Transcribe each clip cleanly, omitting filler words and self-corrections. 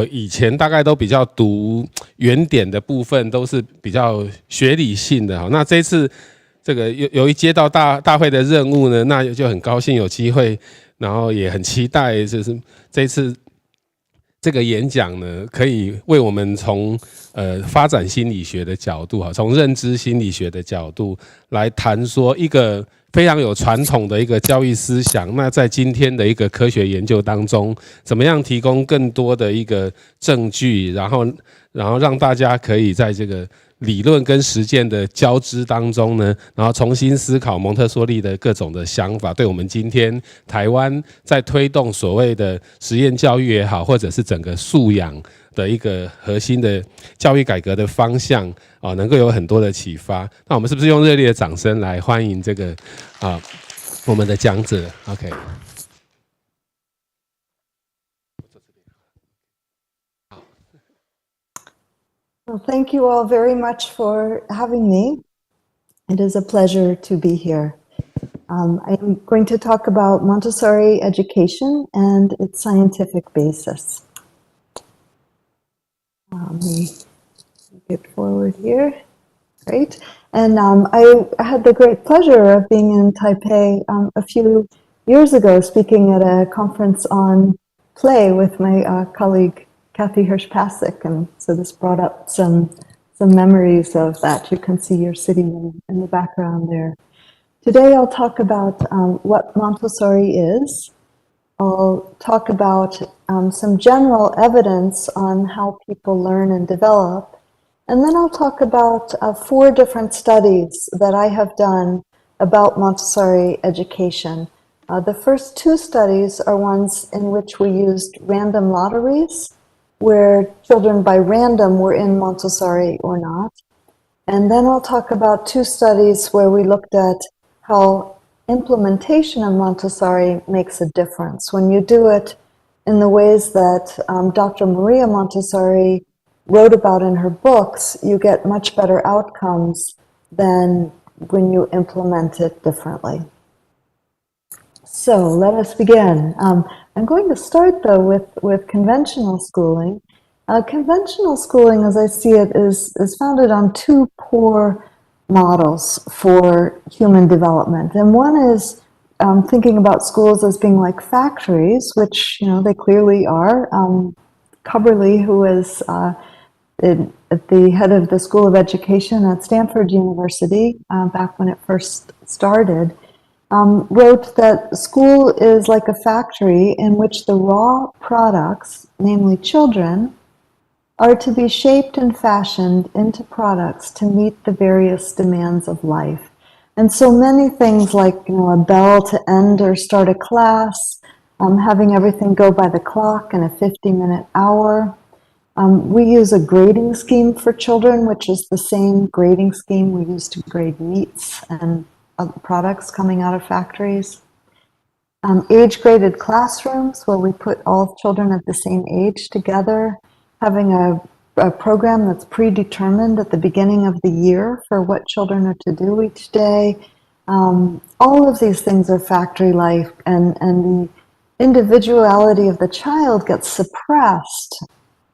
我以前大概都比较读原点的部分，都是比较学理性的。那这次这个由于接到大会的任务呢，那就很高兴有机会，然后也很期待，就是这次这个演讲呢，可以为我们从发展心理学的角度，从认知心理学的角度来谈说一个非常有传统的一个教育思想，那在今天的一个科学研究当中，怎么样提供更多的一个证据，然后让大家可以在这个理论跟实践的交织当中呢，然后重新思考蒙特梭利的各种的想法，对我们今天台湾在推动所谓的实验教育也好，或者是整个素养的一个核心的教育改革的方向能够有很多的启发。那我们是不是用热烈的掌声来欢迎这个我们的讲者 ？OK。Well, thank you all very much for having me. It is a pleasure to be here. I'm going to talk about Montessori education and its scientific basis. Let me get forward here. Great. And I had the great pleasure of being in Taipei a few years ago, speaking at a conference on play with my colleague Kathy Hirsch-Pasek, and so this brought up some memories of that. You can see your city in the background there. Today I'll talk about what Montessori is. I'll talk about some general evidence on how people learn and develop. And then I'll talk about 4 different studies that I have done about Montessori education. The first 2 studies are ones in which we used random lotteries, where children by random were in Montessori or not. And then I'll talk about 2 studies where we looked at how implementation of Montessori makes a difference. When you do it in the ways that Dr. Maria Montessori wrote about in her books, you get much better outcomes than when you implement it differently. So let us begin. I'm going to start though with conventional schooling. Conventional schooling, as I see it, is founded on 2 poor models for human development. And one is thinking about schools as being like factories, which they clearly are. Coverley, who is at the head of the School of Education at Stanford University, back when it first started, wrote that school is like a factory in which the raw products, namely children, are to be shaped and fashioned into products to meet the various demands of life. And so many things like a bell to end or start a class, having everything go by the clock in a 50-minute hour. We use a grading scheme for children, which is the same grading scheme we use to grade meats and products coming out of factories. Age-graded classrooms where we put all children of the same age together, having a program that's predetermined at the beginning of the year for what children are to do each day. All of these things are factory-like, and the individuality of the child gets suppressed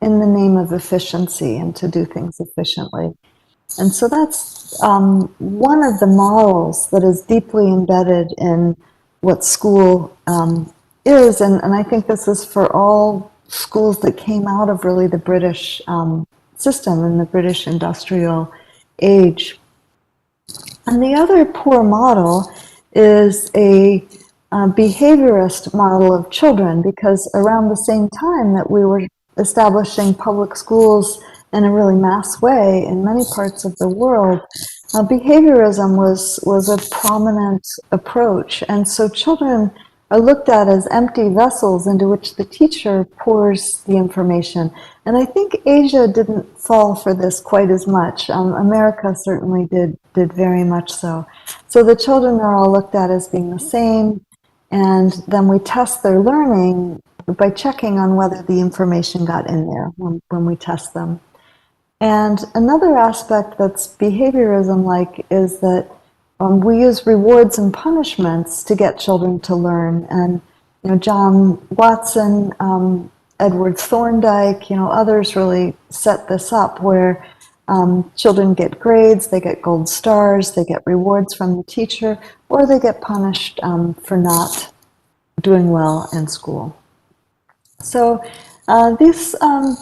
in the name of efficiency and to do things efficiently. And so that's one of the models that is deeply embedded in what school is, and I think this is for all schools that came out of really the British system and the British industrial age. And the other poor model is a behaviorist model of children, because around the same time that we were establishing public schools in a really mass way in many parts of the world, behaviorism was a prominent approach. And so children are looked at as empty vessels into which the teacher pours the information. And I think Asia didn't fall for this quite as much. America certainly did very much so. So the children are all looked at as being the same, and then we test their learning by checking on whether the information got in there when we test them. And another aspect that's behaviorism-like is that we use rewards and punishments to get children to learn. And John Watson Edward Thorndike, others really set this up where children get grades, they get gold stars, they get rewards from the teacher, or they get punished for not doing well in school. So these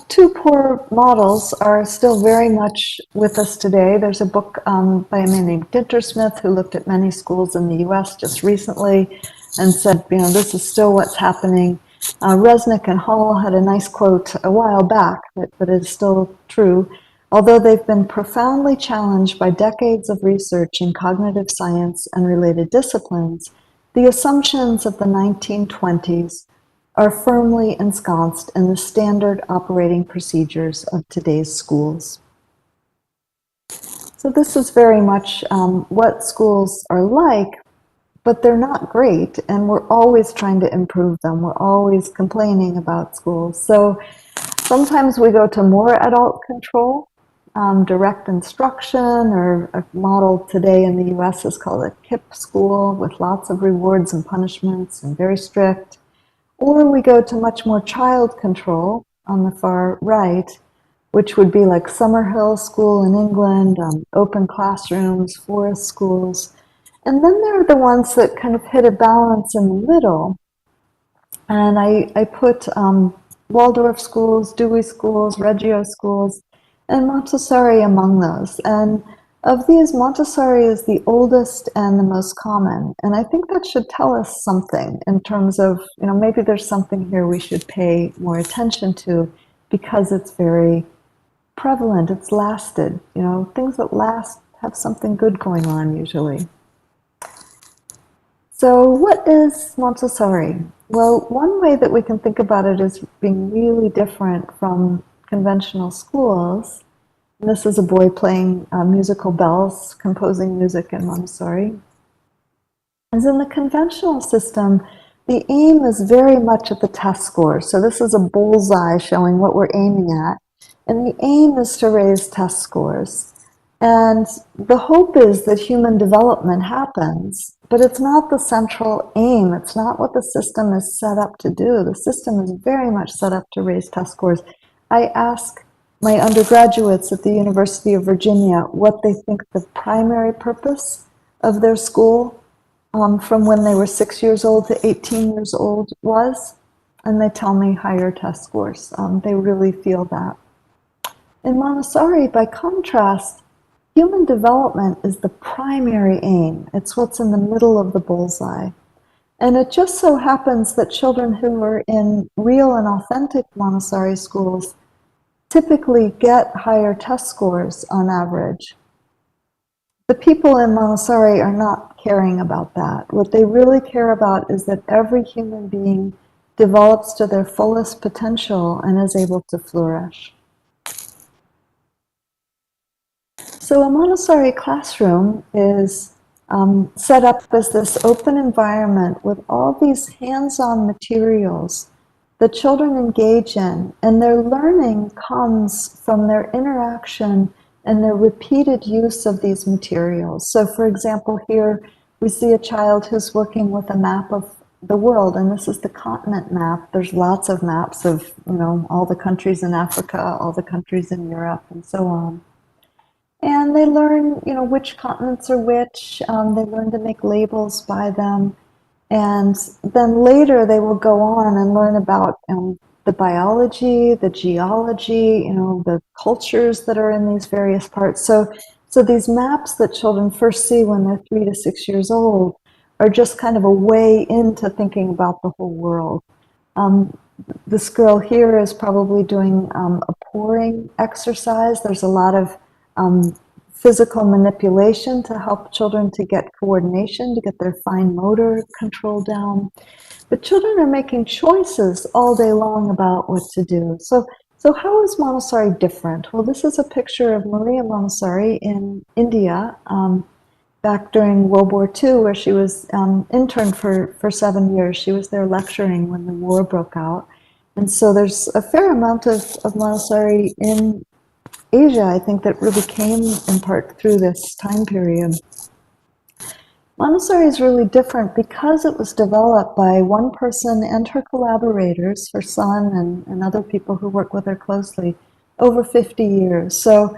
two poor models are still very much with us today. There's a book by a man named Dintersmith who looked at many schools in the US just recently and said, this is still what's happening. Resnick and Hall had a nice quote a while back, but is still true. Although they've been profoundly challenged by decades of research in cognitive science and related disciplines, the assumptions of the 1920s are firmly ensconced in the standard operating procedures of today's schools. So this is very much what schools are like, but they're not great, and we're always trying to improve them. We're always complaining about schools. So sometimes we go to more adult control, direct instruction, or a model today in the US is called a KIPP school with lots of rewards and punishments and very strict. Or we go to much more child control on the far right, which would be like Summerhill School in England, open classrooms, forest schools. And then there are the ones that kind of hit a balance in the middle. And I put Waldorf schools, Dewey schools, Reggio schools, and Montessori among those. And of these, Montessori is the oldest and the most common. And I think that should tell us something in terms of, maybe there's something here we should pay more attention to because it's very prevalent, it's lasted. Things that last have something good going on usually. So what is Montessori? Well, one way that we can think about it is being really different from conventional schools. And this is a boy playing musical bells, composing music in Montessori. As in the conventional system, the aim is very much at the test score. So this is a bullseye showing what we're aiming at. And the aim is to raise test scores. And the hope is that human development happens, but it's not the central aim. It's not what the system is set up to do. The system is very much set up to raise test scores. I ask my undergraduates at the University of Virginia what they think the primary purpose of their school from when they were 6 years old to 18 years old was, and they tell me higher test scores. They really feel that. In Montessori, by contrast, human development is the primary aim. It's what's in the middle of the bullseye. And it just so happens that children who are in real and authentic Montessori schools typically get higher test scores on average. The people in Montessori are not caring about that. What they really care about is that every human being develops to their fullest potential and is able to flourish. So a Montessori classroom is set up as this open environment with all these hands-on materials that children engage in, and their learning comes from their interaction and their repeated use of these materials. So for example, here we see a child who's working with a map of the world, and this is the continent map. There's lots of maps of, all the countries in Africa, all the countries in Europe, and so on. And they learn, which continents are which. They learn to make labels by them. And then later they will go on and learn about the biology, the geology, the cultures that are in these various parts. So these maps that children first see when they're 3 to 6 years old are just kind of a way into thinking about the whole world. This girl here is probably doing a pouring exercise. There's a lot of physical manipulation to help children to get coordination, to get their fine motor control down. But children are making choices all day long about what to do. So how is Montessori different? Well, this is a picture of Maria Montessori in India back during World War II, where she was interned for 7 years. She was there lecturing when the war broke out. And so there's a fair amount of Montessori in Asia, I think, that really came in part through this time period. Montessori is really different because it was developed by one person and her collaborators, her son and other people who work with her closely, over 50 years. So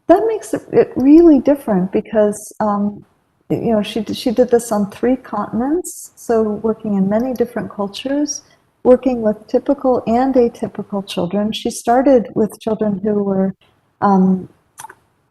that makes it really different because you know, she did this on 3 continents, so working in many different cultures, working with typical and atypical children. She started with children who were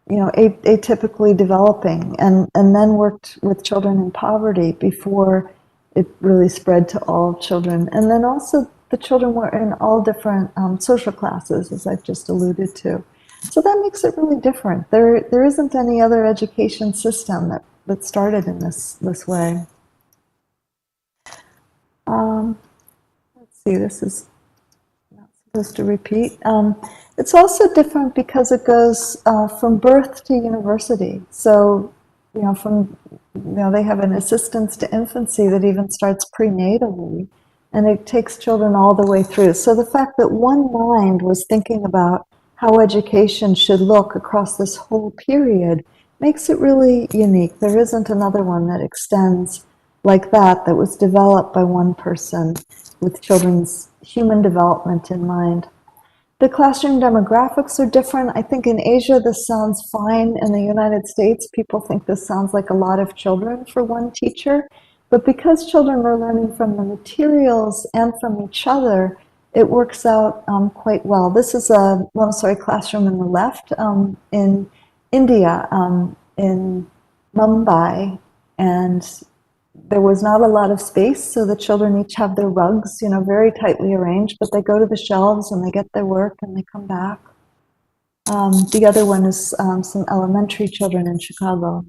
you know, atypically developing, and then worked with children in poverty before it really spread to all children. And then also the children were in all different social classes, as I've just alluded to. So that makes it really different. There isn't any other education system that started in this way. Let's see, this is not supposed to repeat. It's also different because it goes from birth to university. So, you know, they have an assistance to infancy that even starts prenatally, and it takes children all the way through. So the fact that one mind was thinking about how education should look across this whole period makes it really unique. There isn't another one that extends like that was developed by one person with children's human development in mind. The classroom demographics are different. I think in Asia this sounds fine. In the United States, people think this sounds like a lot of children for one teacher. But because children are learning from the materials and from each other, it works out quite well. This is a Montessori classroom on the left in India, in Mumbai, and there was not a lot of space, so the children each have their rugs, you know, very tightly arranged, but they go to the shelves and they get their work and they come back. The other one is some elementary children in Chicago.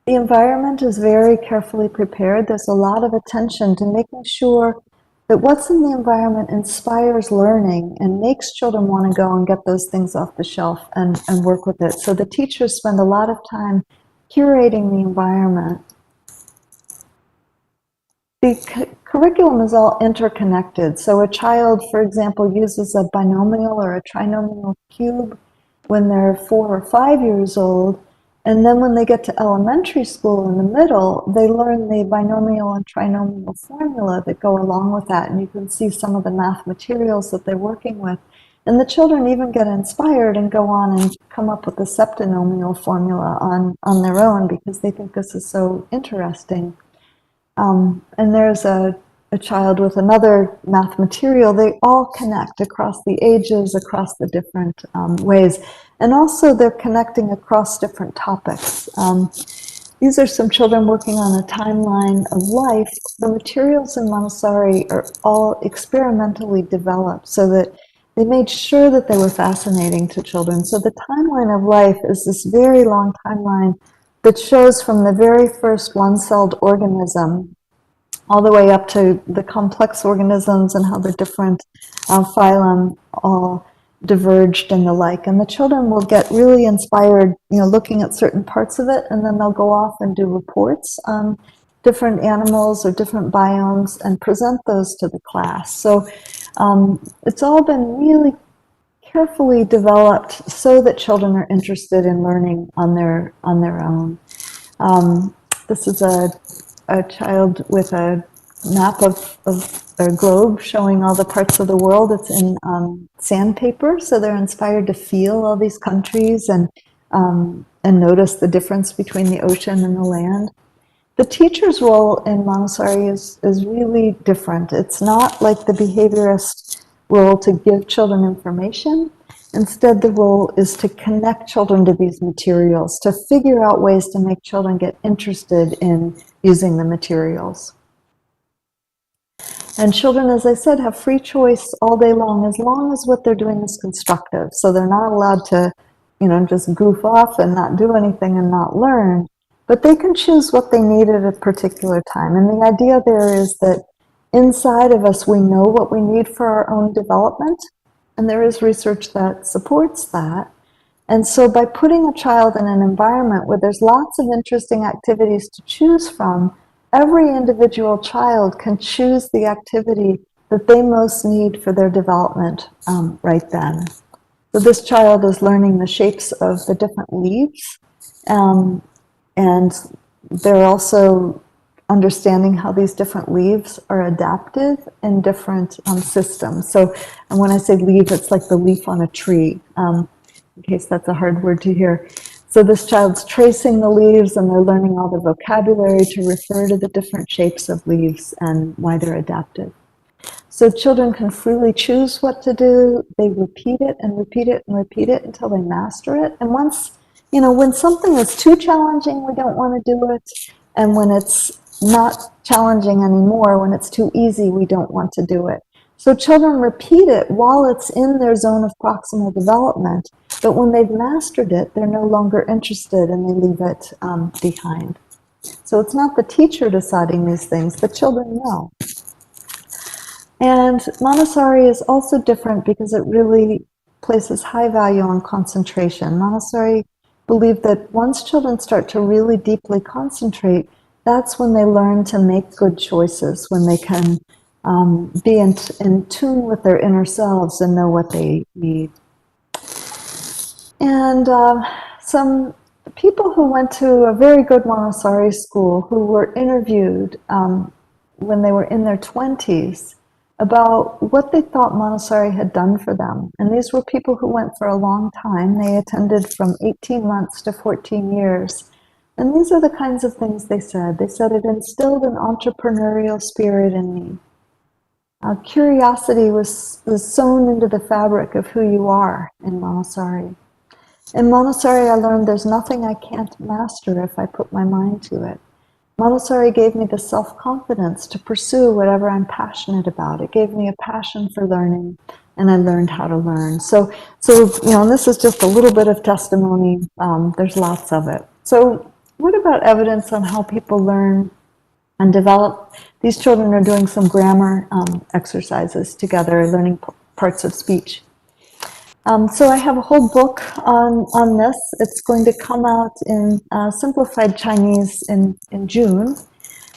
The environment is very carefully prepared. There's a lot of attention to making sure that what's in the environment inspires learning and makes children want to go and get those things off the shelf and work with it. So the teachers spend a lot of time curating the environment. The curriculum is all interconnected. So a child, for example, uses a binomial or a trinomial cube when they're 4 or 5 years old. And then when they get to elementary school in the middle, they learn the binomial and trinomial formula that go along with that. And you can see some of the math materials that they're working with. And the children even get inspired and go on and come up with the septinomial formula on their own because they think this is so interesting. And there's a child with another math material. They all connect across the ages, across the different ways. And also they're connecting across different topics. These are some children working on a timeline of life. The materials in Montessori are all experimentally developed so that they made sure that they were fascinating to children. So the timeline of life is this very long timeline that shows from the very first one-celled organism all the way up to the complex organisms and how the different phylum all diverged and the like. And the children will get really inspired, you know, looking at certain parts of it, and then they'll go off and do reports on different animals or different biomes and present those to the class. So it's all been really carefully developed so that children are interested in learning on their own. This is a child with a map of a globe showing all the parts of the world. It's in sandpaper, so they're inspired to feel all these countries and notice the difference between the ocean and the land. The teacher's role in Montessori is really different. It's not like the behaviorist role to give children information. Instead, the role is to connect children to these materials, to figure out ways to make children get interested in using the materials. And children, as I said, have free choice all day long as what they're doing is constructive. So they're not allowed to, you know, just goof off and not do anything and not learn. But they can choose what they need at a particular time. And the idea there is that inside of us, we know what we need for our own development. And there is research that supports that. And so by putting a child in an environment where there's lots of interesting activities to choose from, every individual child can choose the activity that they most need for their development right then. So this child is learning the shapes of the different leaves. And they're also understanding how these different leaves are adapted in different systems. So, and when I say leaf, it's like the leaf on a tree, in case that's a hard word to hear. So this child's tracing the leaves and they're learning all the vocabulary to refer to the different shapes of leaves and why they're adapted. So children can freely choose what to do. They repeat it and repeat it and repeat it until they master it. And once, you know, when something is too challenging, we don't want to do it. And when it's not challenging anymore, when it's too easy, we don't want to do it. So children repeat it while it's in their zone of proximal development, but when they've mastered it, they're no longer interested and they leave it behind. So it's not the teacher deciding these things, the children know. And Montessori is also different because it really places high value on concentration. Montessori believed that once children start to really deeply concentrate, that's when they learn to make good choices, when they can be in tune with their inner selves and know what they need. And some people who went to a very good Montessori school who were interviewed when they were in their 20s about what they thought Montessori had done for them. And these were people who went for a long time. They attended from 18 months to 14 years. And these are the kinds of things they said. They said it instilled an entrepreneurial spirit in me. Curiosity was sewn into the fabric of who you are in Montessori. In Montessori, I learned there's nothing I can't master if I put my mind to it. Montessori gave me the self-confidence to pursue whatever I'm passionate about. It gave me a passion for learning, and I learned how to learn. So you know, this is just a little bit of testimony. There's lots of it. So what about evidence on how people learn and develop? These children are doing some grammar exercises together, learning parts of speech. So I have a whole book on this. It's going to come out in simplified Chinese in June.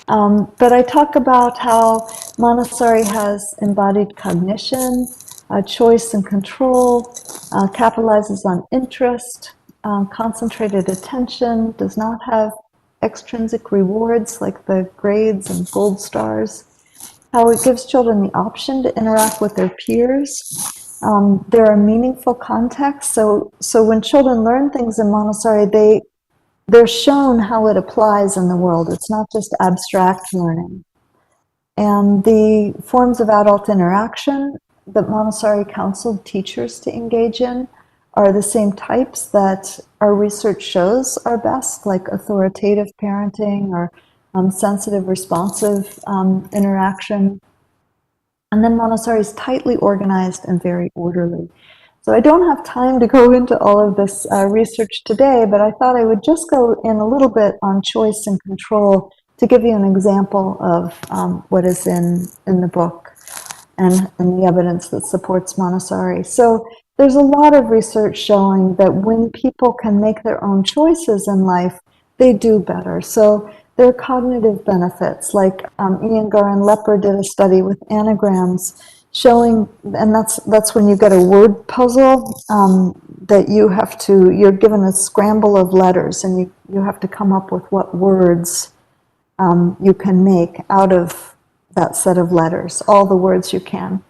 But I talk about how Montessori has embodied cognition, choice and control, capitalizes on interest, concentrated attention, does not have extrinsic rewards like the grades and gold stars, how it gives children the option to interact with their peers. There are meaningful contexts. So when children learn things in Montessori, they're shown how it applies in the world. It's not just abstract learning. And the forms of adult interaction that Montessori counseled teachers to engage in are the same types that our research shows are best, like authoritative parenting or sensitive, responsive interaction. And then Montessori is tightly organized and very orderly. So I don't have time to go into all of this research today, but I thought I would just go in a little bit on choice and control to give you an example of what is in the book and the evidence that supports Montessori. So there's a lot of research showing that when people can make their own choices in life, they do better. So there are cognitive benefits, like Iyengar and Lepper did a study with anagrams showing, and that's when you get a word puzzle that you're given a scramble of letters and you have to come up with what words you can make out of that set of letters, all the words you can.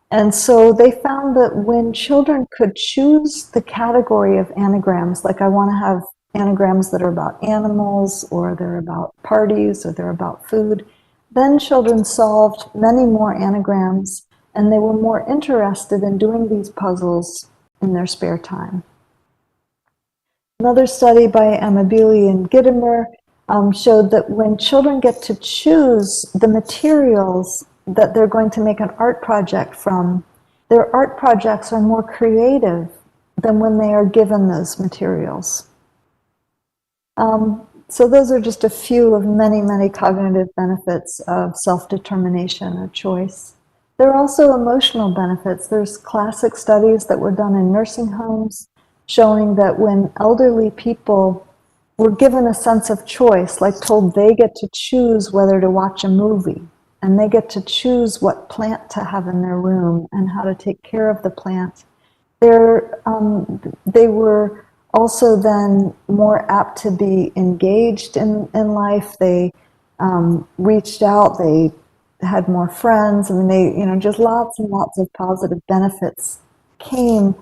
And so they found that when children could choose the category of anagrams, like I want to have anagrams that are about animals, or they're about parties, or they're about food, then children solved many more anagrams, and they were more interested in doing these puzzles in their spare time. Another study by Amabili and Gittimer showed that when children get to choose the materials that they're going to make an art project from, their art projects are more creative than when they are given those materials. So those are just a few of many, many cognitive benefits of self-determination or choice. There are also emotional benefits. There's classic studies that were done in nursing homes showing that when elderly people were given a sense of choice, like told they get to choose whether to watch a movie, and they get to choose what plant to have in their room and how to take care of the plant, they were also then more apt to be engaged in life. They reached out, they had more friends. I mean, they, you know, just lots and lots of positive benefits came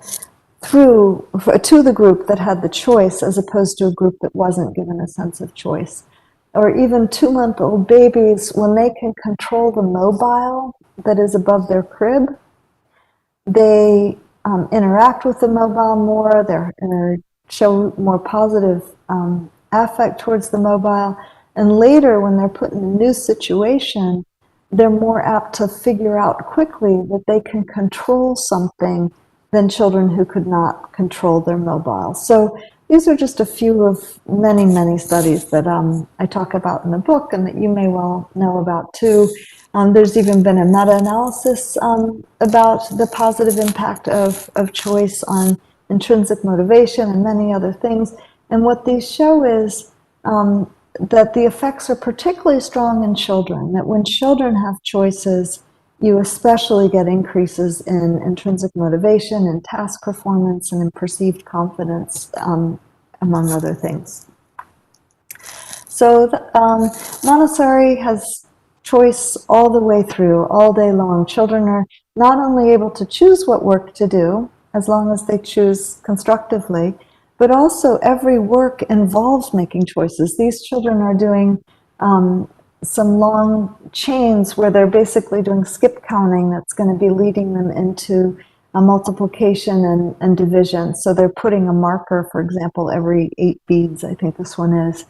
through to the group that had the choice, as opposed to a group that wasn't given a sense of choice. Or even 2-month-old babies, when they can control the mobile that is above their crib, they interact with the mobile more, they show more positive affect towards the mobile, and later when they're put in a new situation, they're more apt to figure out quickly that they can control something than children who could not control their mobile. So these are just a few of many, many studies that I talk about in the book and that you may well know about too. There's even been a meta-analysis about the positive impact of choice on intrinsic motivation and many other things. And what these show is that the effects are particularly strong in children, that when children have choices, you especially get increases in intrinsic motivation, in task performance, and in perceived confidence, among other things. So Montessori has choice all the way through, all day long. Children are not only able to choose what work to do, as long as they choose constructively, but also every work involves making choices. These children are doing some long chains where they're basically doing skip counting that's going to be leading them into a multiplication and division. So they're putting a marker, for example, every 8 beads, I think this one is.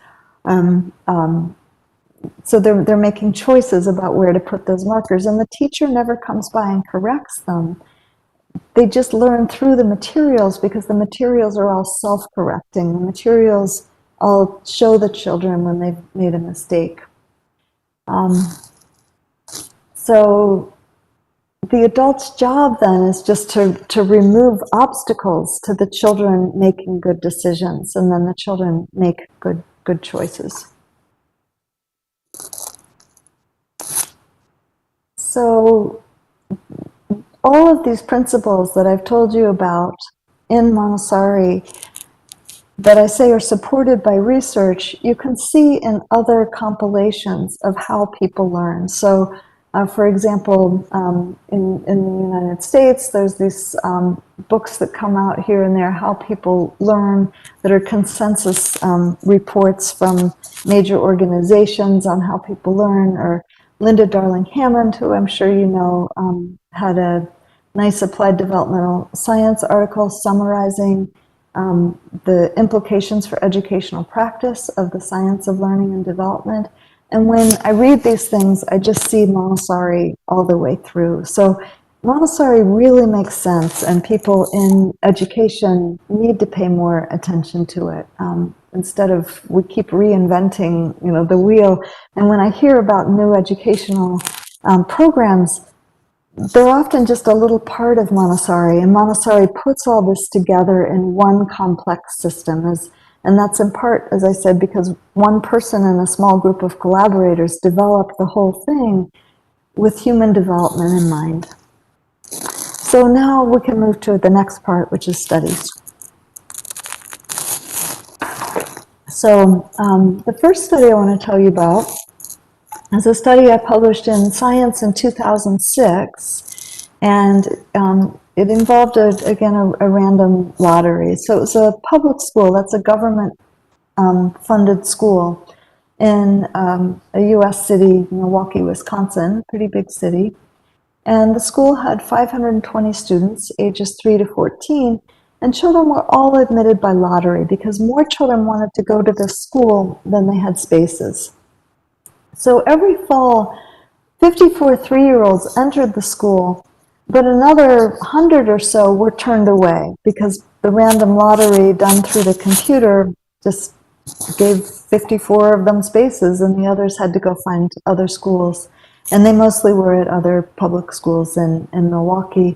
So they're making choices about where to put those markers, and the teacher never comes by and corrects them. They just learn through the materials, because the materials are all self-correcting. The materials all show the children when they've made a mistake. So the adult's job then is just to remove obstacles to the children making good decisions, and then the children make good choices. So all of these principles that I've told you about in Montessori that I say are supported by research, you can see in other compilations of how people learn. So, for example, in the United States, there's these books that come out here and there, how people learn, that are consensus reports from major organizations on how people learn. Or Linda Darling-Hammond, who I'm sure you know, had a nice applied developmental science article summarizing the implications for educational practice of the science of learning and development. And when I read these things, I just see Montessori all the way through. So Montessori really makes sense, and people in education need to pay more attention to it. Instead of, we keep reinventing, you know, the wheel. And when I hear about new educational programs, they're often just a little part of Montessori, and Montessori puts all this together in one complex system. And that's in part, as I said, because one person and a small group of collaborators developed the whole thing with human development in mind. So now we can move to the next part, which is studies. So the first study I want to tell you about is a study I published in Science in 2006, and it involved, again, a random lottery. So it was a public school, that's a government-funded school in a U.S. city, Milwaukee, Wisconsin, pretty big city. And the school had 520 students, ages 3 to 14, and children were all admitted by lottery because more children wanted to go to this school than they had spaces. So every fall, 54 3-year-olds entered the school, but another 100 or so were turned away because the random lottery done through the computer just gave 54 of them spaces, and the others had to go find other schools. And they mostly were at other public schools in Milwaukee.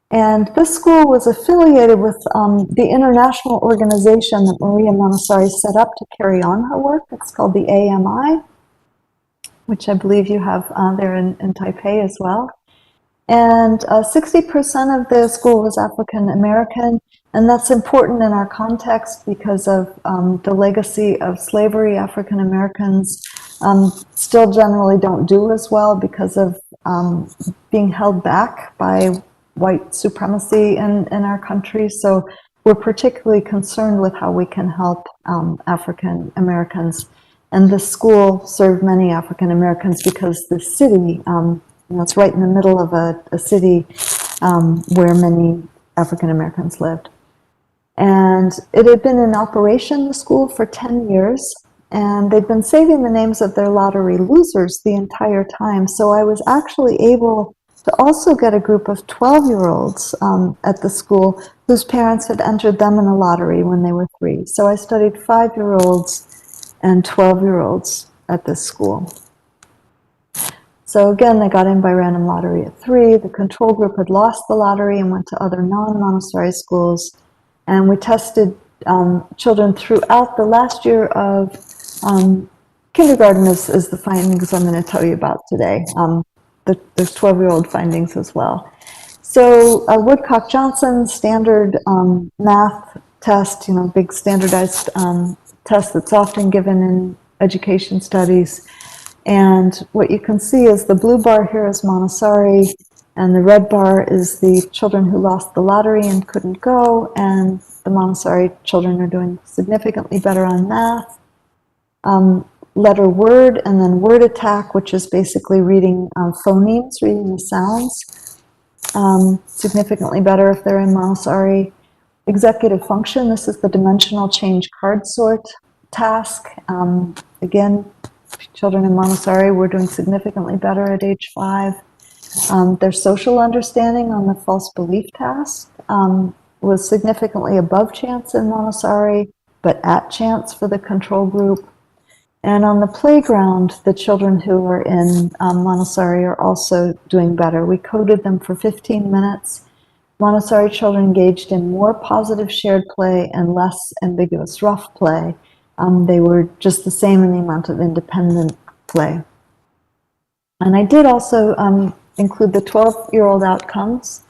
And this school was affiliated with the international organization that Maria Montessori set up to carry on her work. It's called the AMI, which I believe you have there in Taipei as well. And 60% of the school was African American, And that's important in our context because of the legacy of slavery. African Americans still generally don't do as well because of being held back by white supremacy in our country. So we're particularly concerned with how we can help African Americans. And the school served many African Americans because the city, it's right in the middle of a city where many African Americans lived. And it had been in operation, the school, for 10 years. And they'd been saving the names of their lottery losers the entire time. So I was actually able to also get a group of 12-year-olds at the school whose parents had entered them in a lottery when they were 3. So I studied 5-year-olds and 12-year-olds at this school. So again, they got in by random lottery at 3. The control group had lost the lottery and went to other non-Montessori schools. And we tested children throughout the last year of kindergarten is the findings I'm going to tell you about today. There's 12-year-old findings as well. So Woodcock-Johnson standard math test, big standardized test that's often given in education studies. And what you can see is the blue bar here is Montessori, and the red bar is the children who lost the lottery and couldn't go, and the Montessori children are doing significantly better on math. Letter word, and then word attack, which is basically reading phonemes, reading the sounds. Significantly better if they're in Montessori. Executive function, this is the dimensional change card sort task. Again, children in Montessori were doing significantly better at age 5. Their social understanding on the false belief task was significantly above chance in Montessori, but at chance for the control group. And on the playground, the children who are in Montessori are also doing better. We coded them for 15 minutes. Montessori children engaged in more positive shared play and less ambiguous rough play. They were just the same in the amount of independent play. And I did also include the 12-year-old outcomes.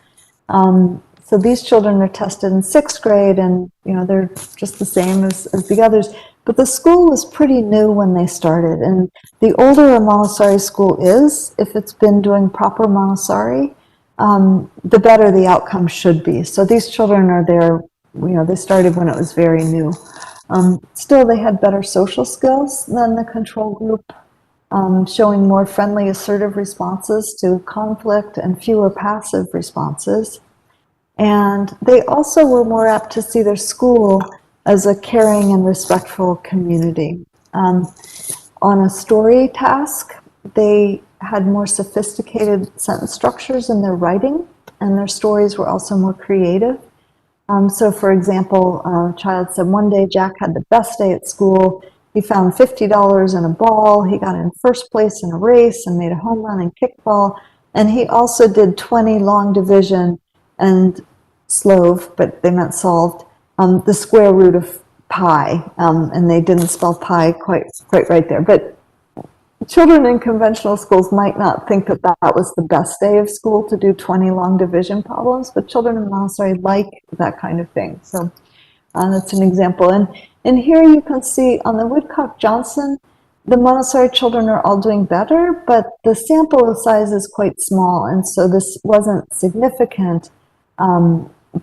So these children are tested in 6th grade, and they're just the same as the others. But the school was pretty new when they started, and the older a Montessori school is, if it's been doing proper Montessori, the better the outcome should be. So these children are there, they started when it was very new. Still, they had better social skills than the control group, showing more friendly, assertive responses to conflict and fewer passive responses. And they also were more apt to see their school as a caring and respectful community. On a story task, they had more sophisticated sentence structures in their writing, and their stories were also more creative. So for example, a child said, one day Jack had the best day at school. He found $50 in a ball. He got in first place in a race and made a home run in kickball. And he also did 20 long division and slove, but they meant solved, the square root of pi. And they didn't spell pi quite right there. But children in conventional schools might not think that that was the best day of school to do 20 long division problems, but children in Montessori like that kind of thing. So that's an example. And here you can see on the Woodcock-Johnson, the Montessori children are all doing better, but the sample size is quite small, and so this wasn't significant.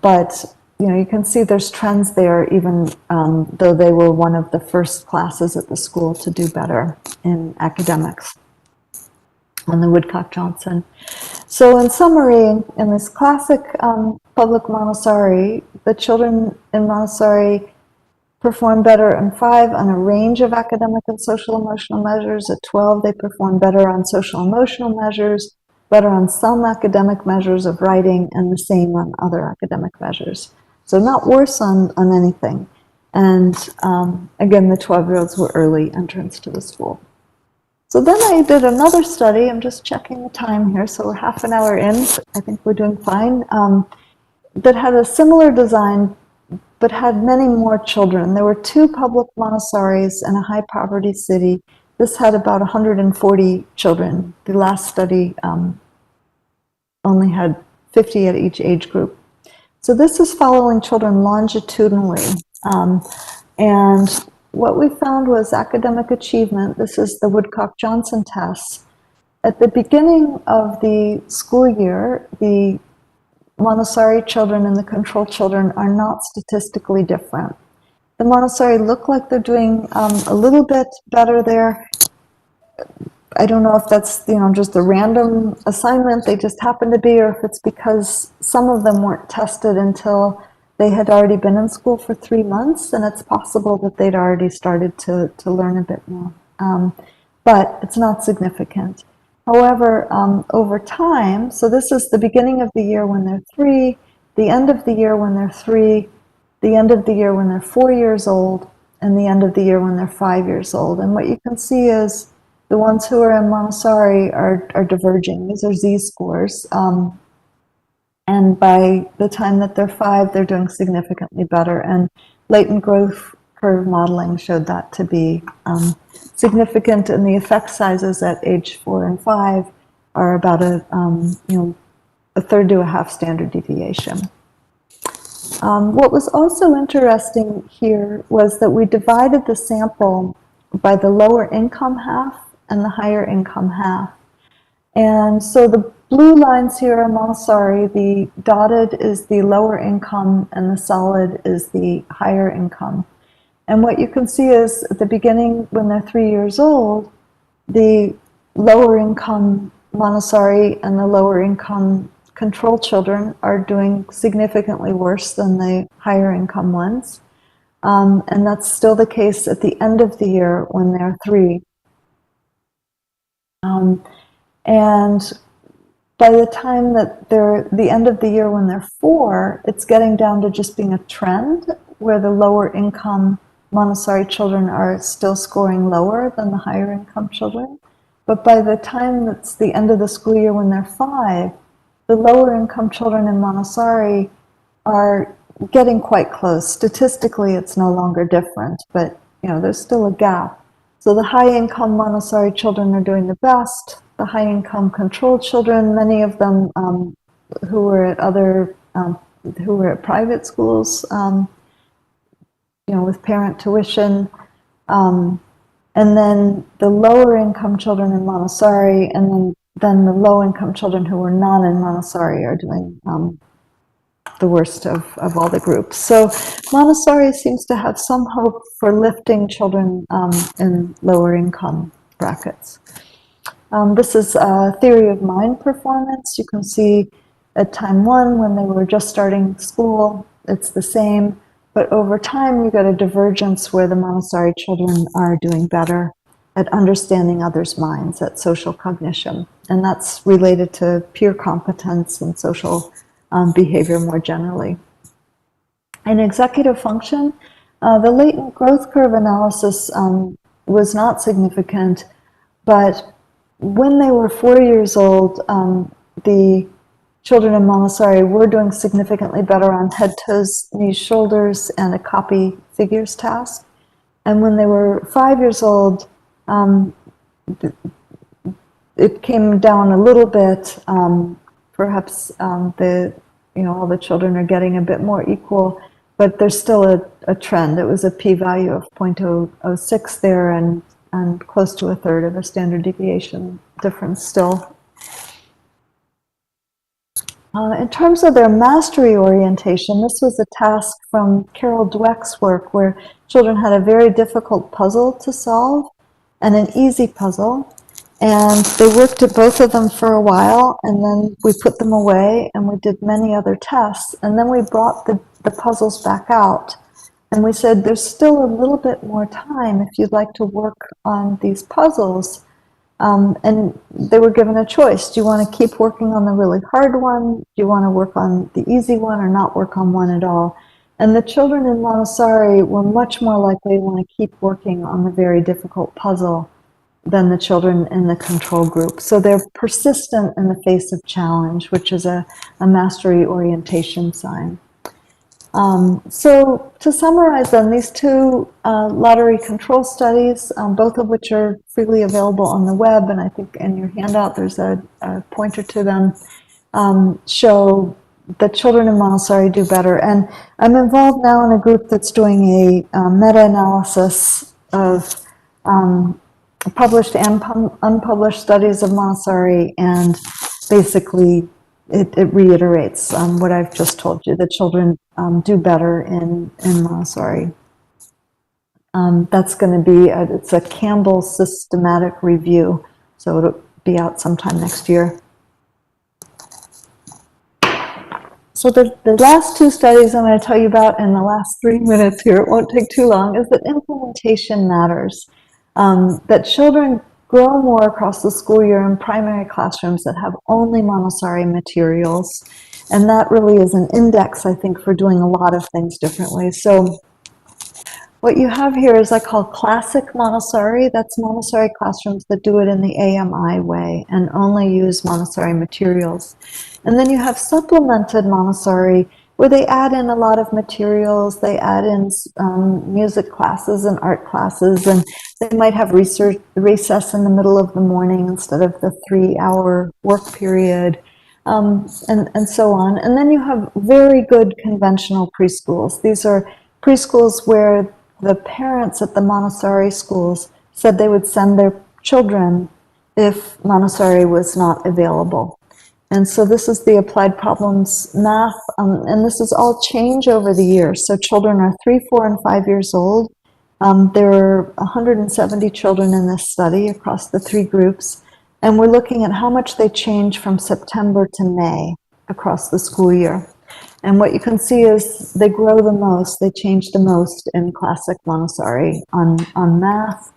But you can see there's trends there, even though they were one of the first classes at the school to do better in academics on the Woodcock-Johnson. So in summary, in this classic public Montessori, the children in Montessori perform better in 5 on a range of academic and social emotional measures. At 12, they perform better on social emotional measures, better on some academic measures of writing, and the same on other academic measures. So not worse on anything. And again, the 12-year-olds were early entrants to the school. So then I did another study. I'm just checking the time here. So we're half an hour in. I think we're doing fine. That had a similar design, but had many more children. There were 2 public Montessoris in a high poverty city. This had about 140 children. The last study only had 50 at each age group. So this is following children longitudinally. And what we found was academic achievement. This is the Woodcock-Johnson test. At the beginning of the school year, the Montessori children and the control children are not statistically different. The Montessori look like they're doing a little bit better there. I don't know if that's just a random assignment, they just happen to be, or if it's because some of them weren't tested until they had already been in school for 3 months, and it's possible that they'd already started to learn a bit more. But it's not significant. However, over time, so this is the beginning of the year when they're 3, the end of the year when they're 3, the end of the year when they're 4 years old, and the end of the year when they're 5 years old. And what you can see is the ones who are in Montessori are diverging. These are Z-scores. And by the time that they're 5, they're doing significantly better. And latent growth curve modeling showed that to be significant, and the effect sizes at age 4 and 5 are about a third to a half standard deviation. What was also interesting here was that we divided the sample by the lower income half and the higher income half. And so the blue lines here are Montessori, the dotted is the lower income, and the solid is the higher income. And what you can see is at the beginning, when they're 3 years old, the lower income Montessori and the lower income control children are doing significantly worse than the higher income ones. And that's still the case at the end of the year when they're 3. And by the time that they're the end of the year when they're 4, it's getting down to just being a trend where the lower income Montessori children are still scoring lower than the higher income children. But by the time that's the end of the school year when they're 5, the lower income children in Montessori are getting quite close. Statistically, it's no longer different, but there's still a gap. So the high income Montessori children are doing the best. The high income controlled children, many of them who were at private schools, with parent tuition, and then the lower income children in Montessori, and then the low income children who were not in Montessori are doing the worst of all the groups. So Montessori seems to have some hope for lifting children in lower income brackets. This is a theory of mind performance. You can see at time 1 when they were just starting school, it's the same. But over time, you get a divergence where the Montessori children are doing better at understanding others' minds, at social cognition. And that's related to peer competence and social behavior more generally. In executive function, the latent growth curve analysis was not significant, but when they were 4 years old, the children in Montessori were doing significantly better on head, toes, knees, shoulders, and a copy figures task. And when they were 5 years old, it came down a little bit. Perhaps all the children are getting a bit more equal, but there's still a trend. It was a p-value of 0.006 there, and close to a third of a standard deviation difference still. In terms of their mastery orientation, this was a task from Carol Dweck's work where children had a very difficult puzzle to solve and an easy puzzle. And they worked at both of them for a while, and then we put them away and we did many other tests. And then we brought the puzzles back out. And we said, there's still a little bit more time if you'd like to work on these puzzles. And they were given a choice. Do you want to keep working on the really hard one? Do you want to work on the easy one or not work on one at all? And the children in Montessori were much more likely to want to keep working on the very difficult puzzle than the children in the control group. So they're persistent in the face of challenge, which is a mastery orientation sign. So to summarize then, these two lottery control studies, both of which are freely available on the web, and I think in your handout there's a pointer to them, show that children in Montessori do better. And I'm involved now in a group that's doing a meta-analysis of published and unpublished studies of Montessori, and basically it reiterates what I've just told you, that children do better in Montessori. That's going to be, it's a Campbell systematic review, so it'll be out sometime next year. So the last two studies I'm going to tell you about in the last 3 minutes here, it won't take too long, is that implementation matters. That children grow more across the school year in primary classrooms that have only Montessori materials. And that really is an index, I think, for doing a lot of things differently. So what you have here is I call classic Montessori. That's Montessori classrooms that do it in the AMI way and only use Montessori materials. And then you have supplemented Montessori, where they add in a lot of materials. They add in music classes and art classes, and they might have recess in the middle of the morning instead of the 3-hour work period, and so on. And then you have very good conventional preschools. These are preschools where the parents at the Montessori schools said they would send their children if Montessori was not available. And so this is the applied problems math, and this is all change over the years. So children are 3, 4, and 5 years old. There are 170 children in this study across the 3 groups, and we're looking at how much they change from September to May across the school year. And what you can see is they grow the most, they change the most in classic Montessori on math.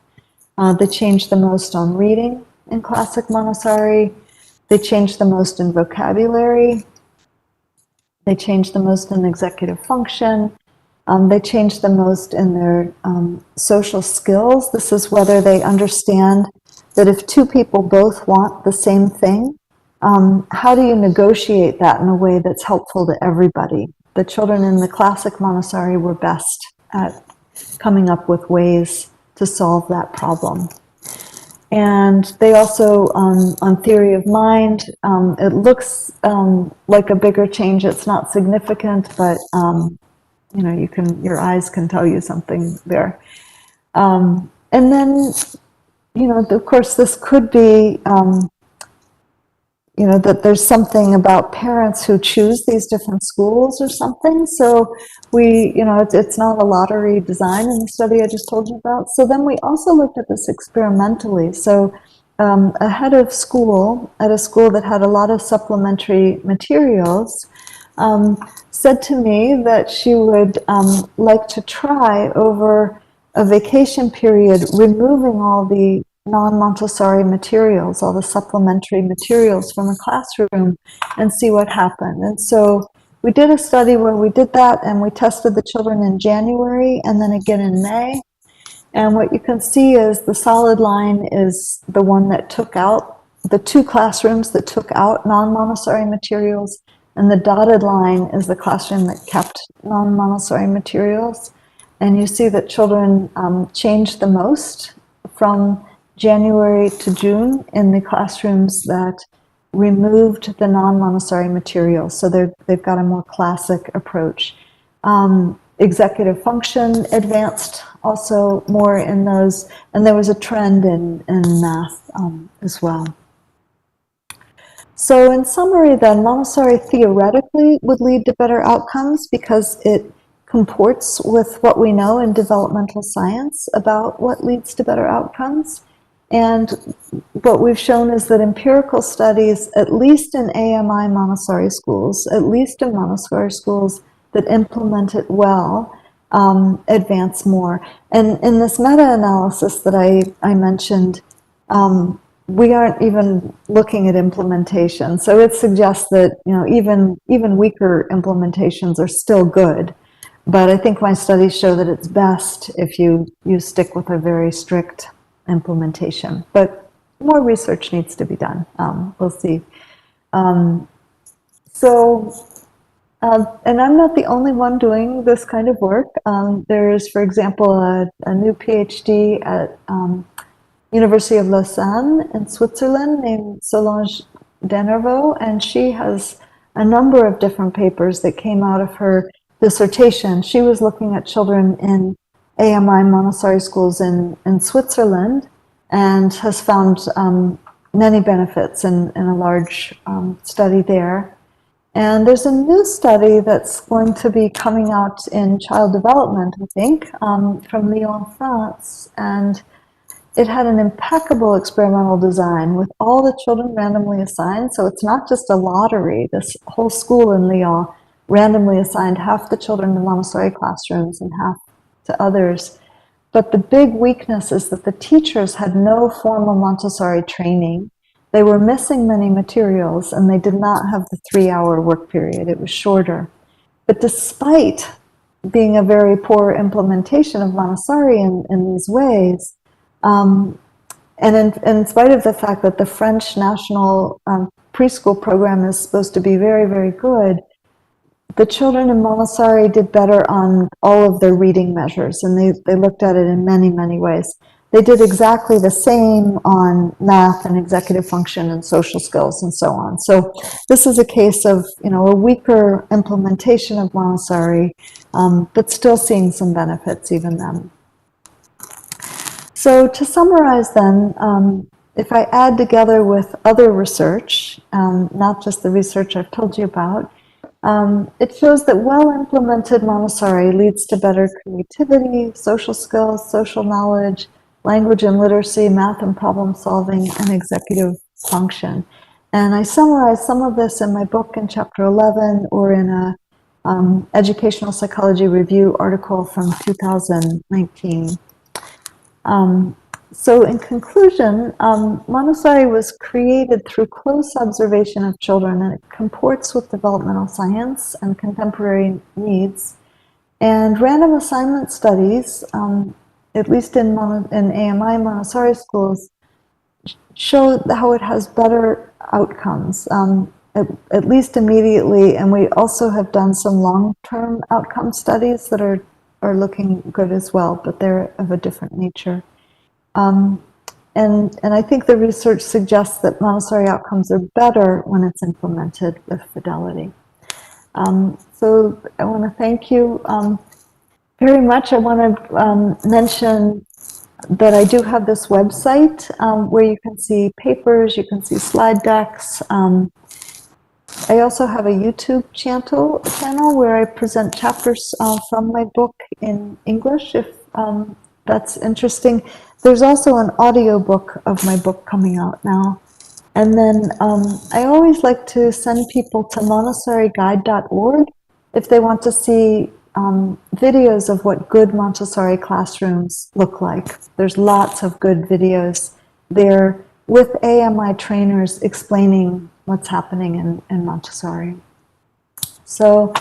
They change the most on reading in classic Montessori. They change the most in vocabulary. They change the most in executive function. They change the most in their social skills. This is whether they understand that if 2 people both want the same thing, how do you negotiate that in a way that's helpful to everybody? The children in the classic Montessori were best at coming up with ways to solve that problem. And they also, on theory of mind, it looks like a bigger change. It's not significant, but you know, your eyes can tell you something there. And then, you know, of course, this could be, you know, that there's something about parents who choose these different schools or something. So we, you know, it's not a lottery design in the study I just told you about. So then we also looked at this experimentally. So a head of school at a school that had a lot of supplementary materials said to me that she would like to try over a vacation period removing all the non-Montessori materials, all the supplementary materials from a classroom, and see what happened. And so we did a study where we did that, and we tested the children in January and then again in May. And what you can see is the solid line is the one that took out, the 2 classrooms that took out non-Montessori materials, and the dotted line is the classroom that kept non-Montessori materials. And you see that children changed the most from January to June in the classrooms that removed the non-Montessori materials. So they've got a more classic approach. Executive function advanced also more in those, and there was a trend in math as well. So in summary then, Montessori theoretically would lead to better outcomes because it comports with what we know in developmental science about what leads to better outcomes. And what we've shown is that empirical studies, at least in AMI Montessori schools, at least in Montessori schools that implement it well, advance more. And in this meta-analysis that I mentioned, we aren't even looking at implementation. So it suggests that, you know, even weaker implementations are still good. But I think my studies show that it's best if you stick with a very strict implementation, but more research needs to be done. We'll see. And I'm not the only one doing this kind of work. There's, for example, a new PhD at University of Lausanne in Switzerland named Solange Denervaux, and she has a number of different papers that came out of her dissertation. She was looking at children in AMI Montessori schools in Switzerland and has found many benefits in a large study there. And there's a new study that's going to be coming out in child development, I think, from Lyon, France. And it had an impeccable experimental design with all the children randomly assigned. So it's not just a lottery. This whole school in Lyon randomly assigned half the children to Montessori classrooms and half to others. But the big weakness is that the teachers had no formal Montessori training. They were missing many materials, and they did not have the 3-hour work period. It was shorter. But despite being a very poor implementation of Montessori in these ways, and in spite of the fact that the French national preschool program is supposed to be very, very good, the children in Montessori did better on all of their reading measures, and they looked at it in many, many ways. They did exactly the same on math and executive function and social skills and so on. So this is a case of, a weaker implementation of Montessori, but still seeing some benefits even then. So to summarize then, if I add together with other research, not just the research I've told you about, it shows that well-implemented Montessori leads to better creativity, social skills, social knowledge, language and literacy, math and problem solving, and executive function. And I summarize some of this in my book in chapter 11 or in a Educational Psychology Review article from 2019. So in conclusion, Montessori was created through close observation of children, and it comports with developmental science and contemporary needs. And random assignment studies, at least in AMI Montessori schools, show how it has better outcomes, at least immediately. And we also have done some long-term outcome studies that are looking good as well, but they're of a different nature. And I think the research suggests that Montessori outcomes are better when it's implemented with fidelity. So I want to thank you very much. I want to mention that I do have this website where you can see papers, you can see slide decks. I also have a YouTube channel where I present chapters from my book in English, if that's interesting. There's also an audio book of my book coming out now. And then I always like to send people to montessoriguide.org if they want to see videos of what good Montessori classrooms look like. There's lots of good videos there with AMI trainers explaining what's happening in Montessori. So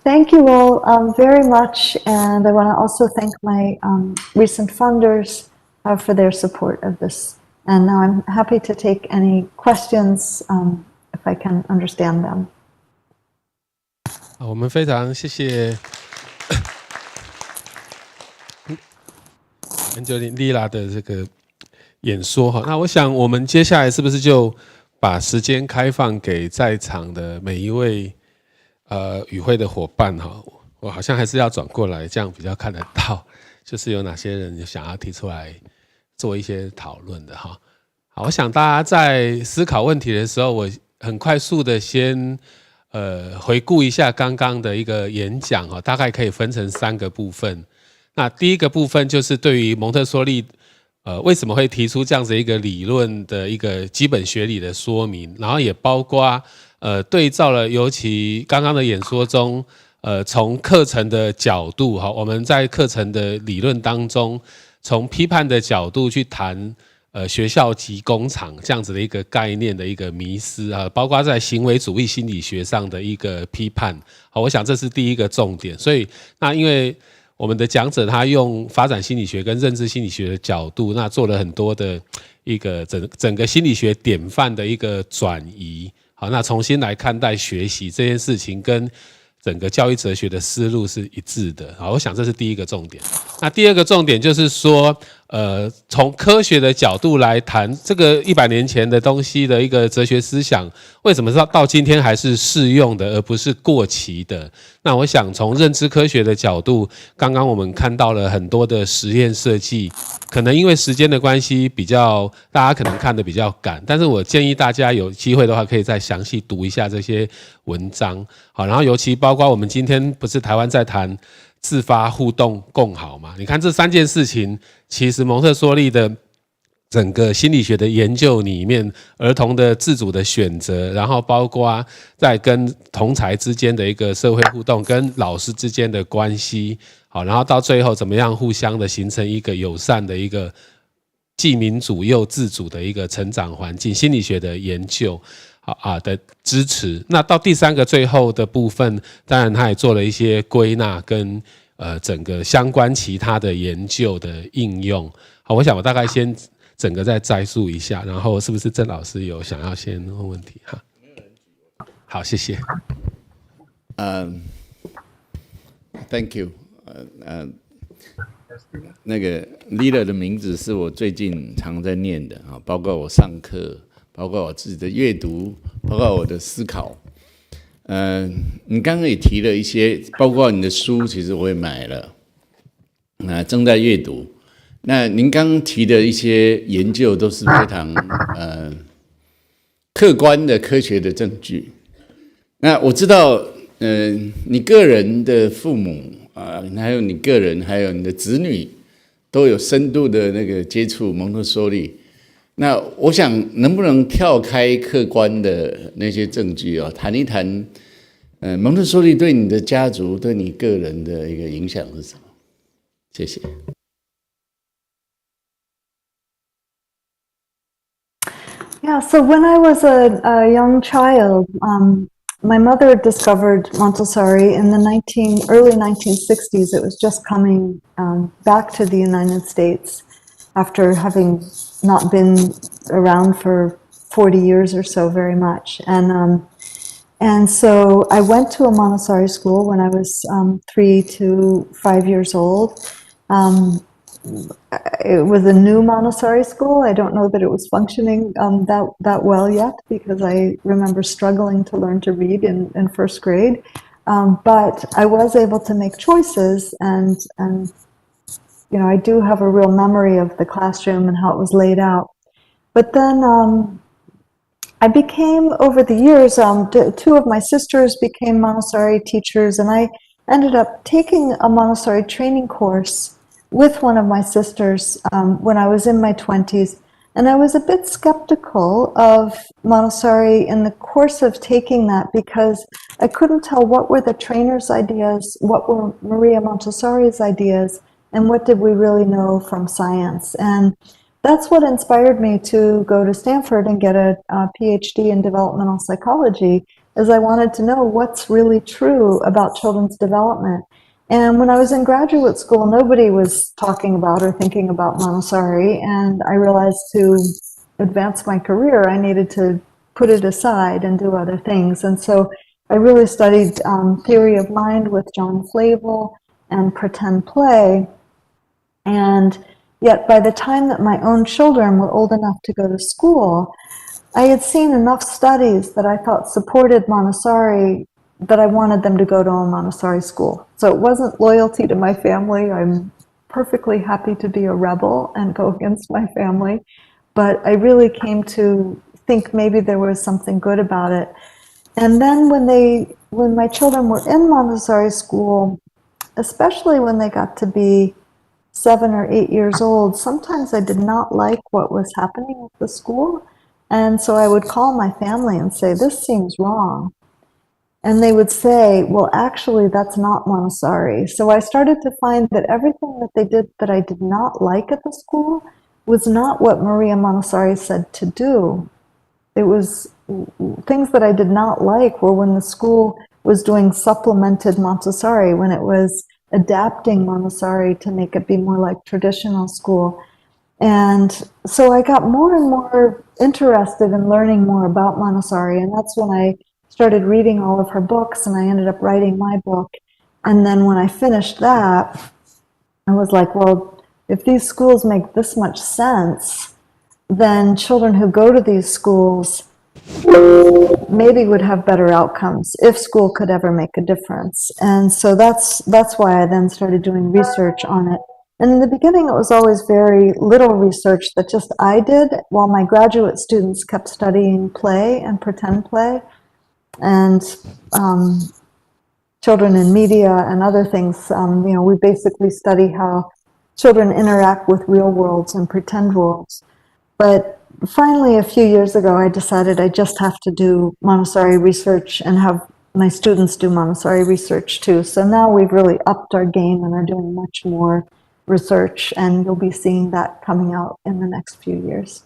thank you all very much, and I want to also thank my recent funders for their support of this. And now I'm happy to take any questions if I can understand them. 我们非常谢谢Angeline Lillard 的这个演说哈。那我想我们接下来是不是就把时间开放给在场的每一位与会的伙伴哈？我好像还是要转过来，这样比较看得到，就是有哪些人想要提出来做一些讨论的哈。好，我想大家在思考问题的时候，我很快速的先回顾一下刚刚的一个演讲哈，大概可以分成3个部分。那第一个部分就是对于蒙特梭利为什么会提出这样子一个理论的一个基本学理的说明，然后也包括对照了尤其刚刚的演说中从课程的角度哈，我们在课程的理论当中从批判的角度去谈学校及工厂这样子的一个概念的一个迷思啊，包括在行为主义心理学上的一个批判。好，我想这是第一个重点。所以那因为我们的讲者他用发展心理学跟认知心理学的角度，那做了很多的一个整个心理学典范的一个转移。好，那重新来看待学习这件事情，跟整个教育哲学的思路是一致的。好，我想这是第一个重点。那第二个重点就是说，从科学的角度来谈这个100年前的东西的一个哲学思想，为什么到今天还是适用的，而不是过期的？那我想从认知科学的角度，刚刚我们看到了很多的实验设计，可能因为时间的关系，大家可能看得比较赶，但是我建议大家有机会的话，可以再详细读一下这些文章。好，然后尤其包括我们今天不是台湾在谈自发互动共好嘛？你看这3件事情，其实蒙特梭利的整个心理学的研究里面，儿童的自主的选择，然后包括在跟同侪之间的一个社会互动，跟老师之间的关系，好，然后到最后怎么样互相的形成一个友善的一个既民主又自主的一个成长环境，心理学的研究的支持。那到第3个最后的部分，当然他也做了一些归纳跟整个相关其他的研究的应用。好，我想我大概先整个再摘述一下，然后是不是郑老师有想要先问问题哈？好，谢谢。Thank you。那个 Lillard 的名字是我最近常在念的啊，包括我上课，包括我自己的阅读，包括我的思考。你刚刚也提了一些，包括你的书，其实我也买了，正在阅读。那您刚刚提的一些研究都是非常客观的科学的证据。那我知道，你个人的父母还有你个人，还有你的子女，都有深度的那个接触蒙特梭利。那我想，能不能跳开客观的那些证据谈一谈，蒙特梭利对你的家族、对你个人的一个影响是什么？谢谢。Yeah, so when I was a young child, my mother discovered Montessori in the early 1960s. It was just coming back to the United States after having not been around for 40 years or so very much. And so I went to a Montessori school when I was 3 to 5 years old. It was a new Montessori school. I don't know that it was functioning that well yet, because I remember struggling to learn to read in first grade. But I was able to make choices, and you know, I do have a real memory of the classroom and how it was laid out. But then I became, over the years, 2 of my sisters became Montessori teachers, and I ended up taking a Montessori training course with one of my sisters when I was in my 20s. And I was a bit skeptical of Montessori in the course of taking that, because I couldn't tell what were the trainer's ideas, what were Maria Montessori's ideas, and what did we really know from science. And that's what inspired me to go to Stanford and get a PhD in developmental psychology, is I wanted to know what's really true about children's development. And when I was in graduate school, nobody was talking about or thinking about Montessori, and I realized to advance my career, I needed to put it aside and do other things. And so I really studied theory of mind with John Flavel and pretend play. And yet by the time that my own children were old enough to go to school, I had seen enough studies that I thought supported Montessori that I wanted them to go to a Montessori school. So it wasn't loyalty to my family. I'm perfectly happy to be a rebel and go against my family. But I really came to think maybe there was something good about it. And then when my children were in Montessori school, especially when they got to be 7 or 8 years old, sometimes I did not like what was happening at the school. And so I would call my family and say, this seems wrong. And they would say, well, actually, that's not Montessori. So I started to find that everything that they did that I did not like at the school was not what Maria Montessori said to do. It was things that I did not like were when the school was doing supplemented Montessori, when it was adapting Montessori to make it be more like traditional school. And so I got more and more interested in learning more about Montessori, and that's when I started reading all of her books, and I ended up writing my book. And then when I finished that, I was like, well, if these schools make this much sense, then children who go to these schools maybe would have better outcomes if school could ever make a difference. And so that's why I then started doing research on it. And in the beginning, it was always very little research that just I did, while my graduate students kept studying play and pretend play, and children in media and other things. We basically study how children interact with real worlds and pretend worlds. But finally, a few years ago, I decided I just have to do Montessori research and have my students do Montessori research too. So now we've really upped our game and are doing much more research, and you'll be seeing that coming out in the next few years.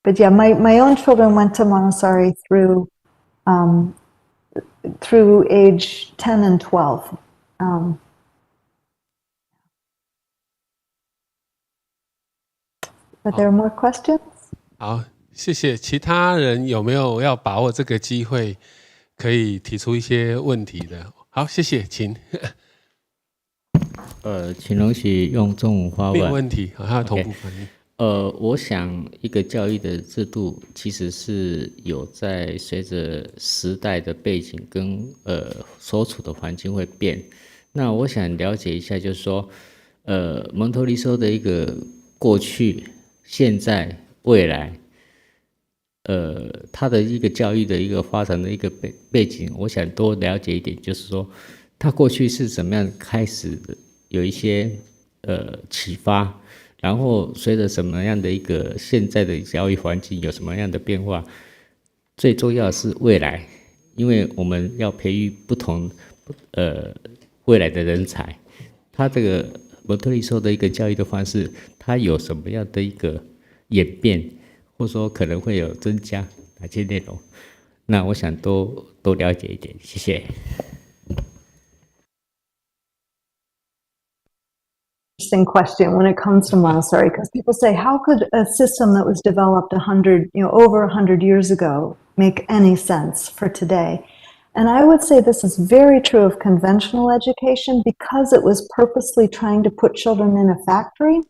But yeah, my own children went to Montessori through age 10 and 12. Are there more questions? 好，谢谢。其他人有没有要把握这个机会，可以提出一些问题的？好，谢谢，请。请容许用中文发问。没有问题，还有同步翻译。我想一个教育的制度其实是有在随着时代的背景跟所处的环境会变。那我想了解一下，就是说，蒙特利梭的一个过去、现在、未来，它的一个教育的一个发展的一个背景，我想多了解一点，就是说，它过去是怎么样开始的，有一些启发。然后随着什么样的一个现在的教育环境有什么样的变化，最重要的是未来，因为我们要培育不同未来的人才，他这个蒙特利梭的一个教育的方式，它有什么样的一个演变，或者说可能会有增加哪些内容？那我想多了解一点，谢谢。Interesting question when it comes to Montessori, because people say, how could a system that was developed over 100 years ago make any sense for today? And I would say this is very true of conventional education, because it was purposely trying to put children in a factory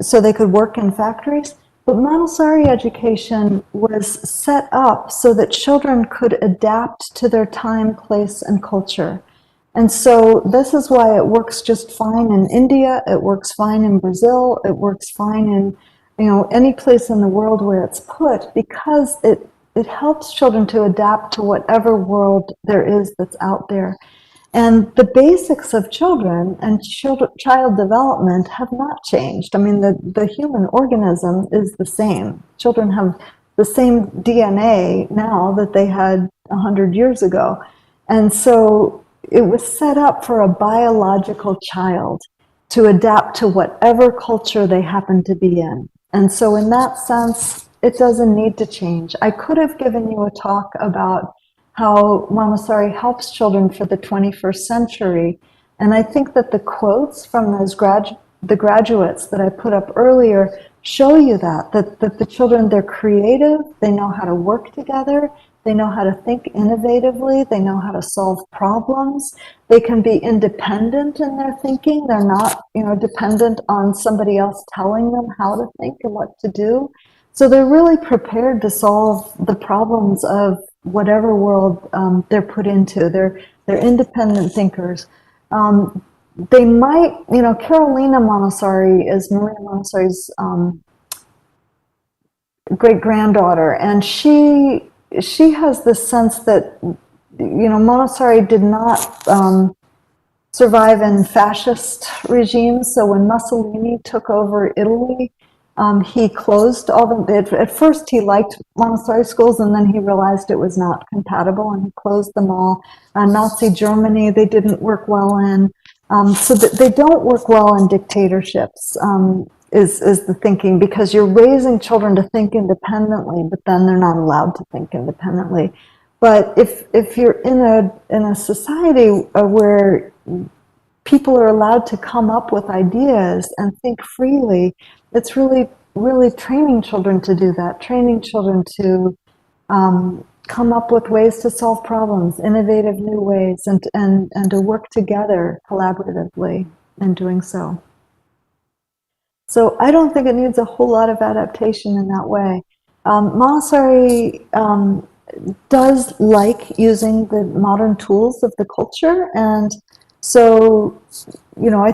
so they could work in factories. But Montessori education was set up so that children could adapt to their time, place, and culture. And so this is why it works just fine in India, it works fine in Brazil, it works fine in any place in the world where it's put, because it helps children to adapt to whatever world there is that's out there. And the basics of children and child development have not changed. I mean, the human organism is the same. Children have the same DNA now that they had 100 years ago. And so it was set up for a biological child to adapt to whatever culture they happen to be in. And so in that sense, it doesn't need to change. I could have given you a talk about how Montessori helps children for the 21st century. And I think that the quotes from those the graduates that I put up earlier show you that the children, they're creative, they know how to work together, they know how to think innovatively, they know how to solve problems, they can be independent in their thinking, they're not dependent on somebody else telling them how to think and what to do. So they're really prepared to solve the problems of whatever world they're put into. They're independent thinkers. They might, Carolina Montessori is Maria Montessori's great-granddaughter, and she has this sense that, Montessori did not survive in fascist regimes. So when Mussolini took over Italy, he closed all the, at first he liked Montessori schools, and then he realized it was not compatible, and he closed them all. Nazi Germany, they didn't work well in. So that they don't work well in dictatorships, is the thinking, because you're raising children to think independently, but then they're not allowed to think independently. But if you're in a society where people are allowed to come up with ideas and think freely, it's really, really training children to do that, training children to come up with ways to solve problems, innovative new ways, and to work together collaboratively. in doing so. So I don't think it needs a whole lot of adaptation in that way. Montessori does like using the modern tools of the culture, and so, you know,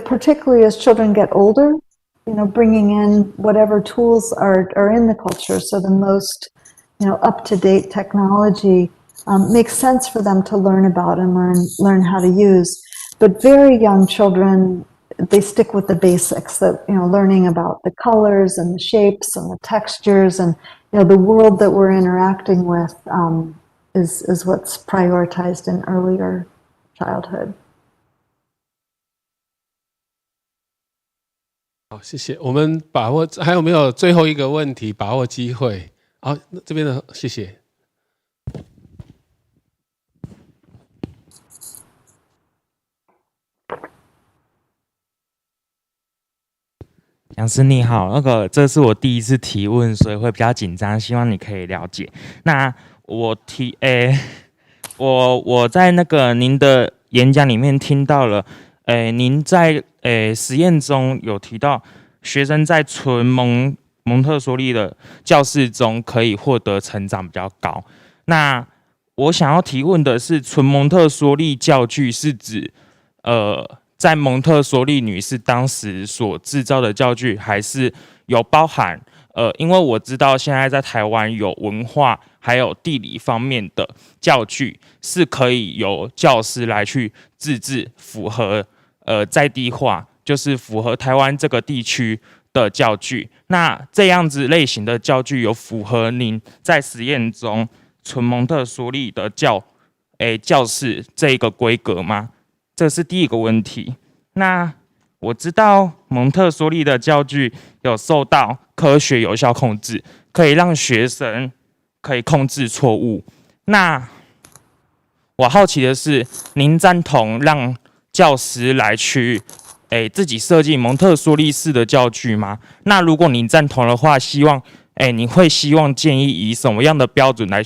particularly as children get older, you know, bringing in whatever tools are in the culture, so the most, you know, up-to-date technology makes sense for them to learn about and learn how to use. But very young children, they stick with the basics, that, you know, learning about the colors and the shapes and the textures and, you know, the world that we're interacting with is what's prioritized in earlier childhood. 好，谢谢。我们把握，还有没有最后一个问题？把握机会。好，这边的谢谢。杨师你好，这是我第一次提问，所以会比较紧张，希望你可以了解。那我我在您的演讲里面听到了，您在实验中有提到，学生在纯蒙特梭利的教室中可以获得成长比较高。那我想要提问的是，纯蒙特梭利教具是指在蒙特梭利女士当时所制造的教具，还是有包含因为我知道现在在台湾有文化还有地理方面的教具是可以由教师来去自制，符合在地化，就是符合台湾这个地区的教具。那这样子类型的教具有符合您在实验中纯蒙特梭利的教室这一个规格吗？这是第一个问题。那我知道蒙特梭利的教具有受到科学有效控制，可以让学生可以控制错误。那我好奇的是，您赞同让教师来去自己设计蒙特梭利式的教具吗？那如果您赞同的话，你会希望建议以什么样的标准来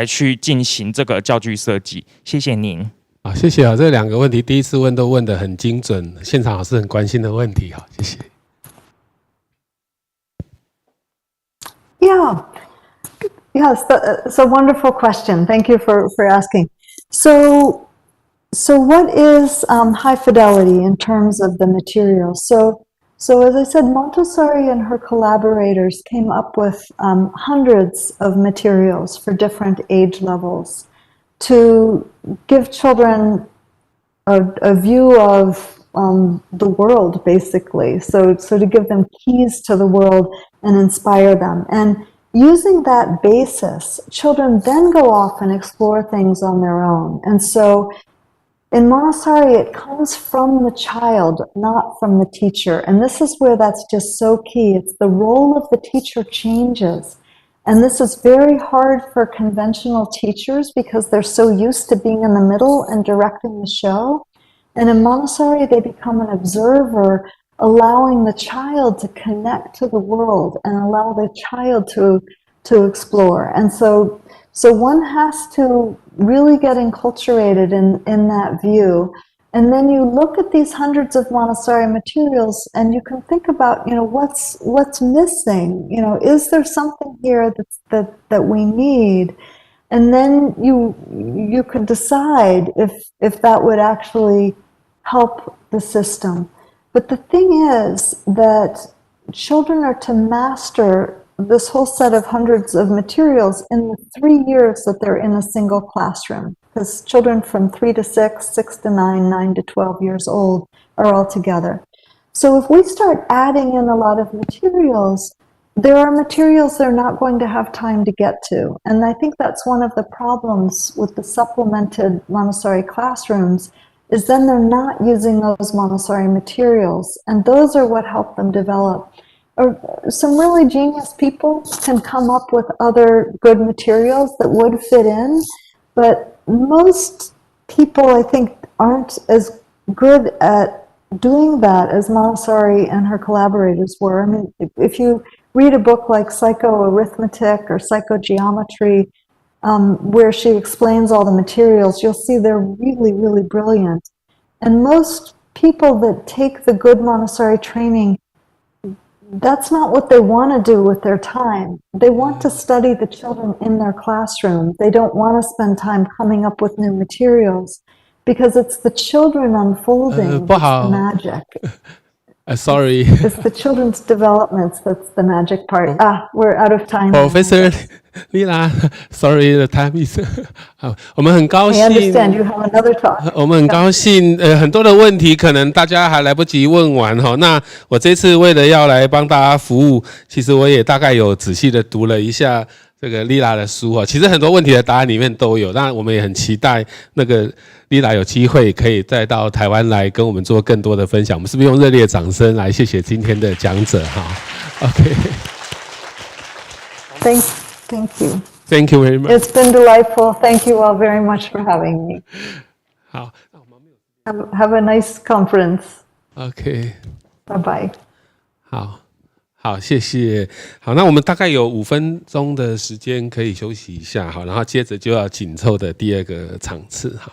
去进行这个教具设计？谢谢您。好，谢谢啊，这两个问题第一次问都问得很精准，现场老师很关心的问题，好，谢谢。Yeah, yes, it's a wonderful question. Thank you for asking. So what is high fidelity in terms of the materials? So as I said, Montessori and her collaborators came up with hundreds of materials for different age levels to give children a view of the world, basically. So to give them keys to the world and inspire them. And using that basis, children then go off and explore things on their own. And so in Montessori, it comes from the child, not from the teacher. And this is where that's just so key. It's the role of the teacher changes. And this is very hard for conventional teachers because they're so used to being in the middle and directing the show. And in Montessori, they become an observer, allowing the child to connect to the world and allow the child to explore. And so one has to really get enculturated in that view. And then you look at these hundreds of Montessori materials and you can think about, what's missing? Is there something here that we need? And then you could decide if that would actually help the system. But the thing is that children are to master this whole set of hundreds of materials in the 3 years that they're in a single classroom. Because children from 3 to 6, 6 to 9, 9 to 12 years old are all together. So if we start adding in a lot of materials, there are materials they're not going to have time to get to. And I think that's one of the problems with the supplemented Montessori classrooms, is then they're not using those Montessori materials. And those are what help them develop. Or some really genius people can come up with other good materials that would fit in, but most people, I think, aren't as good at doing that as Montessori and her collaborators were. I mean, if you read a book like Psychoarithmetic or Psychogeometry, where she explains all the materials, you'll see they're really, really brilliant. And most people that take the good Montessori training, that's not what they want to do with their time. They want to study the children in their classroom. They don't want to spend time coming up with new materials because it's the children unfolding that's the magic. Sorry. It's the children's developments that's the magic part. We're out of time. Professor Lillard, sorry, the time is 我们很高兴 I understand you have another talk. 我们很高兴很多的问题可能大家还来不及问完哈。那我这次为了要来帮大家服务，其实我也大概有仔细的读了一下这个Lillard的书其实很多问题的答案里面都有。那我们也很期待那个Lillard有机会可以再到台湾来跟我们做更多的分享。我们是不是用热烈的掌声来谢谢今天的讲者？OK。Thank you. Thank you very much. It's been delightful. Thank you all very much for having me. 好 Have a nice conference. OK. Bye bye. 好，谢谢。好，那我们大概有5分钟的时间可以休息一下，好，然后接着就要紧凑的第2个场次，好。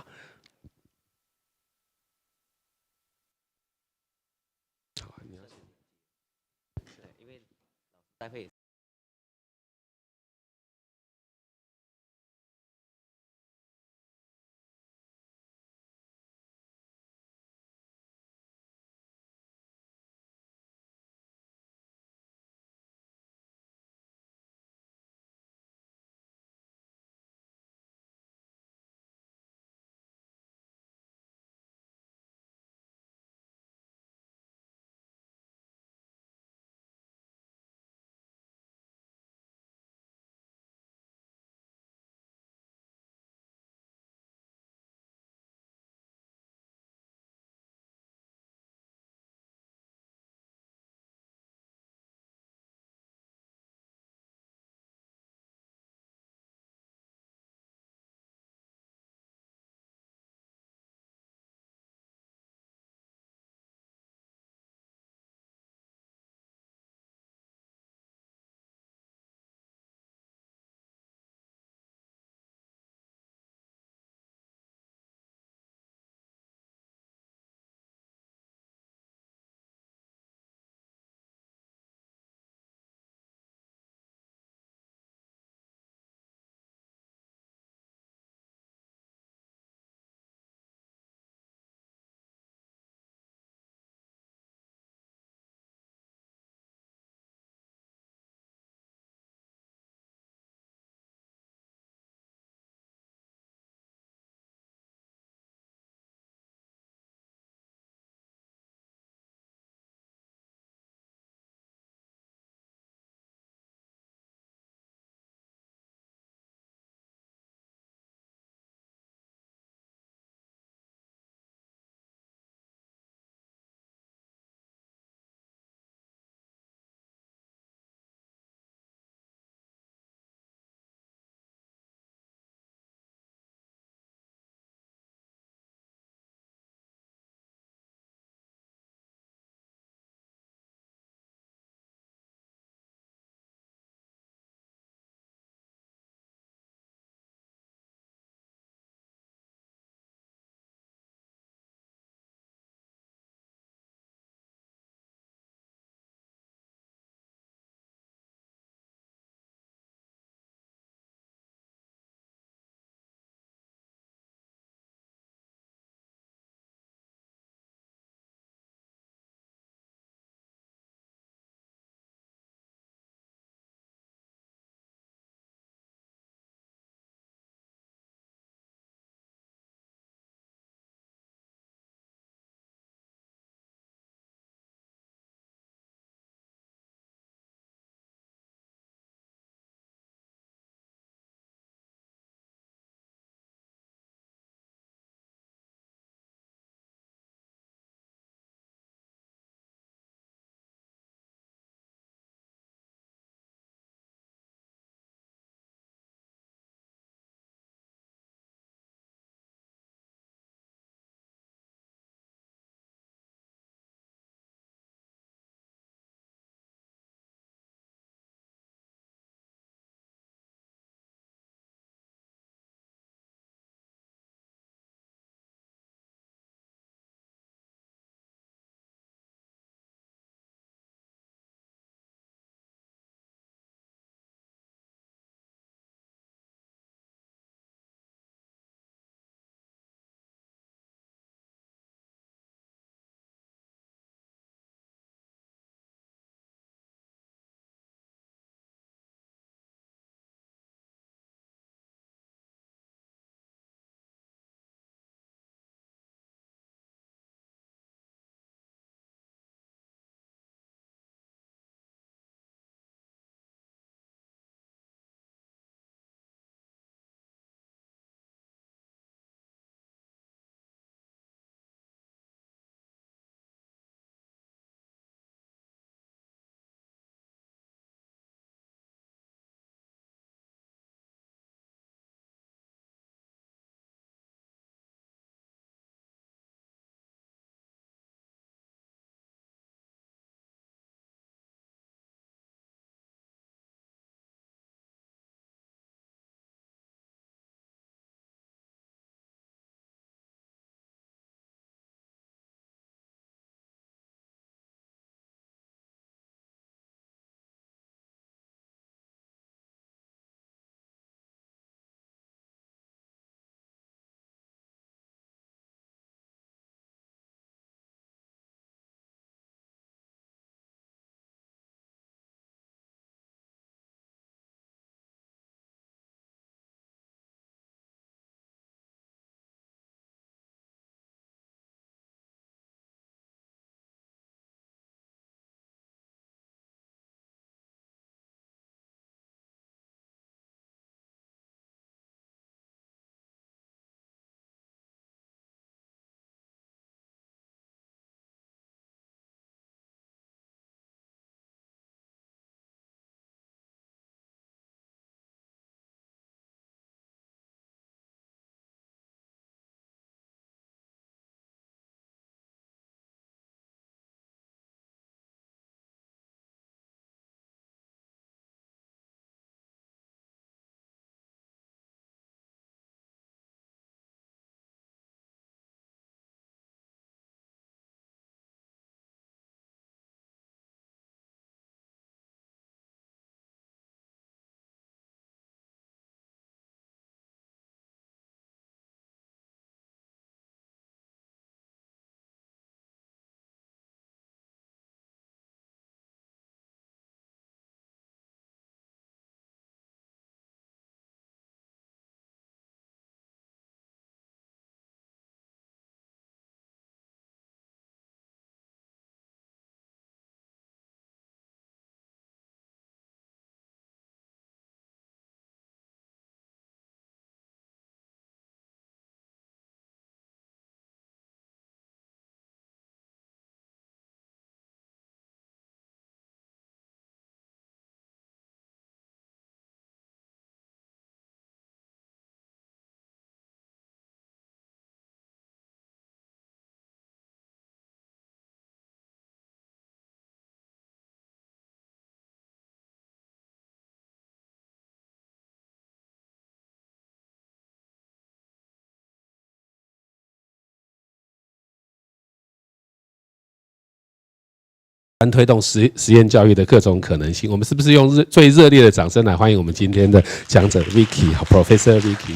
推动实验教育的各种可能性。我们是不是用最热烈的掌声来欢迎我们今天的讲者 Vicky Professor Vicky。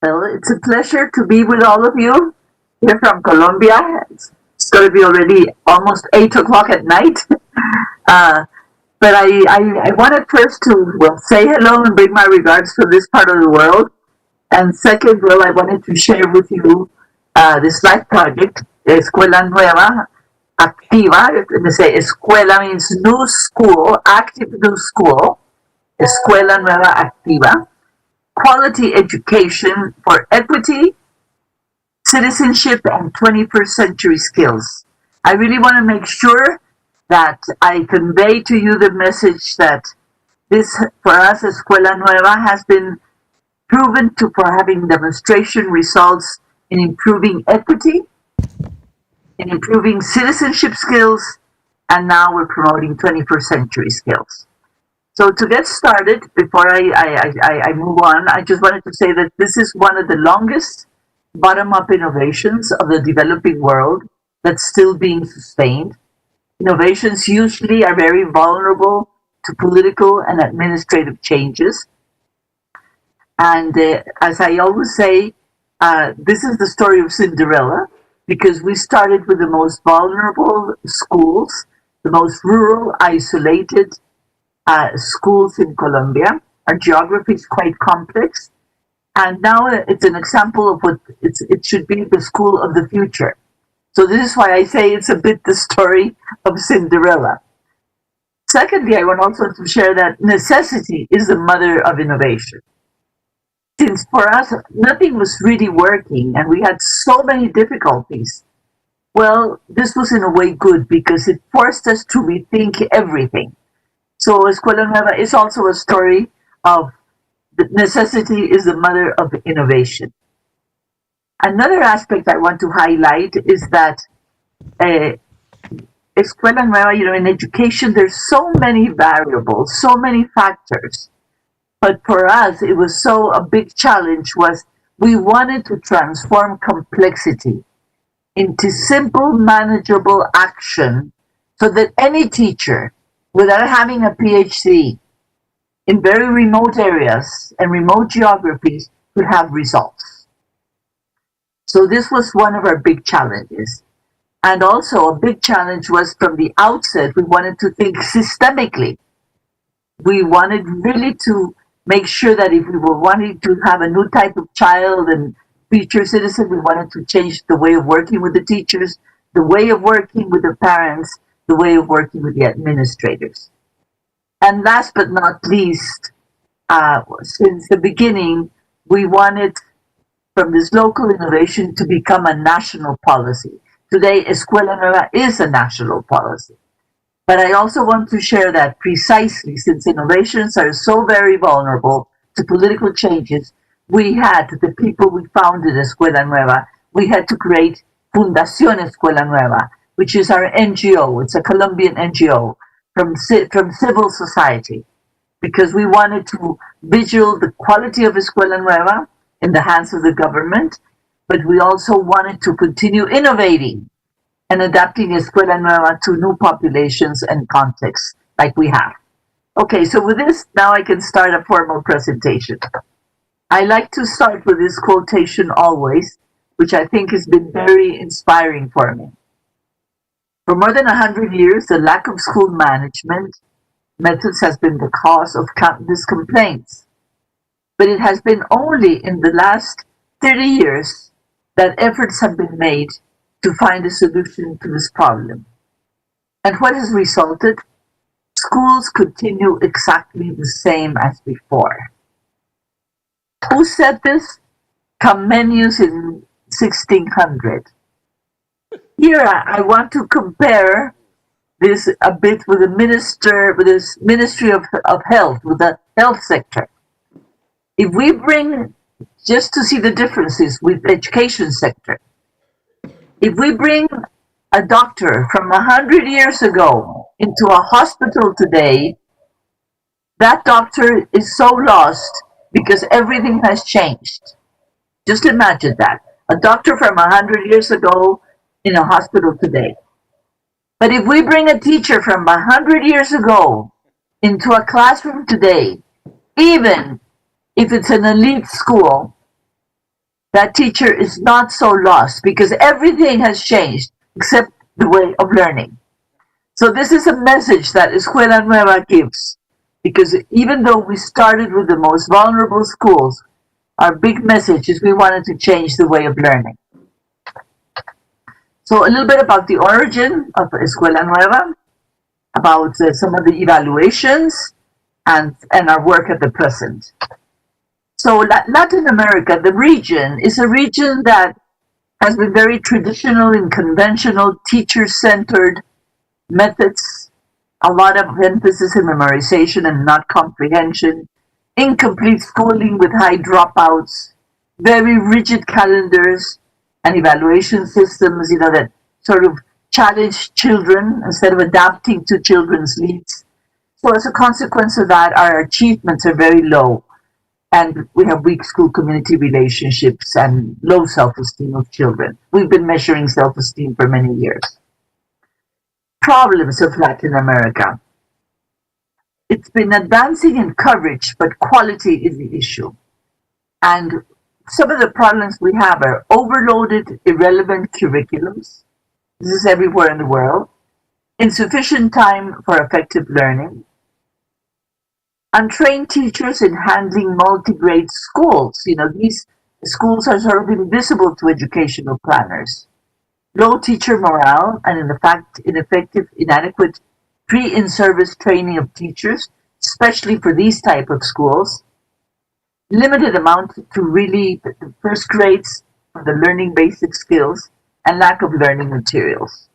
Well, it's a pleasure to be with all of you here from Colombia. It's going to be already almost 8 o'clock at night. But I wanted first to say hello and bring my regards to this part of the world. And second, I wanted to share with you this life project, Escuela Nueva, Activa. Let me say, Escuela means new school, active new school. Escuela Nueva Activa. Quality education for equity, citizenship, and 21st century skills. I really want to make sure that I convey to you the message that this, for us, Escuela Nueva has been proven for having demonstration results in improving equity, in improving citizenship skills, and now we're promoting 21st century skills. So to get started, before I move on, I just wanted to say that this is one of the longest bottom-up innovations of the developing world that's still being sustained. Innovations usually are very vulnerable to political and administrative changes. And as I always say, this is the story of Cinderella, because we started with the most vulnerable schools, the most rural, isolated schools in Colombia. Our geography is quite complex. And now it's an example of what it should be the school of the future. So this is why I say it's a bit the story of Cinderella. Secondly, I want also to share that necessity is the mother of innovation. Since for us, nothing was really working and we had so many difficulties, well, this was in a way good because it forced us to rethink everything. So Escuela Nueva is also a story of the necessity is the mother of innovation. Another aspect I want to highlight is that Escuela Nueva, in education, there's so many variables, so many factors. But for us, it was a big challenge was we wanted to transform complexity into simple, manageable action so that any teacher, without having a PhD, in very remote areas and remote geographies, could have results. So this was one of our big challenges. And also a big challenge was from the outset, we wanted to think systemically. We wanted really to make sure that if we were wanting to have a new type of child and future citizen, we wanted to change the way of working with the teachers, the way of working with the parents, the way of working with the administrators. And last but not least, since the beginning, we wanted from this local innovation to become a national policy. Today, Escuela Nueva is a national policy. But I also want to share that precisely since innovations are so very vulnerable to political changes, we had, the people we founded Escuela Nueva, we had to create Fundación Escuela Nueva, which is our NGO. It's a Colombian NGO from civil society, because we wanted to vigil the quality of Escuela Nueva in the hands of the government, but we also wanted to continue innovating and adapting Escuela Nueva to new populations and contexts like we have. Okay, so with this, now I can start a formal presentation. I like to start with this quotation always, which I think has been very inspiring for me. For more than 100 years, the lack of school management methods has been the cause of countless complaints. But it has been only in the last 30 years that efforts have been made to find a solution to this problem. And what has resulted? Schools continue exactly the same as before. Who said this? Comenius in 1600. Here I want to compare this a bit with this Ministry of Health, with the health sector. If we bring, just to see the differences with the education sector, if we bring a doctor from 100 years ago into a hospital today, that doctor is so lost because everything has changed. Just imagine that. A doctor from 100 years ago in a hospital today. But if we bring a teacher from 100 years ago into a classroom today, even if it's an elite school, that teacher is not so lost because everything has changed except the way of learning. So this is a message that Escuela Nueva gives, because even though we started with the most vulnerable schools, our big message is we wanted to change the way of learning. So a little bit about the origin of Escuela Nueva, about some of the evaluations, and our work at the present. So Latin America, the region, is a region that has been very traditional and conventional, teacher-centered methods, a lot of emphasis in memorization and not comprehension, incomplete schooling with high dropouts, very rigid calendars and evaluation systems, that sort of challenge children instead of adapting to children's needs. So as a consequence of that, our achievements are very low, and we have weak school-community relationships and low self-esteem of children. We've been measuring self-esteem for many years. Problems of Latin America. It's been advancing in coverage, but quality is the issue. And some of the problems we have are overloaded, irrelevant curriculums. This is everywhere in the world. Insufficient time for effective learning. Untrained teachers in handling multi-grade schools. These schools are sort of invisible to educational planners. Low teacher morale, and in fact, ineffective, inadequate pre-in-service training of teachers, especially for these type of schools. Limited amount to really the first grades for the learning basic skills, and lack of learning materials.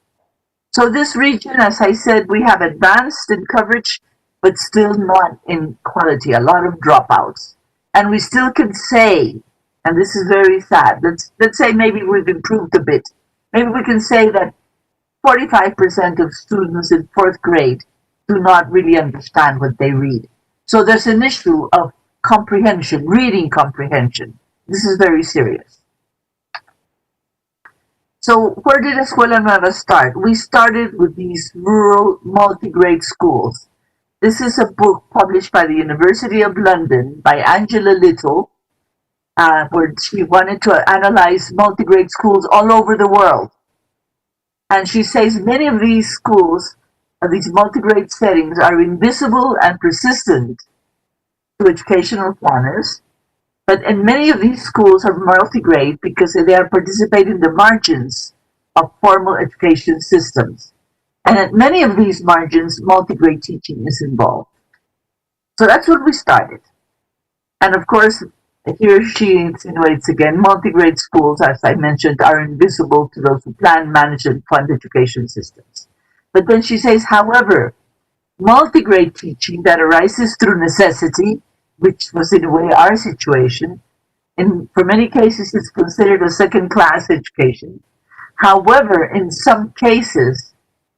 So this region, as I said, we have advanced in coverage, but still not in quality, a lot of dropouts. And we still can say, and this is very sad, let's say maybe we've improved a bit. Maybe we can say that 45% of students in 4th grade do not really understand what they read. So there's an issue of comprehension, reading comprehension. This is very serious. So where did Escuela Nueva start? We started with these rural multi-grade schools. This is a book published by the University of London by Angela Little, where she wanted to analyze multi-grade schools all over the world. And she says many of these schools, these multi-grade settings, are invisible and persistent to educational planners. But and many of these schools are multi-grade because they are participating in the margins of formal education systems. And at many of these margins, multi-grade teaching is involved. So that's what we started. And of course, here she insinuates again, multi-grade schools, as I mentioned, are invisible to those who plan, manage, and fund education systems. But then she says, however, multi-grade teaching that arises through necessity, which was in a way our situation, and for many cases it's considered a second-class education. However, in some cases,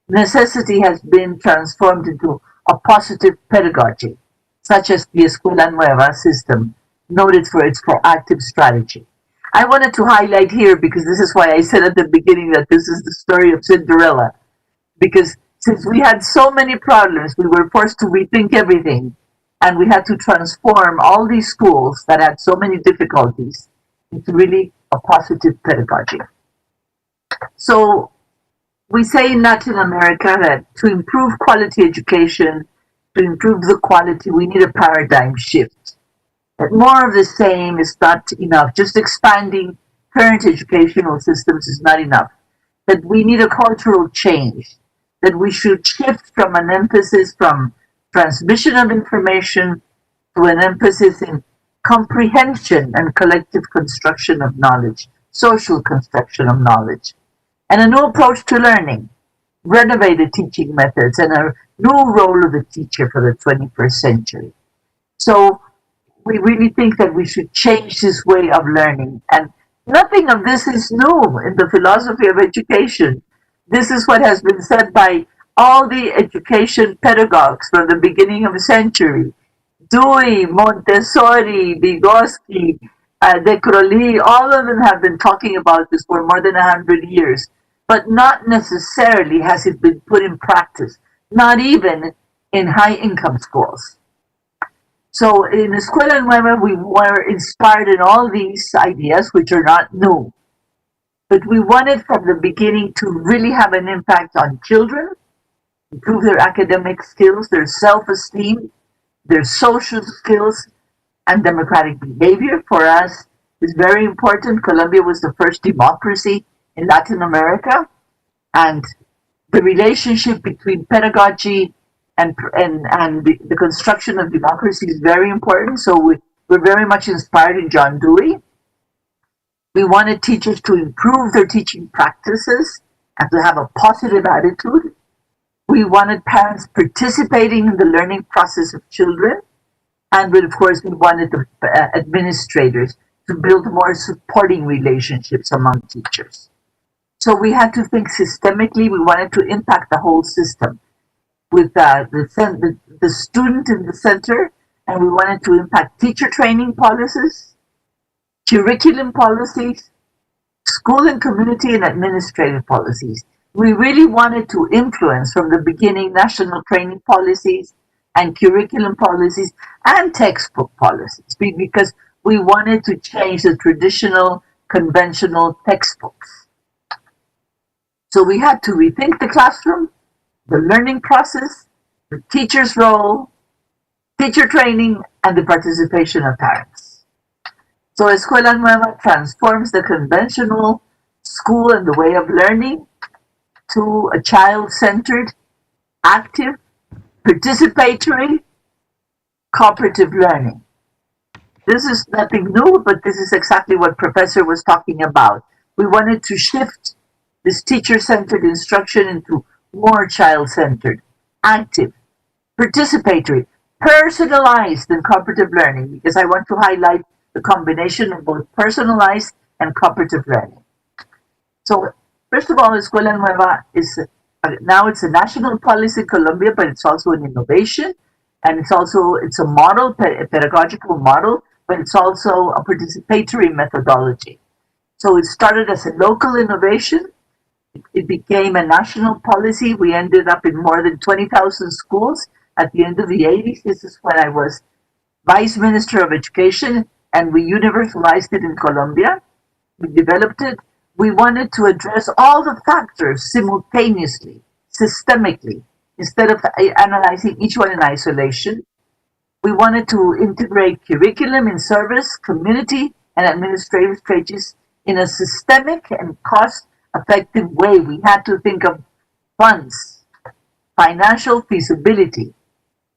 necessity has been transformed into a positive pedagogy, such as the Escuela Nueva system, noted for its proactive strategy. I wanted to highlight here, because this is why I said at the beginning that this is the story of Cinderella, because since we had so many problems, we were forced to rethink everything, and we had to transform all these schools that had so many difficulties into really a positive pedagogy. So we say in Latin America that to improve quality education, to improve the quality, we need a paradigm shift. That more of the same is not enough. Just expanding current educational systems is not enough. That we need a cultural change. That we should shift from an emphasis from transmission of information to an emphasis in comprehension and collective construction of knowledge, social construction of knowledge, and a new approach to learning, renovated teaching methods, and a new role of the teacher for the 21st century. So we really think that we should change this way of learning. And nothing of this is new in the philosophy of education. This is what has been said by all the education pedagogues from the beginning of the century. Dewey, Montessori, Vygotsky, de Crowley, all of them have been talking about this for more than 100 years. but not necessarily has it been put in practice, not even in high-income schools. So in Escuela Nueva, we were inspired in all these ideas, which are not new. But we wanted from the beginning to really have an impact on children, improve their academic skills, their self-esteem, their social skills, and democratic behavior. For us, is very important. Colombia was the first democracy in Latin America, and the relationship between pedagogy and the construction of democracy is very important. So we're very much inspired in John Dewey. We wanted teachers to improve their teaching practices and to have a positive attitude. We wanted parents participating in the learning process of children. And of course, we wanted the administrators to build more supporting relationships among teachers. So we had to think systemically. We wanted to impact the whole system with the student in the center, and we wanted to impact teacher training policies, curriculum policies, school and community and administrative policies. We really wanted to influence from the beginning national training policies and curriculum policies and textbook policies, because we wanted to change the traditional, conventional textbooks. So we had to rethink the classroom, the learning process, the teacher's role, teacher training, and the participation of parents. So Escuela Nueva transforms the conventional school and the way of learning to a child-centered, active, participatory, cooperative learning. This is nothing new, but this is exactly what Professor was talking about. We wanted to shift this teacher-centered instruction into more child-centered, active, participatory, personalized and cooperative learning, because I want to highlight the combination of both personalized and cooperative learning. So first of all, Escuela Nueva is now it's a national policy in Colombia, but it's also an innovation, and it's a model, a pedagogical model, but it's also a participatory methodology. So it started as a local innovation. It became a national policy. We ended up in more than 20,000 schools at the end of the 80s. This is when I was Vice Minister of Education, and we universalized it in Colombia. We developed it. We wanted to address all the factors simultaneously, systemically, instead of analyzing each one in isolation. We wanted to integrate curriculum in service, community, and administrative stages in a systemic and cost-effective way. We had to think of funds, financial feasibility,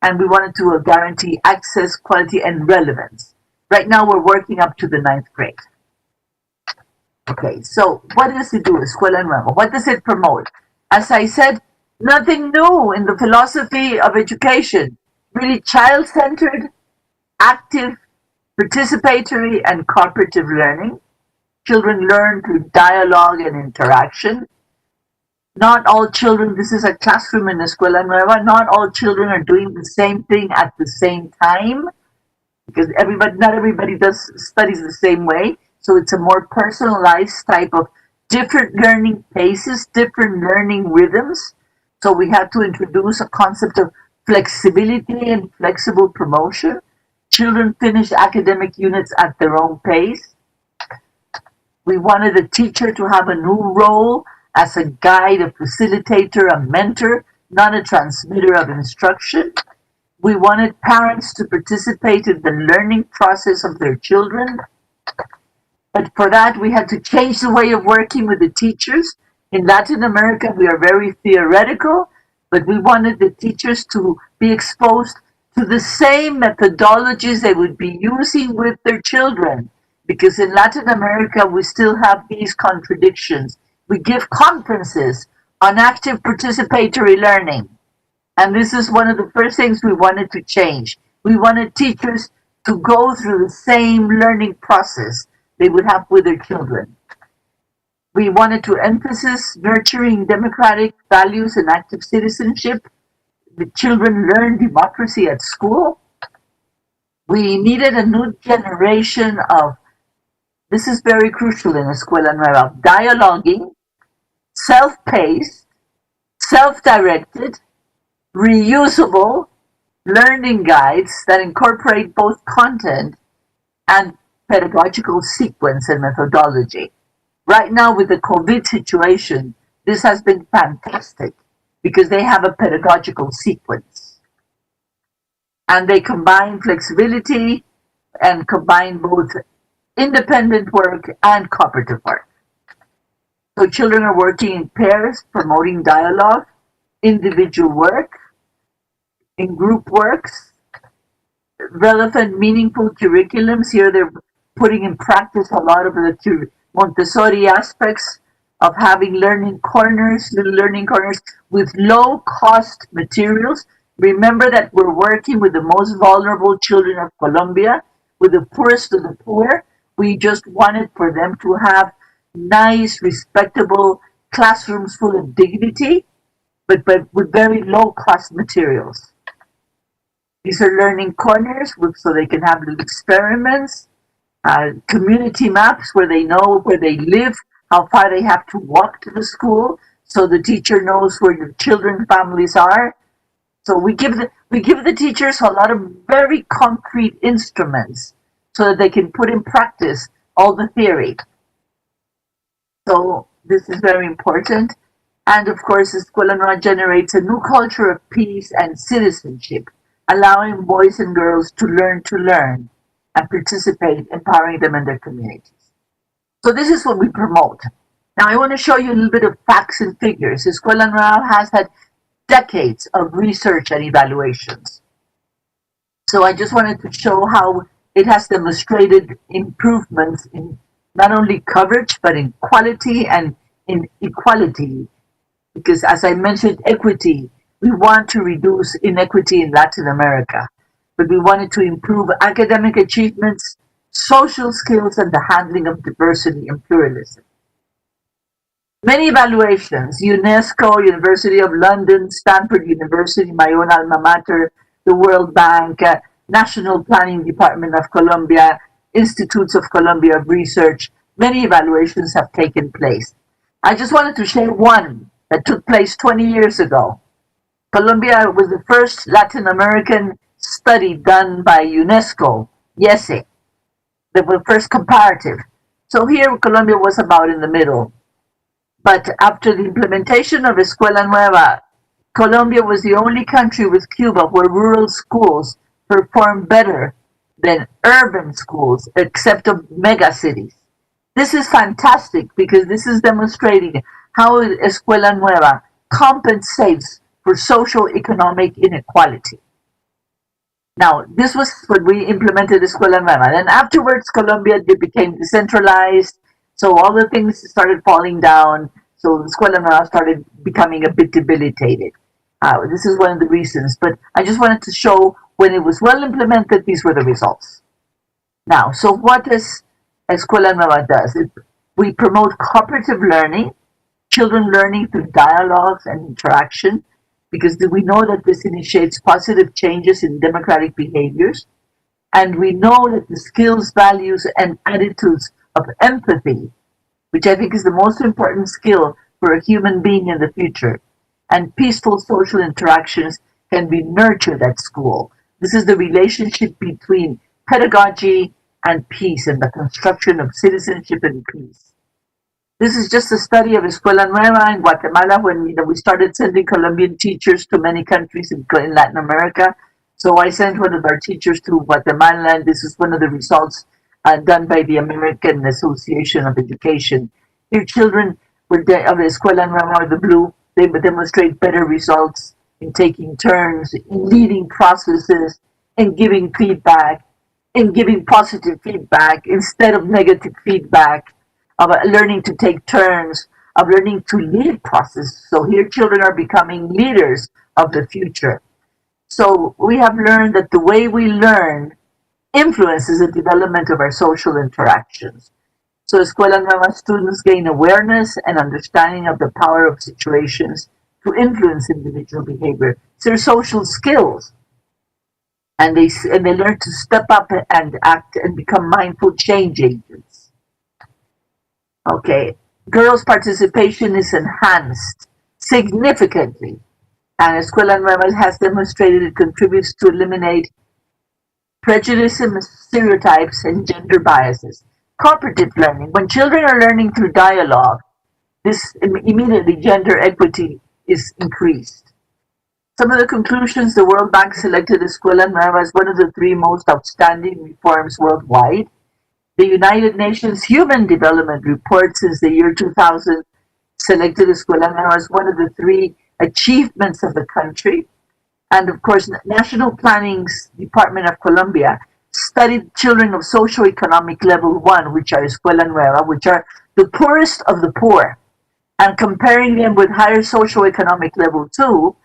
and we wanted to guarantee access, quality, and relevance. Right now, we're working up to the 9th grade. Okay, so what does it do, Escuela Nueva? What does it promote? As I said, nothing new in the philosophy of education. Really child-centered, active, participatory, and cooperative learning. Children learn through dialogue and interaction. Not all children, this is a classroom in Escuela Nueva, not all children are doing the same thing at the same time, because not everybody studies the same way. So it's a more personalized type of different learning paces, different learning rhythms. So we had to introduce a concept of flexibility and flexible promotion. Children finish academic units at their own pace. We wanted the teacher to have a new role as a guide, a facilitator, a mentor, not a transmitter of instruction. We wanted parents to participate in the learning process of their children. But for that, we had to change the way of working with the teachers. In Latin America, we are very theoretical, but we wanted the teachers to be exposed to the same methodologies they would be using with their children. Because in Latin America, we still have these contradictions. We give conferences on active participatory learning. And this is one of the first things we wanted to change. We wanted teachers to go through the same learning process they would have with their children. We wanted to emphasize nurturing democratic values and active citizenship. The children learn democracy at school. We needed a new generation of, this is very crucial in Escuela Nueva, dialoguing, self-paced, self-directed, reusable learning guides that incorporate both content and pedagogical sequence and methodology. Right now with the COVID situation, this has been fantastic because they have a pedagogical sequence. And they combine flexibility and combine both independent work and cooperative work. So children are working in pairs, promoting dialogue, individual work, in group works, relevant, meaningful curriculums. Here they're putting in practice a lot of the Montessori aspects of having learning corners, little learning corners with low-cost materials. Remember that we're working with the most vulnerable children of Colombia, with the poorest of the poor. We just wanted for them to have nice, respectable classrooms full of dignity, but with very low-cost materials. These are learning corners so they can have little experiments, community maps where they know where they live, how far they have to walk to the school, so the teacher knows where your children's families are. So we give the teachers a lot of very concrete instruments so that they can put in practice all the theory. So this is very important. And of course, Escuela Nueva generates a new culture of peace and citizenship, allowing boys and girls to learn and participate, empowering them in their communities. So this is what we promote. Now I want to show you a little bit of facts and figures. Escuela Nueva has had decades of research and evaluations. So I just wanted to show how it has demonstrated improvements in not only coverage, but in quality and in equality. Because as I mentioned, equity, we want to reduce inequity in Latin America, but we wanted to improve academic achievements, social skills, and the handling of diversity and pluralism. Many evaluations, UNESCO, University of London, Stanford University, my own alma mater, the World Bank, National Planning Department of Colombia, Institutes of Colombia of Research, many evaluations have taken place. I just wanted to share one that took place 20 years ago. Colombia was the first Latin American study done by UNESCO, YESE, the first comparative. So here Colombia was about in the middle. But after the implementation of Escuela Nueva, Colombia was the only country with Cuba where rural schools performed better than urban schools, except of mega cities. This is fantastic because this is demonstrating how Escuela Nueva compensates for social economic inequality. Now, this was when we implemented Escuela Nueva. Then afterwards, Colombia became decentralized, so all the things started falling down. So Escuela Nueva started becoming a bit debilitated. This is one of the reasons, but I just wanted to show when it was well implemented, these were the results. Now, so what does Escuela Nueva does? We promote cooperative learning, children learning through dialogues and interaction, because we know that this initiates positive changes in democratic behaviors. And we know that the skills, values, and attitudes of empathy, which I think is the most important skill for a human being in the future, and peaceful social interactions can be nurtured at school. This is the relationship between pedagogy and peace and the construction of citizenship and peace. This is just a study of Escuela Nueva in Guatemala when we started sending Colombian teachers to many countries in Latin America. So I sent one of our teachers to Guatemala, and this is one of the results done by the American Association of Education. Here children of the Escuela Nueva or the Blue, they would demonstrate better results in taking turns, in leading processes, in giving feedback, in giving positive feedback instead of negative feedback, of learning to take turns, of learning to lead process. So here children are becoming leaders of the future. So we have learned that the way we learn influences the development of our social interactions. So Escuela Nueva students gain awareness and understanding of the power of situations to influence individual behavior. It's their social skills. And they learn to step up and act and become mindful change agents. Okay, girls' participation is enhanced significantly. And Escuela Nueva has demonstrated it contributes to eliminate prejudices, stereotypes, and gender biases. Cooperative learning. When children are learning through dialogue, this immediately gender equity is increased. Some of the conclusions: the World Bank selected Escuela Nueva as one of the 3 most outstanding reforms worldwide. The United Nations Human Development Report since the year 2000 selected Escuela Nueva as one of the 3 achievements of the country. And of course, National Planning's Department of Colombia studied children of socioeconomic level 1, which are Escuela Nueva, which are the poorest of the poor, and comparing them with higher socioeconomic level 2,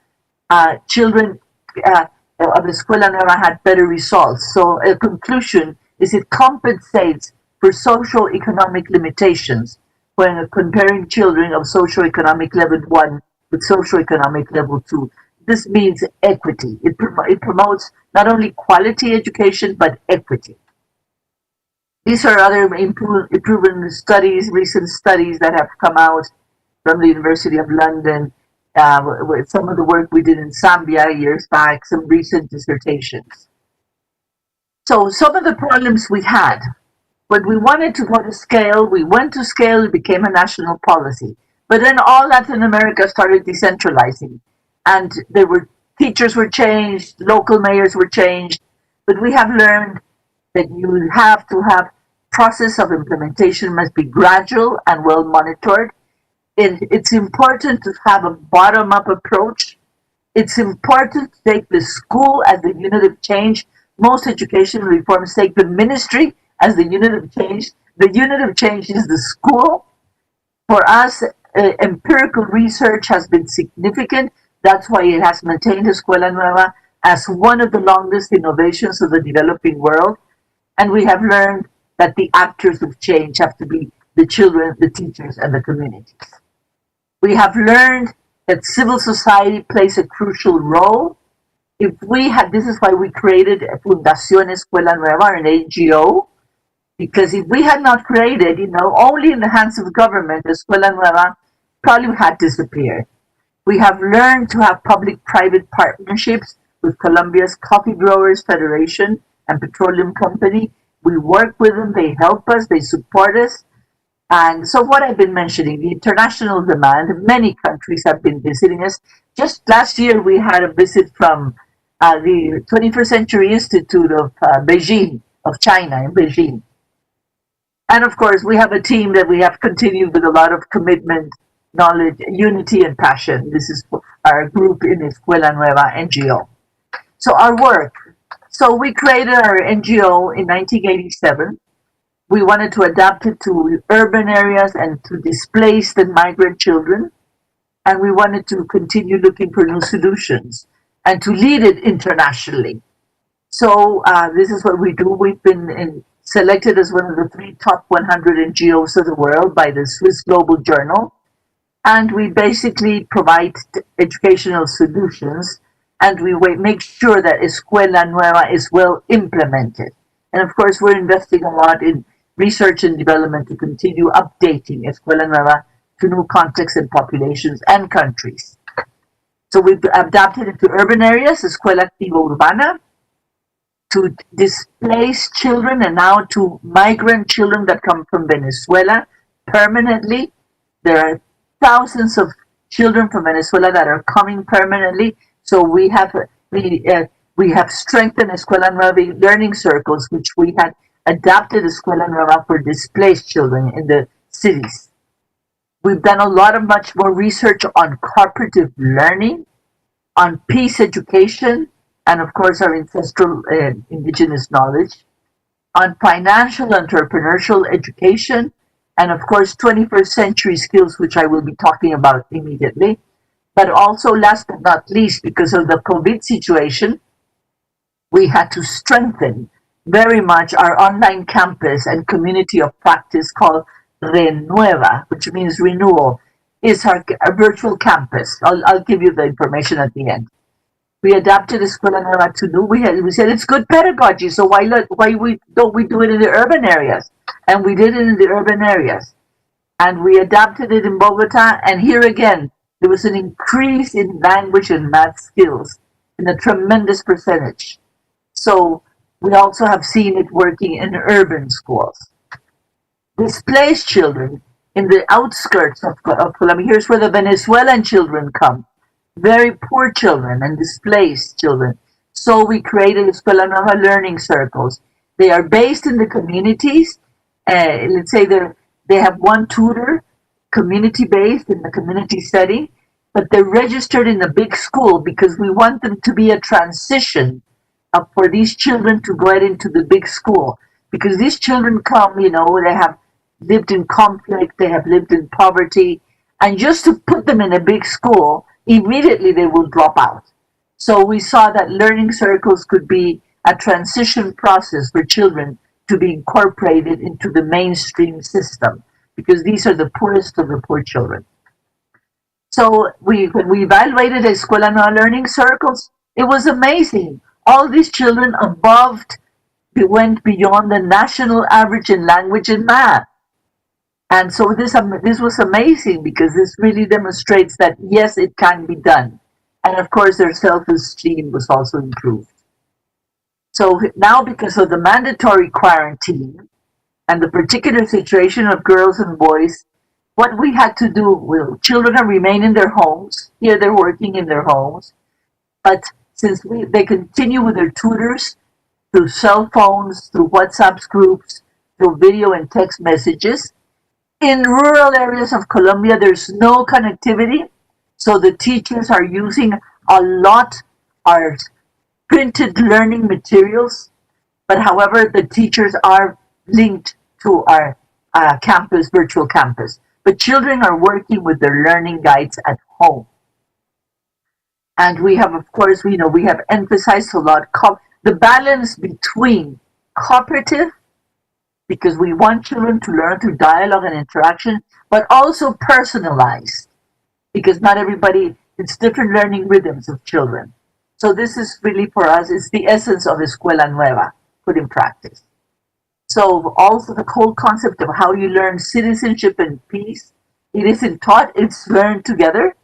children of Escuela Nueva had better results. So a conclusion is it compensates for socioeconomic limitations when comparing children of socioeconomic level 1 with socioeconomic level 2. This means equity. It promotes not only quality education, but equity. These are other improvement studies, recent studies that have come out from the University of London, with some of the work we did in Zambia years back, some recent dissertations. So some of the problems we had, when we wanted to go to scale, we went to scale, it became a national policy. But then all Latin America started decentralizing, and teachers were changed, local mayors were changed, but we have learned that you have to have process of implementation must be gradual and well monitored. It's important to have a bottom-up approach. It's important to take the school as the unit of change. Most education reforms take the ministry as the unit of change. The unit of change is the school. For us, empirical research has been significant. That's why it has maintained Escuela Nueva as one of the longest innovations of the developing world. And we have learned that the actors of change have to be the children, the teachers, and the communities. We have learned that civil society plays a crucial role. This is why we created Fundación Escuela Nueva, an NGO, because if we had not created, only in the hands of government, Escuela Nueva probably had disappeared. We have learned to have public-private partnerships with Colombia's Coffee Growers Federation and Petroleum Company. We work with them, they help us, they support us. And so what I've been mentioning, the international demand, many countries have been visiting us. Just last year, we had a visit from the 21st Century Institute of Beijing, of China, in Beijing. And of course, we have a team that we have continued with a lot of commitment, knowledge, unity, and passion. This is our group in Escuela Nueva NGO. So our work. So we created our NGO in 1987. We wanted to adapt it to urban areas and to displaced and migrant children. And we wanted to continue looking for new solutions and to lead it internationally. So this is what we do. We've been selected as one of the 3 top 100 NGOs of the world by the Swiss Global Journal. And we basically provide educational solutions, and we make sure that Escuela Nueva is well implemented. And of course, we're investing a lot in research and development to continue updating Escuela Nueva to new contexts and populations and countries. So we've adapted it to urban areas, Escuela Activa Urbana, to displaced children and now to migrant children that come from Venezuela permanently. There are thousands of children from Venezuela that are coming permanently. So we have strengthened Escuela Nueva learning circles, which we had adapted Escuela Nueva for displaced children in the cities. We've done a lot of much more research on cooperative learning, on peace education, and of course our ancestral indigenous knowledge, on financial entrepreneurial education, and of course 21st century skills, which I will be talking about immediately. But also, last but not least, because of the COVID situation, we had to strengthen very much our online campus and community of practice called Nueva, which means renewal, is our virtual campus. I'll give you the information at the end. We adapted Escuela Nueva to do. We said it's good pedagogy, so why don't we do it in the urban areas? And we did it in the urban areas. And we adapted it in Bogota, and here again, there was an increase in language and math skills in a tremendous percentage. So we also have seen it working in urban schools. Displaced children in the outskirts of Colombia, here's where the Venezuelan children come, very poor children and displaced children. So we created Escuela Nueva learning circles. They are based in the communities. Let's say they have one tutor, community-based in the community setting, but they're registered in a big school because we want them to be a transition for these children to go into the big school. Because these children come, they have lived in conflict, they have lived in poverty, and just to put them in a big school, immediately they will drop out. So we saw that learning circles could be a transition process for children to be incorporated into the mainstream system, because these are the poorest of the poor children. So when we evaluated Escuela Nueva learning circles, it was amazing. All these children went beyond the national average in language and math. And so this was amazing, because this really demonstrates that, yes, it can be done. And of course, their self-esteem was also improved. So now, because of the mandatory quarantine and the particular situation of girls and boys, what we had to do, children remain in their homes. Here they're working in their homes. But since they continue with their tutors through cell phones, through WhatsApp groups, through video and text messages, in rural areas of Colombia, there's no connectivity. So the teachers are using a lot our printed learning materials. But however, the teachers are linked to our virtual campus. But children are working with their learning guides at home. And we have, of course, we have emphasized a lot the balance between cooperative, because we want children to learn through dialogue and interaction, but also personalized, because not everybody, it's different learning rhythms of children. So this is really, for us, it's the essence of Escuela Nueva, put in practice. So also the whole concept of how you learn citizenship and peace, it isn't taught, it's learned together.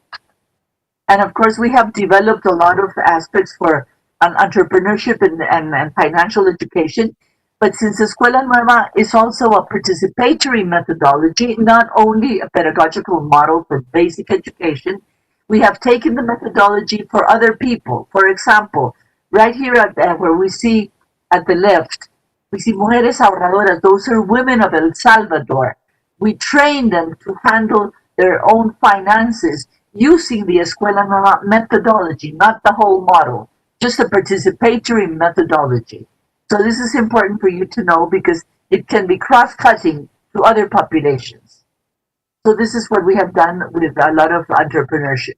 And of course, we have developed a lot of aspects for entrepreneurship and financial education. But since Escuela Nueva is also a participatory methodology, not only a pedagogical model for basic education, we have taken the methodology for other people. For example, right here where we see at the left, we see Mujeres Ahorradoras. Those are women of El Salvador. We train them to handle their own finances using the Escuela Nueva methodology, not the whole model, just a participatory methodology. So this is important for you to know, because it can be cross-cutting to other populations. So this is what we have done with a lot of entrepreneurship.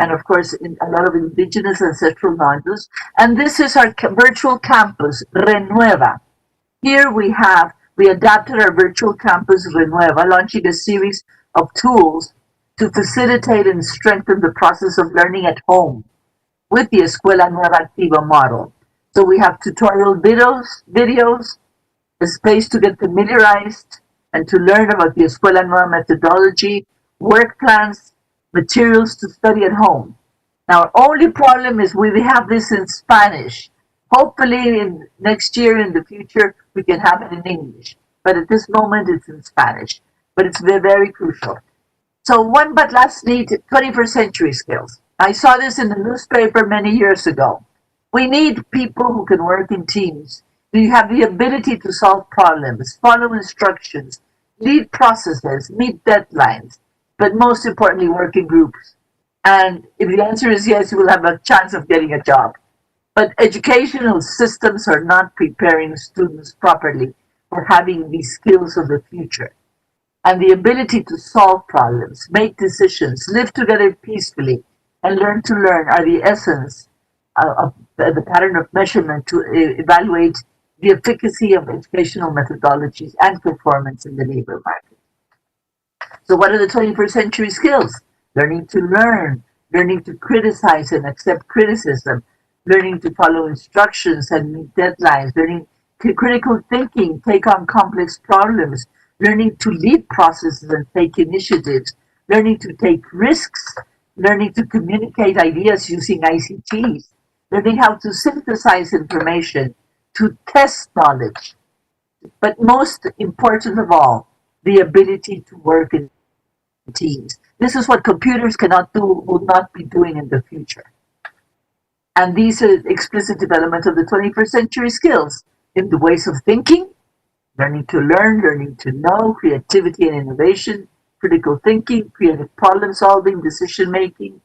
And of course, a lot of indigenous ancestral knowledge. And this is our virtual campus, Renueva. Here we adapted our virtual campus, Renueva, launching a series of tools to facilitate and strengthen the process of learning at home with the Escuela Nueva Activa model. So we have tutorial videos, a space to get familiarized and to learn about the Escuela Nueva methodology, work plans, materials to study at home. Now, our only problem is we have this in Spanish. Hopefully next year, in the future, we can have it in English. But at this moment, it's in Spanish. But it's very, very crucial. So last need 21st century skills. I saw this in the newspaper many years ago. We need people who can work in teams. You have the ability to solve problems, follow instructions, lead processes, meet deadlines, but most importantly, work in groups. And if the answer is yes, you will have a chance of getting a job. But educational systems are not preparing students properly for having these skills of the future. And the ability to solve problems, make decisions, live together peacefully, and learn to learn are the essence of the pattern of measurement to evaluate the efficacy of educational methodologies and performance in the labor market. So what are the 21st century skills? Learning to learn, learning to criticize and accept criticism, learning to follow instructions and meet deadlines, learning critical thinking, take on complex problems, learning to lead processes and take initiatives, learning to take risks, learning to communicate ideas using ICTs, learning how to synthesize information, to test knowledge, but most important of all, the ability to work in teams. This is what computers cannot do, will not be doing in the future. And these are explicit development of the 21st century skills in the ways of thinking, learning to learn, learning to know, creativity and innovation, critical thinking, creative problem solving, decision making,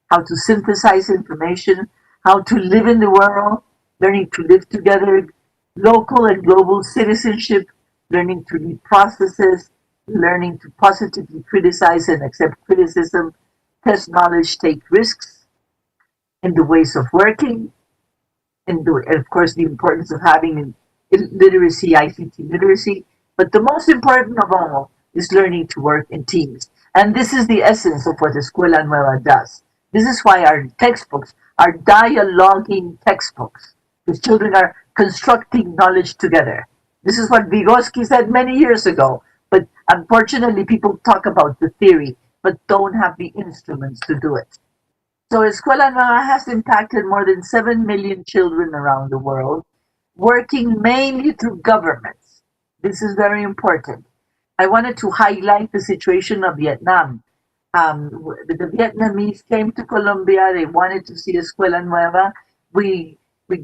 how to synthesize information, how to live in the world, learning to live together, local and global citizenship, learning to lead processes, learning to positively criticize and accept criticism, test knowledge, take risks, in the ways of working, and of course the importance of having literacy, ICT literacy, but the most important of all is learning to work in teams. And this is the essence of what Escuela Nueva does. This is why our textbooks are dialoguing textbooks, because children are constructing knowledge together. This is what Vygotsky said many years ago, but unfortunately people talk about the theory, but don't have the instruments to do it. So Escuela Nueva has impacted more than 7 million children around the world, working mainly through governments. This is very important. I wanted to highlight the situation of Vietnam. The Vietnamese came to Colombia, they wanted to see Escuela Nueva. We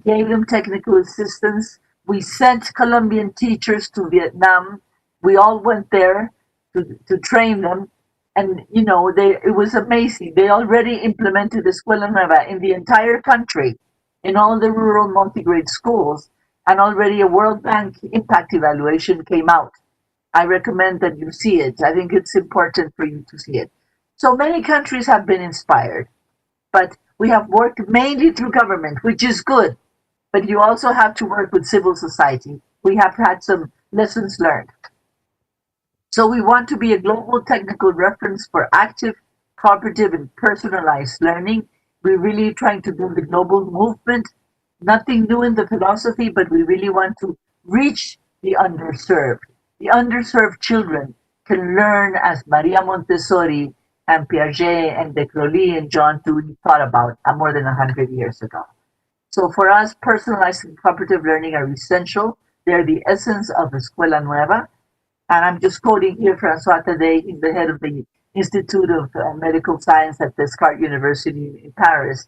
gave them technical assistance. We sent Colombian teachers to Vietnam. We all went there to train them. And, you know, it was amazing. They already implemented Escuela Nueva in the entire country, in all the rural multi-grade schools, and already a World Bank impact evaluation came out. I recommend that you see it. I think it's important for you to see it. So many countries have been inspired, but we have worked mainly through government, which is good, but you also have to work with civil society. We have had some lessons learned. So we want to be a global technical reference for active, cooperative, and personalized learning. We're really trying to build a global movement. Nothing new in the philosophy, but we really want to reach the underserved. The underserved children can learn as Maria Montessori and Piaget and de Crowley and John Dewey thought about more than 100 years ago. So for us, personalized and cooperative learning are essential. They're the essence of Escuela Nueva. And I'm just quoting here François today. He's the head of the Institute of Medical Science at Descartes University in Paris.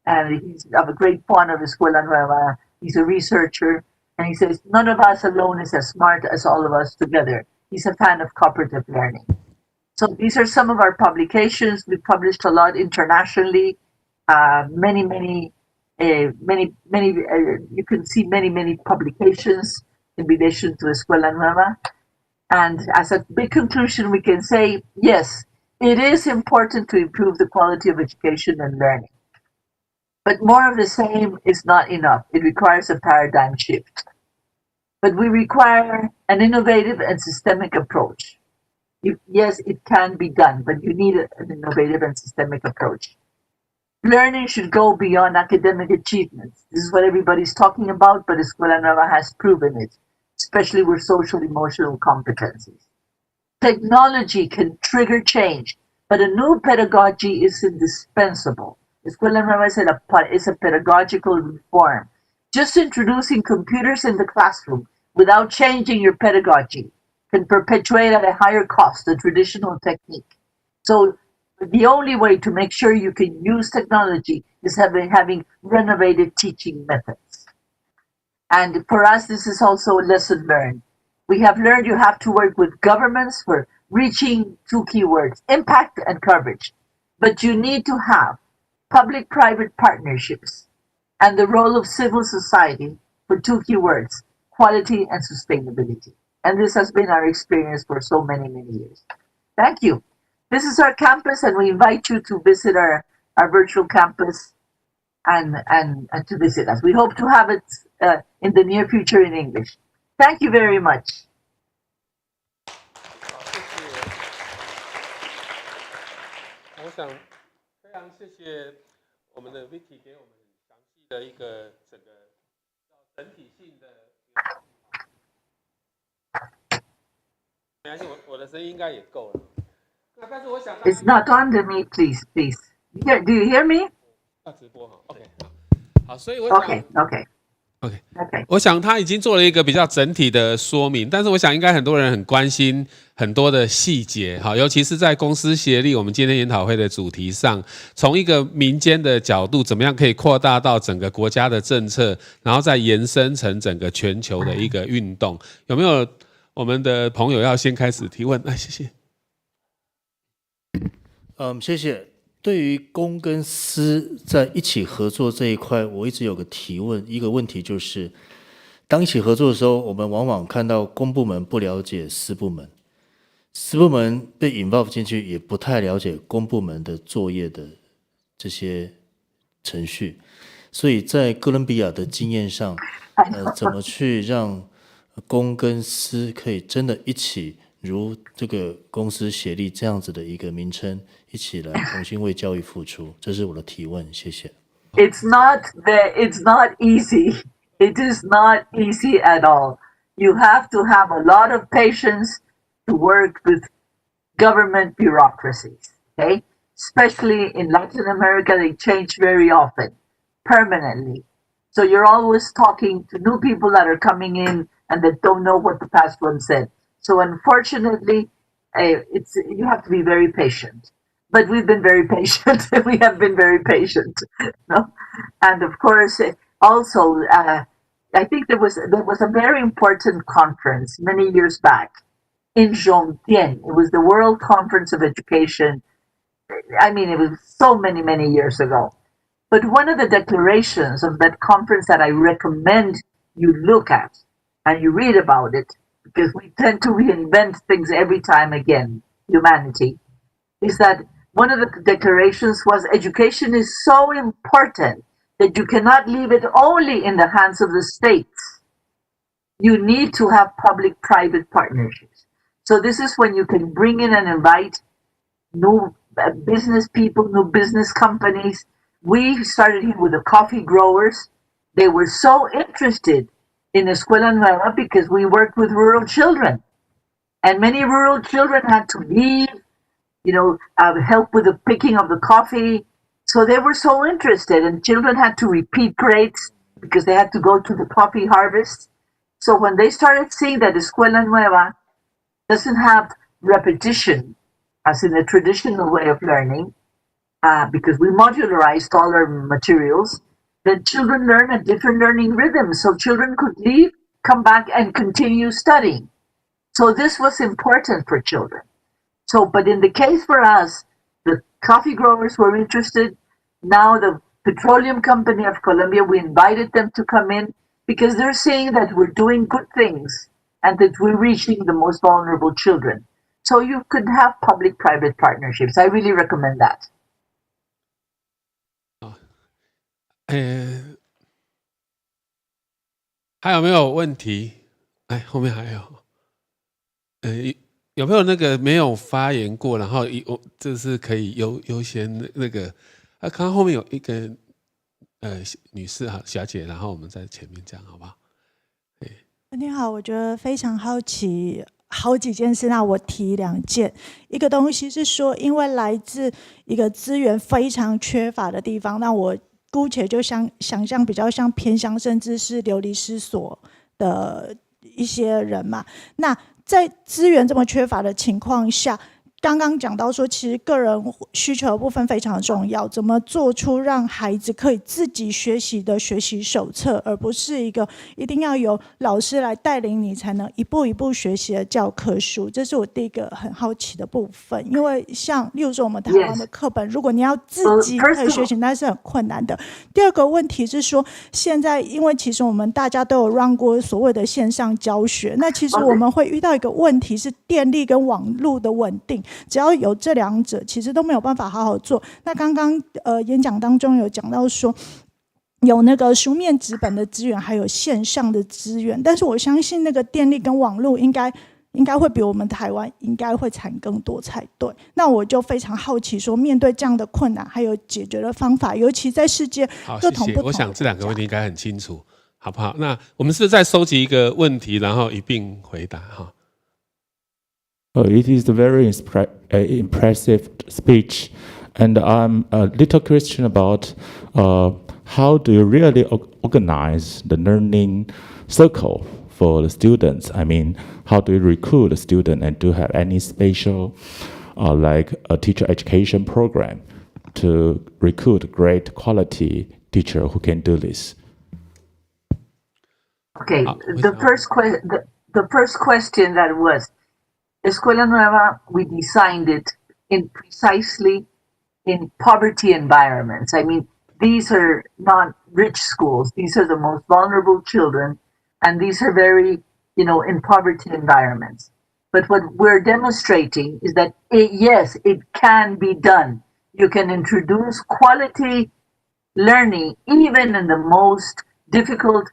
And he's a great fan of Escuela Nueva. He's a researcher. And he says, none of us alone is as smart as all of us together. He's a fan of cooperative learning. So these are some of our publications. We've published a lot internationally. You can see many publications in relation to Escuela Nueva. And as a big conclusion, we can say, yes, it is important to improve the quality of education and learning. But more of the same is not enough. It requires a paradigm shift. But we require an innovative and systemic approach. Yes, it can be done, but you need an innovative and systemic approach. Learning should go beyond academic achievements. This is what everybody's talking about, but Escuela Nueva has proven it, especially with social emotional competencies. Technology can trigger change, but a new pedagogy is indispensable. Escuela Nueva is a pedagogical reform. Just introducing computers in the classroom without changing your pedagogy can perpetuate at a higher cost the traditional technique. So the only way to make sure you can use technology is having renovated teaching methods. And for us, this is also a lesson learned. We have learned you have to work with governments for reaching two keywords, impact and coverage. But you need to have public-private partnerships and the role of civil society for two keywords, quality and sustainability. And this has been our experience for so many years. Thank you. This is our campus, and we invite you to visit our virtual campus and to visit us. We hope to have it in the near future in English. Thank you very much. 我想非常谢谢我们的 Vicky 给我们详细的一个整体性的。没关系，我的声音应该也够了。那但是我想 It's not under me, please. Do you hear me? 要直播哈 ，OK， 好，所以我想 Okay. 我想他已经做了一个比较整体的说明，但是我想应该很多人很关心很多的细节，好，尤其是在公私协力我们今天研讨会的主题上，从一个民间的角度，怎么样可以扩大到整个国家的政策，然后再延伸成整个全球的一个运动，有没有我们的朋友要先开始提问？谢谢。谢谢。对于公跟私在一起合作这一块，我一直有个提问，一个问题就是，当一起合作的时候，我们往往看到公部门不了解私部门，私部门被 involve 进去，也不太了解公部门的作业的这些程序，所以在哥伦比亚的经验上，怎么去让公跟私可以真的一起，如这个公私协力这样子的一个名称，一起来重新为教育付出，这是我的提问，谢谢。It's not easy. It is not easy at all. You have to have a lot of patience to work with government bureaucracies, okay? Especially in Latin America, they change very often, permanently. So you're always talking to new people that are coming in and that don't know what the past one said. So unfortunately, you have to be very patient. But we've been very patient. We have been very patient. No? And of course, also, I think there was a very important conference many years back in Zhongtian. It was the World Conference of Education. I mean, it was so many, many years ago. But one of the declarations of that conference that I recommend you look at and you read about it, because we tend to reinvent things every time again, humanity, is that one of the declarations was education is so important that you cannot leave it only in the hands of the states. You need to have public-private partnerships. So this is when you can bring in and invite new business people, new business companies. We started here with the coffee growers. They were so interested in Escuela Nueva because we worked with rural children. And many rural children had to leave, help with the picking of the coffee. So they were so interested, and children had to repeat grades because they had to go to the coffee harvest. So when they started seeing that Escuela Nueva doesn't have repetition, as in the traditional way of learning, because we modularized all our materials, then children learn a different learning rhythm. So children could leave, come back, and continue studying. So this was important for children. So, but in the case for us, the coffee growers were interested. Now the petroleum company of Colombia, we invited them to come in because they're saying that we're doing good things and that we're reaching the most vulnerable children. So you could have public-private partnerships. I really recommend that. 还有没有问题？后面还有，有没有那个没有发言过，然后这是可以优先那个，刚刚后面有一个女士小姐，然后我们在前面这样好不好？你好，我觉得非常好奇好几件事，那我提2件。一个东西是说，因为来自一个资源非常缺乏的地方，那我姑且就想象比较像偏乡，甚至是流离失所的一些人嘛。那在资源这么缺乏的情况下，刚刚讲到说，其实个人需求的部分非常重要，怎么做出让孩子可以自己学习的学习手册，而不是一个一定要由老师来带领你才能一步一步学习的教科书，这是我第一个很好奇的部分。因为像例如说我们台湾的课本，如果你要自己可以学习，那是很困难的。第二个问题是说，现在因为其实我们大家都有run过所谓的线上教学，那其实我们会遇到一个问题是电力跟网络的稳定。只要有这2者，其实都没有办法好好做。那刚刚演讲当中有讲到说，有那个书面纸本的资源，还有线上的资源，但是我相信那个电力跟网络应该会比我们台湾应该会产更多才对。那我就非常好奇说，面对这样的困难，还有解决的方法，尤其在世界各种不同的国家。好，谢谢。我想这2个问题应该很清楚，好不好？那我们是不是再收集一个问题，然后一并回答哈？ It is a very impressive speech, and I'm a little question about how do you really organize the learning circle for the students? I mean, how do you recruit the student, and do you have any special like a teacher education program to recruit great quality teacher who can do this? Okay, the first question that was, Escuela Nueva, we designed it precisely in poverty environments. I mean, these are not rich schools. These are the most vulnerable children, and these are very, in poverty environments. But what we're demonstrating is that, yes, it can be done. You can introduce quality learning even in the most difficult,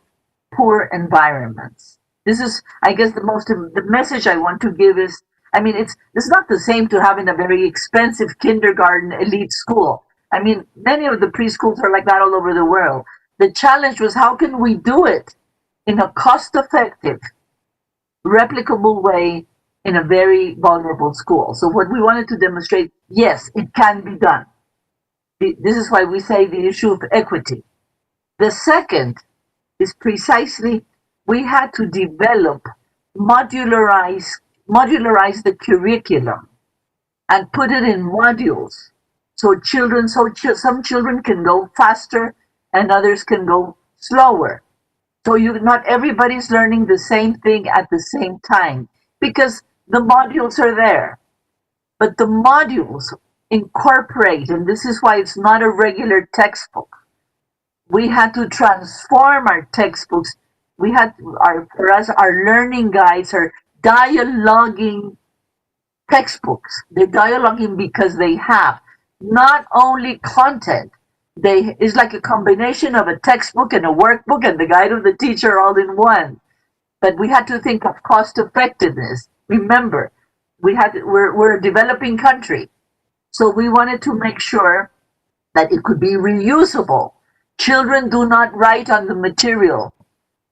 poor environments. This is, I guess, the message I want to give is, it's not the same to having a very expensive kindergarten elite school. I mean, many of the preschools are like that all over the world. The challenge was, how can we do it in a cost-effective, replicable way in a very vulnerable school? So what we wanted to demonstrate, yes, it can be done. This is why we say the issue of equity. The second is precisely, we had to develop, modularize the curriculum and put it in modules. So some children can go faster and others can go slower. So not everybody's learning the same thing at the same time, because the modules are there. But the modules incorporate, and this is why it's not a regular textbook. We had to transform our textbooks. For us, our learning guides are dialoguing textbooks. They're dialoguing because they have not only content, it's like a combination of a textbook and a workbook and the guide of the teacher all in one. But we had to think of cost effectiveness. Remember, we're a developing country. So we wanted to make sure that it could be reusable. Children do not write on the material.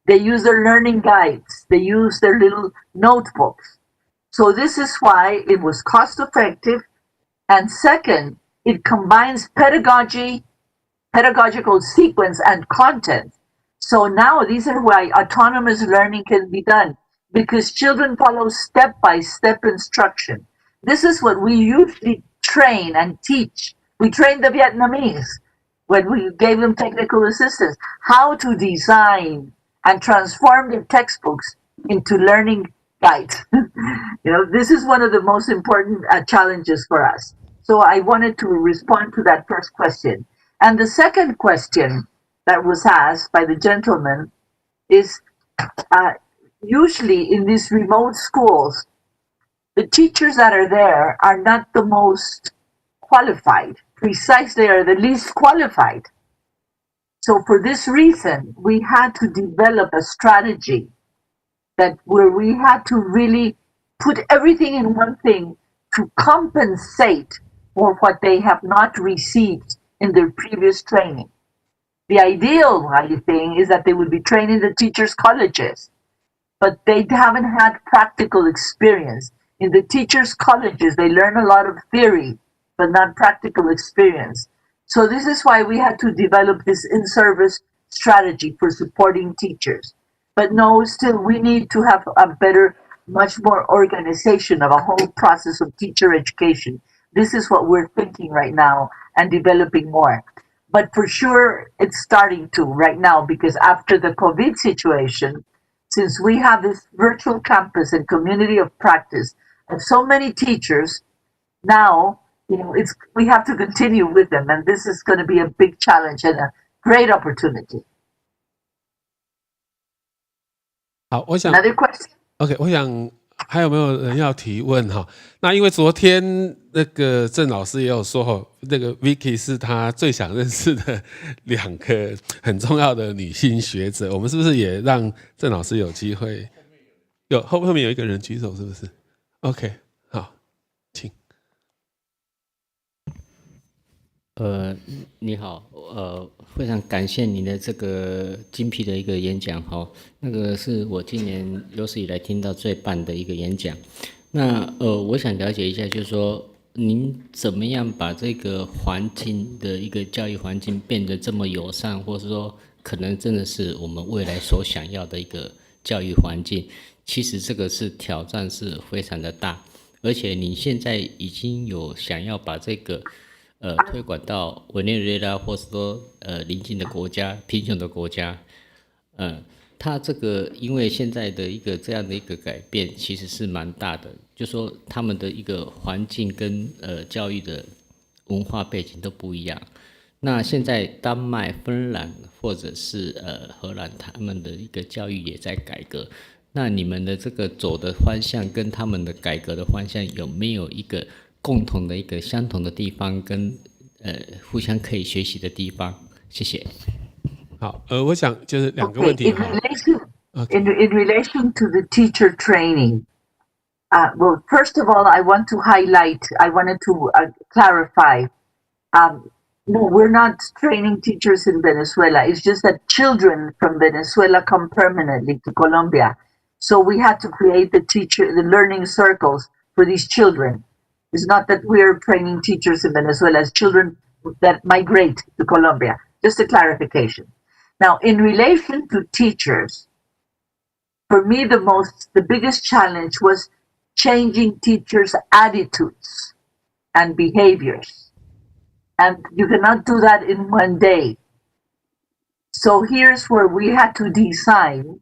They use their learning guides. They use their little notebooks. So this is why it was cost effective. And second, it combines pedagogical sequence and content. So now these are why autonomous learning can be done, because children follow step-by-step instruction. This is what we usually train and teach. We trained the Vietnamese when we gave them technical assistance, how to design and transform their textbooks into learning guides. This is one of the most important challenges for us. So I wanted to respond to that first question. And the second question that was asked by the gentleman is, usually in these remote schools, the teachers that are there are not the most qualified, precisely are the least qualified. So for this reason, we had to develop a strategy where we had to really put everything in one thing to compensate for what they have not received in their previous training. The ideal, I think, is that they would be trained in the teachers' colleges, but they haven't had practical experience. In the teachers' colleges, they learn a lot of theory, but not practical experience. So this is why we had to develop this in-service strategy for supporting teachers. But no, still, we need to have a better, much more organization of a whole process of teacher education. This is what we're thinking right now and developing more. But for sure, it's starting to right now, because after the COVID situation, since we have this virtual campus and community of practice of so many teachers, now, we have to continue with them. And this is going to be a big challenge and a great opportunity. 好，我想 Another question? OK， 我想还有没有人要提问哈？那因为昨天那个郑老师也有说，那个 Vicky 是他最想认识的2个很重要的女性学者，我们是不是也让郑老师有机会？后面有一个人举手，是不是 ？OK， 好，请。你好，非常感谢您的这个精辟的一个演讲哈，那个是我今年有史以来听到最棒的一个演讲。那我想了解一下，就是说您怎么样把这个环境的一个教育环境变得这么友善，或是说可能真的是我们未来所想要的一个教育环境？其实这个是挑战是非常的大，而且你现在已经有想要把这个推广到委内瑞拉，或是说邻近的国家、贫穷的国家，它这个因为现在的一个这样的一个改变，其实是蛮大的，就说他们的一个环境跟教育的文化背景都不一样。那现在丹麦、芬兰或者是荷兰，他们的一个教育也在改革。那你们的这个走的方向跟他们的改革的方向有没有一个共同的一个相同的地方，跟互相可以学习的地方？谢谢。好，我想就是两个问题。In relation to the teacher training, well, first of all, I wanted to clarify. No, we're not training teachers in Venezuela. It's just that children from Venezuela come permanently to Colombia. So we had to create the learning circles for these children. It's not that we're training teachers in Venezuela. It's children that migrate to Colombia. Just a clarification. Now, in relation to teachers, for me, the biggest challenge was changing teachers' attitudes and behaviors. And you cannot do that in one day. So here's where we had to design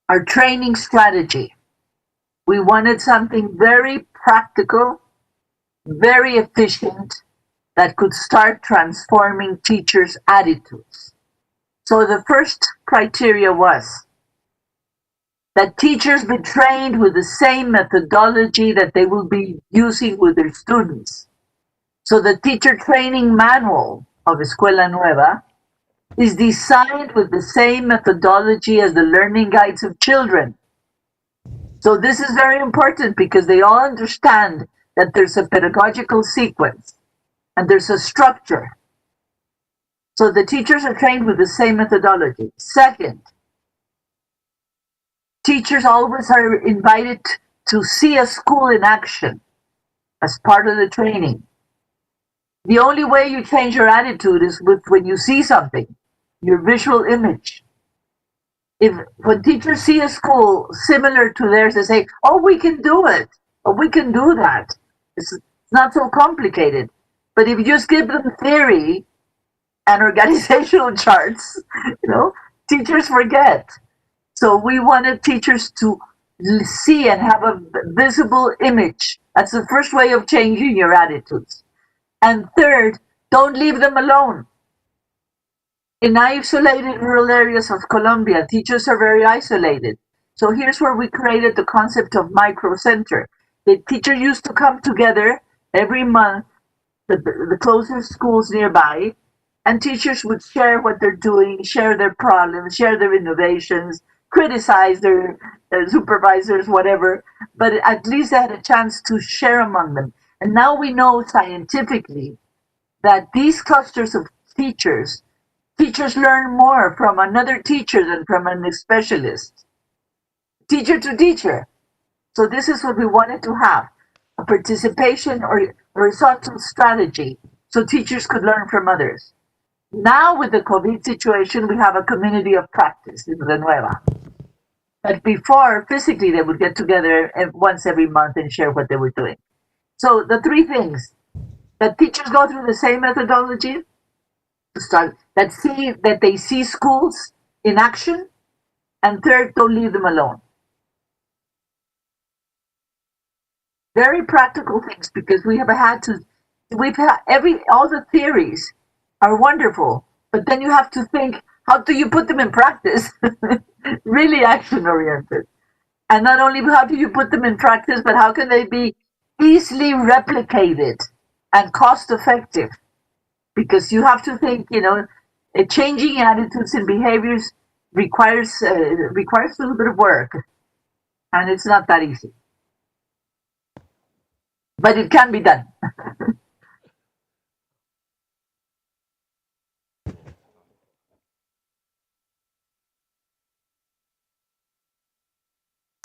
our training strategy. We wanted something very practical, very efficient, that could start transforming teachers' attitudes. So the first criteria was that teachers be trained with the same methodology that they will be using with their students. So the teacher training manual of Escuela Nueva is designed with the same methodology as the learning guides of children. So this is very important because they all understand that there's a pedagogical sequence and there's a structure. So the teachers are trained with the same methodology. Second, teachers always are invited to see a school in action as part of the training. The only way you change your attitude is when you see something, your visual image. When teachers see a school similar to theirs, they say, oh, we can do it, or we can do that. It's not so complicated. But if you just give them theory and organizational charts, teachers forget. So we wanted teachers to see and have a visible image. That's the first way of changing your attitudes. And third, don't leave them alone. In isolated rural areas of Colombia, teachers are very isolated. So here's where we created the concept of microcenter. The teachers used to come together every month, the closest schools nearby, and teachers would share what they're doing, share their problems, share their innovations, criticize their supervisors, whatever, but at least they had a chance to share among them. And now we know scientifically that these clusters of teachers learn more from another teacher than from a specialist, teacher to teacher. So this is what we wanted to have, a participation or horizontal strategy so teachers could learn from others. Now with the COVID situation, we have a community of practice in Nueva. But before, physically, they would get together once every month and share what they were doing. So the three things, that teachers go through the same methodology, that they see schools in action, and third, don't leave them alone. Very practical things, because all the theories are wonderful, but then you have to think, how do you put them in practice? Really action oriented. And not only how do you put them in practice, but how can they be easily replicated and cost effective? Because you have to think, changing attitudes and behaviors requires a little bit of work, and it's not that easy. But it can be done.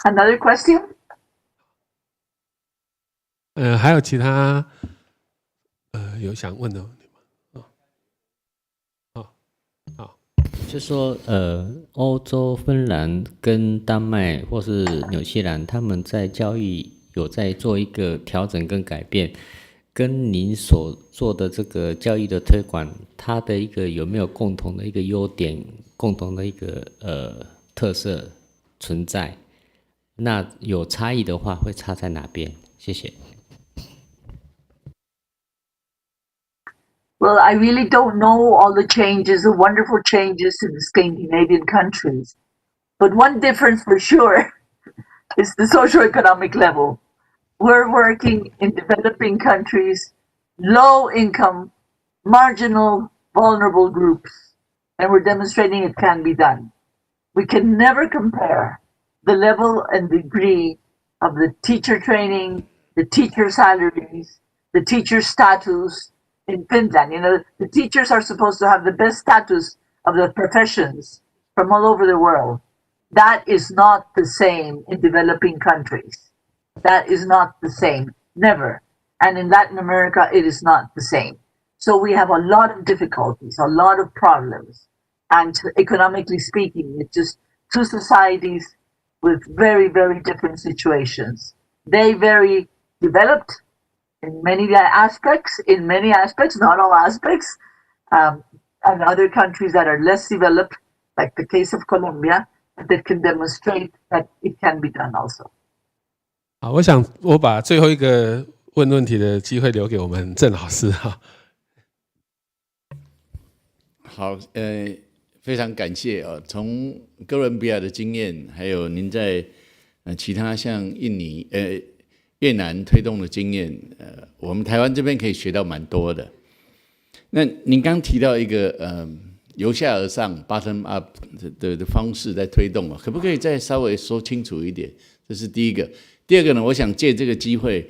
Another question? 还有其他有想问的问题吗？好，就说欧洲、芬兰跟丹麦或是纽西兰，他们在教育有在做一个调整跟改变，跟您所做的这个教育的推广，它的一个有没有共同的一个优点、共同的一个特色存在？那有差异的话，会差在哪边？谢谢。Well, I really don't know all the changes, the wonderful changes in the Scandinavian countries. But one difference for sure is the socioeconomic level. We're working in developing countries, low income, marginal, vulnerable groups, and we're demonstrating it can be done. We can never compare the level and degree of the teacher training, the teacher salaries, the teacher status in Finland. You know, the teachers are supposed to have the best status of the professions from all over the world. That is not the same in developing countries. That is not the same, never. And in Latin America, it is not the same. So we have a lot of difficulties, a lot of problems. And economically speaking, it's just two societies with very, very different situations. They very developed in many aspects, not all aspects, and other countries that are less developed, like the case of Colombia, that can demonstrate that it can be done also. 好，我把最后一个问题的机会留给我们郑老师哈。好，非常感谢啊！从哥伦比亚的经验，还有您在其他像印尼、越南推动的经验，我们台湾这边可以学到蛮多的。那您刚提到一个由下而上 （bottom up） 的方式在推动可不可以再稍微说清楚一点？这是第一个。第二个呢，我想借这个机会，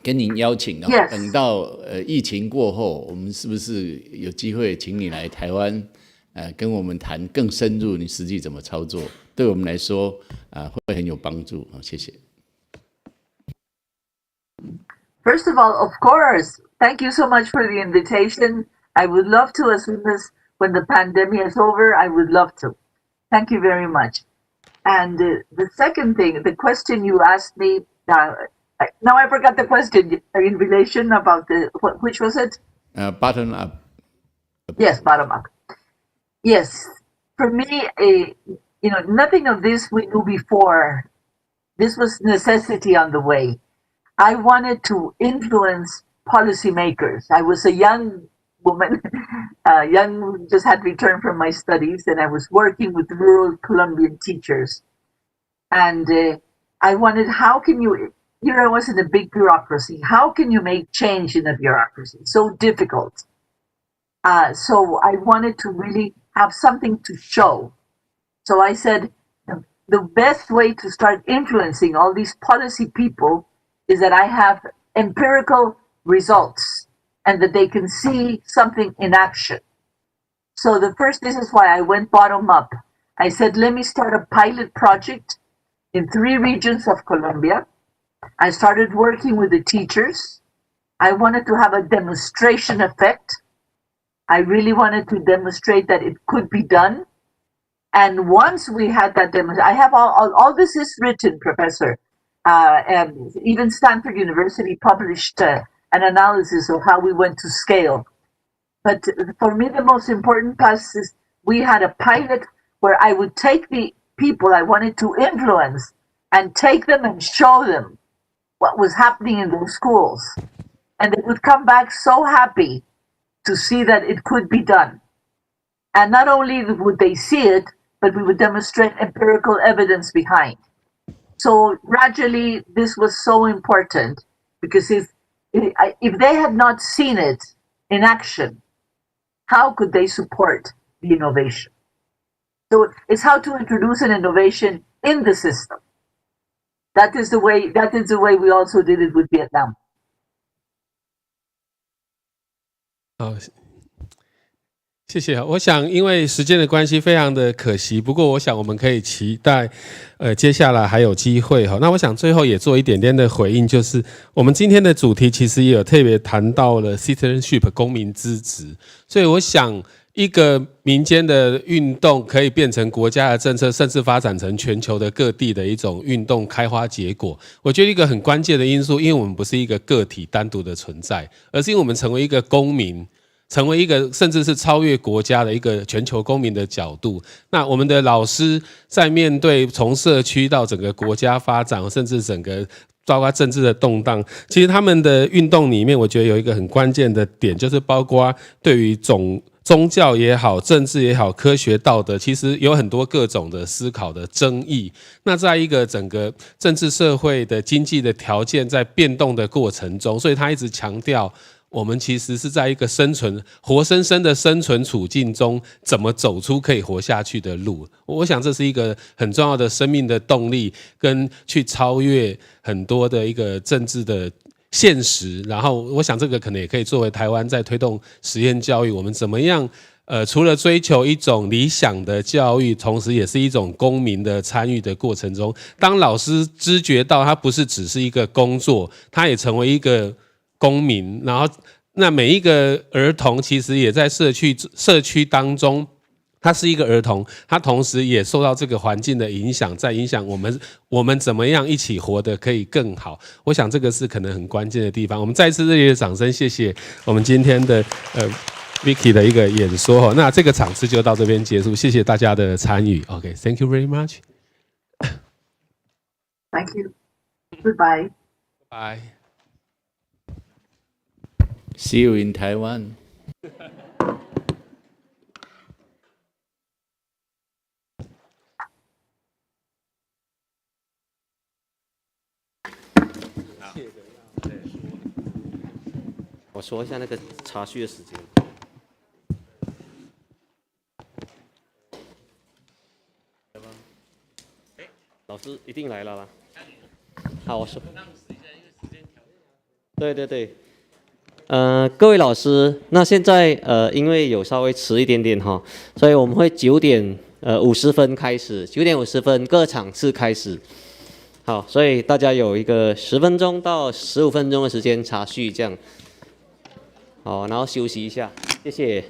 跟您邀请Yes. 等到疫情过后，我们是不是有机会请你来台湾，跟我们谈更深入你实际怎么操作？对我们来说，会很有帮助。谢谢。First of all, of course, thank you so much for the invitation. I would love to, as soon as when the pandemic is over, I would love to. Thank you very much. And the second thing, the question you asked me, now I forgot the question in relation about which was it? Bottom up. Yes, bottom up. Yes, for me, nothing of this we knew before. This was necessity on the way. I wanted to influence policymakers. I was a young woman, just had returned from my studies, and I was working with rural Colombian teachers. And I wanted, how can you, I was in a big bureaucracy. How can you make change in a bureaucracy? So difficult. So I wanted to really have something to show. So I said, the best way to start influencing all these policy people is that I have empirical results and that they can see something in action. So this is why I went bottom up. I said, let me start a pilot project in 3 regions of Colombia. I started working with the teachers. I wanted to have a demonstration effect. I really wanted to demonstrate that it could be done. And once we had that demonstration, I have all this is written, Professor. And even Stanford University published an analysis of how we went to scale. But for me, the most important part is we had a pilot where I would take the people I wanted to influence and take them and show them what was happening in those schools. And they would come back so happy to see that it could be done. And not only would they see it, but we would demonstrate empirical evidence behind. So gradually, this was so important because if they had not seen it in action, how could they support the innovation? So it's how to introduce an innovation in the system. That is the way we also did it with Vietnam. 好，谢谢。我想因为时间的关系非常的可惜，不过我想我们可以期待接下来还有机会哈。那我想最后也做一点点的回应，就是我们今天的主题其实也有特别谈到了 Citizenship 公民之职，所以我想一个民间的运动可以变成国家的政策，甚至发展成全球的各地的一种运动开花结果。我觉得一个很关键的因素，因为我们不是一个个体单独的存在，而是因为我们成为一个公民，成为一个甚至是超越国家的一个全球公民的角度。那我们的老师在面对从社区到整个国家发展，甚至整个包括政治的动荡，其实他们的运动里面，我觉得有一个很关键的点，就是包括对于宗教也好，政治也好，科学道德，其实有很多各种的思考的争议。那在一个整个政治社会的经济的条件在变动的过程中，所以他一直强调我们其实是在一个活生生的生存处境中，怎么走出可以活下去的路。我想这是一个很重要的生命的动力，跟去超越很多的一个政治的现实。然后我想这个可能也可以作为台湾在推动实验教育，我们怎么样除了追求一种理想的教育，同时也是一种公民的参与的过程中，当老师知觉到他不是只是一个工作，他也成为一个公民，然后那每一个儿童其实也在社区当中，他是一个儿童，他同时也受到这个环境的影响，在影响我们怎么样一起活得可以更好。我想这个是可能很关键的地方。我们再次热烈的掌声，谢谢我们今天的Vicky 的一个演说。那这个场次就到这边结束，谢谢大家的参与。OK，Thank you very much. Thank you. Goodbye. Bye. See you in Taiwan. 我说一下那个插叙的时间。老师一定来了啦。好，我说。对对对。各位老师，那现在因为有稍微迟一点点哈，所以我们会9点50分开始，9点50分各场次开始。好，所以大家有一个10分钟到15分钟的时间插叙这样。好，然后休息一下，谢谢。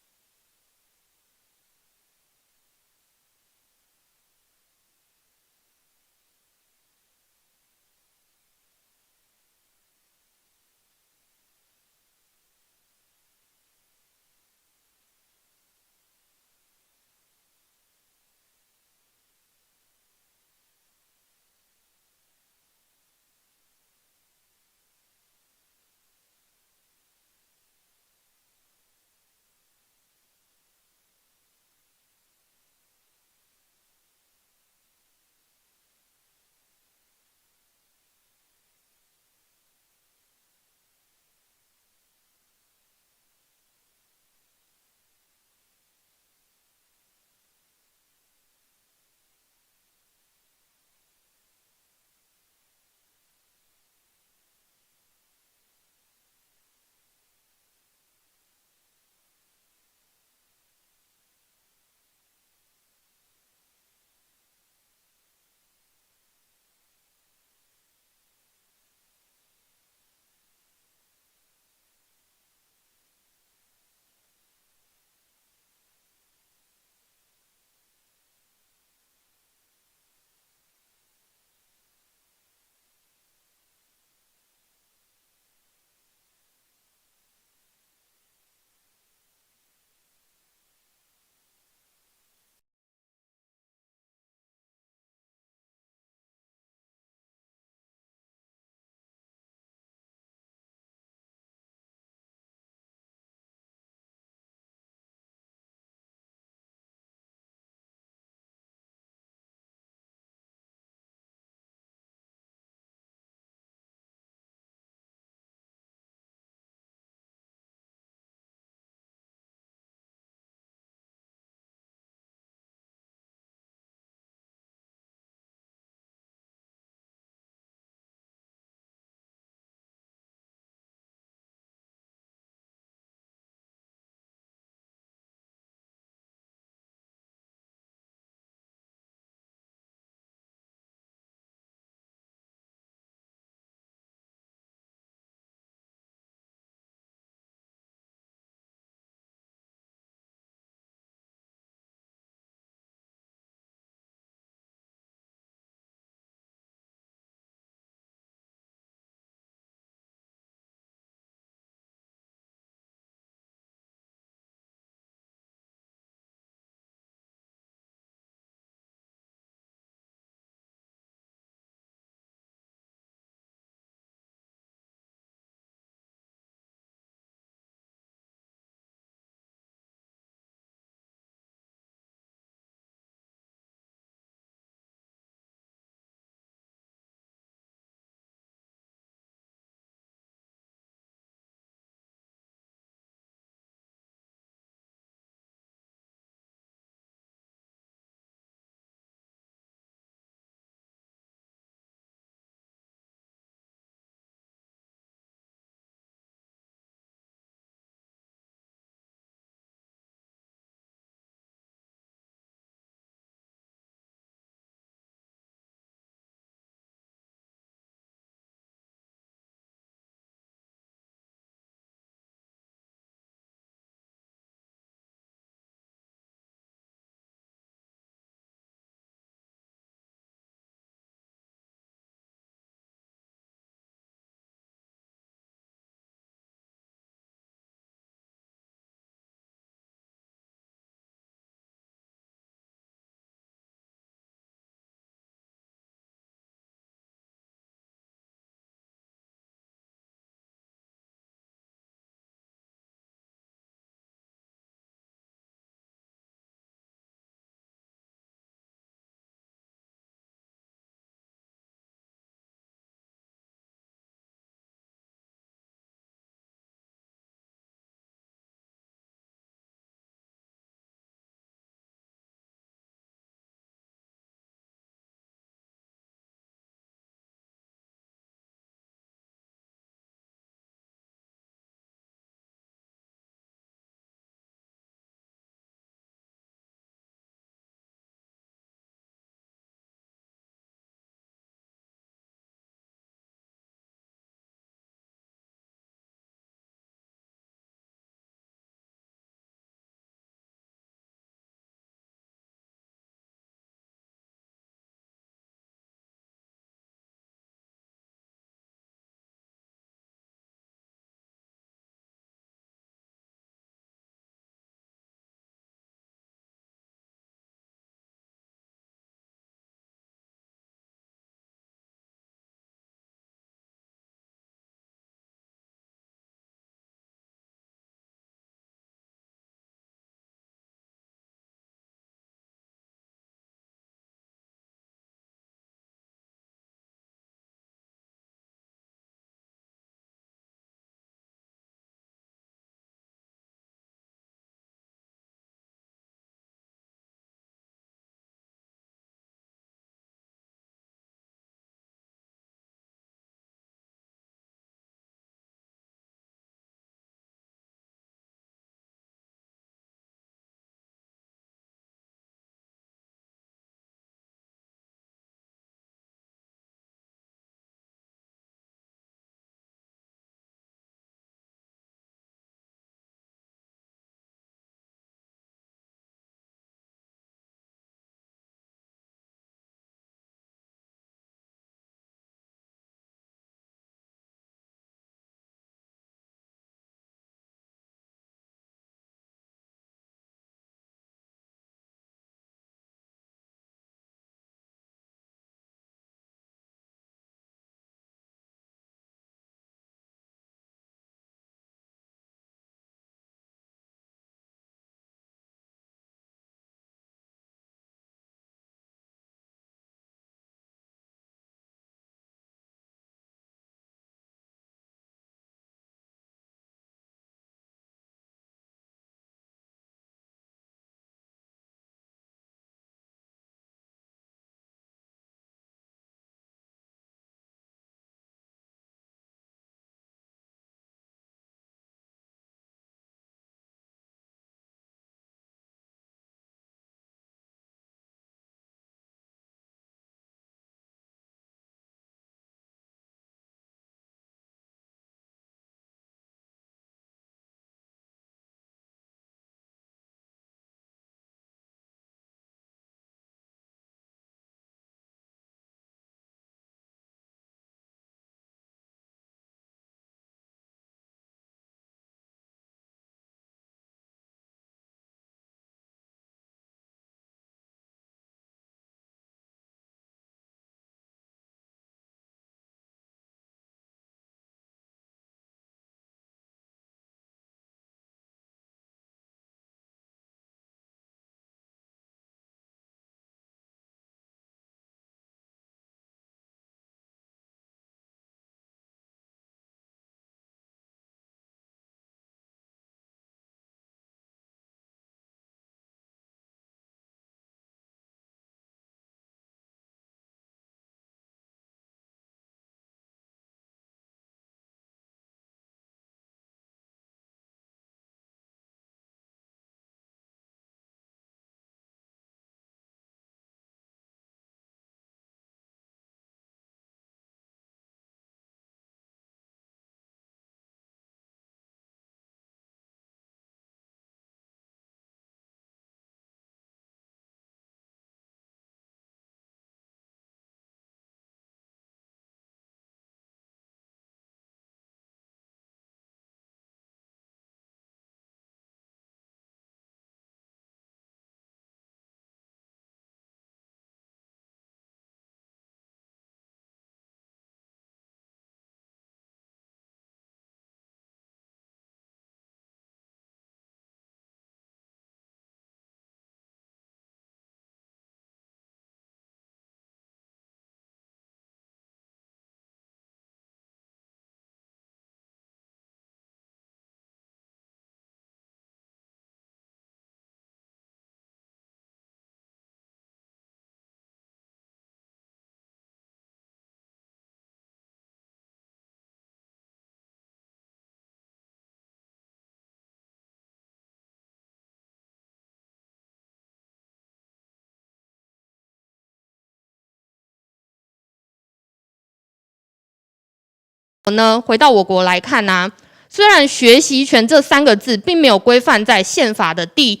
呢，回到我国来看啊，虽然学习权这3个字并没有规范在宪法的第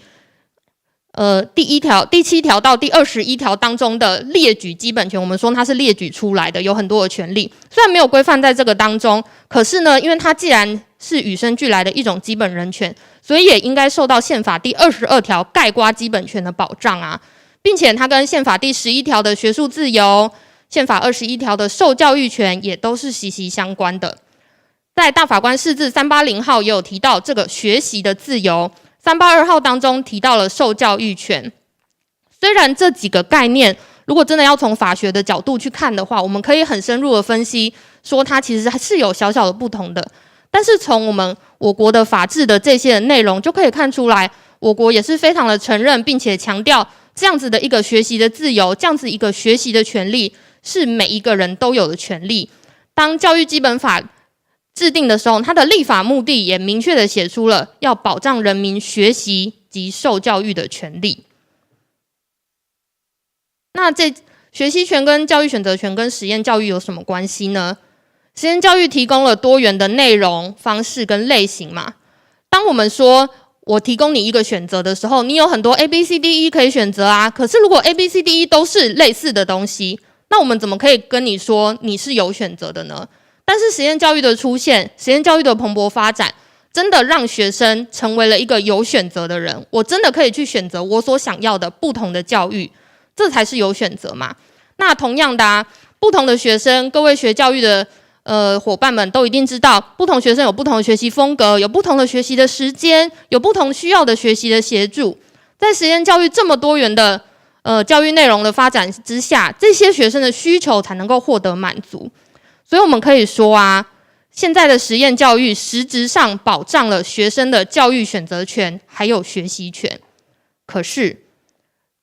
1条、第7条到第21条当中的列举基本权，我们说它是列举出来的，有很多的权利。虽然没有规范在这个当中，可是呢，因为它既然是与生俱来的一种基本人权，所以也应该受到宪法第22条概括基本权的保障啊，并且它跟宪法第11条的学术自由、宪法21条的受教育权也都是息息相关的。在大法官释字380号也有提到这个学习的自由，382号当中提到了受教育权。虽然这几个概念如果真的要从法学的角度去看的话，我们可以很深入的分析，说它其实还是有小小的不同的。但是从我国的法治的这些的内容就可以看出来，我国也是非常的承认并且强调这样子的一个学习的自由，这样子一个学习的权利是每一个人都有的权利。当教育基本法制定的时候，它的立法目的也明确的写出了要保障人民学习及受教育的权利。那这学习权跟教育选择权跟实验教育有什么关系呢？实验教育提供了多元的内容、方式跟类型嘛。当我们说我提供你一个选择的时候，你有很多 ABCDE 可以选择啊。可是如果 ABCDE 都是类似的东西，那我们怎么可以跟你说你是有选择的呢？但是实验教育的出现，实验教育的蓬勃发展，真的让学生成为了一个有选择的人。我真的可以去选择我所想要的不同的教育，这才是有选择嘛。那同样的啊，不同的学生，各位学教育的伙伴们都一定知道，不同学生有不同的学习风格，有不同的学习的时间，有不同需要的学习的协助。在实验教育这么多元的教育内容的发展之下，这些学生的需求才能够获得满足。所以我们可以说啊，现在的实验教育实质上保障了学生的教育选择权还有学习权。可是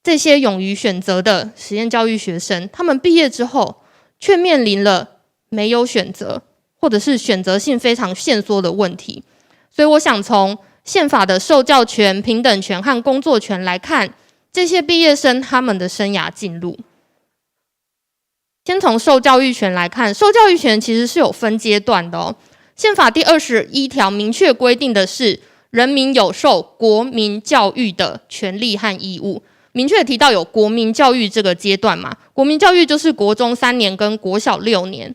这些勇于选择的实验教育学生，他们毕业之后却面临了没有选择，或者是选择性非常限缩的问题。所以我想从宪法的受教权、平等权和工作权来看，这些毕业生他们的生涯进路。先从受教育权来看，受教育权其实是有分阶段的哦。宪法第21条明确规定的是，人民有受国民教育的权利和义务，明确提到有国民教育这个阶段嘛。国民教育就是国中3年跟国小6年。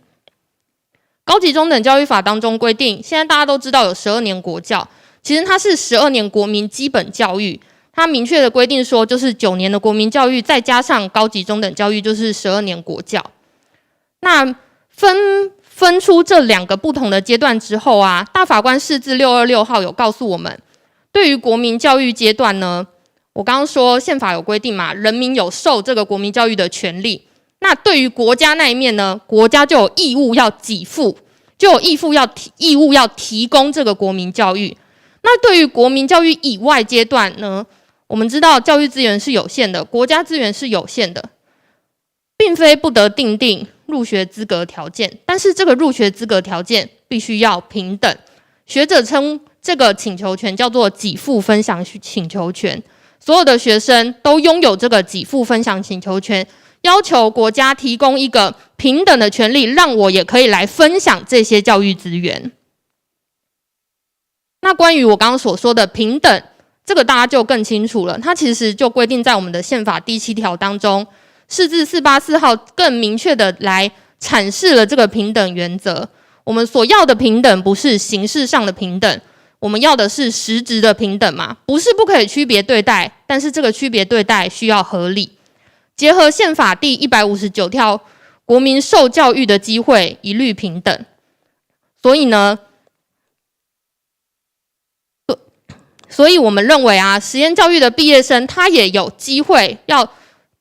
高级中等教育法当中规定，现在大家都知道有12年国教，其实它是12年国民基本教育。它明确的规定说，就是9年的国民教育，再加上高级中等教育，就是12年国教。那分出这2个不同的阶段之后啊，大法官释字626号有告诉我们，对于国民教育阶段呢，我刚刚说宪法有规定嘛，人民有受这个国民教育的权利。那对于国家那一面呢，国家就有义务要给付，就有义务要提供这个国民教育。那对于国民教育以外阶段呢，我们知道教育资源是有限的，国家资源是有限的，并非不得订定入学资格条件，但是这个入学资格条件必须要平等。学者称这个请求权叫做给付分享请求权，所有的学生都拥有这个给付分享请求权，要求国家提供一个平等的权利，让我也可以来分享这些教育资源。那关于我刚刚所说的平等，这个大家就更清楚了，它其实就规定在我们的宪法第7条当中，释字484号更明确的来阐释了这个平等原则。我们所要的平等不是形式上的平等，我们要的是实质的平等嘛，不是不可以区别对待，但是这个区别对待需要合理。结合宪法第159条，国民受教育的机会一律平等。所以我们认为啊，实验教育的毕业生他也有机会要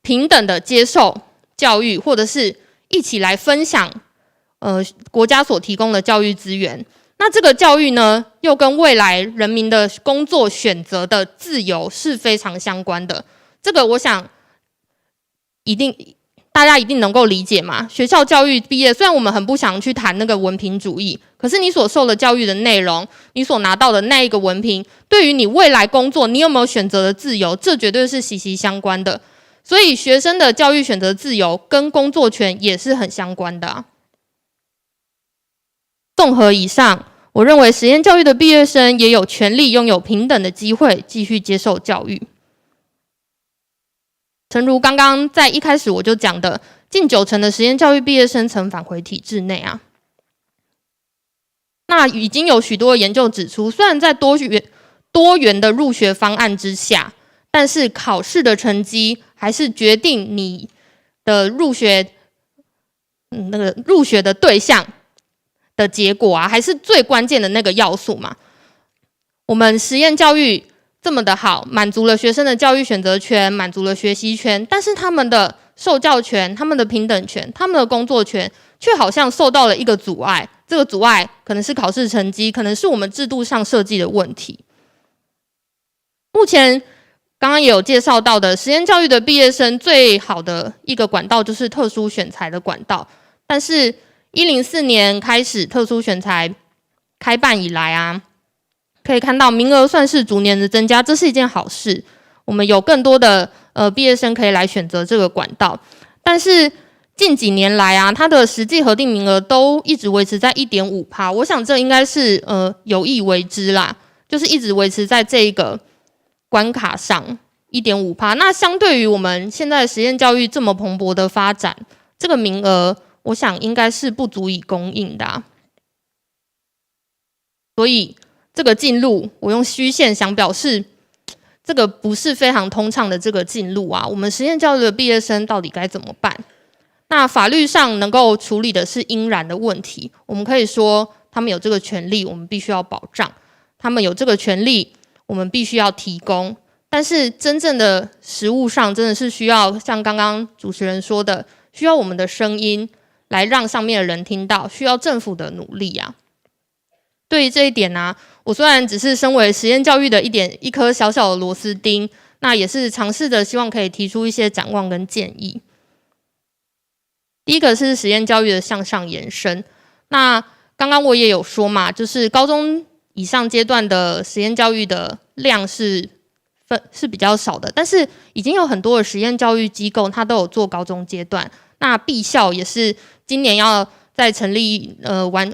平等的接受教育，或者是一起来分享国家所提供的教育资源。那这个教育呢，又跟未来人民的工作选择的自由是非常相关的。这个我想大家一定能够理解嘛。学校教育毕业，虽然我们很不想去谈那个文凭主义，可是你所受的教育的内容，你所拿到的那一个文凭，对于你未来工作你有没有选择的自由，这绝对是息息相关的。所以学生的教育选择自由跟工作权也是很相关的啊。综合以上，我认为实验教育的毕业生也有权利拥有平等的机会继续接受教育。诚如刚刚在一开始我就讲的，近90%的实验教育毕业生曾返回体制内啊。那已经有许多研究指出，虽然在多元的入学方案之下，但是考试的成绩还是决定你的入学的对象的结果啊，还是最关键的那个要素嘛。我们实验教育这么的好，满足了学生的教育选择权，满足了学习权，但是他们的受教权、他们的平等权、他们的工作权，却好像受到了一个阻碍。这个阻碍可能是考试成绩，可能是我们制度上设计的问题。目前刚刚也有介绍到的，实验教育的毕业生最好的一个管道就是特殊选才的管道，但是104年开始特殊选才开办以来啊，可以看到名额算是逐年的增加，这是一件好事。我们有更多的毕业生可以来选择这个管道，但是近几年来啊，它的实际核定名额都一直维持在 1.5%， 我想这应该是有意为之啦，就是一直维持在这一个关卡上 1.5%。那相对于我们现在实验教育这么蓬勃的发展，这个名额我想应该是不足以供应的啊。所以这个进路，我用虚线想表示，这个不是非常通畅的这个进路啊。我们实验教育的毕业生到底该怎么办？那法律上能够处理的是应然的问题，我们可以说他们有这个权利，我们必须要保障；他们有这个权利，我们必须要提供。但是真正的实务上，真的是需要像刚刚主持人说的，需要我们的声音来让上面的人听到，需要政府的努力啊。对于这一点啊，我虽然只是身为实验教育的一颗小小的螺丝钉，那也是尝试着希望可以提出一些展望跟建议。第一个是实验教育的向上延伸，那刚刚我也有说嘛，就是高中以上阶段的实验教育的量是比较少的，但是已经有很多的实验教育机构它都有做高中阶段，那毕校也是今年要再成立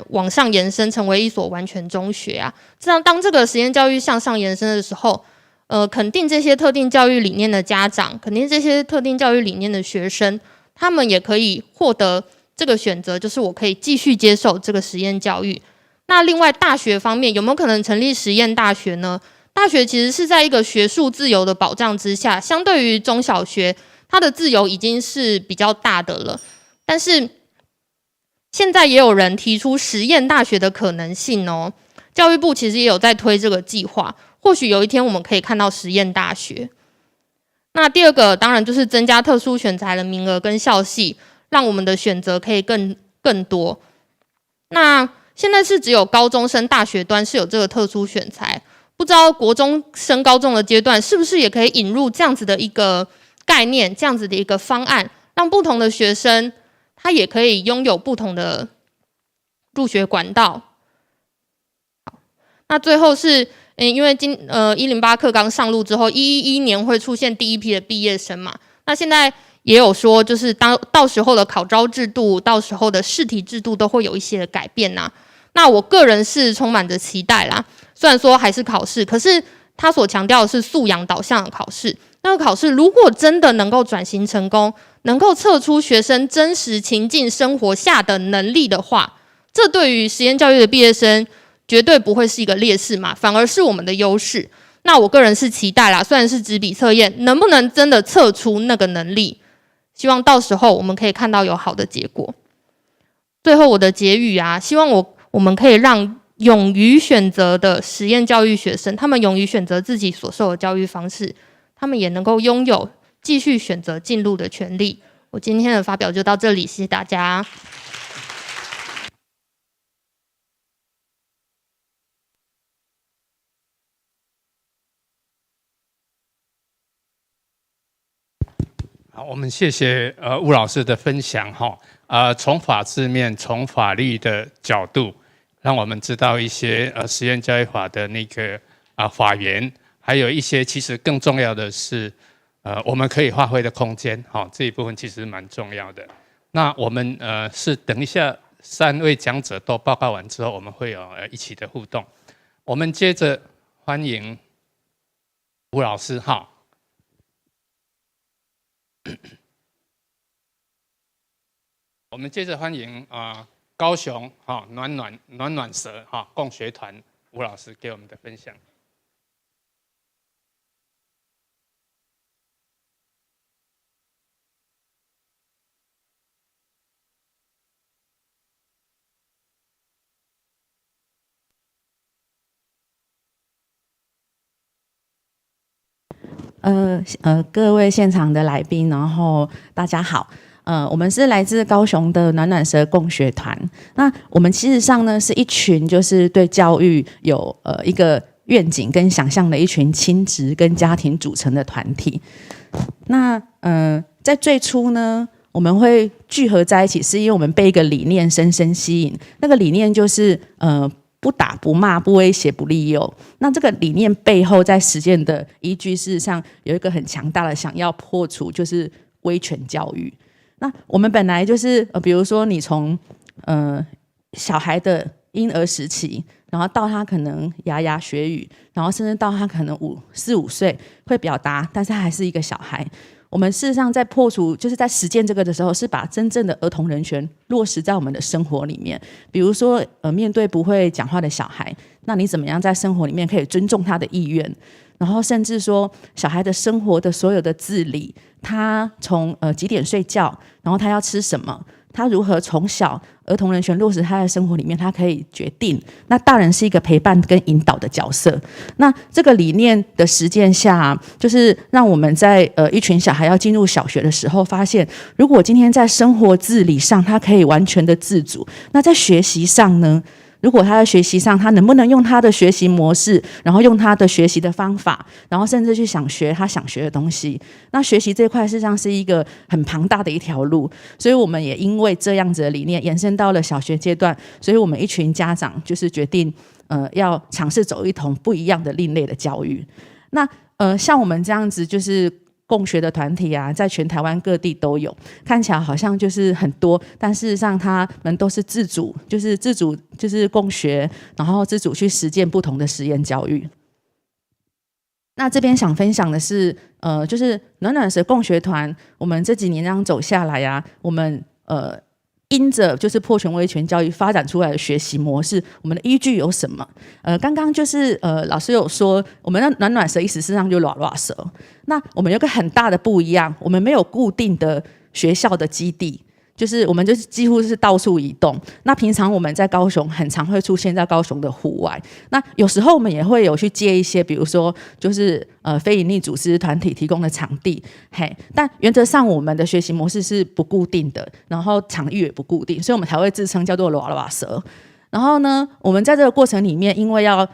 往上延伸成为一所完全中学啊。这样当这个实验教育向上延伸的时候，肯定这些特定教育理念的家长，肯定这些特定教育理念的学生，他们也可以获得这个选择，就是我可以继续接受这个实验教育。那另外大学方面有没有可能成立实验大学呢？大学其实是在一个学术自由的保障之下，相对于中小学，它的自由已经是比较大的了。但是现在也有人提出实验大学的可能性哦，教育部其实也有在推这个计划，或许有一天我们可以看到实验大学。那第二个当然就是增加特殊选才的名额跟校系，让我们的选择可以更多。那现在是只有高中生大学端是有这个特殊选才，不知道国中升高中的阶段是不是也可以引入这样子的一个概念，这样子的一个方案，让不同的学生他也可以拥有不同的入学管道。好，那最后是因为108课纲上路之后，111年会出现第一批的毕业生嘛，那现在也有说就是到时候的考招制度，到时候的试题制度都会有一些的改变啊。那我个人是充满着期待啦，虽然说还是考试，可是他所强调的是素养导向的考试。那个考试如果真的能够转型成功，能够测出学生真实情境生活下的能力的话，这对于实验教育的毕业生绝对不会是一个劣势嘛，反而是我们的优势。那我个人是期待啦，虽然是纸笔测验，能不能真的测出那个能力，希望到时候我们可以看到有好的结果。最后我的结语啊，希望我们可以让勇于选择的实验教育学生，他们勇于选择自己所受的教育方式，他们也能够拥有继续选择进入的权利。我今天的发表就到这里，谢谢大家。好，我们谢谢吴老师的分享哈。从法制面，从法律的角度，让我们知道一些实验教育法的那个法源，还有一些其实更重要的是我们可以发挥的空间。好，这一部分其实蛮重要的。那我们是等一下3位讲者都报告完之后，我们会有一起的互动。我们接着欢迎吴老师哈。我们接着欢迎高雄暖暖蛇共学团吴老师给我们的分享。各位现场的来宾，然后大家好。我们是来自高雄的暖暖蛇共学团。那我们其实上呢是一群就是对教育有一个愿景跟想象的一群亲职跟家庭组成的团体。那在最初呢，我们会聚合在一起，是因为我们被一个理念深深吸引。那个理念就是不打不骂不威胁不利诱。那这个理念背后在实践的依据，事实上有一个很强大的想要破除，就是威权教育。那我们本来就是比如说你从小孩的婴儿时期，然后到他可能牙牙学语，然后甚至到他可能4、5岁会表达，但是他还是一个小孩。我们事实上在破除，就是在实践这个的时候，是把真正的儿童人权落实在我们的生活里面。比如说面对不会讲话的小孩，那你怎么样在生活里面可以尊重他的意愿？然后甚至说小孩的生活的所有的自理，他从几点睡觉，然后他要吃什么，他如何从小儿童人权落实他的生活里面，他可以决定。那大人是一个陪伴跟引导的角色。那这个理念的实践下，就是让我们在一群小孩要进入小学的时候，发现如果今天在生活自理上他可以完全的自主，那在学习上呢？如果他在学习上，他能不能用他的学习模式，然后用他的学习的方法，然后甚至去想学他想学的东西？那学习这块事实上是一个很庞大的一条路，所以我们也因为这样子的理念延伸到了小学阶段，所以我们一群家长就是决定要尝试走一同不一样的另类的教育。那像我们这样子就是共学的团体啊，在全台湾各地都有，看起来好像就是很多，但事实上他们都是自主就是共学，然后自主去实践不同的实验教育。那这边想分享的是就是暖暖蛇共学团，我们这几年这样走下来啊，我们因着就是破权威权教育发展出来的学习模式，我们的依据有什么？刚刚就是老师有说，我们的暖暖蛇意思事实上就软软蛇。那我们有个很大的不一样，我们没有固定的学校的基地，就是我们就是几乎是到处移动。那平常我们在高雄很常会出现在高雄的户外，那有时候我们也会有去接一些，比如说就是非营利组织团体提供的场地，但原则上我们的学习模式是不固定的，然后场域也不固定，所以我们才会自称叫做拉拉蛇。然后呢，我们在这个过程里面，因为要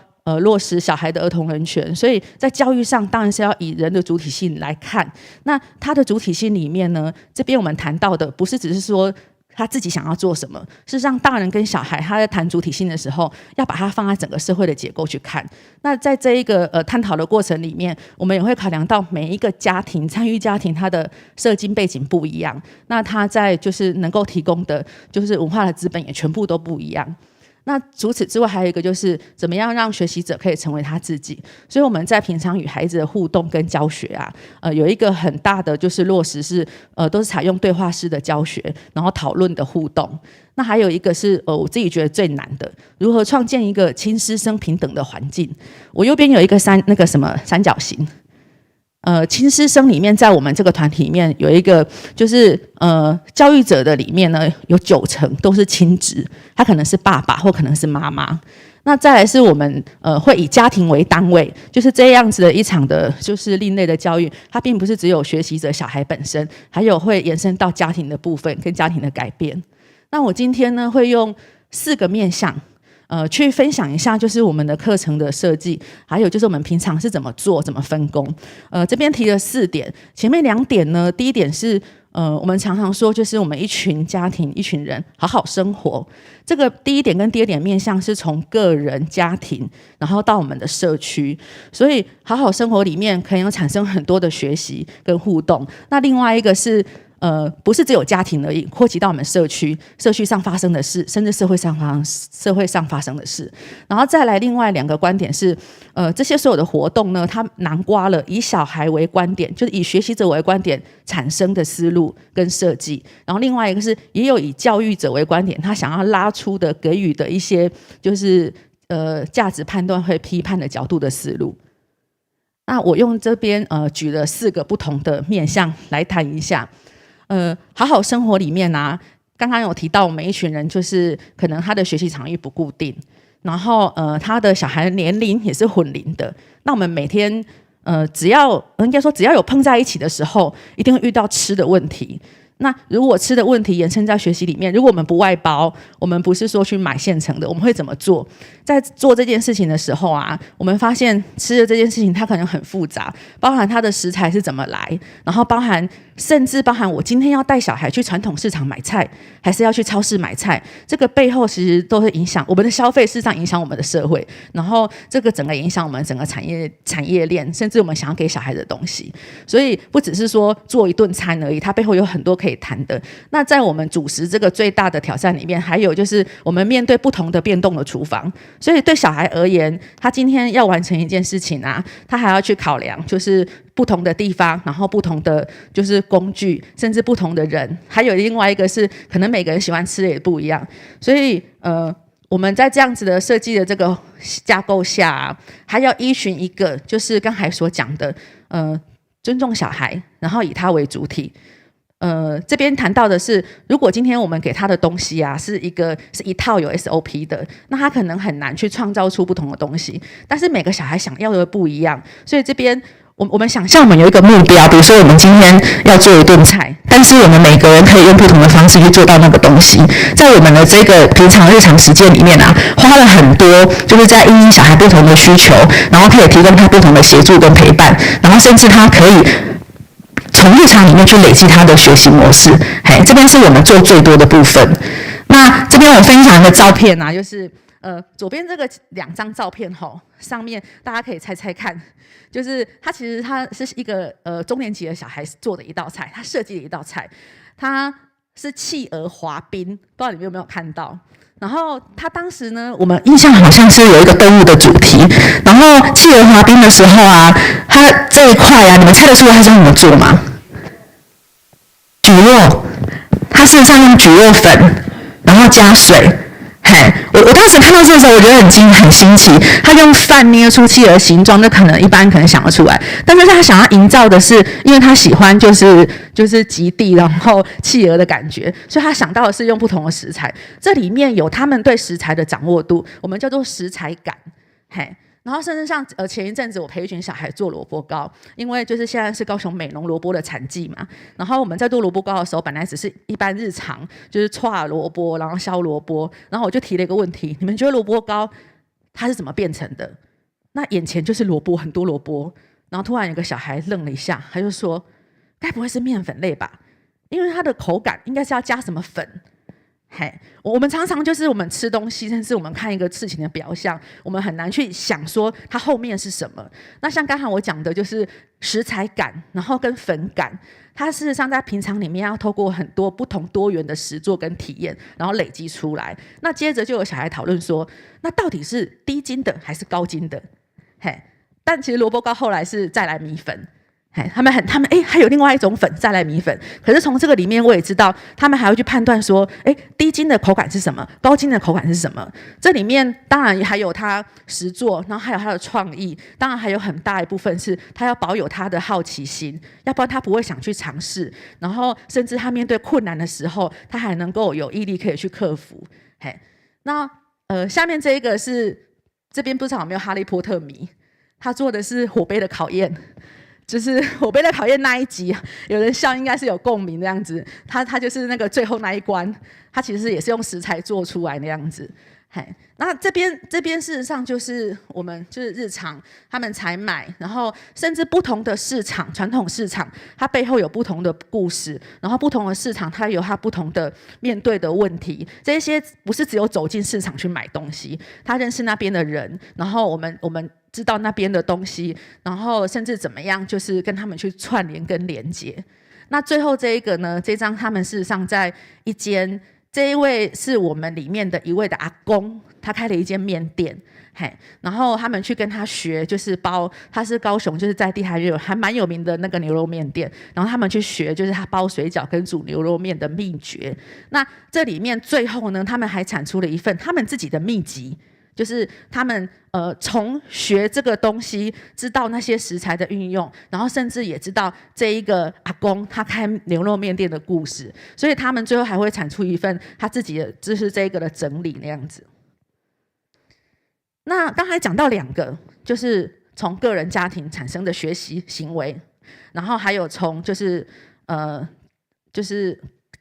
落实小孩的儿童人权，所以在教育上当然是要以人的主体性来看。那他的主体性里面呢，这边我们谈到的不是只是说他自己想要做什么，事实上大人跟小孩他在谈主体性的时候，要把它放在整个社会的结构去看。那在这一个探讨的过程里面，我们也会考量到每一个家庭参与家庭他的社经背景不一样，那他在就是能够提供的就是文化的资本也全部都不一样。那除此之外，还有一个就是怎么样让学习者可以成为他自己。所以我们在平常与孩子的互动跟教学啊，有一个很大的就是落实是都是采用对话式的教学，然后讨论的互动。那还有一个是我自己觉得最难的，如何创建一个亲师生平等的环境。我右边有一个三角形。亲师生里面，在我们这个团体里面有一个，就是教育者的里面呢，有90%都是亲职，他可能是爸爸或可能是妈妈。那再来是我们会以家庭为单位，就是这样子的一场的，就是另类的教育，它并不是只有学习者小孩本身，还有会延伸到家庭的部分跟家庭的改变。那我今天呢，会用4个面向。去分享一下就是我们的课程的设计，还有就是我们平常是怎么做、怎么分工。这边提了4点，前面2点呢，第一点是我们常常说就是我们一群家庭、一群人好好生活。这个第一点跟第2点面向是从个人、家庭，然后到我们的社区，所以好好生活里面可能有产生很多的学习跟互动。那另外一个是不是只有家庭而已，扩及到我们社区上发生的事，甚至社会上发生的事。然后再来另外2个观点是，这些所有的活动呢，它囊括了以小孩为观点，就是以学习者为观点产生的思路跟设计。然后另外一个是也有以教育者为观点，他想要拉出的给予的一些就是价值判断会批判的角度的思路。那我用这边举了4个不同的面向来谈一下。好好生活里面啊，刚刚有提到我们一群人就是可能他的学习场域不固定，然后他的小孩的年龄也是混龄的。那我们每天只要有碰在一起的时候，一定会遇到吃的问题。那如果吃的问题延伸在学习里面，如果我们不外包，我们不是说去买现成的，我们会怎么做？在做这件事情的时候啊，我们发现吃的这件事情它可能很复杂，包含它的食材是怎么来，然后甚至包含我今天要带小孩去传统市场买菜，还是要去超市买菜，这个背后其实都会影响我们的消费，事实上影响我们的社会，然后这个整个影响我们整个产业链，甚至我们想要给小孩的东西。所以不只是说做一顿餐而已，它背后有很多可以谈的。那在我们主食这个最大的挑战里面，还有就是我们面对不同的变动的厨房，所以对小孩而言，他今天要完成一件事情啊，他还要去考量就是不同的地方，然后不同的就是工具，甚至不同的人，还有另外一个是可能每个人喜欢吃的也不一样。所以我们在这样子的设计的这个架构下啊，还要依循一个就是刚才所讲的尊重小孩，然后以他为主体。这边谈到的是，如果今天我们给他的东西啊是一套有 SOP 的，那他可能很难去创造出不同的东西。但是每个小孩想要的不一样，所以这边我们想象我们有一个目标，比如说我们今天要做一顿菜，但是我们每个人可以用不同的方式去做到那个东西。在我们的这个平常日常实践里面啊，花了很多，就是在因应小孩不同的需求，然后可以提供他不同的协助跟陪伴，然后甚至他可以从日常里面去累积他的学习模式。这边是我们做最多的部分。那这边我分享一个照片啊，就是左边这个2张照片上面大家可以猜猜看，就是他其实是一个中年级的小孩做的一道菜，他设计的一道菜，他是企鹅滑冰，不知道你们有没有看到？然后他当时呢，我们印象好像是有一个动物的主题，然后企鹅滑冰的时候啊，他这一块啊，你们猜得出来他是怎么做吗？蒟蒻，他事实上用蒟蒻粉，然后加水。我当时看到这个时候，我觉得很新奇。他用饭捏出企鹅形状，那一般可能想得出来，但是他想要营造的是，因为他喜欢就是极地，然后企鹅的感觉，所以他想到的是用不同的食材。这里面有他们对食材的掌握度，我们叫做食材感。然后甚至像前一阵子我陪一群小孩做萝卜糕，因为就是现在是高雄美浓萝卜的产季嘛，然后我们在做萝卜糕的时候，本来只是一般日常就是串萝卜，然后削萝卜，然后我就提了一个问题，你们觉得萝卜糕它是怎么变成的？那眼前就是萝卜，很多萝卜，然后突然有个小孩愣了一下，他就说该不会是面粉类吧，因为它的口感应该是要加什么粉。我们常常就是我们吃东西，甚至我们看一个事情的表象，我们很难去想说它后面是什么。那像刚才我讲的就是食材感，然后跟粉感，它事实上在平常里面要透过很多不同多元的实作跟体验，然后累积出来。那接着就有小孩讨论说，那到底是低筋的还是高筋的？但其实萝卜糕后来是再来米粉。他们还有另外一种粉再来米粉，可是从这个里面我也知道，他们还要去判断说，低筋的口感是什么，高筋的口感是什么。这里面当然还有他实作，然后还有他的创意，当然还有很大一部分是他要保有他的好奇心，要不然他不会想去尝试，然后甚至他面对困难的时候，他还能够有毅力可以去克服。那下面这一个是这边不知道有没有哈利波特迷，他做的是火杯的考验。就是火杯的考验那一集，有人笑应该是有共鸣的样子。他就是那个最后那一关，他其实也是用食材做出来的样子。那这边事实上就是我们就是日常他们采买，然后甚至不同的市场，传统市场它背后有不同的故事，然后不同的市场它有它不同的面对的问题。这些不是只有走进市场去买东西，他认识那边的人，然后我们知道那边的东西，然后甚至怎么样就是跟他们去串联跟连接。那最后这一个呢，这张他们事实上在一间，这一位是我们里面的一位的阿公，他开了一间面店。然后他们去跟他学，就是包，他是高雄就是在地还蛮有名的那个牛肉面店，然后他们去学就是他包水饺跟煮牛肉面的秘诀。那这里面最后呢，他们还产出了一份他们自己的秘籍，就是他们从学这个东西，知道那些食材的运用，然后甚至也知道这一个阿公他开牛肉面店的故事，所以他们最后还会产出一份他自己的就是这个的整理那样子。那刚才讲到2个，就是从个人家庭产生的学习行为，然后还有从就是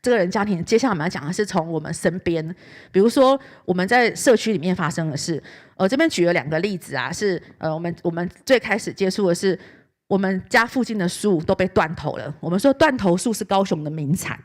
个人家庭，接下来我们要讲的是从我们身边，比如说我们在社区里面发生的事。这边举了2个例子啊，是我们最开始接触的是。我们家附近的树都被断头了。我们说断头树是高雄的名产。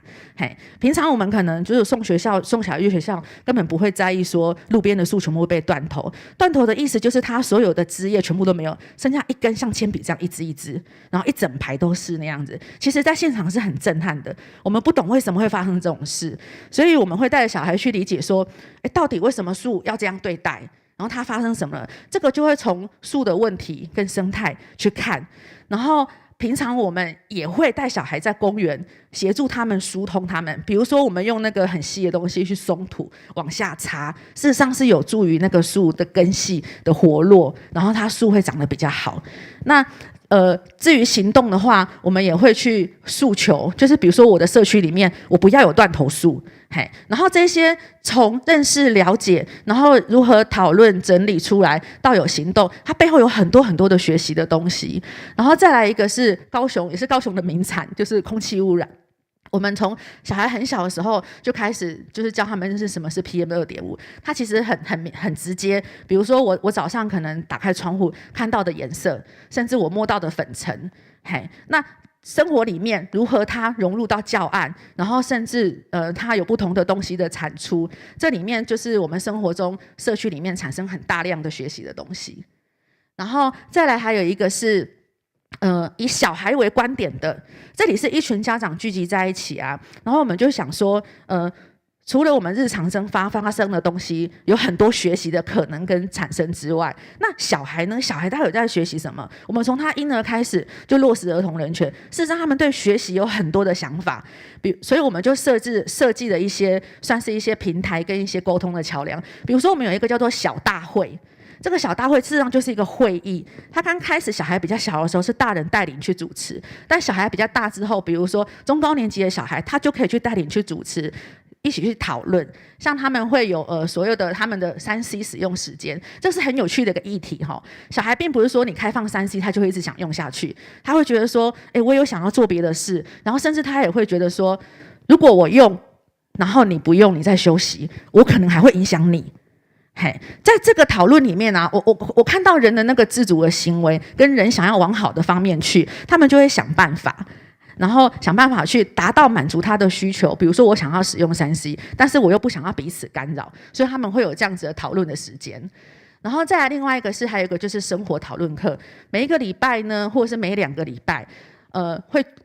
平常我们可能就是送小孩去学校，根本不会在意说路边的树全部会被断头。断头的意思就是它所有的枝叶全部都没有，剩下一根像铅笔这样一支一支，然后一整排都是那样子。其实在现场是很震撼的，我们不懂为什么会发生这种事，所以我们会带着小孩去理解说，到底为什么树要这样对待？然后它发生什么了？这个就会从树的问题跟生态去看。然后平常我们也会带小孩在公园协助他们疏通他们，比如说我们用那个很细的东西去松土往下插，事实上是有助于那个树的根系的活络，然后它树会长得比较好。那至于行动的话，我们也会去诉求，就是比如说我的社区里面，我不要有断头树，然后这些从认识、了解，然后如何讨论、整理出来，到有行动，它背后有很多很多的学习的东西。然后再来一个是高雄，也是高雄的名产，就是空气污染。我们从小孩很小的时候就开始，就是教他们认识什么是 PM2.5， 它其实很直接。比如说我早上可能打开窗户看到的颜色，甚至我摸到的粉尘，那生活里面如何它融入到教案，然后甚至它有不同的东西的产出，这里面就是我们生活中社区里面产生很大量的学习的东西。然后再来还有一个是。以小孩为观点的，这里是一群家长聚集在一起啊，然后我们就想说，除了我们日常中发生的东西有很多学习的可能跟产生之外，那小孩呢？小孩他有在学习什么？我们从他婴儿开始就落实儿童人权，事实上他们对学习有很多的想法，所以我们就设计了一些算是一些平台跟一些沟通的桥梁，比如说我们有一个叫做小大会。这个小大会事实上就是一个会议，他刚开始小孩比较小的时候是大人带领去主持，但小孩比较大之后，比如说中高年级的小孩，他就可以去带领去主持，一起去讨论。像他们会有所有的他们的3C 使用时间，这是很有趣的一个议题哈。小孩并不是说你开放3C 他就会一直想用下去，他会觉得说，我有想要做别的事，然后甚至他也会觉得说，如果我用，然后你不用，你在休息，我可能还会影响你。在这个讨论里面啊，我看到人的那个自主的行为跟人想要往好的方面去，他们就会想办法，然后想办法去达到满足他的需求。比如说我想要使用3C， 但是我又不想要彼此干扰，所以他们会有这样子的讨论的时间。然后再来另外一个是还有一个就是生活讨论课，每一个礼拜呢，或者是每2个礼拜。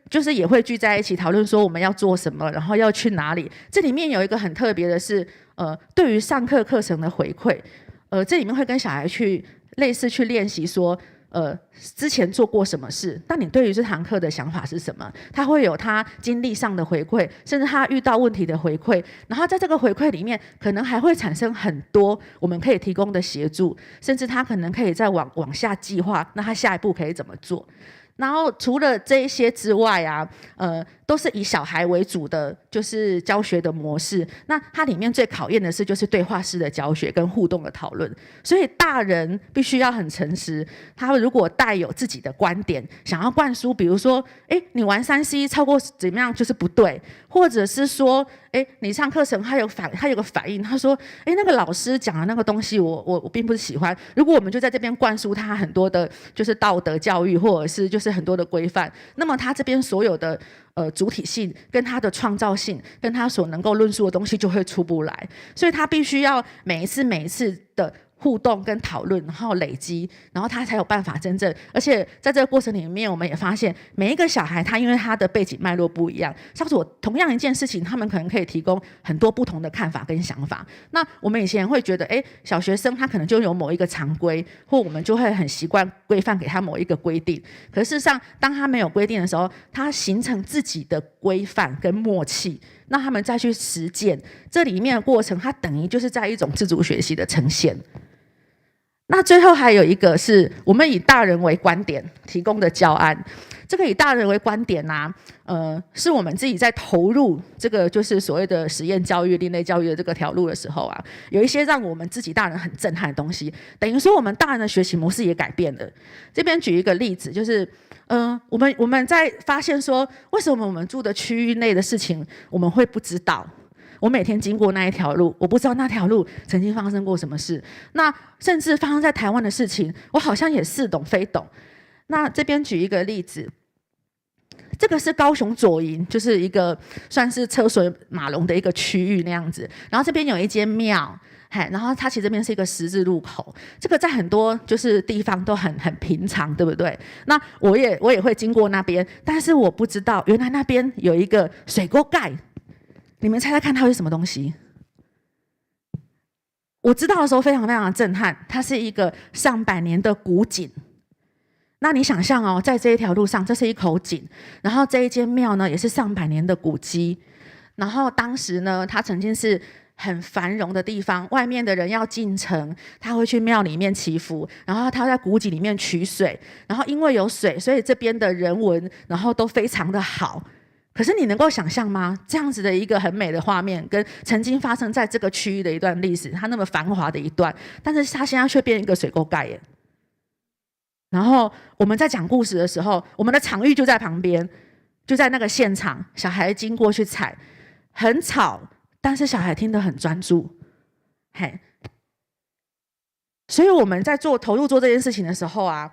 就是也会聚在一起讨论说我们要做什么，然后要去哪里。这里面有一个很特别的是，对于上课课程的回馈，这里面会跟小孩去类似去练习说，之前做过什么事，那你对于这堂课的想法是什么？他会有他经历上的回馈，甚至他遇到问题的回馈，然后在这个回馈里面，可能还会产生很多我们可以提供的协助，甚至他可能可以再往下计划，那他下一步可以怎么做？然后除了这一些之外啊，都是以小孩为主的，就是教学的模式。那它里面最考验的是就是对话式的教学跟互动的讨论。所以大人必须要很诚实，他如果带有自己的观点，想要灌输，比如说，你玩3C 超过怎么样就是不对，或者是说，你上课程他有个反应，他说，那个老师讲的那个东西我并不是喜欢。如果我们就在这边灌输他很多的，就是道德教育，或者是就是很多的规范，那么他这边所有的主体性跟他的创造性跟他所能够论述的东西就会出不来，所以他必须要每一次的互动跟讨论，然后累积，然后他才有办法真正。而且在这个过程里面，我们也发现每一个小孩他因为他的背景脉络不一样，像是我同样一件事情，他们可能可以提供很多不同的看法跟想法。那我们以前会觉得，小学生他可能就有某一个常规，或我们就会很习惯规范给他某一个规定。可是事实上，当他没有规定的时候，他形成自己的规范跟默契，那他们再去实践，这里面的过程，它等于就是在一种自主学习的呈现。那最后还有一个是我们以大人为观点提供的教案，这个以大人为观点啊，是我们自己在投入这个就是所谓的实验教育、另类教育的这个条路的时候啊，有一些让我们自己大人很震撼的东西，等于说我们大人的学习模式也改变了。这边举一个例子，就是我们在发现说，为什么我们住的区域内的事情我们会不知道？我每天经过那一条路，我不知道那条路曾经发生过什么事。那甚至发生在台湾的事情，我好像也似懂非懂。那这边举一个例子，这个是高雄左营，就是一个算是车水马龙的一个区域那样子。然后这边有一间庙，然后它其实这边是一个十字路口，这个在很多就是地方都很平常，对不对？那我也会经过那边，但是我不知道原来那边有一个水沟盖。你们猜猜看它是什么东西？我知道的时候非常非常的震撼，它是一个上百年的古井。那你想象哦，在这一条路上，这是一口井，然后这一间庙呢也是上百年的古迹，然后当时呢，它曾经是很繁荣的地方，外面的人要进城，他会去庙里面祈福，然后他在古井里面取水，然后因为有水，所以这边的人文然后都非常的好。可是你能够想象吗？这样子的一个很美的画面，跟曾经发生在这个区域的一段历史，它那么繁华的一段，但是它现在却变一个水沟盖耶。然后我们在讲故事的时候，我们的场域就在旁边，就在那个现场，小孩经过去踩，很吵，但是小孩听得很专注。所以我们在投入做这件事情的时候啊，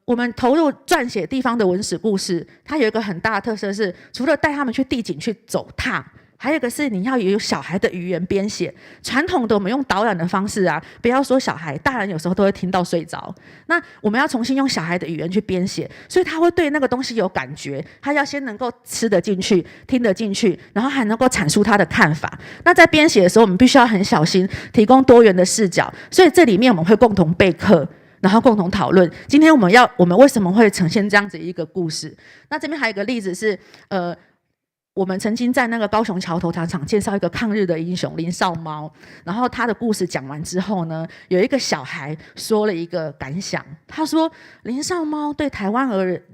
我们投入撰写地方的文史故事，它有一个很大的特色是，除了带他们去地景去走踏，还有一个是你要有小孩的语言编写。传统的我们用导览的方式啊，不要说小孩，大人有时候都会听到睡着。那我们要重新用小孩的语言去编写，所以他会对那个东西有感觉，他要先能够吃得进去、听得进去，然后还能够阐述他的看法。那在编写的时候，我们必须要很小心，提供多元的视角。所以这里面我们会共同备课，然后共同讨论今天我们为什么会呈现这样子一个故事。那这边还有一个例子是我们曾经在那个高雄桥头糖厂介绍一个抗日的英雄林少猫，然后他的故事讲完之后呢，有一个小孩说了一个感想，他说林少猫对台湾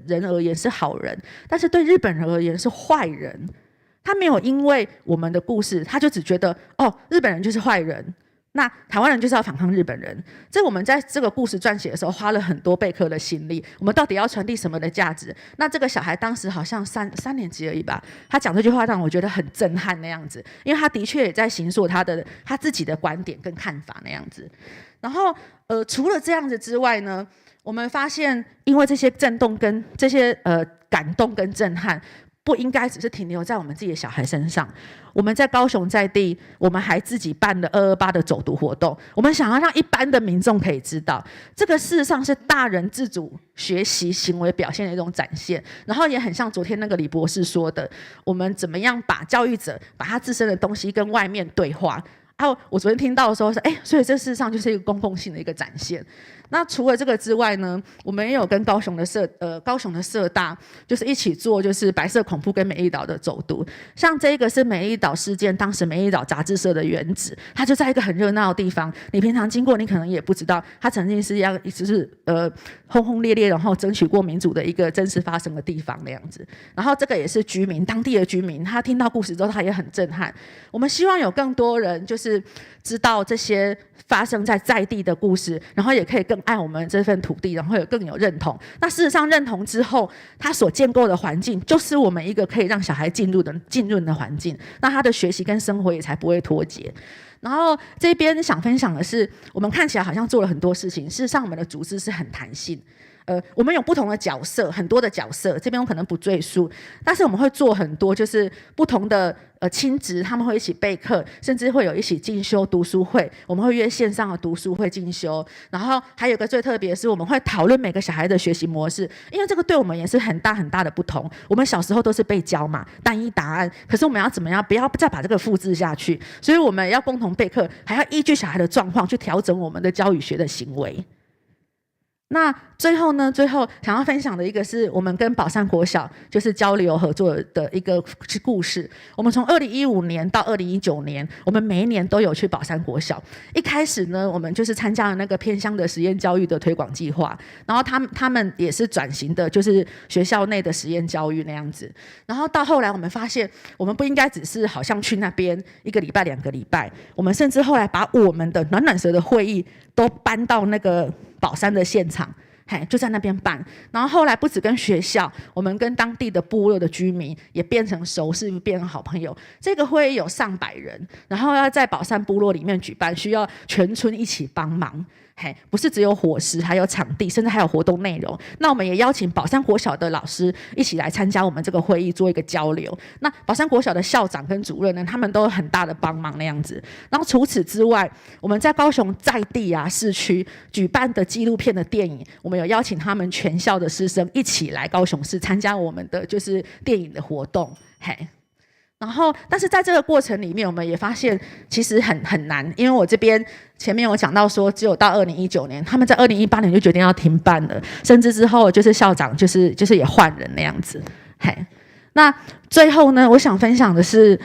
人而言是好人，但是对日本人而言是坏人。他没有因为我们的故事，他就只觉得日本人就是坏人，那台湾人就是要反抗日本人。这我们在这个故事撰写的时候花了很多备课的心力，我们到底要传递什么的价值？那这个小孩当时好像三年级而已吧，他讲这句话让我觉得很震撼那样子，因为他的确也在形塑他自己的观点跟看法那样子。然后除了这样子之外呢，我们发现因为这些震动跟这些感动跟震撼，不应该只是停留在我们自己的小孩身上。我们在高雄在地，我们还自己办了228的走读活动，我们想要让一般的民众可以知道，这个事实上是大人自主学习行为表现的一种展现。然后也很像昨天那个李博士说的，我们怎么样把教育者把他自身的东西跟外面对话。我昨天听到的时候是，所以这事实上就是一个公共性的一个展现。那除了这个之外呢，我们也有跟高雄的社大，就是一起做就是白色恐怖跟美丽岛的走读。像这个是美丽岛事件，当时美丽岛杂志社的原址，它就在一个很热闹的地方，你平常经过，你可能也不知道，它曾经是就是轰轰烈烈，然后争取过民主的一个真实发生的地方那样子。然后这个也是当地的居民，他听到故事之后，他也很震撼。我们希望有更多人就是知道这些发生在地的故事，然后也可以更爱我们这份土地，然后也更有认同。那事实上认同之后，他所建构的环境就是我们一个可以让小孩进入的环境，那他的学习跟生活也才不会脱节。然后这边想分享的是，我们看起来好像做了很多事情，事实上我们的组织是很弹性。我们有不同的角色，很多的角色，这边我可能不赘述，但是我们会做很多，就是不同的亲职，他们会一起备课，甚至会有一起进修读书会，我们会约线上的读书会进修，然后还有一个最特别的是，我们会讨论每个小孩的学习模式，因为这个对我们也是很大很大的不同。我们小时候都是被教嘛，单一答案，可是我们要怎么样，不要再把这个复制下去，所以我们要共同备课，还要依据小孩的状况去调整我们的教育学的行为。那最后想要分享的一个是我们跟宝山国小就是交流合作的一个故事。我们从2015年到2019年，我们每一年都有去宝山国小。一开始呢，我们就是参加了那个偏乡的实验教育的推广计划，然后他们也是转型的，就是学校内的实验教育那样子。然后到后来，我们发现我们不应该只是好像去那边1个礼拜、2个礼拜，我们甚至后来把我们的暖暖蛇的会议都搬到那个宝山的现场。就在那边办，然后后来不止跟学校，我们跟当地的部落的居民也变成熟识，变成好朋友。这个会有上百人，然后要在宝山部落里面举办，需要全村一起帮忙。不是只有伙食，还有场地，甚至还有活动内容。那我们也邀请宝山国小的老师一起来参加我们这个会议，做一个交流。那宝山国小的校长跟主任呢，他们都有很大的帮忙那样子。然后除此之外，我们在高雄在地市区举办的纪录片的电影，我们有邀请他们全校的师生一起来高雄市参加我们的就是电影的活动。然后，但是在这个过程里面，我们也发现其实很难，因为我这边前面有讲到说，只有到2019年，他们在2018年就决定要停办了，甚至之后就是校长就是也换人那样子。那最后呢，我想分享的是，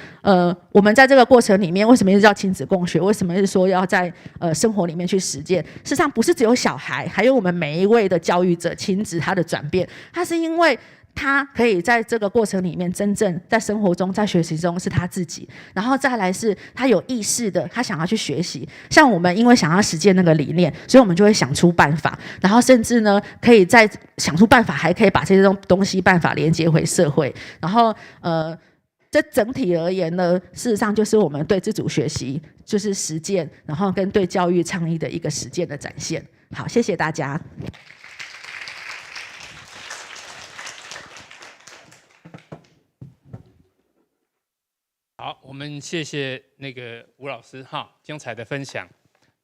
我们在这个过程里面，为什么一直叫亲子共学？为什么是说要在生活里面去实践？事实上，不是只有小孩，还有我们每一位的教育者亲子他的转变，他是因为他可以在这个过程里面真正在生活中在学习中是他自己，然后再来是他有意识的他想要去学习，像我们因为想要实践那个理念，所以我们就会想出办法，然后甚至呢可以再想出办法，还可以把这些东西办法连接回社会，然后这整体而言呢，事实上就是我们对自主学习就是实践，然后跟对教育倡议的一个实践的展现。好，谢谢大家。好，我们谢谢那个吴老师精彩的分享。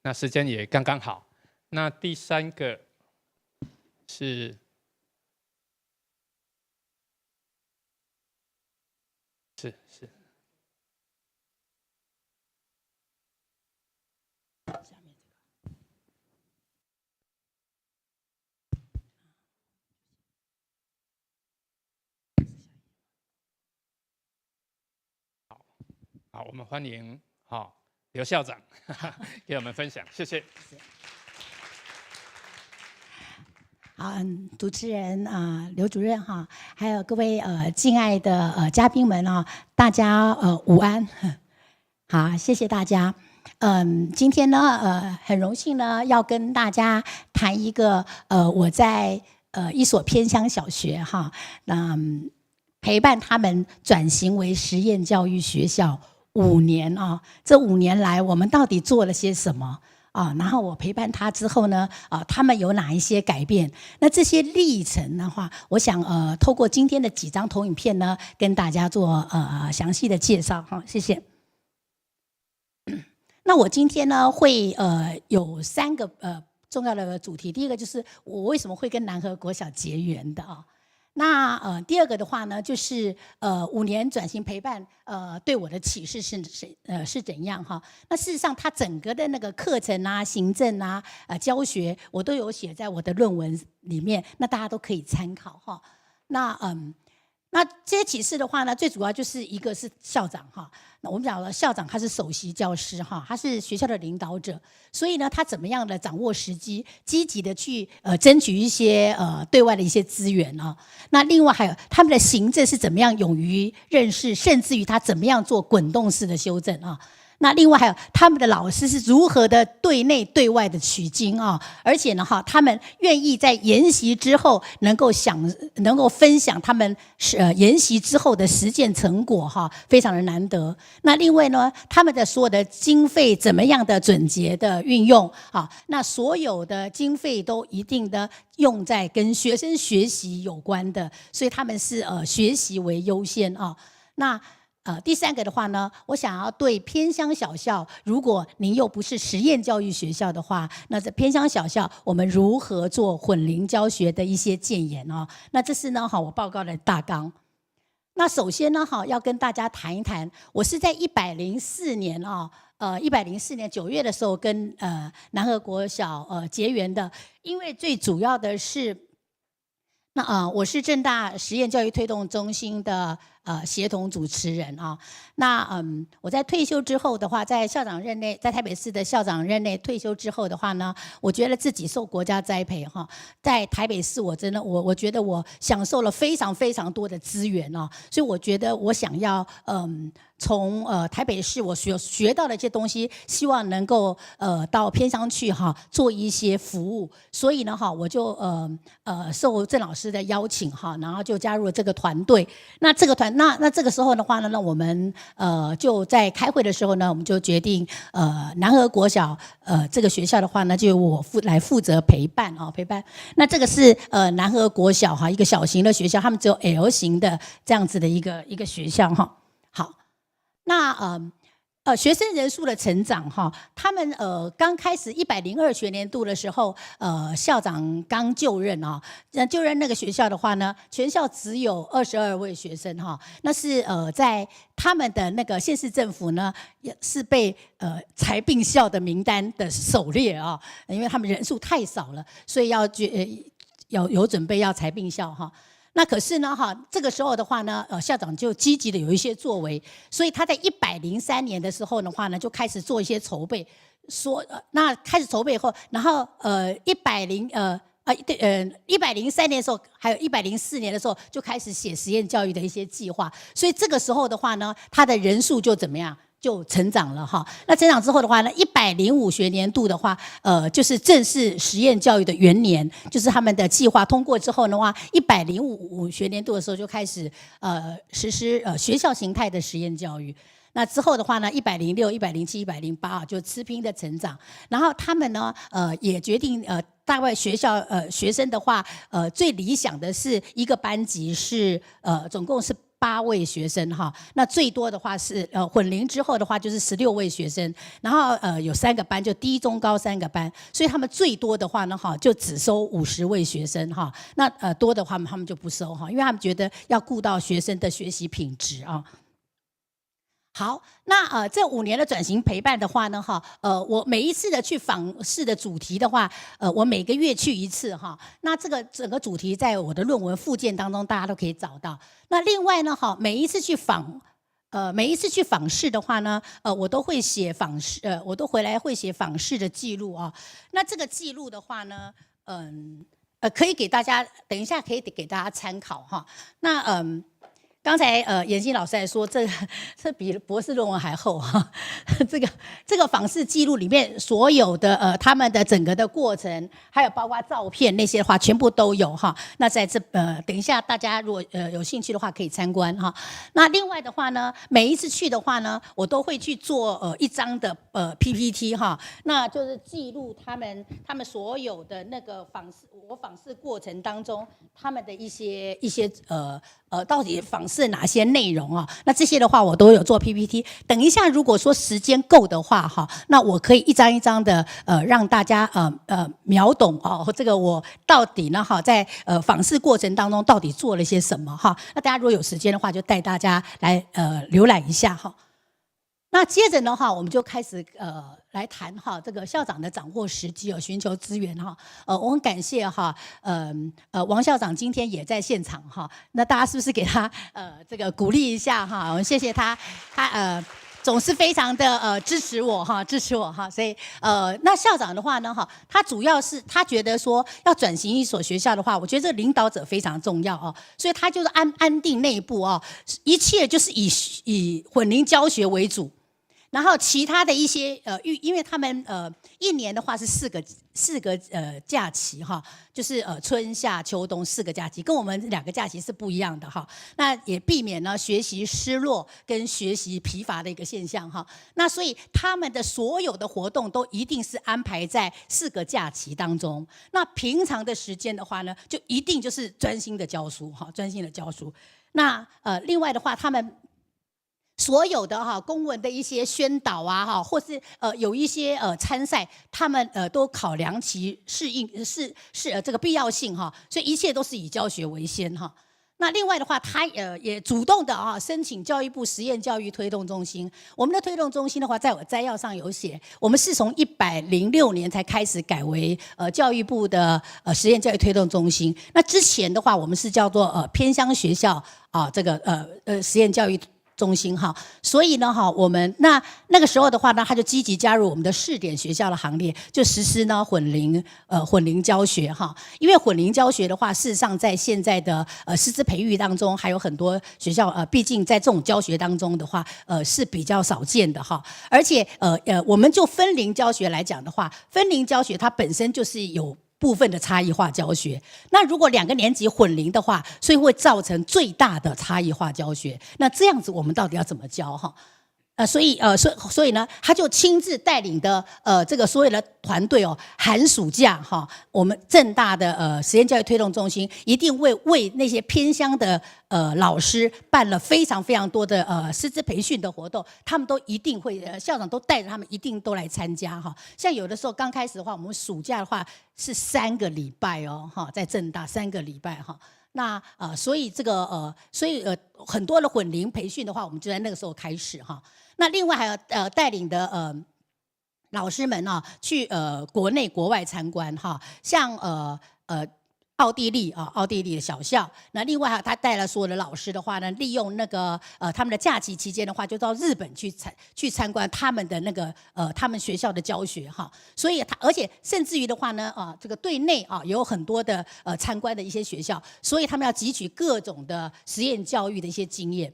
那时间也刚刚好。那第3个是好，我们欢迎刘校长给我们分享，谢谢。好，主持人刘主任还有各位敬爱的嘉宾们大家午安。好，谢谢大家。今天呢很荣幸呢要跟大家谈一个我在一所偏乡小学陪伴他们转型为实验教育学校5年这5年来我们到底做了些什么然后我陪伴他之后呢他们有哪一些改变？那这些历程的话，我想透过今天的几张投影片呢，跟大家做详细的介绍谢谢。那我今天呢会有3个重要的主题，第一个就是我为什么会跟南和国小结缘的那第2个的话呢，就是5年转型陪伴对我的启示是怎样那事实上，它整个的那个课程行政教学，我都有写在我的论文里面，那大家都可以参考那这些启示的话呢，最主要就是一个是校长那我们讲了，校长他是首席教师他是学校的领导者，所以呢，他怎么样的掌握时机，积极的去争取一些对外的一些资源那另外还有他们的行政是怎么样勇于认识，甚至于他怎么样做滚动式的修正那另外还有他们的老师是如何的对内对外的取经啊，而且呢他们愿意在研习之后能够分享他们研习之后的实践成果非常的难得。那另外呢，他们的所有的经费怎么样的准确的运用那所有的经费都一定的用在跟学生学习有关的，所以他们是学习为优先那第三个的话呢，我想要对偏乡小校，如果您又不是实验教育学校的话，那在偏乡小校我们如何做混龄教学的一些建言那这是呢我报告的大纲。那首先呢要跟大家谈一谈，我是在104年104年9月的时候跟南和国小结缘的，因为最主要的是我是政大实验教育推动中心的协同主持人那我在退休之后的话，在校长任内，在台北市的校长任内退休之后的话呢，我觉得自己受国家栽培在台北市我真的我觉得我享受了非常非常多的资源所以我觉得我想要从台北市我学到的一些东西，希望能够到偏乡去做一些服务，所以呢我就受郑老师的邀请然后就加入了这个团队。那这个那这个时候的话呢，那我们就在开会的时候呢，我们就决定南和国小这个学校的话呢，就由我来负责陪伴。那这个是南和国小一个小型的学校，他们只有 L 型的这样子的一个学校好，那学生人数的成长他们刚开始102学年度的时候，校长刚就任就任那个学校的话呢，全校只有22位学生那是在他们的那个县市政府呢，也是被裁并校的名单的首列因为他们人数太少了，所以有准备要裁并校那可是呢这个时候的话呢校长就积极的有一些作为，所以他在103年的时候的话呢，就开始做一些筹备，那开始筹备以后，然后103年的时候，还有104年的时候就开始写实验教育的一些计划，所以这个时候的话呢，他的人数就怎么样？就成长了那成长之后的话呢，105学年度的话，就是正式实验教育的元年，就是他们的计划通过之后的话，105学年度的时候就开始实施学校形态的实验教育。那之后的话呢，106、107、108就持平的成长。然后他们呢，也决定大概学校学生的话，最理想的是一个班级是总共是8位学生那最多的话是混龄之后的话就是16位学生，然后有3个班，就低中高3个班，所以他们最多的话呢就只收50位学生那多的话他们就不收因为他们觉得要顾到学生的学习品质好，那这5年的转型陪伴的话呢我每一次的去访视的主题的话我每个月去一次那这个整个主题在我的论文附件当中大家都可以找到。那另外呢每一次去访视的话呢我都会写访视我都回来会写访视的记录那这个记录的话呢可以给大家等一下可以给大家参考那刚才妍希老师还说这比博士论文还厚这个访视记录里面所有的他们的整个的过程，还有包括照片那些的话全部都有那在这等一下大家如果有兴趣的话可以参观那另外的话呢，每一次去的话呢，我都会去做一张的PPT 那就是记录他们所有的那个访视过程当中他们的一些到底访视哪些内容那这些的话我都有做 PPT。等一下如果说时间够的话那我可以一张一张的让大家秒懂这个我到底呢在访视过程当中到底做了些什么那大家如果有时间的话就带大家来浏览一下那接着呢我们就开始来谈这个校长的掌握时机寻求资源我很感谢王校长今天也在现场那大家是不是给他这个鼓励一下我们谢谢他总是非常的支持我所以那校长的话呢他主要是他觉得说要转型一所学校的话，我觉得这个领导者非常重要所以他就是安定内部一切就是以混龄教学为主。然后其他的一些因为他们一年的话是四个假期哈，就是春夏秋冬4个假期，跟我们2个假期是不一样的哈。那也避免了学习失落跟学习疲乏的一个现象哈。那所以他们的所有的活动都一定是安排在4个假期当中。那平常的时间的话呢，就一定就是专心的教书哈，专心的教书。那另外的话，他们所有的公文的一些宣导啊或是有一些参赛，他们都考量其这个必要性哈，所以一切都是以教学为先哈。那另外的话，他也主动的申请教育部实验教育推动中心。我们的推动中心的话，在我摘要上有写，我们是从106年才开始改为教育部的实验教育推动中心。那之前的话，我们是叫做偏乡学校这个实验教育中心哈，所以呢我们那个时候的话呢，他就积极加入我们的试点学校的行列，就实施呢混龄教学哈。因为混龄教学的话，事实上在现在的师资培育当中，还有很多学校毕竟在这种教学当中的话是比较少见的哈。而且我们就分龄教学来讲的话，分龄教学它本身就是有部分的差异化教学，那如果2个年级混龄的话，所以会造成最大的差异化教学。那这样子我们到底要怎么教哈？所以呢，他就亲自带领的这个所有的团队寒暑假哈，我们政大的实验教育推动中心一定为那些偏乡的老师办了非常非常多的师资培训的活动，他们都一定会校长都带着他们一定都来参加哈。像有的时候刚开始的话，我们暑假的话是3个礼拜哈，在政大3个礼拜哈。那所以这个很多的混龄培训的话，我们就在那个时候开始哈。那另外还有带领的老师们去国内国外参观哈，像奥地利的小校，那另外他带了所有的老师的话呢，利用那个他们的假期期间的话，就到日本去参观他们的那个他们学校的教学哈。所以而且甚至于的话呢这个对内有很多的参观的一些学校，所以他们要汲取各种的实验教育的一些经验。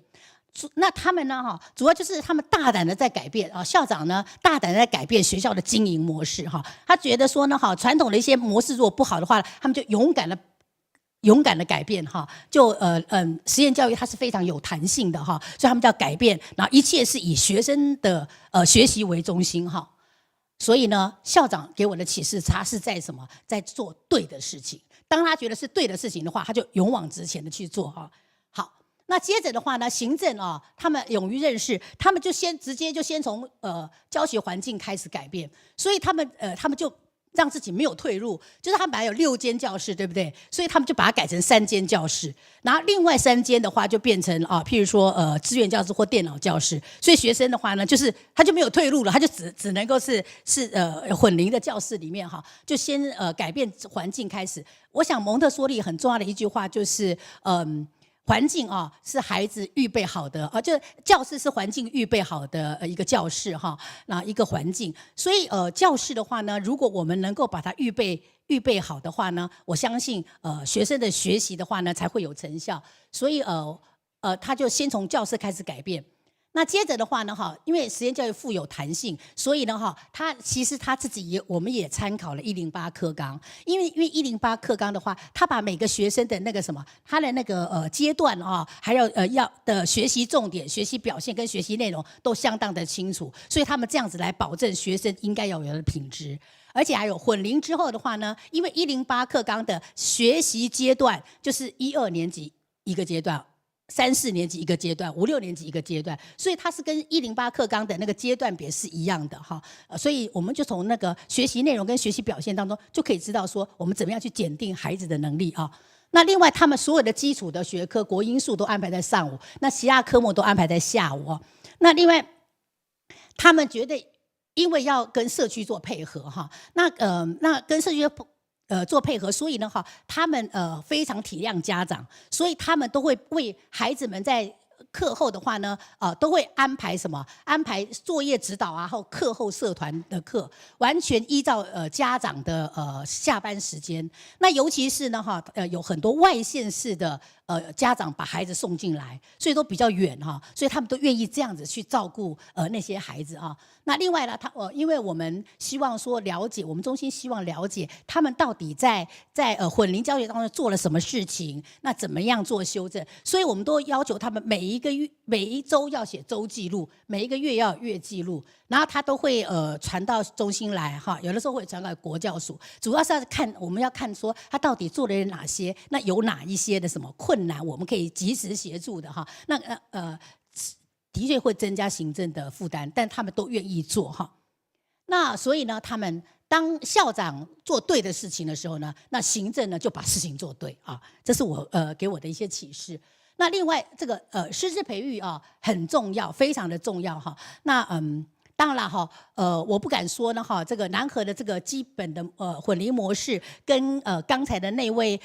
那他们呢主要就是他们大胆的在改变校长呢大胆的在改变学校的经营模式他觉得说呢传统的一些模式如果不好的话，他们就勇敢的改变就实验教育它是非常有弹性的所以他们就要改变，然后一切是以学生的学习为中心所以呢，校长给我的启示，他是在什么，在做对的事情。当他觉得是对的事情的话，他就勇往直前的去做那接着的话呢，行政他们勇于认识，他们就直接先从教学环境开始改变，所以他们就让自己没有退路，就是他们本来有6间教室，对不对？所以他们就把它改成3间教室，然后另外3间的话就变成譬如说资源教室或电脑教室，所以学生的话呢，就是他就没有退路了，他就只能够是混龄的教室里面就先改变环境开始。我想蒙特梭利很重要的一句话就是环境是孩子预备好的就教室是环境预备好的一个教室那一个环境，所以教室的话呢，如果我们能够把它预备好的话呢，我相信学生的学习的话呢才会有成效。所以他就先从教室开始改变。那接着的话呢因为实验教育富有弹性，所以呢其实他自己我们也参考了108课纲，因为108课纲的话，他把每个学生的那个什么，他的那个阶段还有要的学习重点、学习表现跟学习内容都相当的清楚，所以他们这样子来保证学生应该要有的品质。而且还有混龄之后的话呢，因为108课纲的学习阶段就是1、2年级一个阶段，3、4年级一个阶段，5、6年级一个阶段，所以它是跟108课纲的那个阶段别是一样的所以我们就从那个学习内容跟学习表现当中就可以知道说我们怎么样去检定孩子的能力那另外他们所有的基础的学科国英数都安排在上午，那其他科目都安排在下午那另外他们觉得因为要跟社区做配合那跟社区做配合，所以呢他们非常体谅家长，所以他们都会为孩子们在课后的话呢都会安排什么？安排作业指导或课后社团的课，完全依照家长的下班时间。那尤其是呢有很多外县市的家长把孩子送进来，所以都比较远哈，所以他们都愿意这样子去照顾那些孩子啊。那另外呢，因为我们希望说了解，我们中心希望了解他们到底在混龄教学当中做了什么事情，那怎么样做修正，所以我们都要求他们每一周要写周记录，每一个月要有月记录，然后他都会传到中心来哈，有的时候会传到国教署，主要是我们要看说他到底做了哪些，那有哪一些的什么困难，我们可以及时协助的哈。那的确会增加行政的负担，但他们都愿意做哈。那所以呢，他们当校长做对的事情的时候呢，那行政呢就把事情做对啊。这是我给我的一些启示。那另外这个师资培育啊很重要，非常的重要哈。那当然了哈，我不敢说呢哈，这个南和的这个基本的混龄模式，跟刚才的那位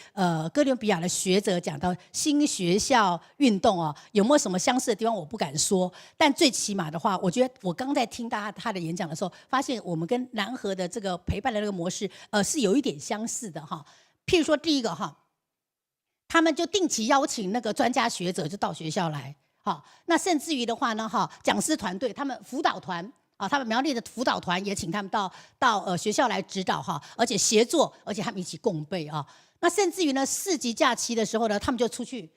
哥伦比亚的学者讲到新学校运动哦，有没有什么相似的地方？我不敢说，但最起码的话，我觉得我刚在听他的演讲的时候，发现我们跟南和的这个陪伴的那个模式，是有一点相似的哈。譬如说第一个哈，他们就定期邀请那个专家学者就到学校来。好，那甚至于的话呢，哈，讲师团队他们辅导团啊，他们苗栗的辅导团也请他们到学校来指导哈，而且协作，而且他们一起共备啊。那甚至于呢，4级假期的时候呢，他们就出去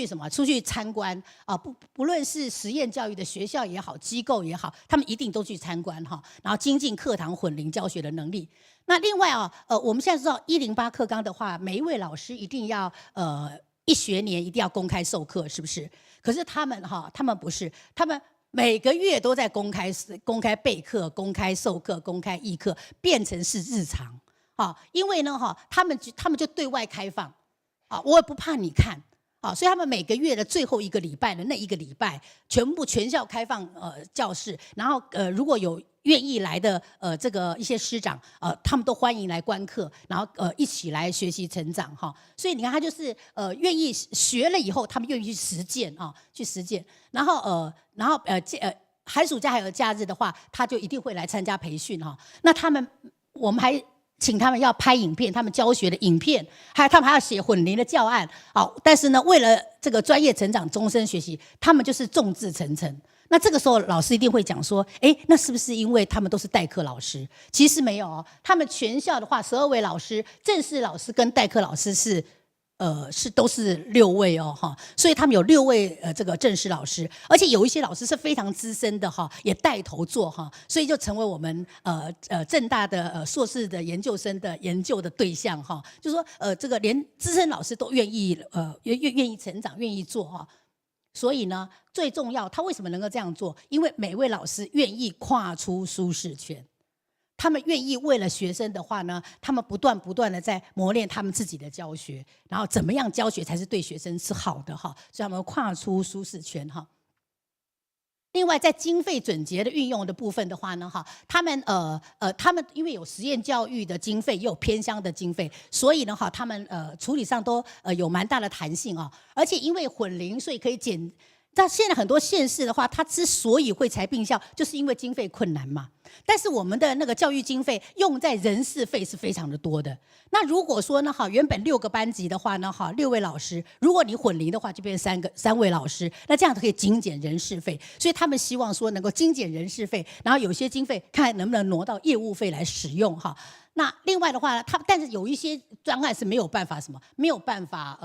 什么？出去参观啊，不论是实验教育的学校也好，机构也好，他们一定都去参观哈，然后精进课堂混龄教学的能力。那另外啊，我们现在知道108课纲的话，每一位老师一定要1学年一定要公开授课，是不是？可是他们不是，他们每个月都在公开备课、公开授课、公开议课，变成是日常啊。因为呢他们就对外开放啊，我也不怕你看啊，所以他们每个月的最后一个礼拜的那一个礼拜，全校开放教室，然后如果有愿意来的这个一些师长他们都欢迎来观课，然后一起来学习成长哈。所以你看他就是愿意学了以后，他们愿意去实践啊，去实践。然后寒暑假还有假日的话，他就一定会来参加培训哈。那我们还请他们要拍影片，他们教学的影片，他们还要写混龄的教案。好，但是呢，为了这个专业成长、终身学习，他们就是众志成城。那这个时候，老师一定会讲说：“那是不是因为他们都是代课老师？”其实没有哦，他们全校的话，12位老师，正式老师跟代课老师都是6位哦哈，所以他们有6位这个正式老师，而且有一些老师是非常资深的哈，也带头做哈，所以就成为我们政大的硕士的研究生的研究的对象哈，就是说这个连资深老师都愿意愿意成长，愿意做哈。所以呢，最重要，他为什么能够这样做？因为每位老师愿意跨出舒适圈，他们愿意为了学生的话呢，他们不断的在磨练他们自己的教学，然后怎么样教学才是对学生是好的哈，所以他们跨出舒适圈哈。另外，在经费准结的运用的部分的话呢，他们因为有实验教育的经费，也有偏乡的经费，所以呢，他们处理上都有蛮大的弹性啊。而且因为混龄，所以可以减。但现在很多县市的话，它之所以会裁并校，就是因为经费困难嘛。但是我们的那个教育经费用在人事费是非常的多的。那如果说呢，原本6个班级的话呢，6位老师，如果你混龄的话，就变成3位老师，那这样可以精简人事费。所以他们希望说能够精简人事费，然后有些经费看能不能挪到业务费来使用哈。那另外的话呢，但是有一些专案是没有办法没有办法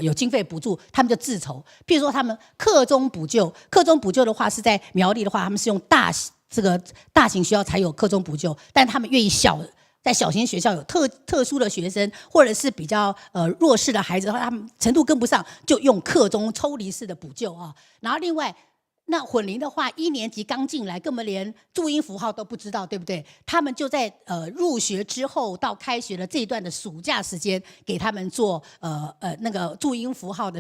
有经费补助，他们就自筹。譬如说他们课中补救的话是在苗栗的话，他们是用大型学校才有课中补救，但他们愿意在小型学校有特殊的学生，或者是比较弱势的孩子的话，他们程度跟不上，就用课中抽离式的补救啊。然后另外。那混龄的话，1年级刚进来，根本连注音符号都不知道，对不对？他们就在入学之后到开学的这一段的暑假时间，给他们做那个注音符号的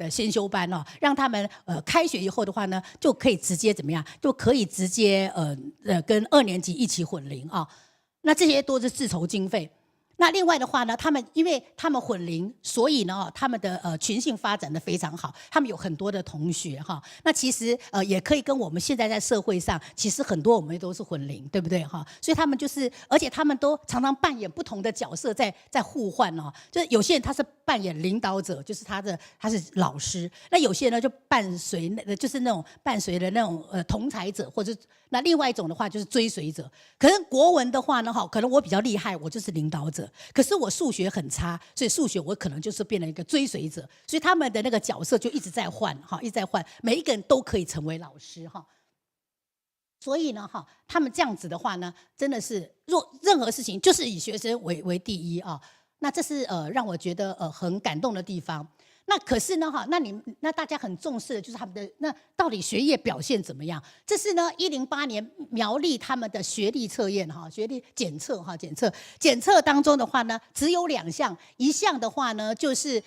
先修班哦，让他们开学以后的话呢，就可以直接怎么样？就可以直接跟2年级一起混龄啊。那这些都是自筹经费。那另外的话呢，因为他们混龄，所以呢，他们的群性发展的非常好，他们有很多的同学哈。那其实也可以跟我们现在在社会上，其实很多我们都是混龄，对不对哈？所以他们就是，而且他们都常常扮演不同的角色在互换哦。就是有些人他是扮演领导者，就是他是老师；那有些人呢就伴随就是那种伴随的那种同才者，或者那另外一种的话就是追随者。可是国文的话呢，哈，可能我比较厉害，我就是领导者。可是我数学很差，所以数学我可能就是变成一个追随者，所以他们的那个角色就一直在换，哈，一直在换，每一个人都可以成为老师，哈。所以呢，哈，他们这样子的话呢，真的是任何事情就是以学生为第一啊。那这是让我觉得很感动的地方。那可是呢，哈，那大家很重视的就是他们的那到底学业表现怎么样？这是呢108年苗栗他们的学历测验哈，学历检测当中的话呢，只有2项，一项的话呢就是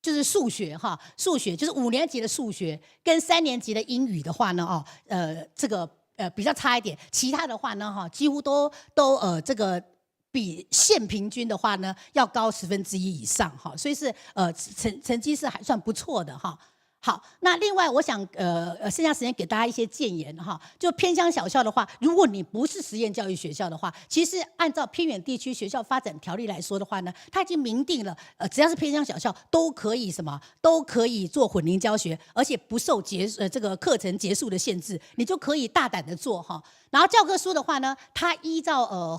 就是数学哈，数学就是5年级的数学跟3年级的英语的话呢，这个比较差一点，其他的话呢，哈，几乎都这个。比县平均的话呢，要高1/10以上哈，所以是成绩是还算不错的哈。好，那另外我想剩下时间给大家一些建言哈。就偏乡小校的话，如果你不是实验教育学校的话，其实按照偏远地区学校发展条例来说的话呢，它已经明定了，只要是偏乡小校都可以都可以做混龄教学，而且不受这个课程结束的限制，你就可以大胆的做哈。然后教科书的话呢，它依照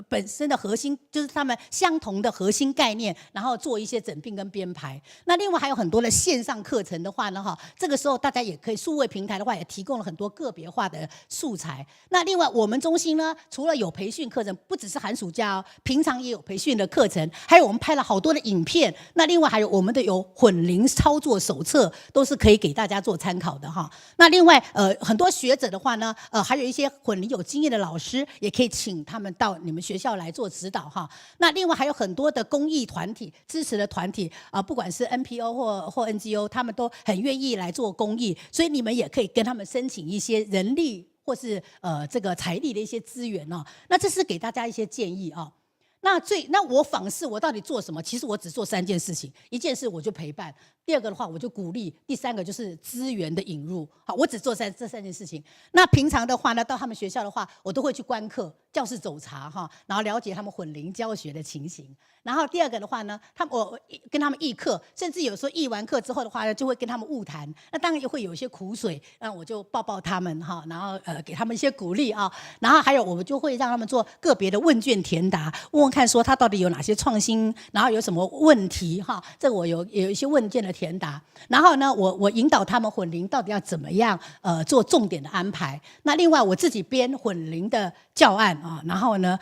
本身的核心，就是他们相同的核心概念，然后做一些整并跟编排。那另外还有很多的线上课程的话呢，哈，这个时候大家也可以数位平台的话，也提供了很多个别化的素材。那另外我们中心呢，除了有培训课程，不只是寒暑假哦，平常也有培训的课程，还有我们拍了好多的影片。那另外还有我们的有混龄操作手册，都是可以给大家做参考的哈。那另外很多学者的话呢，还有一些混龄有经验的老师，也可以请他们到你们学校来做指导哈。那另外还有很多的公益团体、支持的团体不管是 NPO 或 NGO， 他们都很愿意来做公益，所以你们也可以跟他们申请一些人力或是这个财力的一些资源哦。那这是给大家一些建议啊。那我访视我到底做什么？其实我只做3件事情，一件事我就陪伴，第二个的话我就鼓励，第三个就是资源的引入。好，我只做这3件事情。那平常的话呢，到他们学校的话，我都会去观课、教室走查哈，然后了解他们混龄教学的情形。然后第二个的话呢，我跟他们议课，甚至有时候议完课之后的话呢，就会跟他们晤谈。那当然也会有一些苦水，那我就抱他们哈，然后给他们一些鼓励啊。然后还有我们就会让他们做个别的问卷填答，问看说他到底有哪些创新，然后有什么问题哈。这个我有一些问卷的填答。然后呢，我引导他们混龄到底要怎么样做重点的安排。那另外我自己编混龄的教案啊，然后呢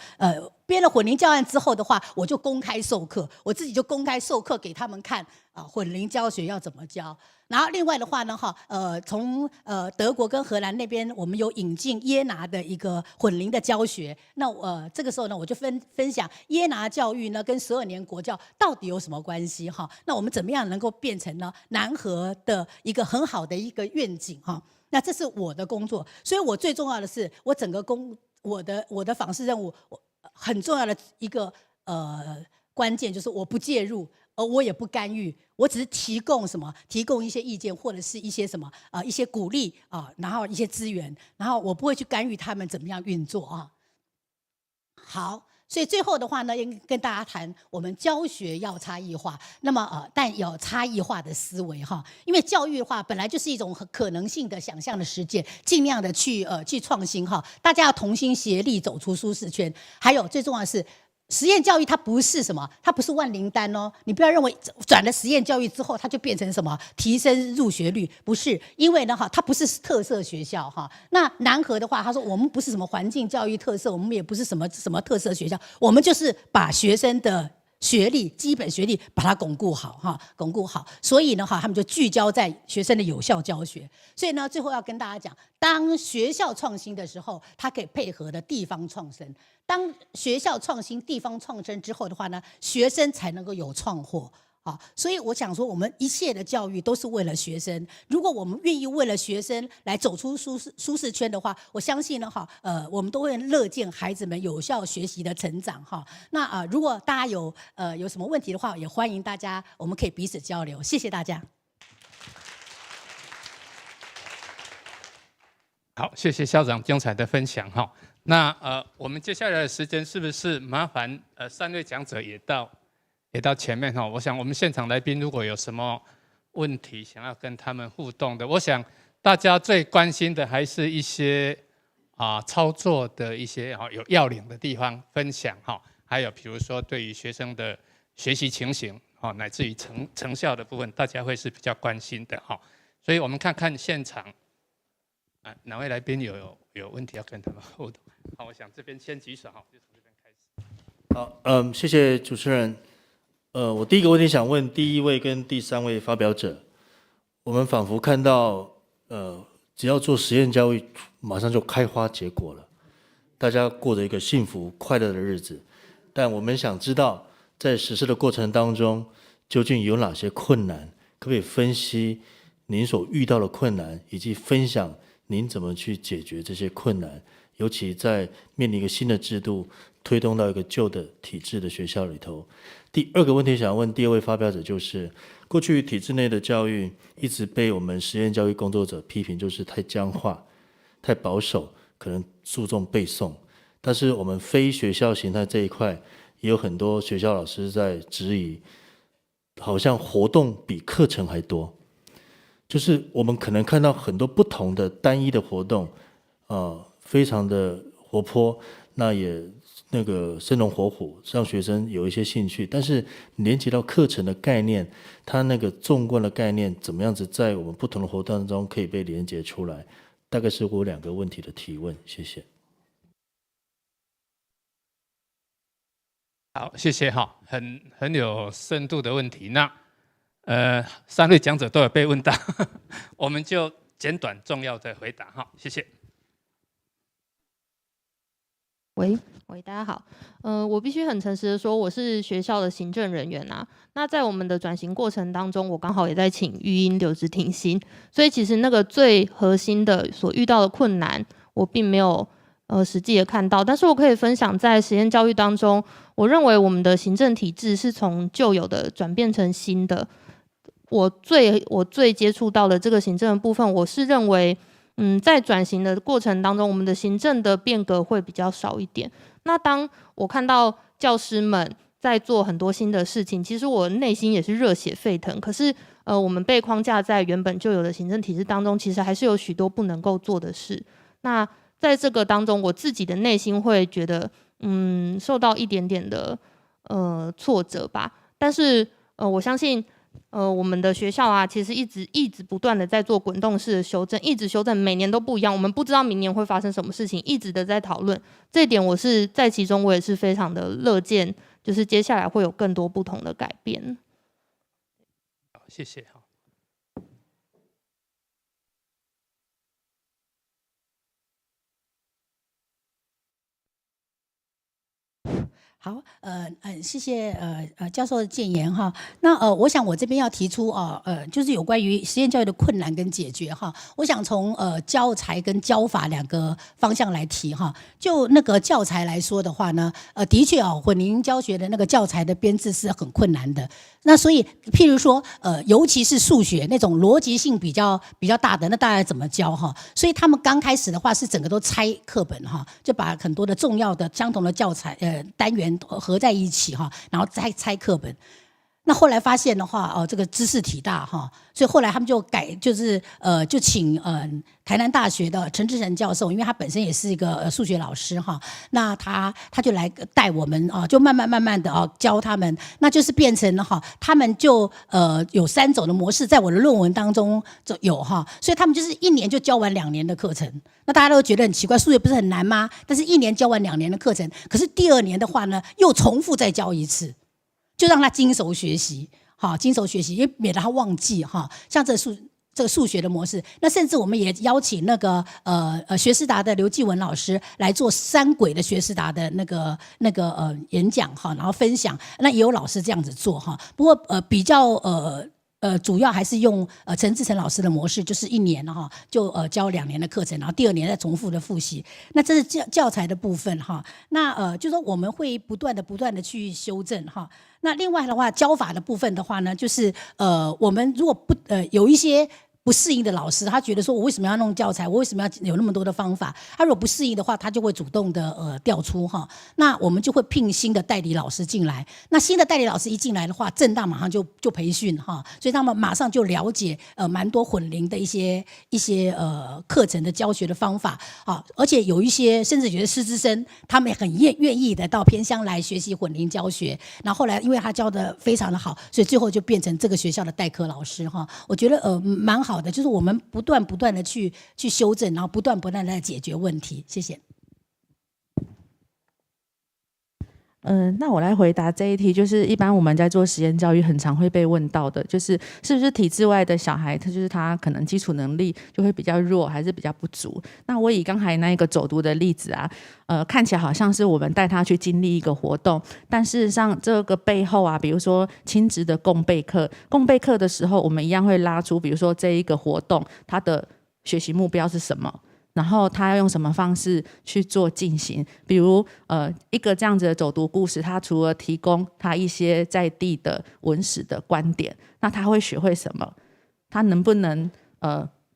编了混龄教案之后的话，我就公开授课，我自己就公开授课给他们看混龄教学要怎么教。然后另外的话呢，从德国跟荷兰那边，我们有引进耶拿的一个混龄的教学。那这个时候呢，我就分享耶拿教育呢跟12年国教到底有什么关系哈？那我们怎么样能够变成呢南河的一个很好的一个愿景哈？那这是我的工作，所以我最重要的是我整个我的访视任务，很重要的一个关键就是我不介入，而我也不干预，我只是提供一些意见或者是一些一些鼓励然后一些资源，然后我不会去干预他们怎么样运作啊。好，所以最后的话呢，跟大家谈我们教学要差异化，那么但有差异化的思维哈，因为教育的话本来就是一种可能性的想象的实践，尽量的去创新哈，大家要同心协力走出舒适圈。还有最重要的是，实验教育它不是它不是万灵丹哦。你不要认为转了实验教育之后，它就变成提升入学率，不是。因为呢它不是特色学校哈。那南河的话，他说我们不是什么环境教育特色，我们也不是什么特色学校，我们就是把学生的学历、基本学历把它巩固好哈，巩固好。所以呢他们就聚焦在学生的有效教学。所以呢，最后要跟大家讲，当学校创新的时候，它可以配合的地方创生。当学校创新、地方创生之后的话呢，学生才能够有创获。好，所以我想说，我们一切的教育都是为了学生。如果我们愿意为了学生来走出舒适圈的话，我相信呢，我们都会乐见孩子们有效学习的成长哈。那如果大家有什么问题的话，也欢迎大家，我们可以彼此交流。谢谢大家。好，谢谢校长精彩的分享哈。那我们接下来的时间是不是麻烦3位讲者也到前面哈？我想我们现场来宾如果有什么问题想要跟他们互动的，我想大家最关心的还是一些操作的一些有要领的地方分享哈，还有比如说对于学生的学习情形乃至于成效的部分，大家会是比较关心的哈。所以我们看看现场哪位来宾有问题要跟他们互动？好，我想这边先举手哈，就从这边开始。好，谢谢主持人。我第一个问题想问第1位跟第3位发表者，我们仿佛看到，只要做实验教育，马上就开花结果了，大家过着一个幸福快乐的日子。但我们想知道，在实施的过程当中，究竟有哪些困难？可不可以分析您所遇到的困难，以及分享您怎么去解决这些困难？尤其在面临一个新的制度，推动到一个旧的体制的学校里头。第2个问题想要问第2位发表者，就是过去体制内的教育一直被我们实验教育工作者批评，就是太僵化、太保守，可能注重背诵。但是我们非学校形态这一块，也有很多学校老师在质疑，好像活动比课程还多。就是我们可能看到很多不同的单一的活动，非常的活泼，那也生龙活虎，让学生有一些兴趣。但是连接到课程的概念，它那个纵贯的概念，怎么样子在我们不同的活动当中可以被连接出来？大概是我2个问题的提问，谢谢。好，谢谢哈，很有深度的问题。那3位讲者都有被问到，我们就简短重要的回答哈，谢谢。喂，大家好，我必须很诚实的说，我是学校的行政人员啊。那在我们的转型过程当中，我刚好也在请育婴留职停薪，所以其实那个最核心的所遇到的困难，我并没有实际的看到。但是我可以分享，在实验教育当中，我认为我们的行政体制是从旧有的转变成新的。我最接触到的这个行政的部分，我是认为。在转型的过程当中，我们的行政的变革会比较少一点。那当我看到教师们在做很多新的事情，其实我内心也是热血沸腾。可是，我们被框架在原本就有的行政体制当中，其实还是有许多不能够做的事。那在这个当中，我自己的内心会觉得，受到一点点的挫折吧。但是，我相信。我们的学校啊，其实一直不断的在做滚动式的修正，一直修正，每年都不一样。我们不知道明年会发生什么事情，一直的在讨论。这一点我是在其中，我也是非常的乐见，就是接下来会有更多不同的改变。好，谢谢哈。好，谢谢教授的建言哈。那我想我这边要提出就是有关于实验教育的困难跟解决哈。我想从教材跟教法2个方向来提哈。就那个教材来说的话呢，的确混龄教学的那个教材的编制是很困难的。那所以，譬如说尤其是数学那种逻辑性比较大的，那大家怎么教哈？所以他们刚开始的话是整个都拆课本哈，就把很多的重要的相同的教材单元合在一起哈，然后再拆课本。那后来发现的话，这个知识体大哈，所以后来他们就改，就是就请台南大学的陈志成教授，因为他本身也是一个数学老师哈，那他就来带我们就慢慢的教他们，那就是变成了他们就有3种的模式，在我的论文当中就有哈，所以他们就是1年就教完2年的课程。那大家都觉得很奇怪，数学不是很难吗？但是1年教完2年的课程，可是第2年的话呢，又重复再教一次。就让他精熟学习，因为免得他忘记哈。像这这个数学的模式。那甚至我们也邀请那个学思达的刘继文老师来做三轨的学思达的那个演讲哈，然后分享。那也有老师这样子做哈，不过比较主要还是用陈志成老师的模式，就是1年哈就教2年的课程，然后第2年再重复的复习。那这是教材的部分哈。那就是说我们会不断的去修正哈。那另外的话，教法的部分的话呢，就是我们如果有一些不适应的老师，他觉得说我为什么要弄教材，我为什么要有那么多的方法？他如果不适应的话，他就会主动的调出哈。那我们就会聘新的代理老师进来。那新的代理老师一进来的话，政大马上就培训哈，所以他们马上就了解蛮多混龄的一些课程的教学的方法啊，而且有一些甚至有些师资生，他们也很愿意的到偏乡来学习混龄教学。然后后来因为他教的非常的好，所以最后就变成这个学校的代课老师哈。我觉得蛮好的，就是我们不断的去修正，然后不断的解决问题。谢谢。那我来回答这一题，就是一般我们在做实验教育很常会被问到的，就是是不是体制外的小孩，他可能基础能力就会比较弱，还是比较不足？那我以刚才那一个走读的例子啊，看起来好像是我们带他去经历一个活动，但事实上这个背后啊，比如说亲职的共备课的时候，我们一样会拉出，比如说这一个活动它的学习目标是什么。然后他要用什么方式去做进行？比如一个这样子的走读故事，他除了提供他一些在地的文史的观点，那他会学会什么？他能不能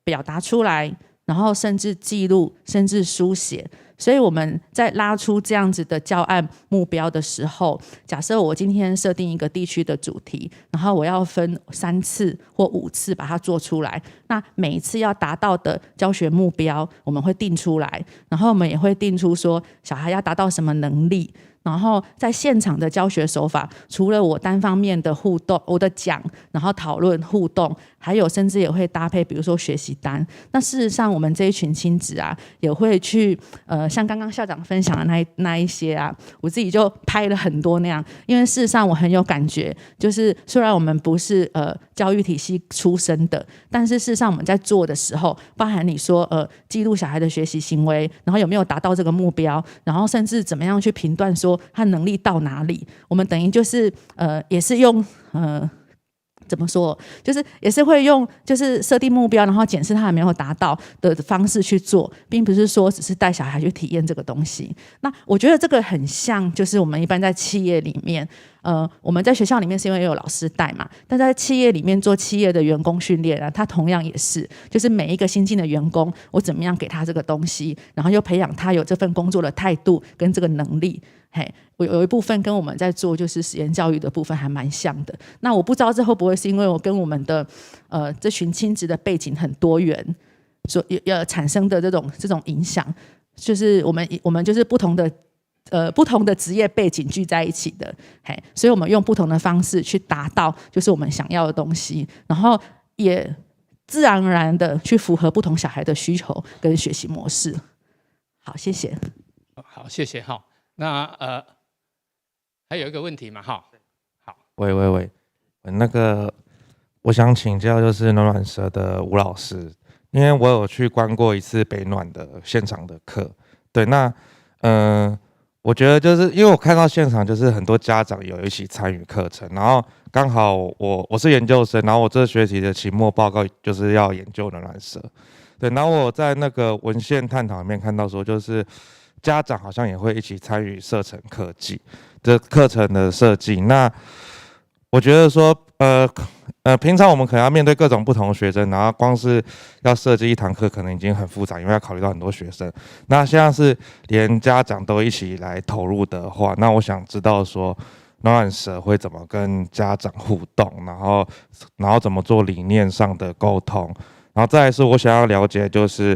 表达出来？然后甚至记录，甚至书写。所以我们在拉出这样子的教案目标的时候，假设我今天设定一个地区的主题，然后我要分3次或5次把它做出来，那每一次要达到的教学目标我们会定出来，然后我们也会定出说小孩要达到什么能力。然后在现场的教学手法，除了我单方面的互动，我的讲，然后讨论互动，还有甚至也会搭配比如说学习单。那事实上我们这一群亲子啊，也会去像刚刚校长分享的那一些啊，我自己就拍了很多那样。因为事实上我很有感觉，就是虽然我们不是教育体系出身的，但是事实上我们在做的时候，包含你说记录小孩的学习行为，然后有没有达到这个目标，然后甚至怎么样去评断说他能力到哪里，我们等于就是也是用怎么说，就是也是会用就是设定目标，然后检视他有没有达到的方式去做，并不是说只是带小孩去体验这个东西。那我觉得这个很像就是我们一般在企业里面我们在学校里面是因为有老师带嘛，但在企业里面做企业的员工训练啊，他同样也是，就是每一个新进的员工，我怎么样给他这个东西，然后又培养他有这份工作的态度跟这个能力。我有一部分跟我们在做就是实验教育的部分还蛮像的。那我不知道这会不会是因为我跟我们的这群亲子的背景很多元，所产生的这种影响，就是我们就是不同的职业背景聚在一起的，所以我们用不同的方式去达到就是我们想要的东西，然后也自然而然的去符合不同小孩的需求跟学习模式。好，谢谢。好，谢谢哈。那还有一个问题嘛哈。好，喂，那个我想请教就是暖暖蛇的吴老师，因为我有去观过一次北暖的现场的课，对，那我觉得就是因为我看到现场就是很多家长有一起参与课程，然后刚好我是研究生，然后我这学期的期末报告就是要研究暖暖蛇，对，然后我在那个文献探讨里面看到说就是家长好像也会一起参与社程科技的课程的设计。那我觉得说，平常我们可能要面对各种不同的学生，然后光是要设计一堂课，可能已经很复杂，因为要考虑到很多学生。那现在是连家长都一起来投入的话，那我想知道说，暖暖蛇会怎么跟家长互动，然后怎么做理念上的沟通。然后再来是我想要了解，就是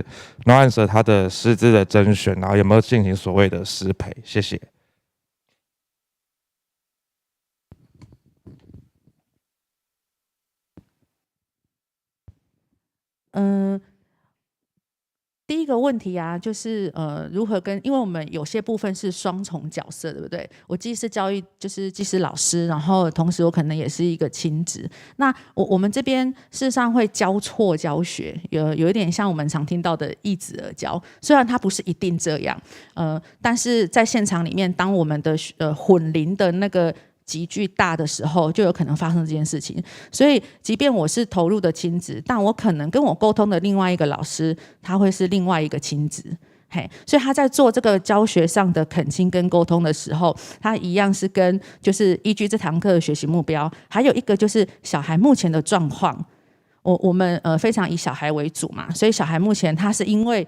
暖暖蛇它的师资的甄选，然后有没有进行所谓的师培？谢谢。第一个问题啊，就是如何跟，因为我们有些部分是双重角色，对不对？我既是教育，就是既是老师，然后同时我可能也是一个亲职。那我们这边事实上会交错教学，有一点像我们常听到的易子而教，虽然它不是一定这样，但是在现场里面，当我们的混龄的那个急剧大的时候，就有可能发生这件事情。所以即便我是投入的亲子，但我可能跟我沟通的另外一个老师，他会是另外一个亲子。所以他在做这个教学上的恳亲跟沟通的时候，他一样是跟就是依据这堂课的学习目标，还有一个就是小孩目前的状况。我们非常以小孩为主嘛，所以小孩目前他是因为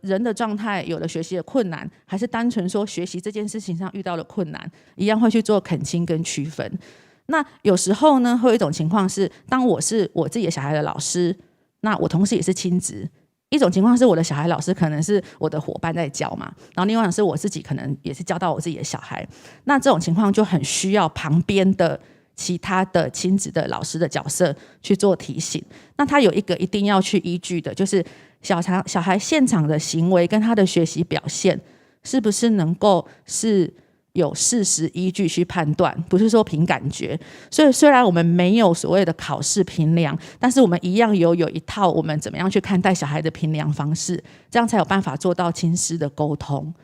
人的状态有了学习的困难，还是单纯说学习这件事情上遇到了困难，一样会去做恳亲跟区分。那有时候呢，会有一种情况是，当我是我自己的小孩的老师，那我同时也是亲职。一种情况是我的小孩老师可能是我的伙伴在教嘛，然后另外一种是我自己可能也是教到我自己的小孩。那这种情况就很需要旁边的其他的亲子的老师的角色去做提醒。那他有一个一定要去依据的，就是小孩现场的行为跟他的学习表现是不是能够是有事实依据去判断，不是说凭感觉。所以虽然我们没有所谓的考试评量，但是我们一样有一套我们怎么样去看待小孩的评量方式，这样才有办法做到亲师的沟通。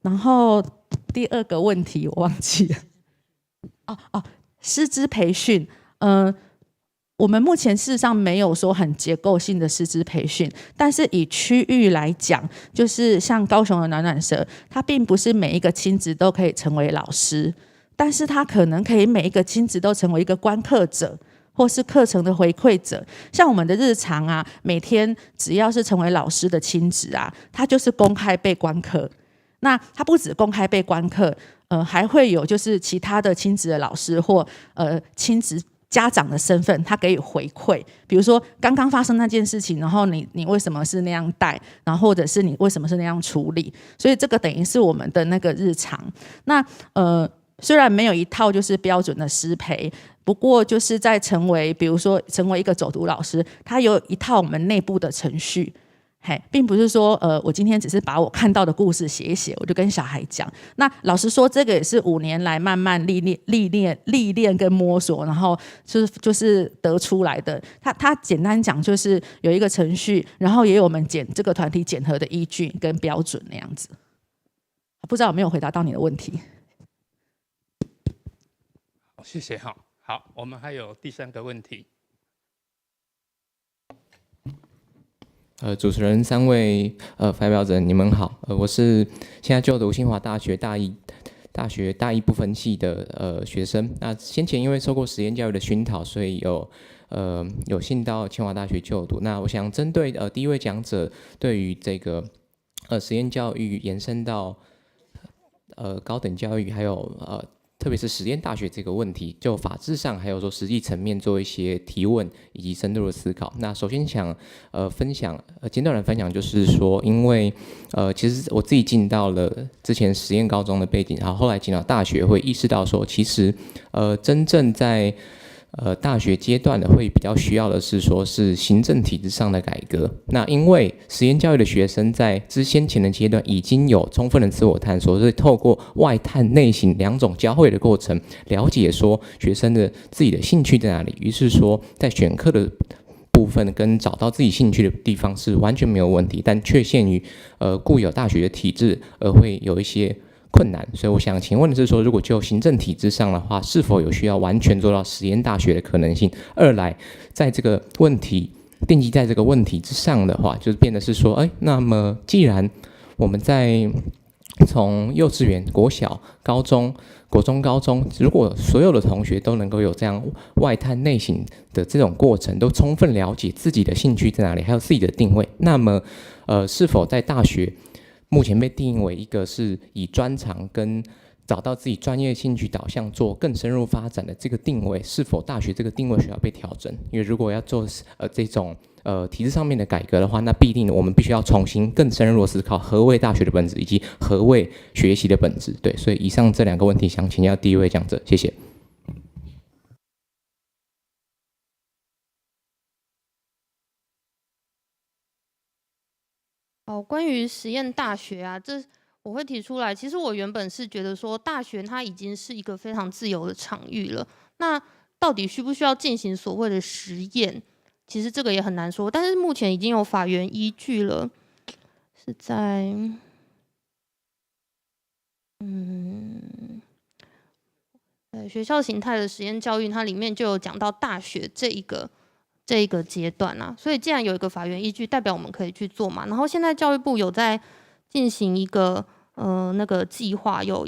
然后第二个问题我忘记了。师资培训，我们目前事实上没有说很结构性的师资培训，但是以区域来讲，就是像高雄的暖暖社，它并不是每一个亲子都可以成为老师，但是它可能可以每一个亲子都成为一个观课者，或是课程的回馈者。像我们的日常啊，每天只要是成为老师的亲子啊，他就是公开被观课。那他不止公开被观课，还会有就是其他的亲子的老师或亲子家长的身份，他给予回馈。比如说刚刚发生那件事情，然后你为什么是那样带，然后或者是你为什么是那样处理。所以这个等于是我们的那个日常。那虽然没有一套就是标准的师培，不过就是在比如说成为一个走读老师，他有一套我们内部的程序。并不是说我今天只是把我看到的故事写一写，我就跟小孩讲。那老实说，这个也是5年来慢慢历练跟摸索，然后就是得出来的。他简单讲就是有一个程序，然后也有我们这个团体检核的依据跟标准那样子。不知道有没有回答到你的问题？谢谢哈。好，我们还有第3个问题。主持人3位发表者，你们好。我是现在就读清华大学大一部分系的学生。那先前因为受过实验教育的熏陶，所以有幸到清华大学就读。那我想针对第一位讲者对于这个实验教育延伸到高等教育，还有特别是实验大学这个问题，就法制上还有说实际层面做一些提问以及深度的思考。那首先想分享简短的分享，就是说，因为其实我自己进到了之前实验高中的背景，然后后来进到大学，会意识到说，其实真正在大学阶段的会比较需要的是说是行政体制上的改革。那因为实验教育的学生在先前的阶段已经有充分的自我探索，所以透过外探内省2种交汇的过程，了解说学生的自己的兴趣在哪里。于是说在选课的部分跟找到自己兴趣的地方是完全没有问题，但却限于固有大学的体制而会有一些困难。所以我想请问的是说，如果就行政体制上的话，是否有需要完全做到实验大学的可能性？二来，在这个问题奠基在这个问题之上的话，就是变得是说，那么既然我们在从幼稚园、国小、高中、国中、高中，如果所有的同学都能够有这样外探内省的这种过程，都充分了解自己的兴趣在哪里，还有自己的定位，那么是否在大学目前被定义为一个是以专长跟找到自己专业兴趣导向做更深入发展的这个定位，是否大学这个定位需要被调整？因为如果要做这种体制上面的改革的话，那必定我们必须要重新更深入思考何谓大学的本质，以及何谓学习的本质。对，所以以上这2个问题想请教第一位讲者，谢谢。好，关于实验大学啊，这我会提出来。其实我原本是觉得说，大学它已经是一个非常自由的场域了。那到底需不需要进行所谓的实验？其实这个也很难说。但是目前已经有法源依据了，是在学校形态的实验教育，它里面就有讲到大学这一个阶段啊。所以既然有一个法源依据，代表我们可以去做嘛。然后现在教育部有在进行一个那个计划，有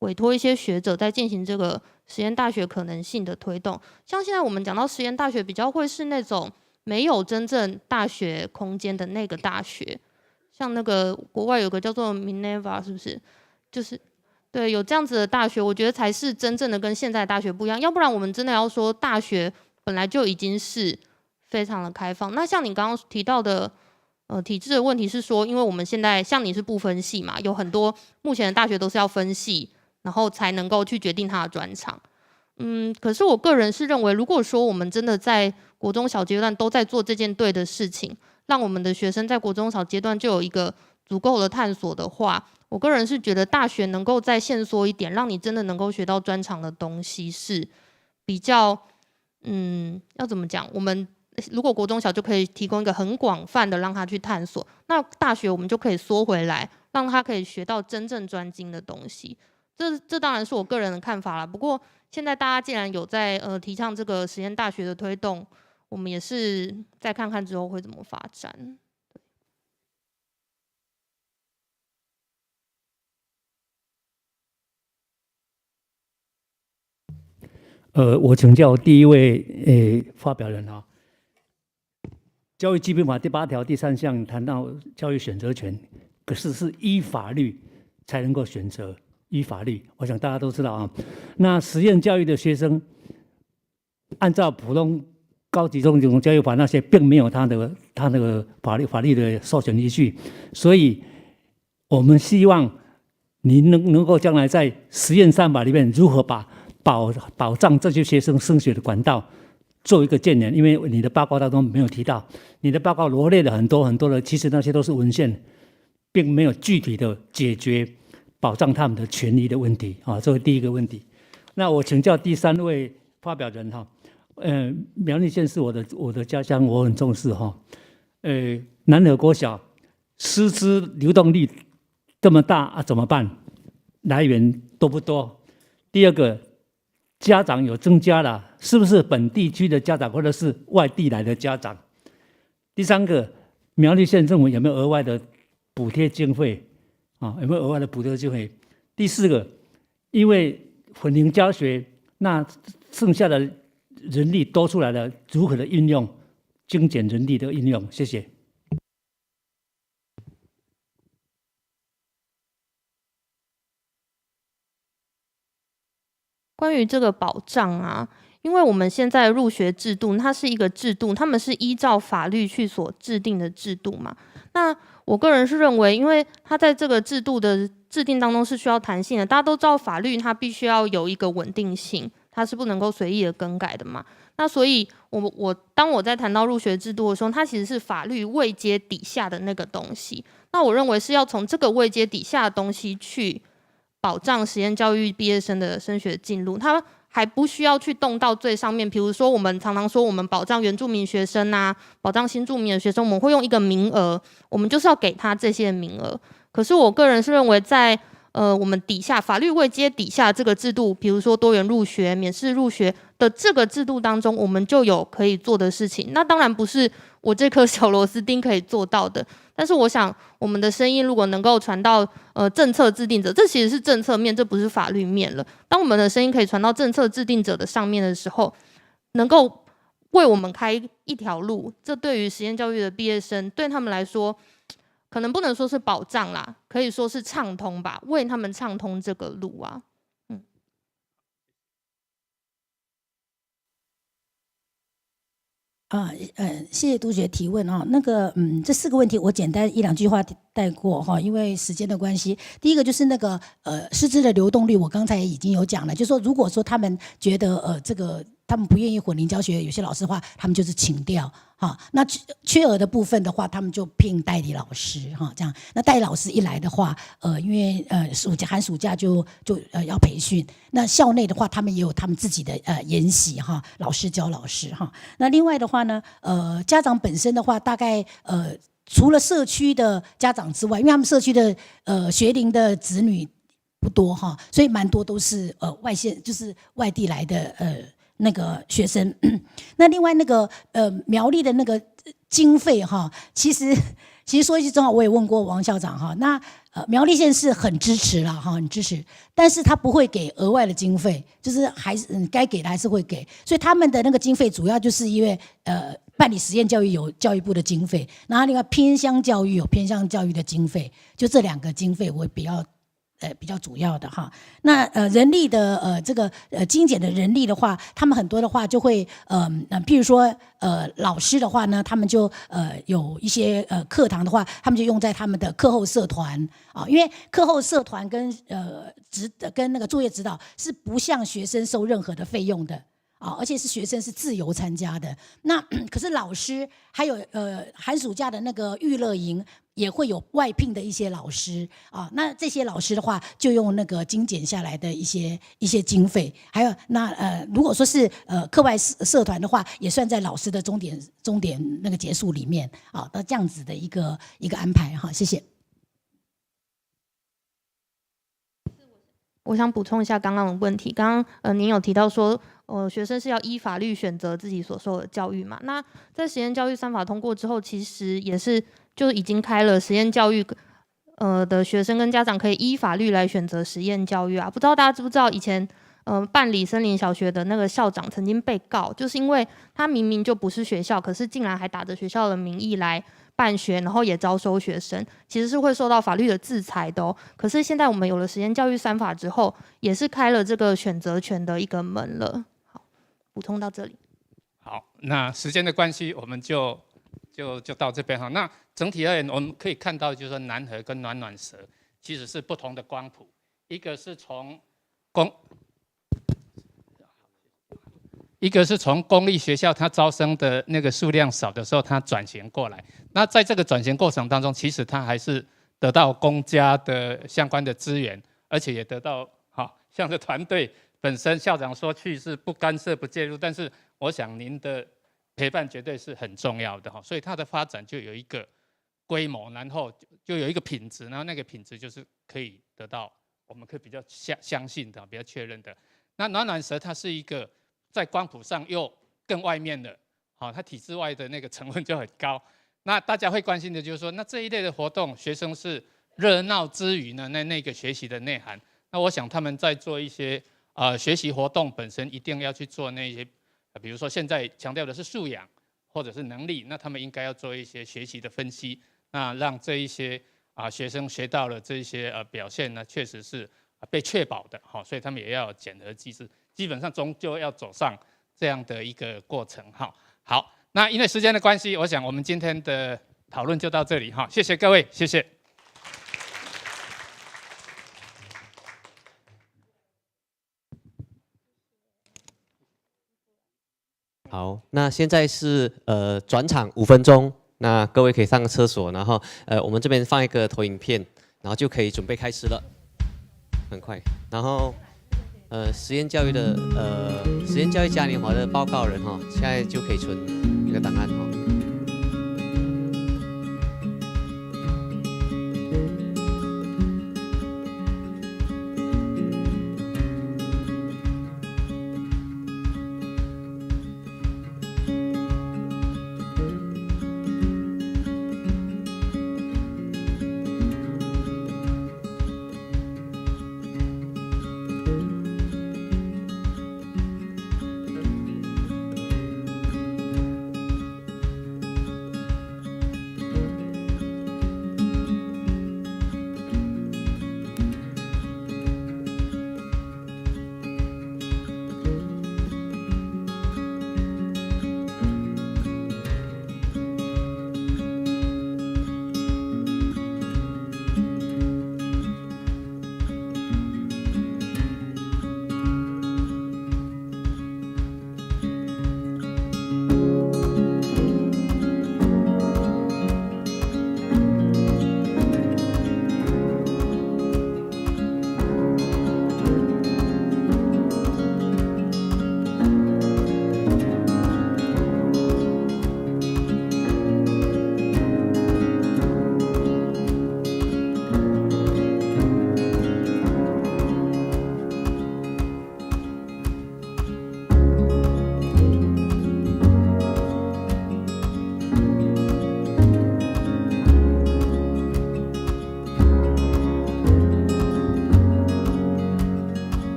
委托一些学者在进行这个实验大学可能性的推动。像现在我们讲到实验大学，比较会是那种没有真正大学空间的那个大学，像那个国外有个叫做 Nueva， 是不是？就是对，有这样子的大学，我觉得才是真正的跟现在的大学不一样。要不然我们真的要说大学本来就已经是非常的开放。那像你刚刚提到的体制的问题是说，因为我们现在像你是不分系嘛，有很多目前的大学都是要分系，然后才能够去决定他的专长。可是我个人是认为，如果说我们真的在国中小阶段都在做这件对的事情，让我们的学生在国中小阶段就有一个足够的探索的话，我个人是觉得大学能够再限缩一点，让你真的能够学到专长的东西是比较要怎么讲？我们如果国中小就可以提供一个很广泛的让他去探索，那大学我们就可以缩回来，让他可以学到真正专精的东西。这当然是我个人的看法啦。不过现在大家既然有在提倡这个实验大学的推动，我们也是再看看之后会怎么发展。我请教第一位发表人啊，教育基本法第8条第3项谈到教育选择权，可是是依法律才能够选择，依法律，我想大家都知道啊。那实验教育的学生，按照普通高级中等教育法那些，并没有他那个法律的授权依据，所以我们希望你能够将来在实验3法里面如何把保障这些学生升学的管道做一个建言，因为你的报告当中没有提到，你的报告罗列了很多很多的，其实那些都是文献，并没有具体的解决保障他们的权利的问题啊，这是第一个问题。那我请教第3位发表人哈，苗栗县是我的家乡，我很重视哈。南和国小师资流动率这么大啊，怎么办？来源多不多？第二个，家长有增加了，是不是本地区的家长或者是外地来的家长？第3个，苗栗县政府有没有额外的补贴经费啊？有没有额外的补贴经费？第4个，因为混龄教学，那剩下的人力多出来了，如何的运用，精简人力的运用？谢谢。关于这个保障啊，因为我们现在的入学制度，它是一个制度，他们是依照法律去所制定的制度嘛。那我个人是认为，因为它在这个制度的制定当中是需要弹性的。大家都知道，法律它必须要有一个稳定性，它是不能够随意的更改的嘛。那所以当我在谈到入学制度的时候，它其实是法律位阶底下的那个东西。那我认为是要从这个位阶底下的东西去保障实验教育毕业生的升学进入，它还不需要去动到最上面。比如说，我们常常说我们保障原住民学生啊，保障新住民的学生，我们会用一个名额，我们就是要给他这些名额。可是我个人是认为在，我们底下法律位阶底下这个制度，比如说多元入学、免试入学的这个制度当中，我们就有可以做的事情。那当然不是我这颗小螺丝钉可以做到的。但是我想，我们的声音如果能够传到政策制定者，这其实是政策面，这不是法律面了。当我们的声音可以传到政策制定者的上面的时候，能够为我们开一条路，这对于实验教育的毕业生，对他们来说，可能不能说是保障啦，可以说是畅通吧，为他们畅通这个路啊。谢谢督学提问啊。这4个问题我简单1-2句话带过哈，因为时间的关系。第一个就是师资的流动率，我刚才已经有讲了，就是说如果说他们觉得这个他们不愿意混龄教学，有些老师的话，他们就是请调哈。那缺额的部分的话，他们就聘代理老师哈，这样。那代理老师一来的话，因为寒暑假就要培训。那校内的话，他们也有他们自己的研习哈，老师教老师哈。那另外的话呢，家长本身的话，大概除了社区的家长之外，因为他们社区的学龄的子女不多哈，所以蛮多都是外县，就是外地来的那个学生。那另外那个苗栗的那个经费哈，其实说一句真话，我也问过王校长哈，那苗栗县是很支持啦哈，很支持，但是他不会给额外的经费，就是还是该给的还是会给，所以他们的那个经费主要就是因为办理实验教育有教育部的经费，然后另外偏乡教育有偏乡教育的经费，就这2个经费我比较主要的哈。那人力的这个精简的人力的话，他们很多的话就会譬如说老师的话呢，他们就有一些课堂的话，他们就用在他们的课后社团啊，因为课后社团跟那个作业指导是不向学生收任何的费用的。而且是学生是自由参加的。那可是老师还有寒暑假的那个育乐营也会有外聘的一些老师啊。那这些老师的话，就用那个精简下来的一些经费。还有那如果说是课外社团的话，也算在老师的终点那个结束里面啊。那这样子的一个安排哈，谢谢。我想补充一下刚刚的问题。刚刚您有提到说，学生是要依法律选择自己所受的教育嘛？那在实验教育3法通过之后，其实也是就已经开了实验教育的学生跟家长可以依法律来选择实验教育啊。不知道大家知不知道，以前办理森林小学的那个校长曾经被告，就是因为他明明就不是学校，可是竟然还打着学校的名义来办学，然后也招收学生，其实是会受到法律的制裁的哦。可是现在我们有了实验教育3法之后，也是开了这个选择权的一个门了。好，补充到这里。好，那时间的关系，我们就到这边哈。那整体而言，我们可以看到，就是说南河跟暖暖蛇其实是不同的光谱，一个是从公立学校，它招生的那个数量少的时候，它转型过来。那在这个转型过程当中，其实它还是得到公家的相关的资源，而且也得到像这团队本身，校长说去是不干涉、不介入，但是我想您的陪伴绝对是很重要的哈。所以它的发展就有一个规模，然后就有一个品质，然后那个品质就是可以得到我们可以比较相信的、比较确认的。那暖暖蛇它是一个在光谱上又更外面的，它体制外的那个成分就很高。那大家会关心的就是说，那这一类的活动，学生是热闹之余呢，那个学习的内涵，那我想他们在做一些学习活动本身一定要去做那些，比如说现在强调的是素养或者是能力，那他们应该要做一些学习的分析，那让这一些学生学到了这些表现呢，确实是被确保的，所以他们也要有检核机制。基本上终究要走上这样的一个过程。好，那因为时间的关系，我想我们今天的讨论就到这里。谢谢各位，谢谢。好，那现在是转场5分钟，那各位可以上个厕所，然后我们这边放一个投影片，然后就可以准备开始了，很快，然后。实验教育的实验教育嘉年华的报告人现在就可以存一个档案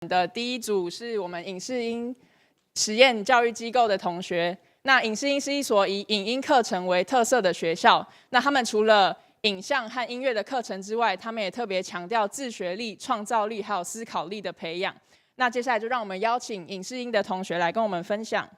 的第一组是我们影视音实验教育机构的同学。那影视音是一所以影音课程为特色的学校。那他们除了影像和音乐的课程之外，他们也特别强调自学力、创造力还有思考力的培养。那接下来就让我们邀请影视音的同学来跟我们分享。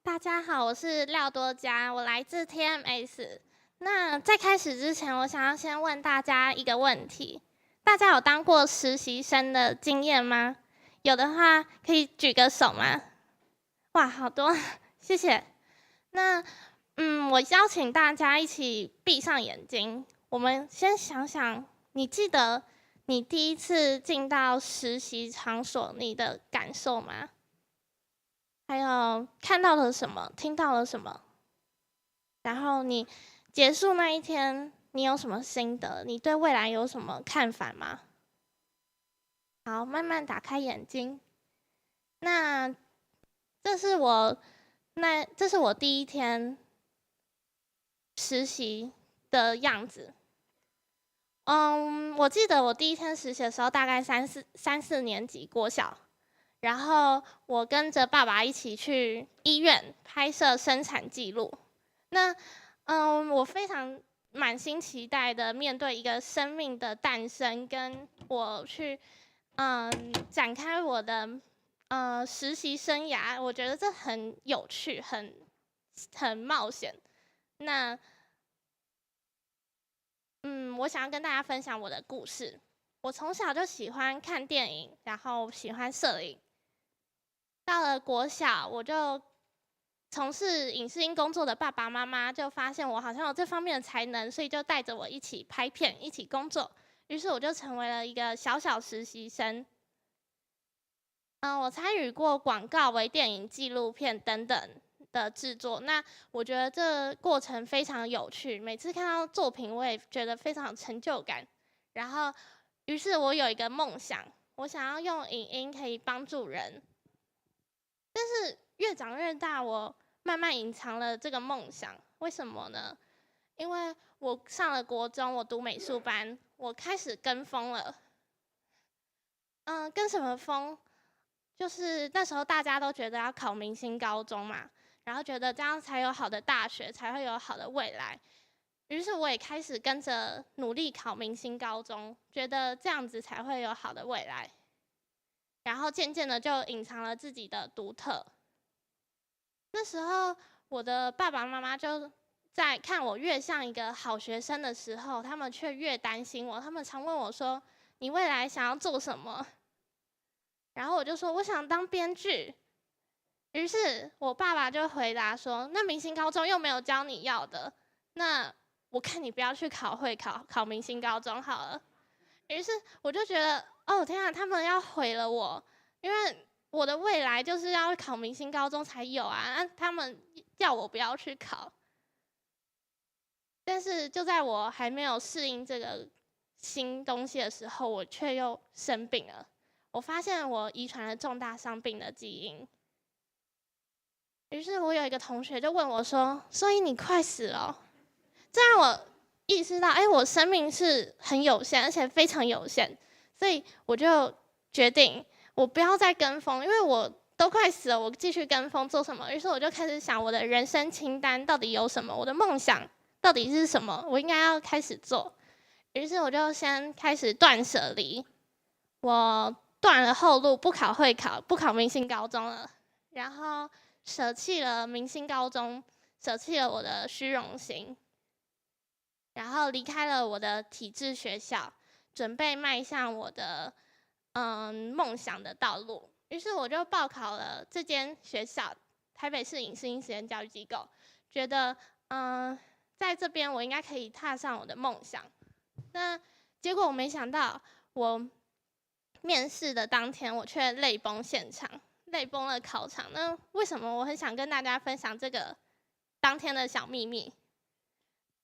大家好，我是廖多佳，我来自 TMS。那在开始之前，我想要先问大家一个问题：大家有当过实习生的经验吗？有的话可以举个手吗？哇，好多，谢谢。那我邀请大家一起闭上眼睛，我们先想想，你记得你第一次进到实习场所你的感受吗？还有看到了什么，听到了什么？然后你结束那一天，你有什么心得？你对未来有什么看法吗？好，慢慢打开眼睛。那这是我第一天实习的样子。我记得我第一天实习的时候，大概三四年级国小。然后我跟着爸爸一起去医院拍摄生产记录。那我非常满心期待的面对一个生命的诞生，跟我去展开我的实习生涯。我觉得这很有趣，很冒险。那我想要跟大家分享我的故事。我从小就喜欢看电影，然后喜欢摄影。到了国小，我就从事影视音工作的爸爸妈妈就发现我好像有这方面的才能，所以就带着我一起拍片，一起工作。于是我就成为了一个小实习生。我参与过广告、微电影、纪录片等等的制作。那我觉得这过程非常有趣，每次看到作品，我也觉得非常有成就感。然后，于是我有一个梦想，我想要用影音可以帮助人。但是越长越大，我慢慢隐藏了这个梦想。为什么呢？因为我上了国中，我读美术班，我开始跟风了。跟什么风？就是那时候大家都觉得要考明星高中嘛，然后觉得这样才有好的大学，才会有好的未来。于是我也开始跟着努力考明星高中，觉得这样子才会有好的未来。然后渐渐的就隐藏了自己的独特。那时候我的爸爸妈妈就在看我越像一个好学生的时候，他们却越担心我。他们常问我说：“你未来想要做什么？”然后我就说：“我想当编剧。”于是我爸爸就回答说：“那明星高中又没有教你要的，那我看你不要去考明星高中好了。”于是我就觉得，哦天啊，他们要毁了我，因为我的未来就是要考明星高中才有啊，他们要我不要去考。但是就在我还没有适应这个新东西的时候，我却又生病了。我发现我遗传了重大伤病的基因。于是我有一个同学就问我说：“所以你快死了？”这让我意识到，我生命是很有限，而且非常有限，所以我就决定我不要再跟风，因为我都快死了，我继续跟风做什么？于是我就开始想我的人生清单到底有什么，我的梦想到底是什么，我应该要开始做。于是我就先开始断舍离，我断了后路，不考会考，不考明星高中了，然后舍弃了明星高中，舍弃了我的虚荣心。然后离开了我的体制学校，准备迈向我的梦想的道路。于是我就报考了这间学校，台北市影视音实验教育机构，觉得在这边我应该可以踏上我的梦想。那结果我没想到，我面试的当天我却泪崩现场，泪崩了考场。那为什么我很想跟大家分享这个当天的小秘密？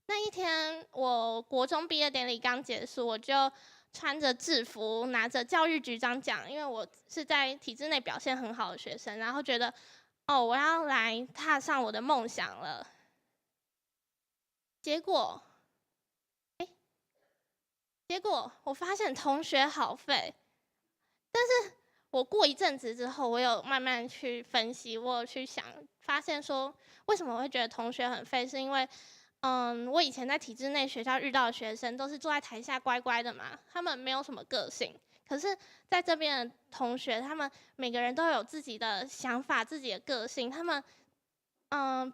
那一天我国中毕业典礼刚结束，我就穿着制服，拿着教育局长奖，因为我是在体制内表现很好的学生，然后觉得哦，我要来踏上我的梦想了。结果我发现同学好废，但是我过一阵子之后，我有慢慢去分析，我有去想，发现说为什么我会觉得同学很废，是因为我以前在体制内学校遇到的学生都是坐在台下乖乖的嘛，他们没有什么个性。可是在这边的同学，他们每个人都有自己的想法、自己的个性，他们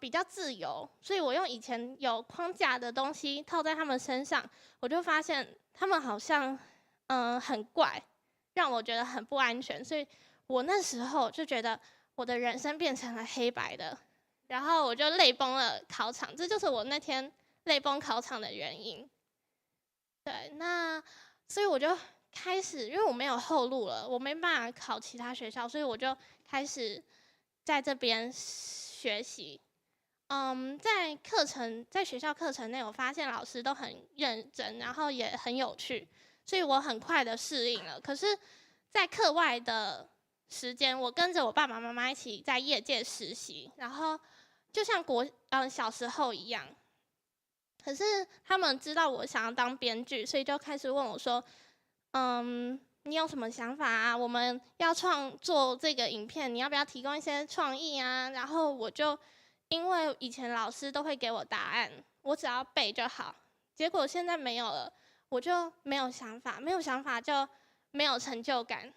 比较自由，所以我用以前有框架的东西套在他们身上，我就发现他们好像很怪，让我觉得很不安全，所以我那时候就觉得我的人生变成了黑白的，然后我就泪崩了考场，这就是我那天泪崩考场的原因。对，那所以我就开始，因为我没有后路了，我没办法考其他学校，所以我就开始在这边学习。在学校课程内，我发现老师都很认真，然后也很有趣，所以我很快的适应了。可是，在课外的时间，我跟着我爸爸妈妈一起在业界实习，然后就像小时候一样。可是他们知道我想要当编剧，所以就开始问我说：“你有什么想法啊？我们要创作这个影片，你要不要提供一些创意啊？”然后我就因为以前老师都会给我答案，我只要背就好。结果现在没有了，我就没有想法，没有想法就没有成就感。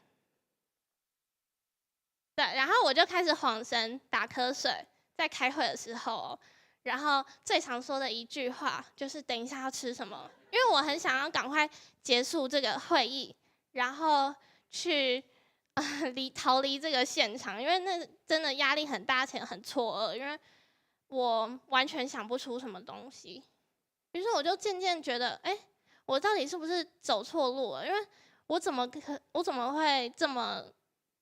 对，然后我就开始晃神、打瞌睡，在开会的时候，然后最常说的一句话就是等一下要吃什么，因为我很想要赶快结束这个会议，然后去逃离这个现场，因为那真的压力很大，且很错愕，因为我完全想不出什么东西。于是我就渐渐觉得，我到底是不是走错路了？因为我怎么会这么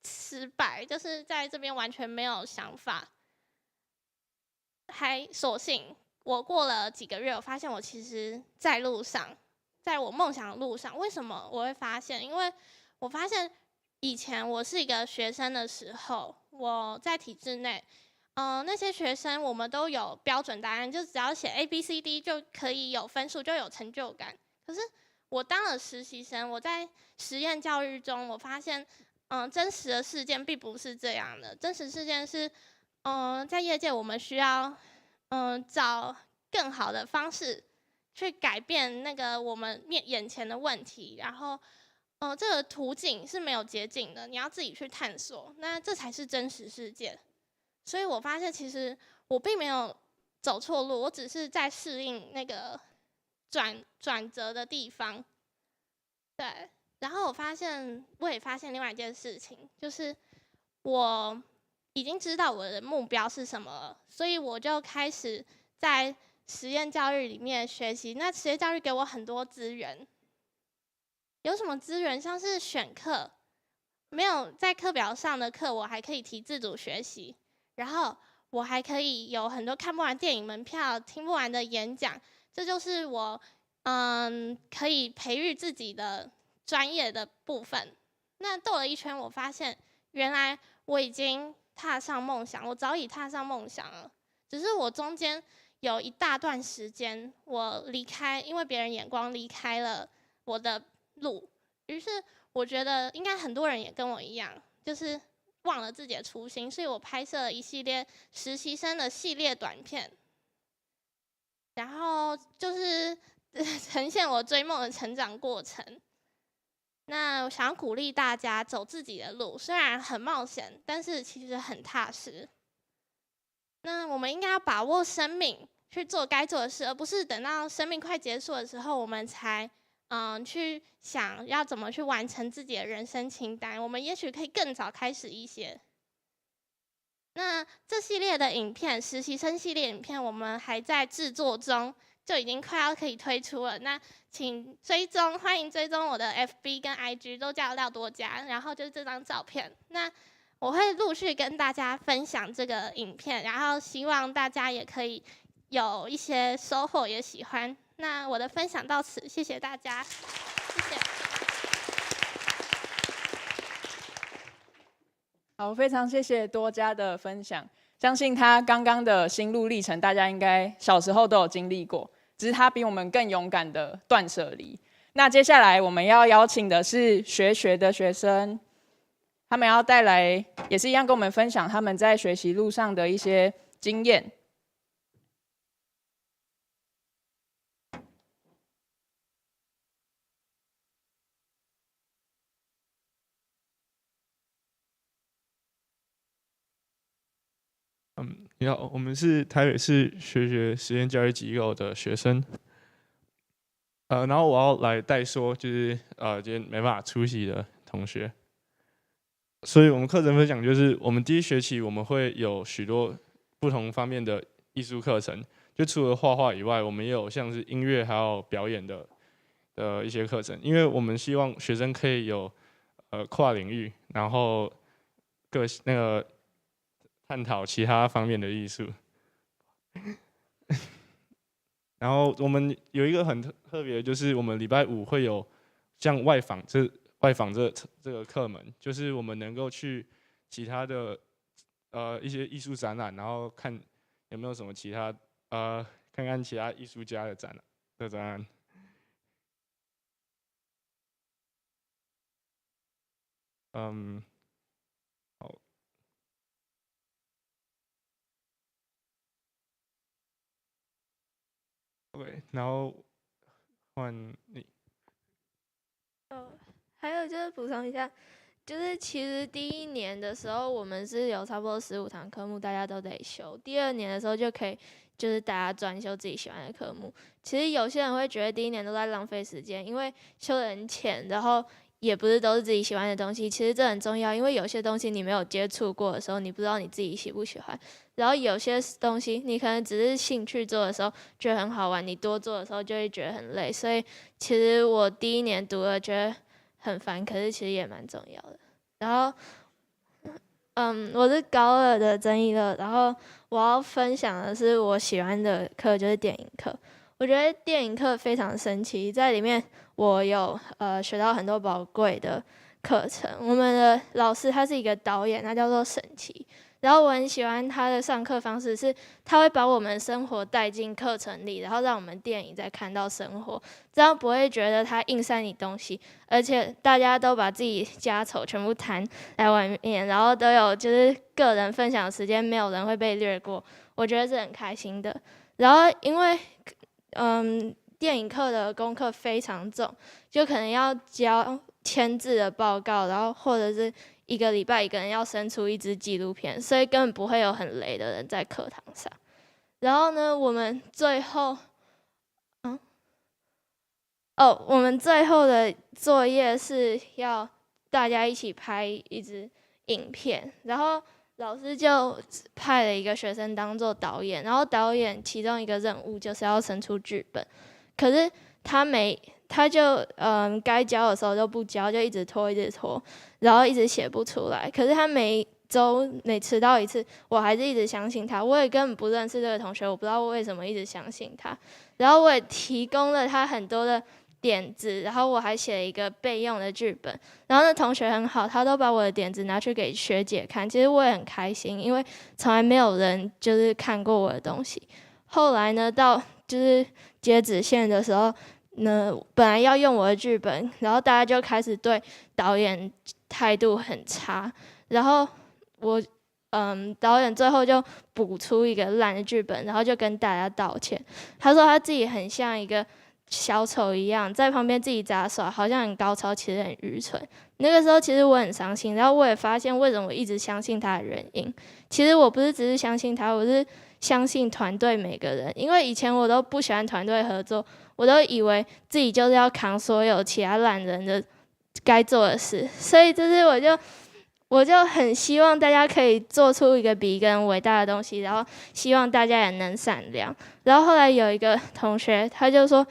失败？就是在这边完全没有想法。还所幸我过了几个月，我发现我其实在路上，在我梦想的路上。为什么我会发现？因为我发现以前我是一个学生的时候，我在体制内，那些学生我们都有标准答案，就只要写 A、B、C、D 就可以有分数，就有成就感。可是我当了实习生，我在实验教育中，我发现，真实的事件并不是这样的。真实事件是，在业界我们需要，找更好的方式去改变那个我们眼前的问题，然后，这个途径是没有捷径的，你要自己去探索，那这才是真实世界。所以我发现其实我并没有走错路，我只是在适应那个转折的地方。对，然后我也发现另外一件事情，就是我已经知道我的目标是什么了，所以我就开始在实验教育里面学习。那实验教育给我很多资源，有什么资源？像是选课，没有在课表上的课，我还可以提自主学习，然后我还可以有很多看不完电影门票、听不完的演讲，这就是我可以培育自己的专业的部分。那兜了一圈，我发现原来我已经踏上梦想，我早已踏上梦想了，只是我中间有一大段时间我离开，因为别人眼光离开了我的路。于是我觉得应该很多人也跟我一样，就是忘了自己的初心，所以我拍摄了一系列实习生的系列短片，然后就是呈现我追梦的成长过程。那我想要鼓励大家走自己的路，虽然很冒险，但是其实很踏实。那我们应该要把握生命，去做该做的事，而不是等到生命快结束的时候，我们才去想要怎么去完成自己的人生清单。我们也许可以更早开始一些。那这系列的影片，实习生系列影片，我们还在制作中，就已经快要可以推出了。那请欢迎追踪我的 FB 跟 IG， 都叫廖多佳，然后就是这张照片。那我会陆续跟大家分享这个影片，然后希望大家也可以有一些收获，也喜欢。那我的分享到此，谢谢大家，谢谢。好，非常谢谢多家的分享。相信他刚刚的心路历程，大家应该小时候都有经历过，只是他比我们更勇敢的断舍离。那接下来我们要邀请的是学的学生，他们要带来也是一样跟我们分享他们在学习路上的一些经验。你好，我们是台北市学实验教育机构的学生，然后我要来代说，就是今天没办法出席的同学，所以我们课程分享就是我们第一学期我们会有许多不同方面的艺术课程，就除了画画以外，我们也有像是音乐还有表演的一些课程，因为我们希望学生可以有跨领域，然后探讨其他方面的艺术。然后我们有一个很特别的，就是我们礼拜五会有像外访这个课门，就是我们能够去其他的一些艺术展览，然后看有没有什么其他看看其他艺术家的展览。好。对，然后换你。还有就是补充一下，就是其实第一年的时候，我们是有差不多15堂科目，大家都得修。第二年的时候就可以，就是大家专修自己喜欢的科目。其实有些人会觉得第一年都在浪费时间，因为修得很浅，然后也不是都是自己喜欢的东西。其实这很重要，因为有些东西你没有接触过的时候，你不知道你自己喜不喜欢。然后有些东西你可能只是兴趣做的时候觉得很好玩，你多做的时候就会觉得很累。所以其实我第一年读了觉得很烦，可是其实也蛮重要的。然后我是高2的曾一乐，然后我要分享的是我喜欢的课，就是电影课。我觉得电影课非常神奇，在里面我有学到很多宝贵的课程。我们的老师他是一个导演，他叫做沈琦。然后我很喜欢他的上课方式，是他会把我们生活带进课程里，然后让我们电影再看到生活，这样不会觉得他硬塞你东西，而且大家都把自己家丑全部摊在外面，然后都有就是个人分享的时间，没有人会被略过，我觉得是很开心的。然后因为电影课的功课非常重，就可能要交签字的报告，然后或者是1个礼拜一个人要生出一支纪录片，所以根本不会有很累的人在课堂上。然后呢，我们最后的作业是要大家一起拍一支影片，然后老师就派了一个学生当做导演，然后导演其中一个任务就是要生出剧本，可是他就该交的时候就不交，就一直拖，然后一直写不出来。可是他每周每迟到一次，我还是一直相信他。我也根本不认识这个同学，我不知道为什么一直相信他。然后我也提供了他很多的点子，然后我还写了一个备用的剧本。然后那同学很好，他都把我的点子拿去给学姐看。其实我也很开心，因为从来没有人就是看过我的东西。后来呢，到就是截止线的时候，本来要用我的剧本，然后大家就开始对导演态度很差，然后导演最后就补出一个烂的剧本，然后就跟大家道歉。他说他自己很像一个小丑一样，在旁边自己杂耍，好像很高超，其实很愚蠢。那个时候其实我很伤心，然后我也发现为什么我一直相信他的原因。其实我不是只是相信他，我是相信团队每个人，因为以前我都不喜欢团队合作，我都以为自己就是要扛所有其他烂人的该做的事，所以就是我就很希望大家可以做出一个比一个人伟大的东西，然后希望大家也能善良。然后后来有一个同学他就说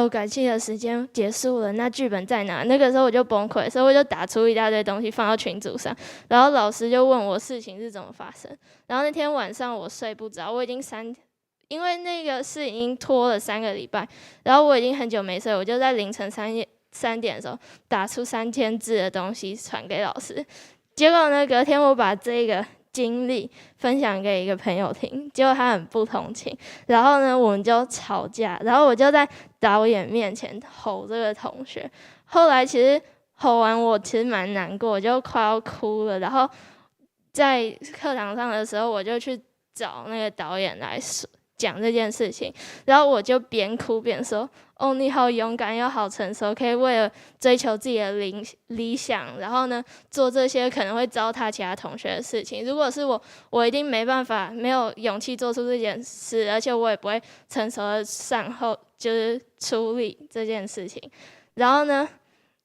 感谢的时间结束了，那剧本在哪？那个时候我就崩溃，所以我就打出一大堆东西放到群组上，然后老师就问我事情是怎么发生。然后那天晚上我睡不着，我已经因为那个事已经拖了3个礼拜，然后我已经很久没睡，我就在凌晨3点的时候打出3000字的东西传给老师。结果呢，隔天我把这个经历分享给一个朋友听，结果他很不同情，然后呢我们就吵架，然后我就在导演面前吼这个同学。后来其实吼完我其实蛮难过，我就快要哭了。然后在课堂上的时候，我就去找那个导演来讲这件事情，然后我就边哭边说：“哦，你好勇敢又好成熟，可以为了追求自己的理想，然后呢做这些可能会糟蹋其他同学的事情。如果是我一定没办法，没有勇气做出这件事，而且我也不会成熟的善后，就是处理这件事情。”然后呢，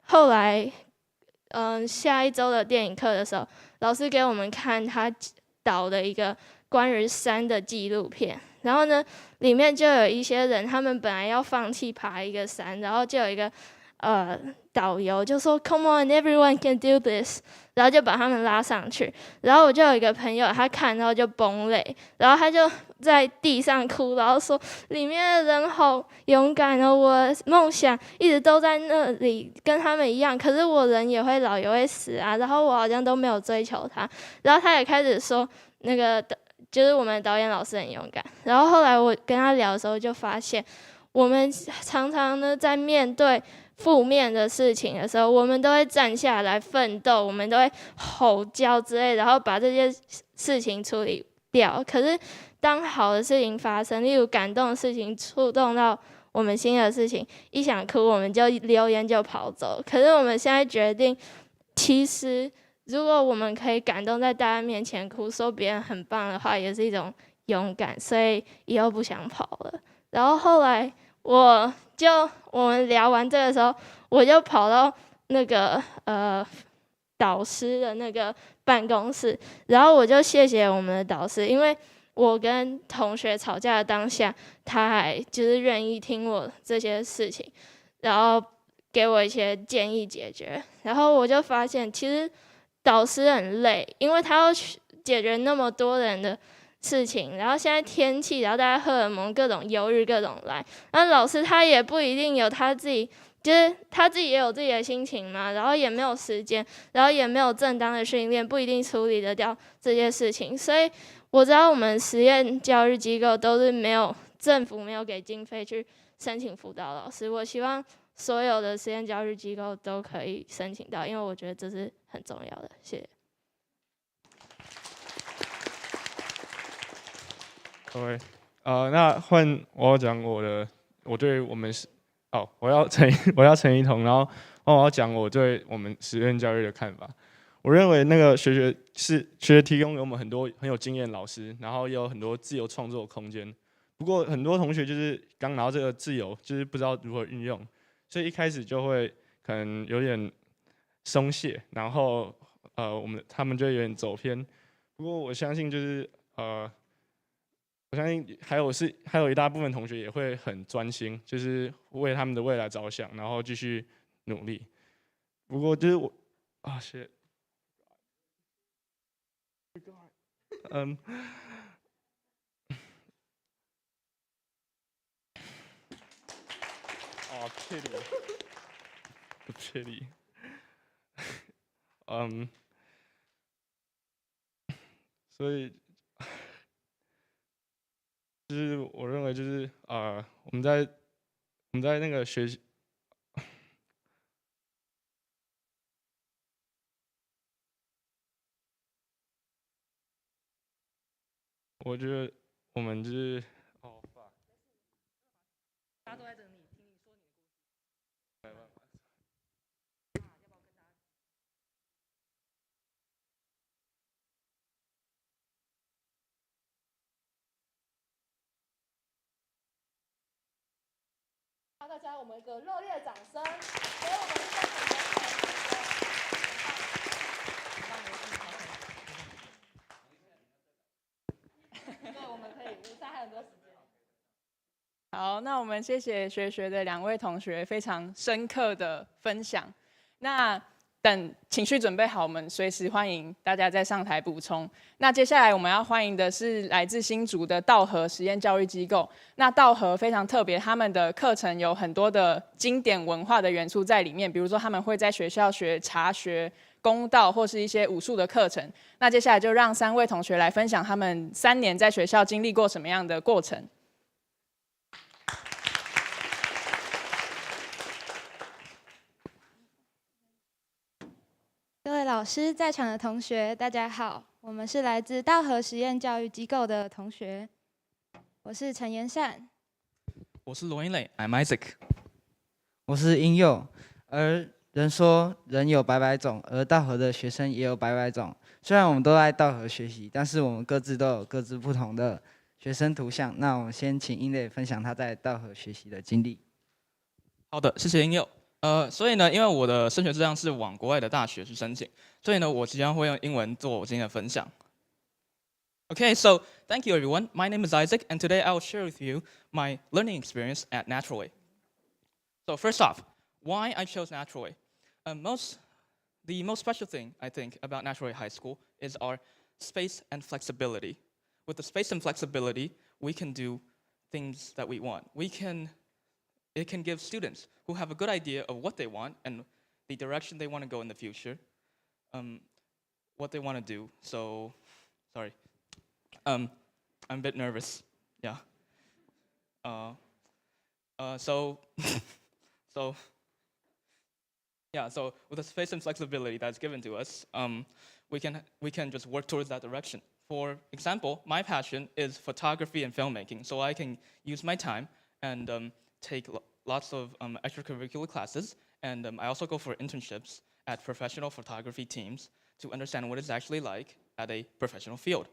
后来下一周的电影课的时候，老师给我们看他导的一个关于山的纪录片。然后呢，里面就有一些人，他们本来要放弃爬一个山，然后就有一个导游就说 "Come on, everyone can do this"， 然后就把他们拉上去。然后我就有一个朋友，他看到就崩泪，然后他就在地上哭，然后说里面的人好勇敢哦，我梦想一直都在那里，跟他们一样，可是我人也会老也会死啊，然后我好像都没有追求他。然后他也开始说那个就是我们的导演老师很勇敢。然后后来我跟他聊的时候，就发现我们常常呢在面对负面的事情的时候，我们都会站下来奋斗，我们都会吼叫之类，然后把这些事情处理掉。可是当好的事情发生，例如感动的事情，触动到我们心的事情，一想哭我们就溜烟就跑走。可是我们现在决定，其实如果我们可以感动在大家面前哭，说别人很棒的话，也是一种勇敢，所以以后不想跑了。然后后来我们聊完这个时候，我就跑到那个导师的那个办公室，然后我就谢谢我们的导师，因为我跟同学吵架的当下，他还就是愿意听我这些事情，然后给我一些建议解决。然后我就发现，其实导师很累，因为他要解决那么多人的事情，然后现在天气，然后大家荷尔蒙各种忧郁各种来，那老师他也不一定有他自己，就是他自己也有自己的心情嘛，然后也没有时间，然后也没有正当的训练，不一定处理得掉这些事情。所以我知道我们实验教育机构都是没有政府没有给经费去申请辅导老师，我希望所有的实验教育机构都可以申请到，因为我觉得这是很重要的。谢谢。各位，那换我要讲我对我们我要陈一彤，然后我要讲我对我们实验教育的看法。我认为那个学学提供给我们很多很有经验的老师，然后也有很多自由创作的空间。不过很多同学就是刚拿到这个自由，就是不知道如何运用，所以一开始就会可能有点松懈，然后他们就有点走偏。不过我相信就是我相信还有一大部分同学也会很专心，就是为他们的未来着想，然后继续努力。不过就是谢谢。pity， 所以就是我认为就是我们在那个学习，我觉得我们就是大家都在这里听你说你的故事，没办法。大家我们一个热烈的掌声，给我们现场的对，我们可以，现在还有很多时间。好，那我们谢谢学的2位同学非常深刻的分享。那等情绪准备好，我们随时欢迎大家再上台补充。那接下来我们要欢迎的是来自新竹的道和实验教育机构。那道和非常特别，他们的课程有很多的经典文化的元素在里面，比如说他们会在学校学茶学、公道或是一些武术的课程。那接下来就让3位同学来分享他们3年在学校经历过什么样的过程。各位老师，在场的同学，大家好，我们是来自道和实验教育机构的同学，我是陈延善，我是罗英磊 ，I'm Isaac， 我是英佑。而人说人有百百种，而道和的学生也有百百种。虽然我们都在道和学习，但是我们各自都有各自不同的学生图像。那我们先请英磊分享他在道和学习的经历。好的，谢谢英佑。所以呢，因为我的升学志向是往国外的大学去申请，所以呢，我即将会用英文做我今天的分享。Okay, so thank you everyone. My name is Isaac, and today I will share with you my learning experience at Natural Way. So first off, why I chose Natural Way. The most special thing I think about Natural Way High School is our space and flexibility. With the space and flexibility, we can do things that we want. It can give students who have a good idea of what they want and the direction they want to go in the future, what they want to do. So, sorry, I'm a bit nervous. Yeah. So with the space and flexibility that's given to us, we can just work towards that direction. For example, my passion is photography and filmmaking, so I can use my time and take lots of extracurricular classes, and I also go for internships at professional photography teams to understand what it's actually like at a professional field.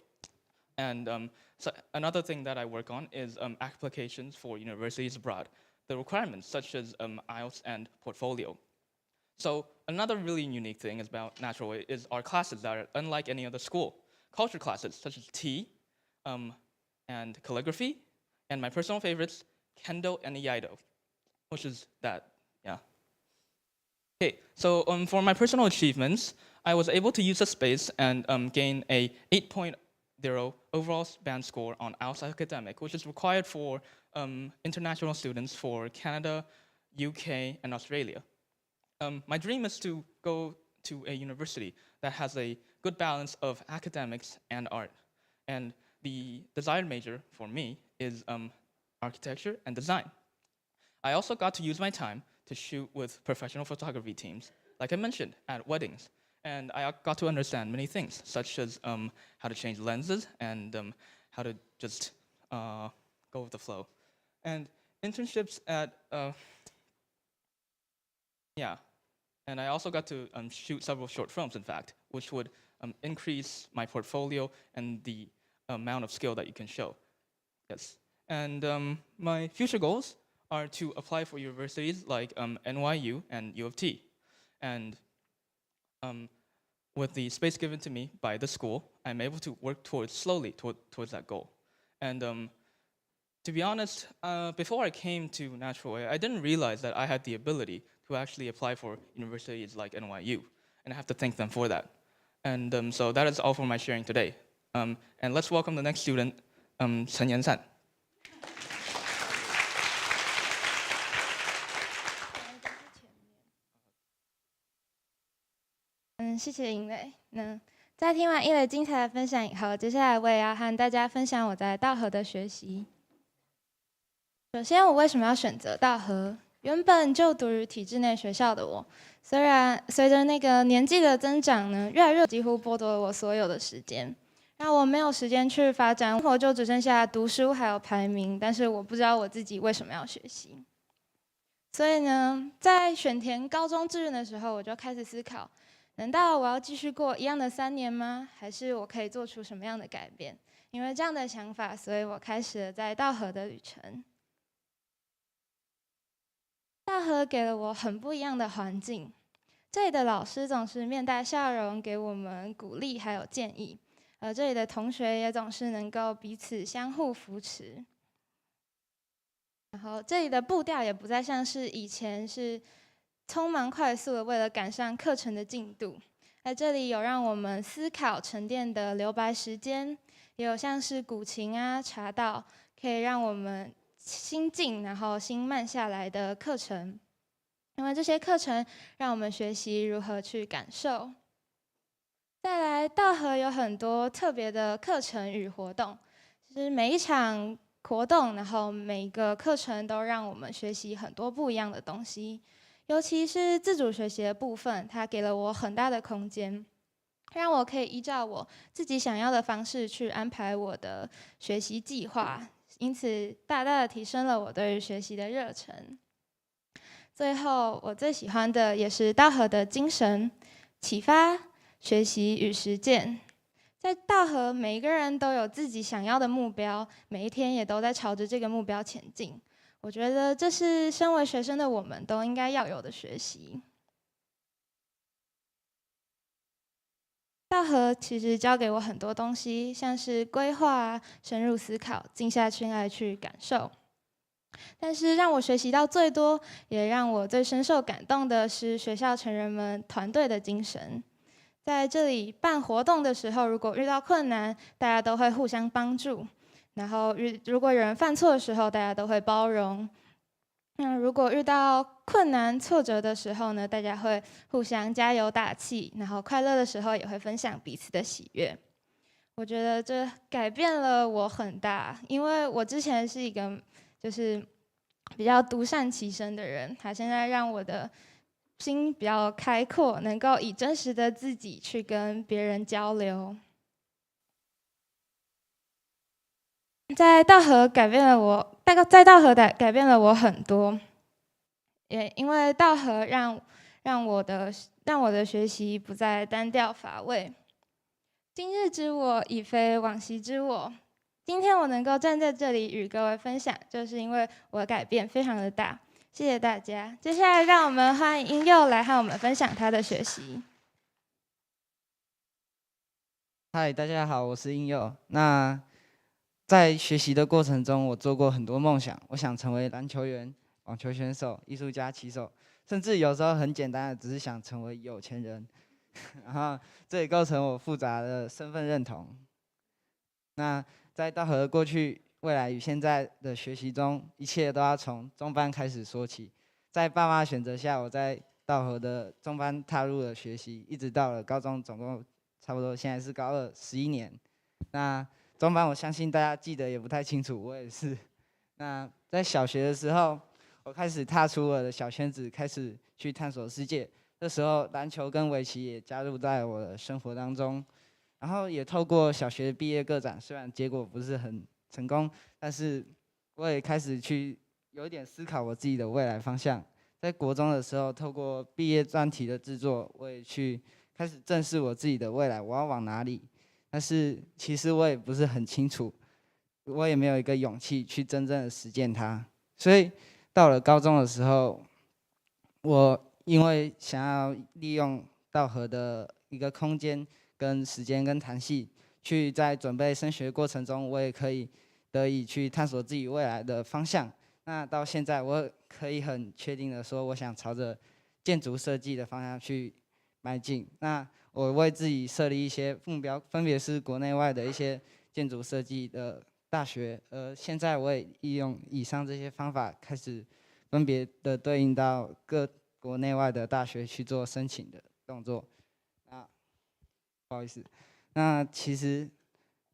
And so another thing that I work on is applications for universities abroad, the requirements such as IELTS and portfolio. So another really unique thing about Natural Way is our classes that are unlike any other school. Culture classes such as tea and calligraphy, and my personal favorites, Kendo and Iaido, which is that, yeah. Okay, so for my personal achievements, I was able to use the space and gain a 8.0 overall band score on IELTS Academic, which is required for international students for Canada, UK, and Australia. My dream is to go to a university that has a good balance of academics and art. And the desired major for me is architecture and design. I also got to use my time to shoot with professional photography teams, like I mentioned, at weddings. And I got to understand many things, such as how to change lenses and how to just go with the flow. And internships at, yeah. And I also got to shoot several short films, in fact, which would increase my portfolio and the amount of skill that you can show. Yes. And my future goals are to apply for universities like NYU and U of T. And with the space given to me by the school, I'm able to work slowly towards that goal. And to be honest, before I came to Natural Way, I didn't realize that I had the ability to actually apply for universities like NYU. And I have to thank them for that. And so that is all for my sharing today. And let's welcome the next student, Chen Yansan. 谢谢英磊。在听完英磊精彩的分享以后，接下来我也要和大家分享我在道和的学习。首先，我为什么要选择道和？原本就读于体制内学校的我，虽然随着那个年纪的增长呢，越来越几乎剥夺了我所有的时间，让我没有时间去发展，生活就只剩下读书还有排名。但是我不知道我自己为什么要学习。所以呢，在选填高中志愿的时候，我就开始思考。难道我要继续过一样的3年吗？还是我可以做出什么样的改变？因为这样的想法，所以我开始了在道和的旅程。道和给了我很不一样的环境，这里的老师总是面带笑容，给我们鼓励还有建议，而这里的同学也总是能够彼此相互扶持。然后这里的步调也不再像是以前是匆忙快速的为了赶上课程的进度。在这里有让我们思考沉淀的留白时间，也有像是古琴啊、茶道，可以让我们心静然后心慢下来的课程。因为这些课程让我们学习如何去感受。再来，道和有很多特别的课程与活动，就是每一场活动，然后每一个课程都让我们学习很多不一样的东西。尤其是自主学习的部分，它给了我很大的空间，让我可以依照我自己想要的方式去安排我的学习计划，因此大大的提升了我对于学习的热忱。最后，我最喜欢的也是道和的精神：启发、学习与实践。在道和，每一个人都有自己想要的目标，每一天也都在朝着这个目标前进。我觉得这是身为学生的我们都应该要有的学习。道和其实教给我很多东西，像是规划、深入思考、静下心来去感受。但是让我学习到最多，也让我最深受感动的是学校成人们团队的精神。在这里办活动的时候，如果遇到困难，大家都会互相帮助。然后如果有人犯错的时候，大家都会包容。那如果遇到困难挫折的时候呢，大家会互相加油打气，然后快乐的时候也会分享彼此的喜悦。我觉得这改变了我很大，因为我之前是一个就是比较独善其身的人，他现在让我的心比较开阔，能够以真实的自己去跟别人交流。在道和改变了我很多，也因为道和让我的学习不再单调乏味。今日之我已非往昔之我，今天我能够站在这里与各位分享，就是因为我的改变非常的大。谢谢大家。接下来让我们欢迎英佑来和我们分享他的学习。嗨，大家好，我是英佑。那在学习的过程中，我做过很多梦想，我想成为篮球员、网球选手、艺术家、棋手，甚至有时候很简单的，只是想成为有钱人。然后这也构成我复杂的身份认同。那在道和的过去、未来与现在的学习中，一切都要从中班开始说起。在爸妈选择下，我在道和的中班踏入了学习，一直到了高中，总共差不多现在是高2 11年。那中班我相信大家记得也不太清楚，我也是。那在小学的时候，我开始踏出我的小圈子，开始去探索世界。这时候篮球跟围棋也加入在我的生活当中，然后也透过小学毕业个展，虽然结果不是很成功，但是我也开始去有一点思考我自己的未来方向。在国中的时候，透过毕业专题的制作，我也去开始正视我自己的未来，我要往哪里。但是其实我也不是很清楚，我也没有一个勇气去真正的实践它。所以到了高中的时候，我因为想要利用道和的一个空间、跟时间、跟弹性，去在准备升学过程中，我也可以得以去探索自己未来的方向。那到现在，我可以很确定的说，我想朝着建筑设计的方向去迈进。那我为自己设立一些目标，分别是国内外的一些建筑设计的大学。现在我也利用以上这些方法，开始分别的对应到各国内外的大学去做申请的动作。不好意思，那其实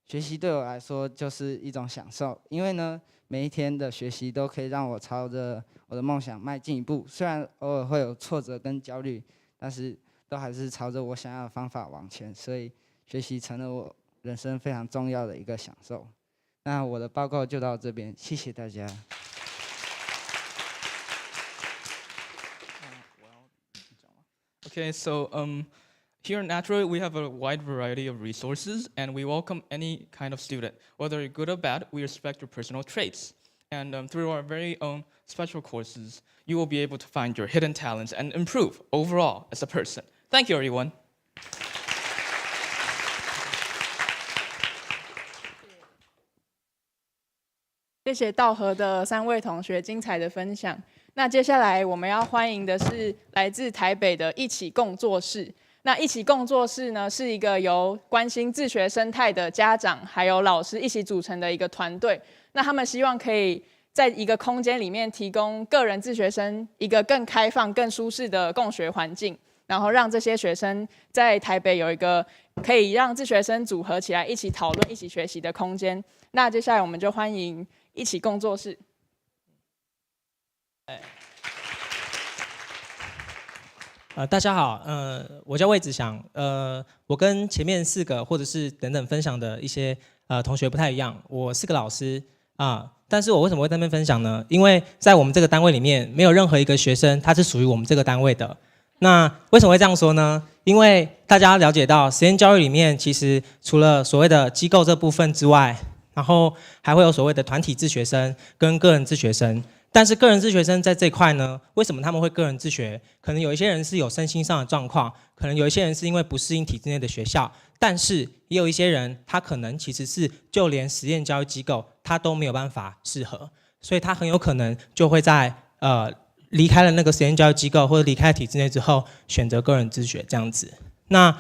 学习对我来说就是一种享受，因为呢，每一天的学习都可以让我朝着我的梦想迈进一步。虽然偶尔会有挫折跟焦虑，但是都还是朝着我想要的方法往前，所以学习成了我人生非常重要的一个享受。那我的报告就到这边，谢谢大家。Okay, so here in Activa, we have a wide variety of resources, and we welcome any kind of student. Whether you're good or bad, we respect your personal traits. And through our very own special courses, you will be able to find your hidden talents and improve overall as a person. Thank you, everyone. 谢谢道和的3位同学精彩的分享。那接下来我们要欢迎的是来自台北的一起共作室。那一起共作室呢，是一个由关心自学生态的家长还有老师一起组成的一个团队。那他们希望可以在一个空间里面提供个人自学生一个更开放、更舒适的共学环境，然后让这些学生在台北有一个可以让自学生组合起来一起讨论、一起学习的空间。那接下来我们就欢迎一起共作室。大家好，我叫魏子祥，我跟前面4个或者是等等分享的一些同学不太一样，我是个老师啊，但是我为什么会在那边分享呢？因为在我们这个单位里面，没有任何一个学生他是属于我们这个单位的。那为什么会这样说呢？因为大家了解到实验教育里面，其实除了所谓的机构这部分之外，然后还会有所谓的团体自学生跟个人自学生。但是个人自学生在这一块呢，为什么他们会个人自学？可能有一些人是有身心上的状况，可能有一些人是因为不适应体制内的学校，但是也有一些人他可能其实是就连实验教育机构他都没有办法适合，所以他很有可能就会在离开了那个实验教育机构或者离开体制内之后，选择个人自学这样子。那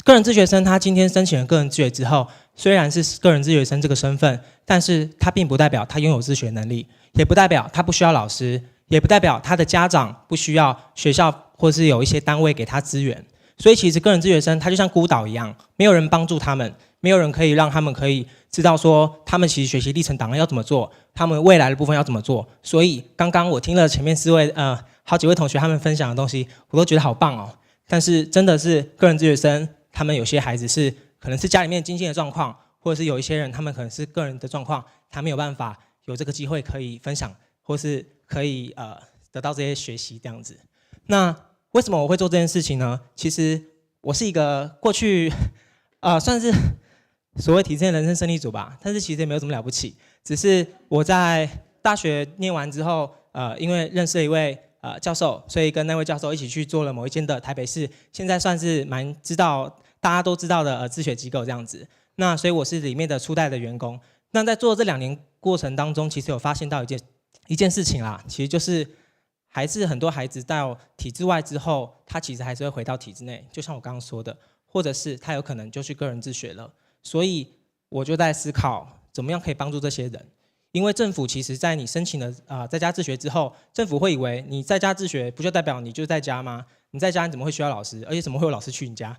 个人自学生他今天申请了个人自学之后，虽然是个人自学生这个身份，但是他并不代表他拥有自学能力，也不代表他不需要老师，也不代表他的家长不需要学校或是有一些单位给他资源。所以其实个人自学生他就像孤岛一样，没有人帮助他们，没有人可以让他们可以知道说他们其实学习历程档案要怎么做，他们未来的部分要怎么做。所以刚刚我听了前面4位好几位同学他们分享的东西，我都觉得好棒哦。但是真的是个人自学生，他们有些孩子是可能是家里面经济的状况，或者是有一些人他们可能是个人的状况，他没有办法有这个机会可以分享，或是可以得到这些学习这样子。那为什么我会做这件事情呢？其实我是一个过去算是所谓体制内人生胜利组吧，但是其实也没有什么了不起，只是我在大学念完之后，因为认识了一位教授，所以跟那位教授一起去做了某一间的台北市现在算是蛮知道大家都知道的自学机构这样子。那所以我是里面的初代的员工。那在做这2年过程当中，其实有发现到一件事情啦，其实就是还是很多孩子到体制外之后，他其实还是会回到体制内，就像我刚刚说的，或者是他有可能就去个人自学了。所以我就在思考怎么样可以帮助这些人。因为政府其实在你申请了在家自学之后，政府会以为你在家自学不就代表你就是在家吗？你在家你怎么会需要老师？而且怎么会有老师去你家？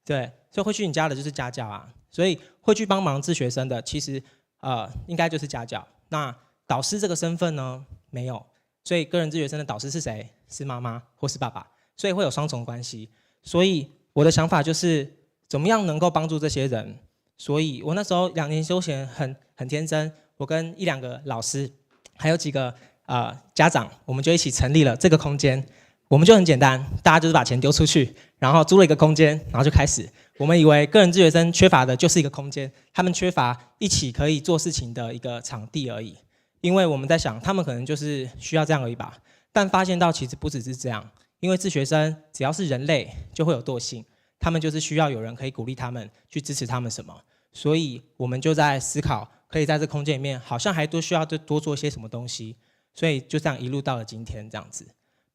对，所以会去你家的就是家教啊。所以会去帮忙自学生的，其实应该就是家教。那导师这个身份呢，没有。所以个人自学生的导师是谁？是妈妈或是爸爸，所以会有双重关系。所以我的想法就是怎么样能够帮助这些人。所以我那时候2年休闲很天真，我跟1-2个老师，还有几个家长，我们就一起成立了这个空间。我们就很简单，大家就是把钱丢出去，然后租了一个空间，然后就开始。我们以为个人自学生缺乏的就是一个空间，他们缺乏一起可以做事情的一个场地而已。因为我们在想，他们可能就是需要这样而已吧。但发现到其实不只是这样，因为自学生只要是人类就会有惰性，他们就是需要有人可以鼓励他们，去支持他们什么。所以我们就在思考，可以在这空间里面，好像还需要多做些什么东西。所以就这样一路到了今天这样子。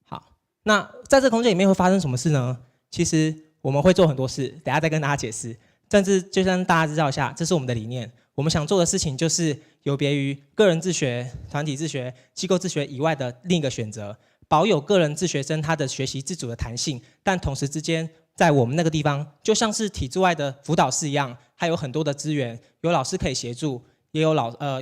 好，那在这空间里面会发生什么事呢？其实我们会做很多事，等一下再跟大家解释。但是就让大家知道一下，这是我们的理念。我们想做的事情就是有别于个人自学、团体自学、机构自学以外的另一个选择，保有个人自学生他的学习自主的弹性，但同时之间在我们那个地方，就像是体制外的辅导室一样，还有很多的资源，有老师可以协助，也有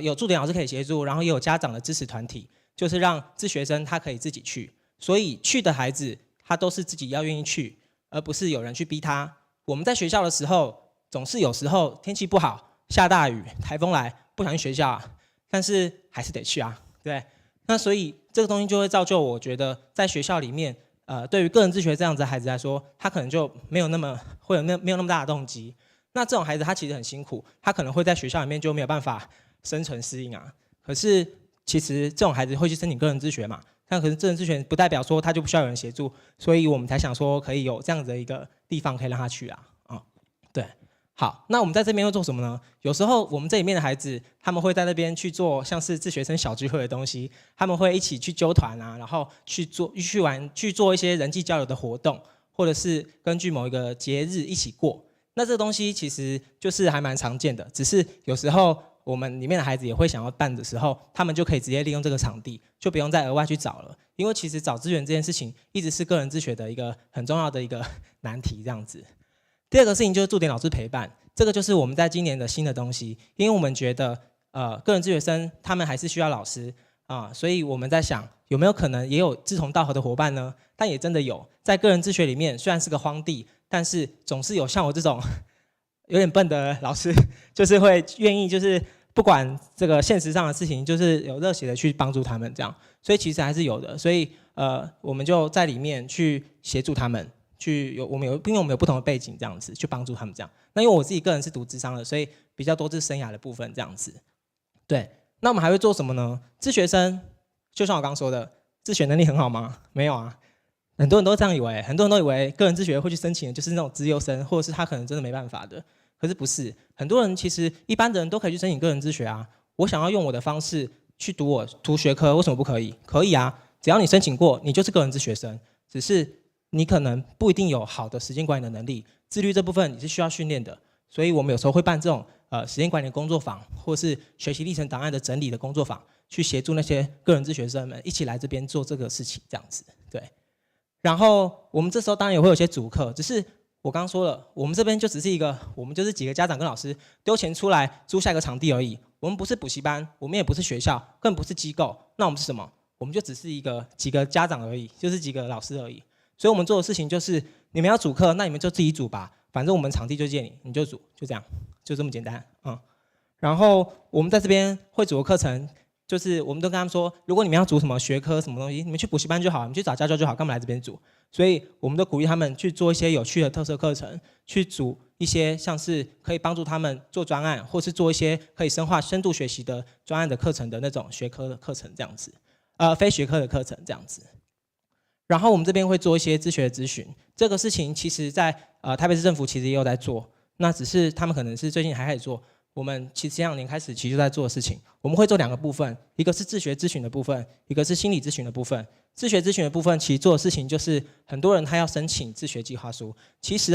有驻点老师可以协助，然后也有家长的支持团体，就是让自学生他可以自己去。所以去的孩子他都是自己要愿意去，而不是有人去逼他。我们在学校的时候，总是有时候天气不好，下大雨，台风来，不想去学校啊，但是还是得去啊，对。那所以这个东西就会造就我觉得在学校里面，对于个人自学这样子的孩子来说，他可能就没有那么大的动机。那这种孩子他其实很辛苦，他可能会在学校里面就没有办法生存适应啊。可是其实这种孩子会去申请个人自学嘛，但可是个人自学不代表说他就不需要有人协助，所以我们才想说可以有这样子的一个地方可以让他去啊，对。好，那我们在这边会做什么呢？有时候我们这里面的孩子，他们会在那边去做像是自学生小聚会的东西，他们会一起去揪团啊，然后去做一些人际交流的活动，或者是根据某一个节日一起过。那这个东西其实就是还蛮常见的，只是有时候我们里面的孩子也会想要办的时候，他们就可以直接利用这个场地，就不用再额外去找了。因为其实找资源这件事情，一直是个人自学的一个很重要的一个难题，这样子。第二个事情就是驻点老师陪伴，这个就是我们在今年的新的东西，因为我们觉得个人自学生他们还是需要老师所以我们在想有没有可能也有志同道合的伙伴呢？但也真的有，在个人自学里面虽然是个荒地，但是总是有像我这种有点笨的老师，就是会愿意就是不管这个现实上的事情，就是有热血的去帮助他们这样，所以其实还是有的，所以我们就在里面去协助他们。因为我们有不同的背景，这样子去帮助他们这样。那因为我自己个人是读諮商的，所以比较多是生涯的部分这样子。对，那我们还会做什么呢？自学生就像我刚刚说的，自学能力很好吗？没有啊，很多人都这样以为，很多人都以为个人自学会去申请的就是那种资优生，或者是他可能真的没办法的。可是不是，很多人其实一般的人都可以去申请个人自学啊。我想要用我的方式去读学科，为什么不可以？可以啊，只要你申请过，你就是个人自学生，只是你可能不一定有好的时间管理的能力，自律这部分你是需要训练的，所以我们有时候会办这种时间管理的工作坊，或是学习历程档案的整理的工作坊，去协助那些个人自学生们一起来这边做这个事情，这样子。对，然后我们这时候当然也会有些主课，只是我刚刚说了，我们这边就只是我们就是几个家长跟老师丢钱出来租下一个场地而已，我们不是补习班，我们也不是学校，更不是机构，那我们是什么？我们就只是几个家长而已，就是几个老师而已。所以我们做的事情就是，你们要组课，那你们就自己组吧，反正我们场地就借你，你就组，就这样，就这么简单然后我们在这边会组的课程，就是我们都跟他们说，如果你们要组什么学科什么东西，你们去补习班就好，你们去找家教就好，干嘛来这边组？所以我们都鼓励他们去做一些有趣的特色课程，去组一些像是可以帮助他们做专案，或是做一些可以深度学习的专案的课程的那种学科的课程这样子，非学科的课程这样子。然后我们这边会做一些自学的咨询，这个事情其实在台北市政府其实也有在做，那只是他们可能是最近还开始做，我们其实前2年开始其实就在做的事情。我们会做2个部分，一个是自学咨询的部分，一个是心理咨询的部分。自学咨询的部分其实做的事情就是很多人他要申请自学计划书，其实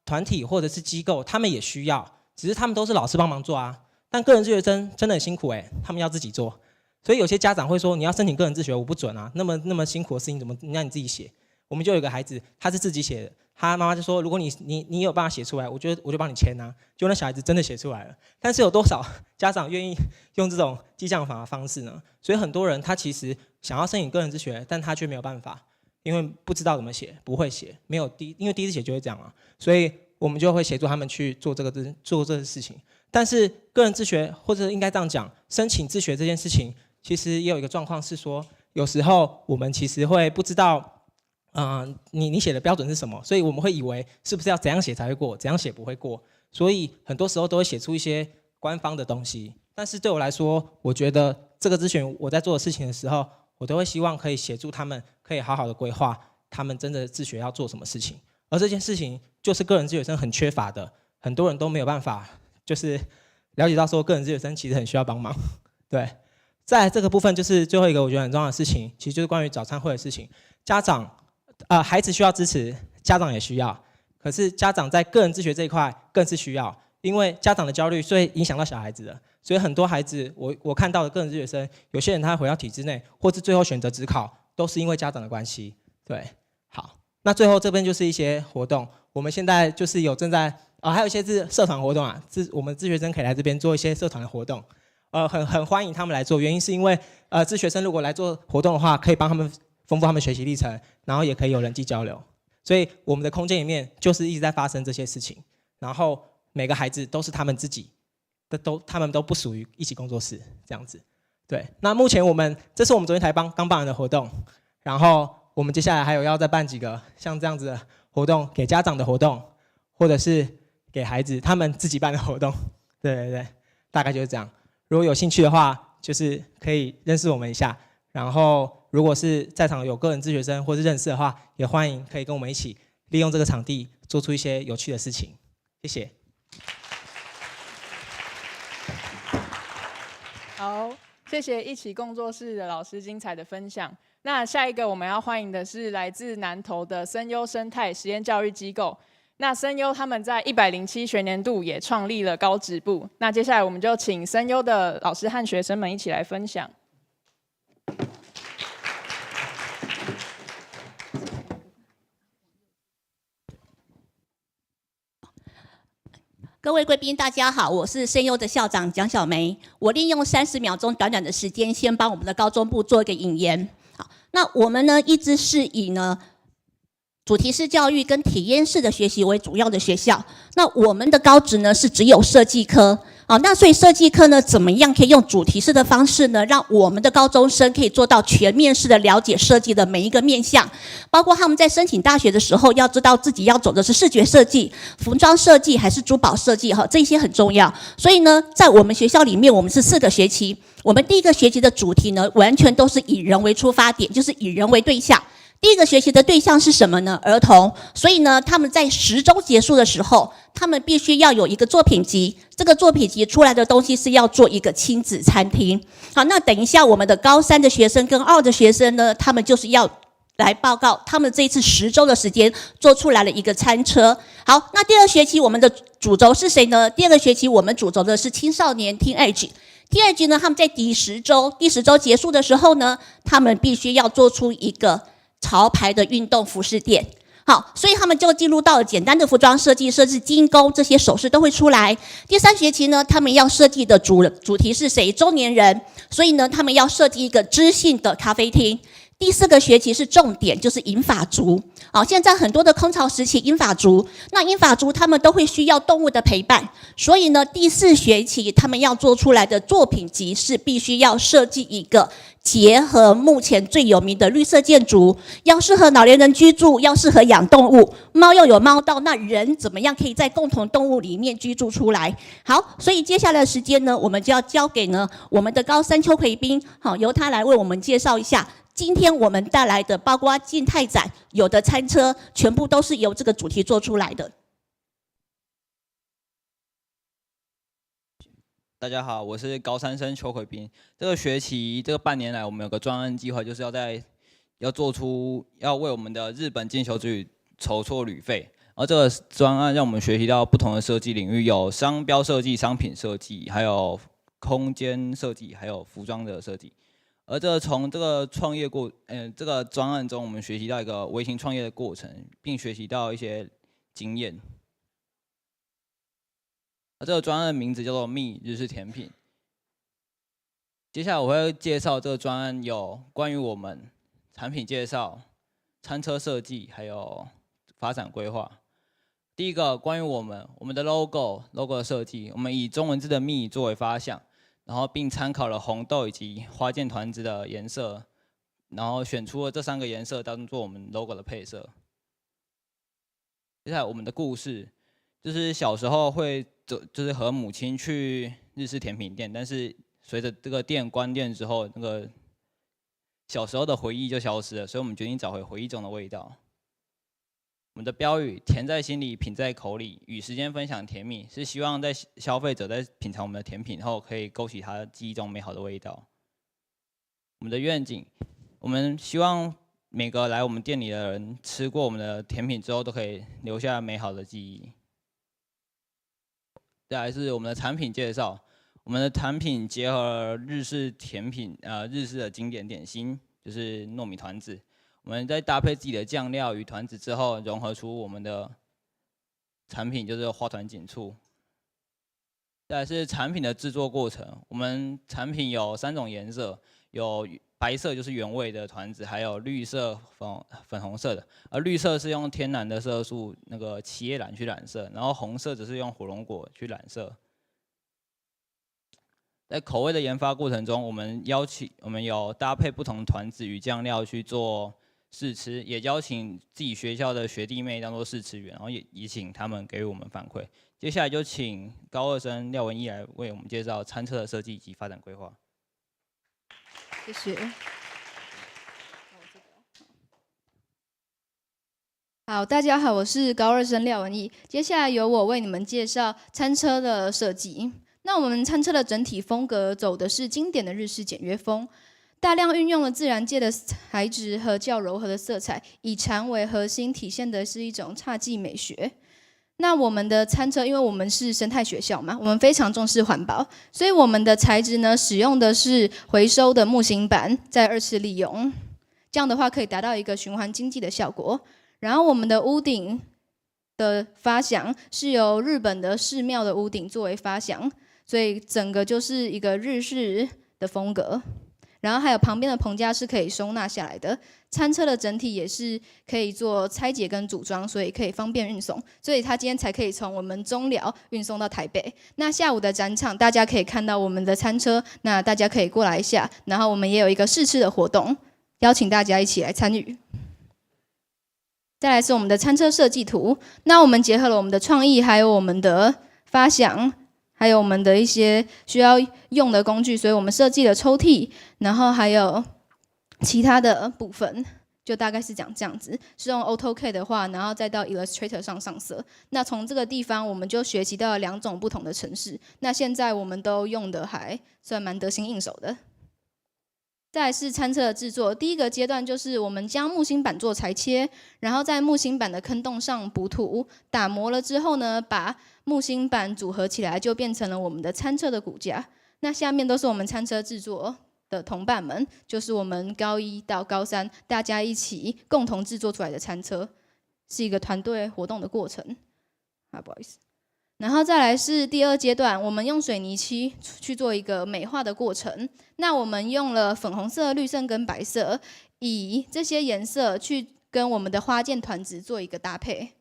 团体或者是机构他们也需要，只是他们都是老师帮忙做但个人自学生真的很辛苦他们要自己做。所以有些家长会说，你要申请个人自学，我不准啊，那么辛苦的事情怎么让你自己写？我们就有一个孩子，他是自己写的，他妈妈就说，如果你有办法写出来，我就帮你签就那小孩子真的写出来了。但是有多少家长愿意用这种激将法的方式呢？所以很多人他其实想要申请个人自学，但他却没有办法，因为不知道怎么写，不会写，因为第一次写就会这样所以我们就会协助他们去做这个事情。但是个人自学，或者应该这样讲，申请自学这件事情，其实也有一个状况是说，有时候我们其实会不知道，你写的标准是什么，所以我们会以为是不是要怎样写才会过，怎样写不会过，所以很多时候都会写出一些官方的东西。但是对我来说，我觉得这个咨询我在做的事情的时候，我都会希望可以协助他们，可以好好的规划他们真的自学要做什么事情。而这件事情就是个人自学生很缺乏的，很多人都没有办法，就是了解到说个人自学生其实很需要帮忙，对。再来这个部分就是最后一个我觉得很重要的事情，其实就是关于早餐会的事情。孩子需要支持，家长也需要，可是家长在个人自学这一块更是需要，因为家长的焦虑所以影响到小孩子的，所以很多孩子我看到的个人自学生，有些人他回到体制内，或是最后选择指考，都是因为家长的关系。对，好，那最后这边就是一些活动，我们现在就是有正在还有一些是社团活动我们自学生可以来这边做一些社团的活动。很欢迎他们来做，原因是因为自学生如果来做活动的话，可以帮他们丰富他们学习历程，然后也可以有人际交流。所以我们的空间里面就是一直在发生这些事情，然后每个孩子都是他们自己的，他们都不属于一起工作室这样子。对，那目前这是我们昨天才刚办完的活动，然后我们接下来还有要再办几个像这样子的活动，给家长的活动，或者是给孩子他们自己办的活动。对，大概就是这样。如果有兴趣的话，就是可以认识我们一下。然后，如果是在场有个人自学生或是认识的话，也欢迎可以跟我们一起利用这个场地，做出一些有趣的事情。谢谢。好，谢谢一起工作室的老师精彩的分享。那下一个我们要欢迎的是来自南投的森优生态实验教育机构。那森优他们在107学年度也创立了高职部。那接下来我们就请森优的老师和学生们一起来分享。各位贵宾，大家好，我是森优的校长蒋小梅。我利用30秒钟短短的时间，先帮我们的高中部做一个引言。好，那我们呢一直是以主题式教育跟体验式的学习为主要的学校。那我们的高职呢是只有设计科。好，那所以设计科呢，怎么样可以用主题式的方式呢，让我们的高中生可以做到全面式的了解设计的每一个面向，包括他们在申请大学的时候，要知道自己要走的是视觉设计、服装设计还是珠宝设计，这些很重要。所以呢，在我们学校里面，我们是4个学期，我们第一个学期的主题呢，完全都是以人为出发点，就是以人为对象。第一个学期的对象是什么呢？儿童。所以呢，他们在10周结束的时候，他们必须要有一个作品集。这个作品集出来的东西是要做一个亲子餐厅。好，那等一下我们的高3的学生跟2的学生呢，他们就是要来报告他们这一次10周的时间做出来了一个餐车。好，那第2学期我们的主轴是谁呢？第2个学期我们主轴的是青少年 teenage 呢，他们在第10周结束的时候呢，他们必须要做出一个潮牌的运动服饰店。好，所以他们就进入到了简单的服装设计、设计精工，这些首饰都会出来。第3学期呢，他们要设计的主题是谁？中年人，所以呢，他们要设计一个知性的咖啡厅。第4个学期是重点，就是银发族。好，现在很多的空巢时期银发族，那银发族他们都会需要动物的陪伴，所以呢，第4学期他们要做出来的作品集是必须要设计一个结合目前最有名的绿色建筑，要适合老年人居住，要适合养动物，猫又有猫道，那人怎么样可以在共同动物里面居住出来？好，所以接下来的时间呢，我们就要交给我们的高3邱奎斌，好，由他来为我们介绍一下。今天我们带来的包括静态展有的餐车，全部都是由这个主题做出来的。大家好，我是高3生邱奎斌。这个学期这个半年来，我们有个专案计划，就是要为我们的日本进修之旅筹措旅费。而这个专案让我们学习到不同的设计领域，有商标设计、商品设计，还有空间设计，还有服装的设计。而从这个这个专案中，我们学习到一个微型创业的过程，并学习到一些经验。而这个专案的名字叫做蜜日式甜品。接下来我会介绍这个专案有关于我们产品介绍、餐车设计，还有发展规划。第一个关于我们的 logo 的设计，我们以中文字的蜜作为发想。然后并参考了红豆以及花剑团子的颜色，然后选出了这3个颜色当做我们 logo 的配色。接下来我们的故事，就是小时候就是和母亲去日式甜品店，但是随着这个店关店之后，那个小时候的回忆就消失了，所以我们决定找回回忆中的味道。我们的标语“甜在心里，品在口里，与时间分享甜蜜”，是希望在消费者在品尝我们的甜品后，可以勾起他记忆中美好的味道。我们的愿景，我们希望每个来我们店里的人吃过我们的甜品之后，都可以留下美好的记忆。再来是我们的产品介绍，我们的产品结合日式甜品，日式的经典点心，就是糯米团子。我们在搭配自己的酱料与团子之后，融合出我们的产品，就是花团锦簇。再来是产品的制作过程，我们产品有3种颜色，有白色就是原味的团子，还有绿色、粉红色的。而绿色是用天然的色素那个企业染去染色，然后红色只是用火龙果去染色。在口味的研发过程中，我们有搭配不同团子与酱料去做试吃，也邀请自己学校的学弟妹当做试吃员，然后也请他们给予我们反馈。接下来就请高2生廖文义来为我们介绍餐车的设计及发展规划。谢谢。好，大家好，我是高2生廖文义。接下来由我为你们介绍餐车的设计。那我们餐车的整体风格走的是经典的日式简约风，大量运用了自然界的材质和较柔和的色彩，以蝉为核心，体现的是一种侘寂美学。那我们的餐车，因为我们是生态学校嘛，我们非常重视环保，所以我们的材质呢，使用的是回收的木芯板，再2次利用，这样的话可以达到一个循环经济的效果。然后我们的屋顶的发想是由日本的寺庙的屋顶作为发想，所以整个就是一个日式的风格。然后还有旁边的棚架是可以收纳下来的，餐车的整体也是可以做拆解跟组装，所以可以方便运送，所以它今天才可以从我们中寮运送到台北。那下午的展场大家可以看到我们的餐车，那大家可以过来一下，然后我们也有一个试吃的活动，邀请大家一起来参与。再来是我们的餐车设计图，那我们结合了我们的创意，还有我们的发想，还有我们的一些需要用的工具，所以我们设计了抽屉，然后还有其他的部分，就大概是讲这样子，是用 AutoCAD 的话，然后再到 Illustrator 上色。那从这个地方我们就学习到了2种不同的程式，那现在我们都用的还算蛮得心应手的。再来是餐车的制作，第一个阶段就是我们将木芯板做裁切，然后在木芯板的坑洞上补土，打磨了之后呢，把木芯板组合起来，就变成了我们的餐车的骨架。那下面都是我们餐车制作的同伴们，就是我们高1到高3大家一起共同制作出来的餐车，是一个团队活动的过程。不好意思。然后再来是第2阶段，我们用水泥漆去做一个美化的过程。那我们用了粉红色、绿色跟白色，以这些颜色去跟我们的花件团子做一个搭配。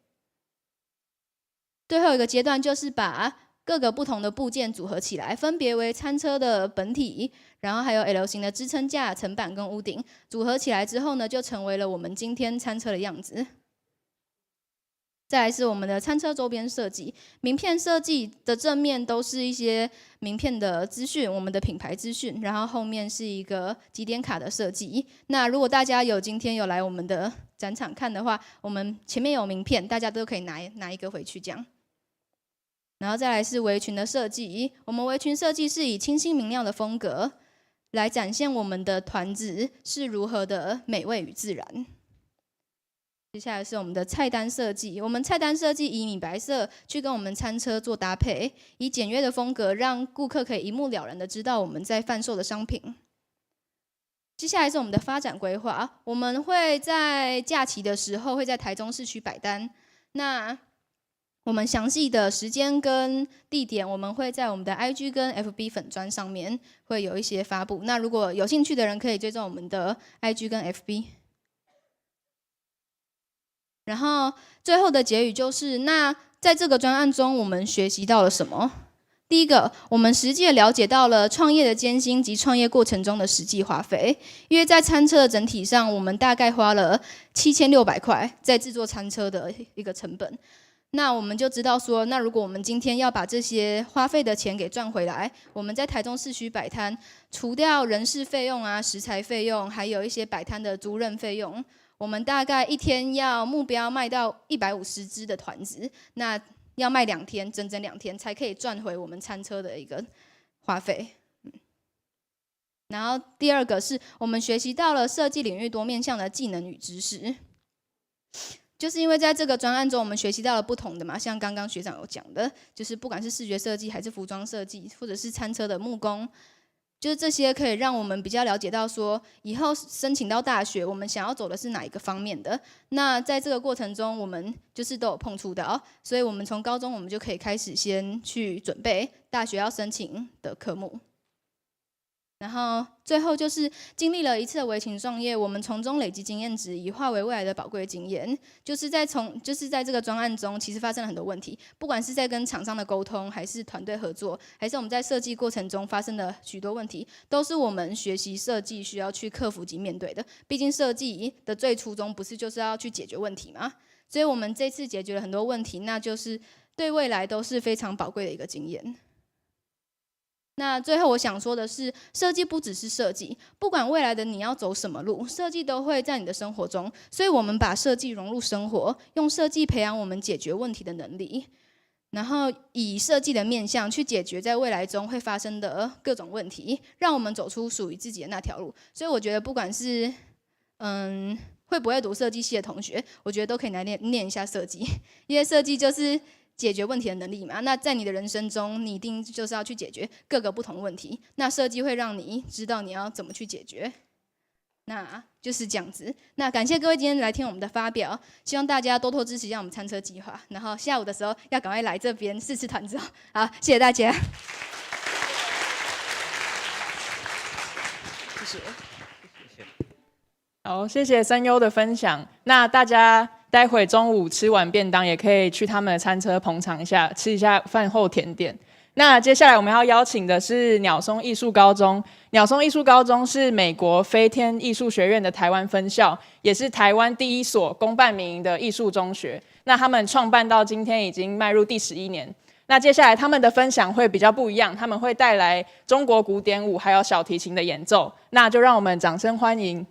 最后一个阶段就是把各个不同的部件组合起来，分别为餐车的本体，然后还有 L 型的支撑架、层板跟屋顶，组合起来之后呢，就成为了我们今天餐车的样子。再来是我们的餐车周边设计，名片设计的正面都是一些名片的资讯，我们的品牌资讯，然后后面是一个集点卡的设计。那如果大家今天有来我们的展场看的话，我们前面有名片，大家都可以拿一个回去这样。然后再来是围裙的设计，我们围裙设计是以清新明亮的风格来展现我们的团子是如何的美味与自然。接下来是我们的菜单设计，我们菜单设计以米白色去跟我们餐车做搭配，以简约的风格让顾客可以一目了然的知道我们在贩售的商品。接下来是我们的发展规划，我们会在假期的时候会在台中市区摆摊，那我们详细的时间跟地点，我们会在我们的 IG 跟 FB 粉专上面会有一些发布。那如果有兴趣的人可以追踪我们的 IG 跟 FB。然后最后的结语就是，那在这个专案中，我们学习到了什么？第一个，我们实际了解到了创业的艰辛及创业过程中的实际花费。因为在餐车的整体上，我们大概花了7600块在制作餐车的一个成本。那我们就知道说，那如果我们今天要把这些花费的钱给赚回来，我们在台中市区摆摊，除掉人事费用啊、食材费用，还有一些摆摊的租赁费用，我们大概一天要目标卖到150只的团子，那要卖2天，整整2天才可以赚回我们餐车的一个花费。然后第二个是我们学习到了设计领域多面向的技能与知识，就是因为在这个专案中，我们学习到了不同的嘛，像刚刚学长有讲的，就是不管是视觉设计还是服装设计，或者是餐车的木工。就是这些可以让我们比较了解到说，以后申请到大学，我们想要走的是哪一个方面的。那在这个过程中，我们就是都有碰触到，所以我们从高中我们就可以开始先去准备大学要申请的科目。然后最后就是经历了一次的微型创业，我们从中累积经验值，以化为未来的宝贵经验。就是在这个专案中，其实发生了很多问题，不管是在跟厂商的沟通，还是团队合作，还是我们在设计过程中发生的许多问题，都是我们学习设计需要去克服及面对的。毕竟设计的最初衷不是就是要去解决问题嘛，所以我们这次解决了很多问题，那就是对未来都是非常宝贵的一个经验。那最后我想说的是，设计不只是设计，不管未来的你要走什么路，设计都会在你的生活中。所以我们把设计融入生活，用设计培养我们解决问题的能力。然后以设计的面向去解决在未来中会发生的各种问题，让我们走出属于自己的那条路。所以我觉得不管是会不会读设计系的同学，我觉得都可以来念一下设计，因为设计就是解决问题的能力嘛。那在你的人生中，你一定就是要去解决各个不同问题，那设计会让你知道你要怎么去解决。那就是这样子。那感谢各位今天来听我们的发表，希望大家多多支持一下我们餐车计划。然后下午的时候要赶快来这边试吃团子哦。好，谢谢大家。谢谢。好，谢谢声优的分享。那大家待会中午吃完便当，也可以去他们的餐车捧场一下，吃一下饭后甜点。那接下来我们要邀请的是鸟松艺术高中。鸟松艺术高中是美国飞天艺术学院的台湾分校，也是台湾第一所公办民营的艺术中学。那他们创办到今天已经迈入第11年。那接下来他们的分享会比较不一样，他们会带来中国古典舞还有小提琴的演奏。那就让我们掌声欢迎。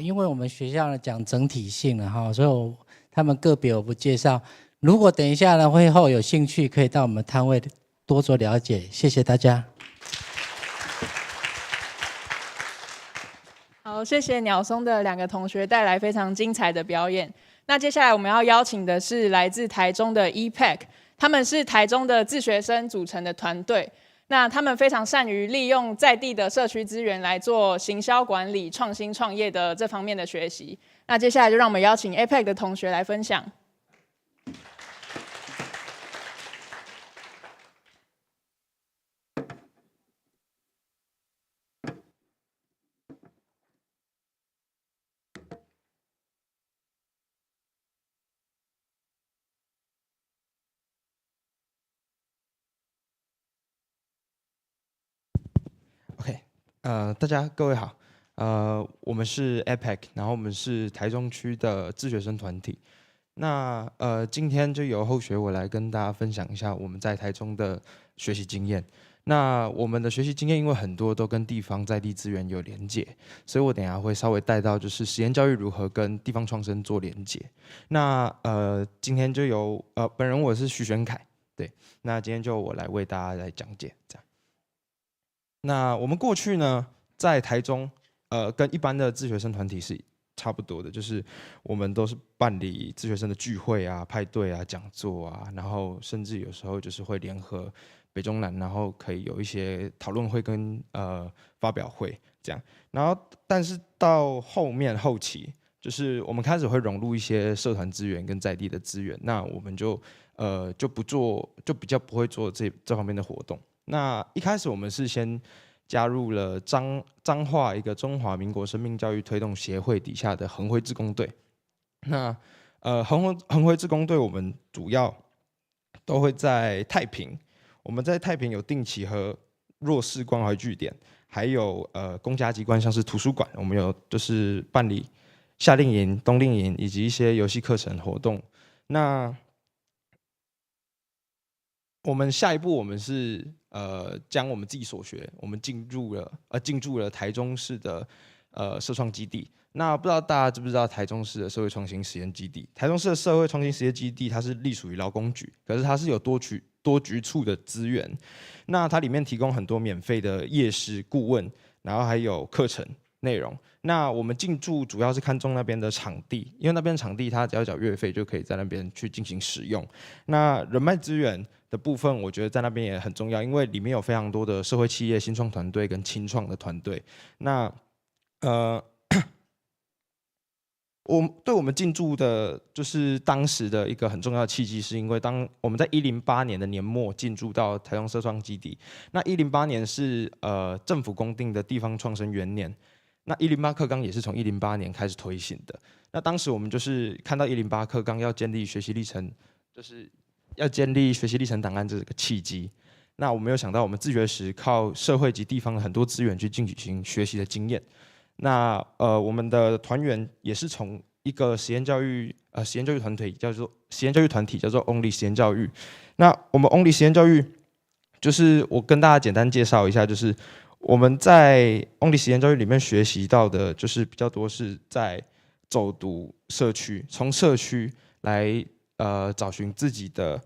因为我们学校呢讲整体性了哈，所以他们个别我不介绍。如果等一下呢会后有兴趣，可以到我们摊位多做了解。谢谢大家。好，谢谢鸟松的2个同学带来非常精彩的表演。那接下来我们要邀请的是来自台中的 EPAC， 他们是台中的自学生组成的团队。那他们非常善于利用在地的社区资源来做行销管理、创新创业的这方面的学习。那接下来就让我们邀请 EPAC 的同学来分享。大家各位好，我们是 EPAC， 然后我们是台中区的自学生团体。那今天就由后学我来跟大家分享一下我们在台中的学习经验。那我们的学习经验因为很多都跟地方在地资源有连结，所以我等一下会稍微带到就是实验教育如何跟地方创生做连结。那今天就由本人我是徐玄凯，对，那今天就我来为大家来讲解这样。那我们过去呢，在台中，跟一般的自学生团体是差不多的，就是我们都是办理自学生的聚会啊、派对啊、讲座啊，然后甚至有时候就是会联合北中南，然后可以有一些讨论会跟发表会这样。然后，但是到后期，就是我们开始会融入一些社团资源跟在地的资源，那我们就比较不会做这方面的活动。那一开始我们是先加入了彰化一个中华民国生命教育推动协会底下的恒辉志工队。那恒辉志工队我们主要都会在太平，我们在太平有定期和弱势关怀据点，还有公家机关像是图书馆，我们有就是办理夏令营、冬令营以及一些游戏课程活动。那我们下一步我们是将我们自己所学，我们进驻了台中市的社创基地。那不知道大家知不知道台中市的社会创新实验基地？台中市的社会创新实验基地，它是隶属于劳工局，可是它是有多局处的资源。那它里面提供很多免费的业师顾问，然后还有课程内容。那我们进驻主要是看中那边的场地，因为那边的场地它只要缴月费就可以在那边去进行使用。那人脉资源的部分，我觉得在那边也很重要，因为里面有非常多的社会企业、新创团队跟青创的团队。那我们进驻的，就是当时的一个很重要的契机，是因为当我们在108年的年末进驻到台中社创基地。那108年是政府公定的地方创生元年。那108课纲也是从108年开始推行的。那当时我们就是看到108课纲要建立学习历程，就是要建立学习历程档案这个契机。那我没有想到，我们自学时靠社会及地方的很多资源去进行学习的经验。那我们的团员也是从一个实验教育团体叫做 Only 实验教育。那我们 Only 实验教育，就是我跟大家简单介绍一下，就是我们在 Only 实验教育里面学习到的，就是比较多是在走读社区，从社区来找寻自己的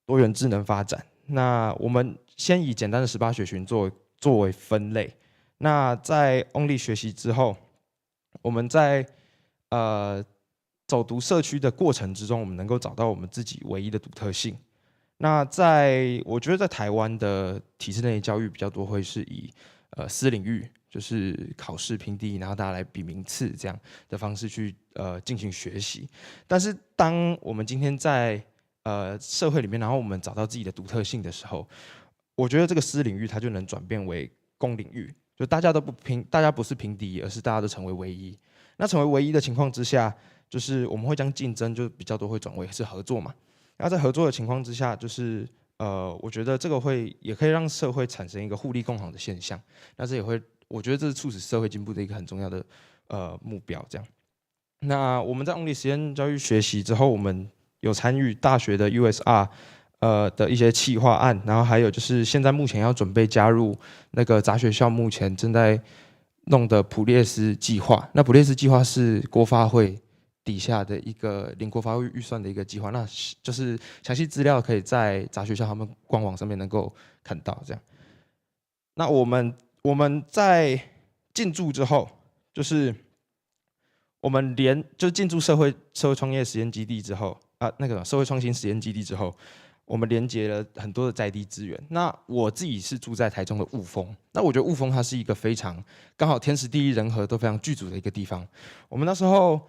多元智能发展。那我们先以简单的18学群作为分类。那在 Only 学习之后，我们在走读社区的过程之中，我们能够找到我们自己唯一的独特性。那我觉得在台湾的体制内教育比较多会是以私领域，就是考试评第一，然后大家来比名次这样的方式去进行学习。但是当我们今天在社会里面，然后我们找到自己的独特性的时候，我觉得这个私领域它就能转变为公领域，就大家不是平敌，而是大家都成为唯一。那成为唯一的情况之下，就是我们会将竞争就比较多会转为是合作嘛。那在合作的情况之下，就是我觉得这个也可以让社会产生一个互利共好的现象。那这也会，我觉得这是促使社会进步的一个很重要的目标。这样，那我们在 Only 实验教育学习之后，我们有参与大学的 USR 的一些企划案，然后还有就是现在目前要准备加入那个杂学校，目前正在弄的普列斯计划。那普列斯计划是国发会底下的一个领国发会预算的一个计划，那就是详细资料可以在杂学校他们官网上面能够看到。这样，那我们在进驻之后，就是我们就进驻社会创业实验基地之后啊，那个社会创新实验基地之后，我们连接了很多的在地资源。那我自己是住在台中的雾峰，那我觉得雾峰它是一个非常刚好天时地利人和都非常具足的一个地方。我们那时候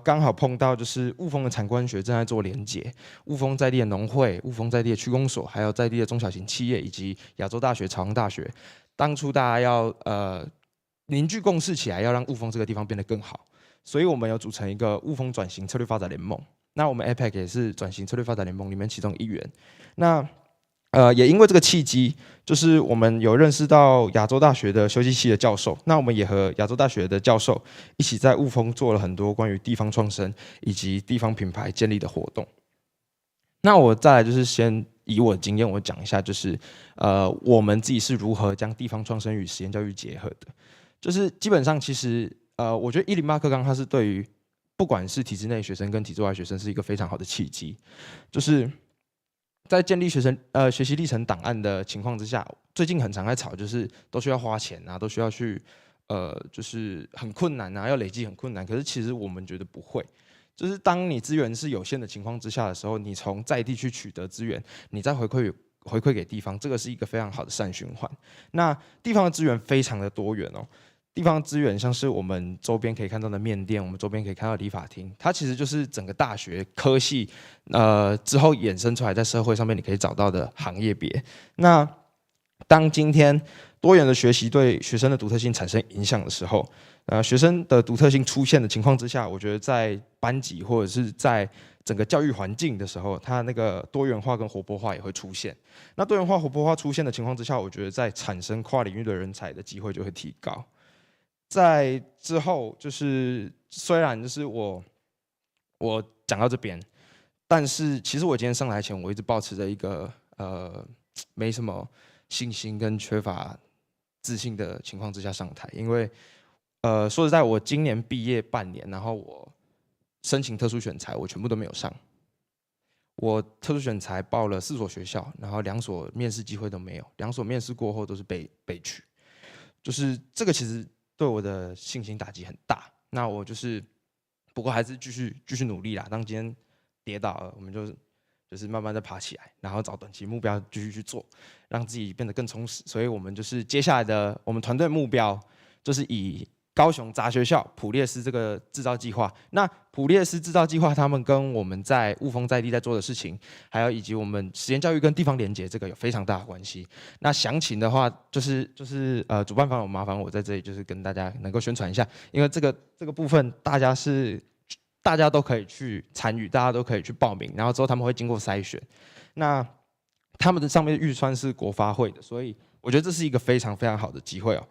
刚好碰到就是雾峰的产官学正在做连结，雾峰在地的农会、雾峰在地的区公所，还有在地的中小型企业以及亚洲大学、朝阳大学，当初大家要凝聚共识起来，要让雾峰这个地方变得更好，所以我们有组成一个雾峰转型策略发展联盟。那我们 APEC 也是转型策略发展联盟里面其中一员。那也因为这个契机，就是我们有认识到亚洲大学的修习系的教授，那我们也和亚洲大学的教授一起在雾峰做了很多关于地方创生以及地方品牌建立的活动。那我再来就是先以我的经验，我讲一下，就是我们自己是如何将地方创生与实验教育结合的。就是基本上其实我觉得108课纲它是对于不管是体制内学生跟体制外学生是一个非常好的契机，就是在建立学习历程档案的情况之下，最近很常在吵，就是都需要花钱啊，都需要去就是很困难啊，要累积很困难。可是其实我们觉得不会，就是当你资源是有限的情况之下的时候，你从在地去取得资源，你再回馈给地方，这个是一个非常好的善循环。那地方的资源非常的多元哦。地方资源像是我们周边可以看到的面店，我们周边可以看到的理发厅，它其实就是整个大学科系之后衍生出来在社会上面你可以找到的行业别。那当今天多元的学习对学生的独特性产生影响的时候，学生的独特性出现的情况之下，我觉得在班级或者是在整个教育环境的时候，它那个多元化跟活泼化也会出现。那多元化、活泼化出现的情况之下，我觉得在产生跨领域的人才的机会就会提高。在之后，就是虽然就是我讲到这边，但是其实我今天上台前，我一直保持着一个没什么信心跟缺乏自信的情况之下上台，因为说实在，我今年毕业半年，然后我申请特殊选才，我全部都没有上。我特殊选才报了4所学校，然后2所面试机会都没有，2所面试过后都是被取，就是这个其实对我的信心打击很大。那我就是不过还是继续努力啦。当今天跌倒了，我们就是慢慢的爬起来，然后找短期目标继续去做，让自己变得更充实。所以我们就是接下来的我们团队目标就是以高雄杂学校普列斯这个制造计划，那普列斯制造计划他们跟我们在雾峰在地在做的事情，还有以及我们实验教育跟地方连结这个有非常大的关系。那详情的话，就是主办方有麻烦我在这里就是跟大家能够宣传一下，因为这个部分大家都可以去参与，大家都可以去报名，然后之后他们会经过筛选。那他们的上面的预算是国发会的，所以我觉得这是一个非常非常好的机会哦。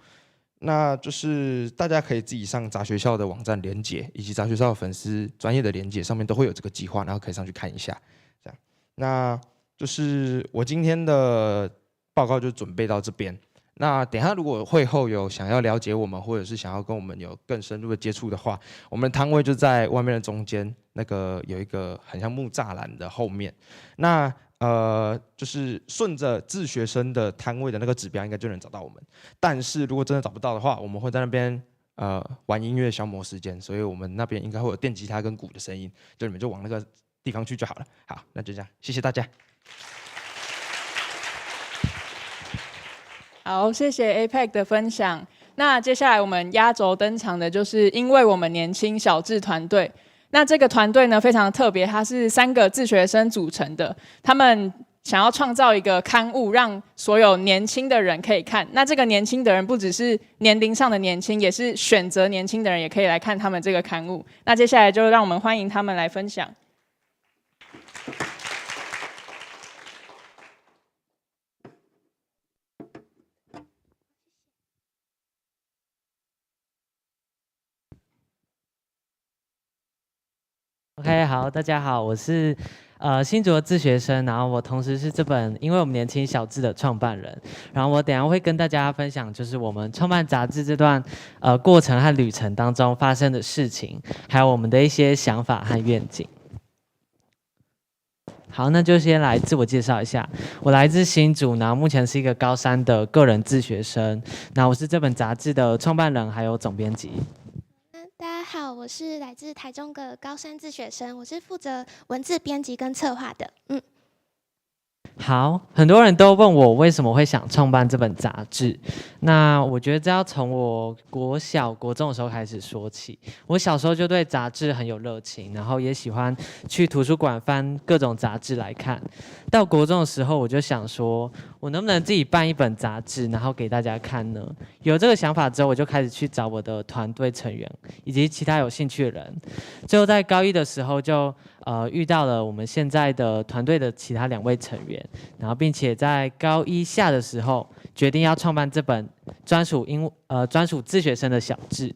那就是大家可以自己上杂学校的网站连结，以及杂学校的粉丝专业的连结上面都会有这个计划，然后可以上去看一下。这样，那就是我今天的报告就准备到这边。那等一下如果会后有想要了解我们，或者是想要跟我们有更深入的接触的话，我们的摊位就在外面的中间，那个有一个很像木栅栏的后面。那就是顺着自学生的摊位的那个指标，应该就能找到我们。但是如果真的找不到的话，我们会在那边玩音乐消磨时间，所以我们那边应该会有电吉他跟鼓的声音，就你们就往那个地方去就好了。好，那就这样，谢谢大家。好，谢谢 APEC 的分享。那接下来我们压轴登场的就是因为我们年轻小智团队。那这个团队呢非常特别，它是3个自学生组成的，他们想要创造一个刊物，让所有年轻的人可以看。那这个年轻的人不只是年龄上的年轻，也是选择年轻的人也可以来看他们这个刊物。那接下来就让我们欢迎他们来分享。OK， 好，大家好，我是新竹的自学生，然后我同时是这本因为我们年轻小志的创办人，然后我等一下会跟大家分享，就是我们创办杂志这段过程和旅程当中发生的事情，还有我们的一些想法和愿景。好，那就先来自我介绍一下，我来自新竹，然后目前是一个高3的个人自学生，那我是这本杂志的创办人还有总编辑。大家好，我是来自台中的高3自学生，我是负责文字编辑跟策划的。好，很多人都问我为什么会想创办这本杂志。那我觉得这要从我国小、国中的时候开始说起。我小时候就对杂志很有热情，然后也喜欢去图书馆翻各种杂志来看。到国中的时候，我就想说，我能不能自己办一本杂志，然后给大家看呢？有这个想法之后，我就开始去找我的团队成员以及其他有兴趣的人。最后在高1的时候就遇到了我们现在的团队的其他2位成员，然后并且在高1下的时候决定要创办这本专属自学生的小志。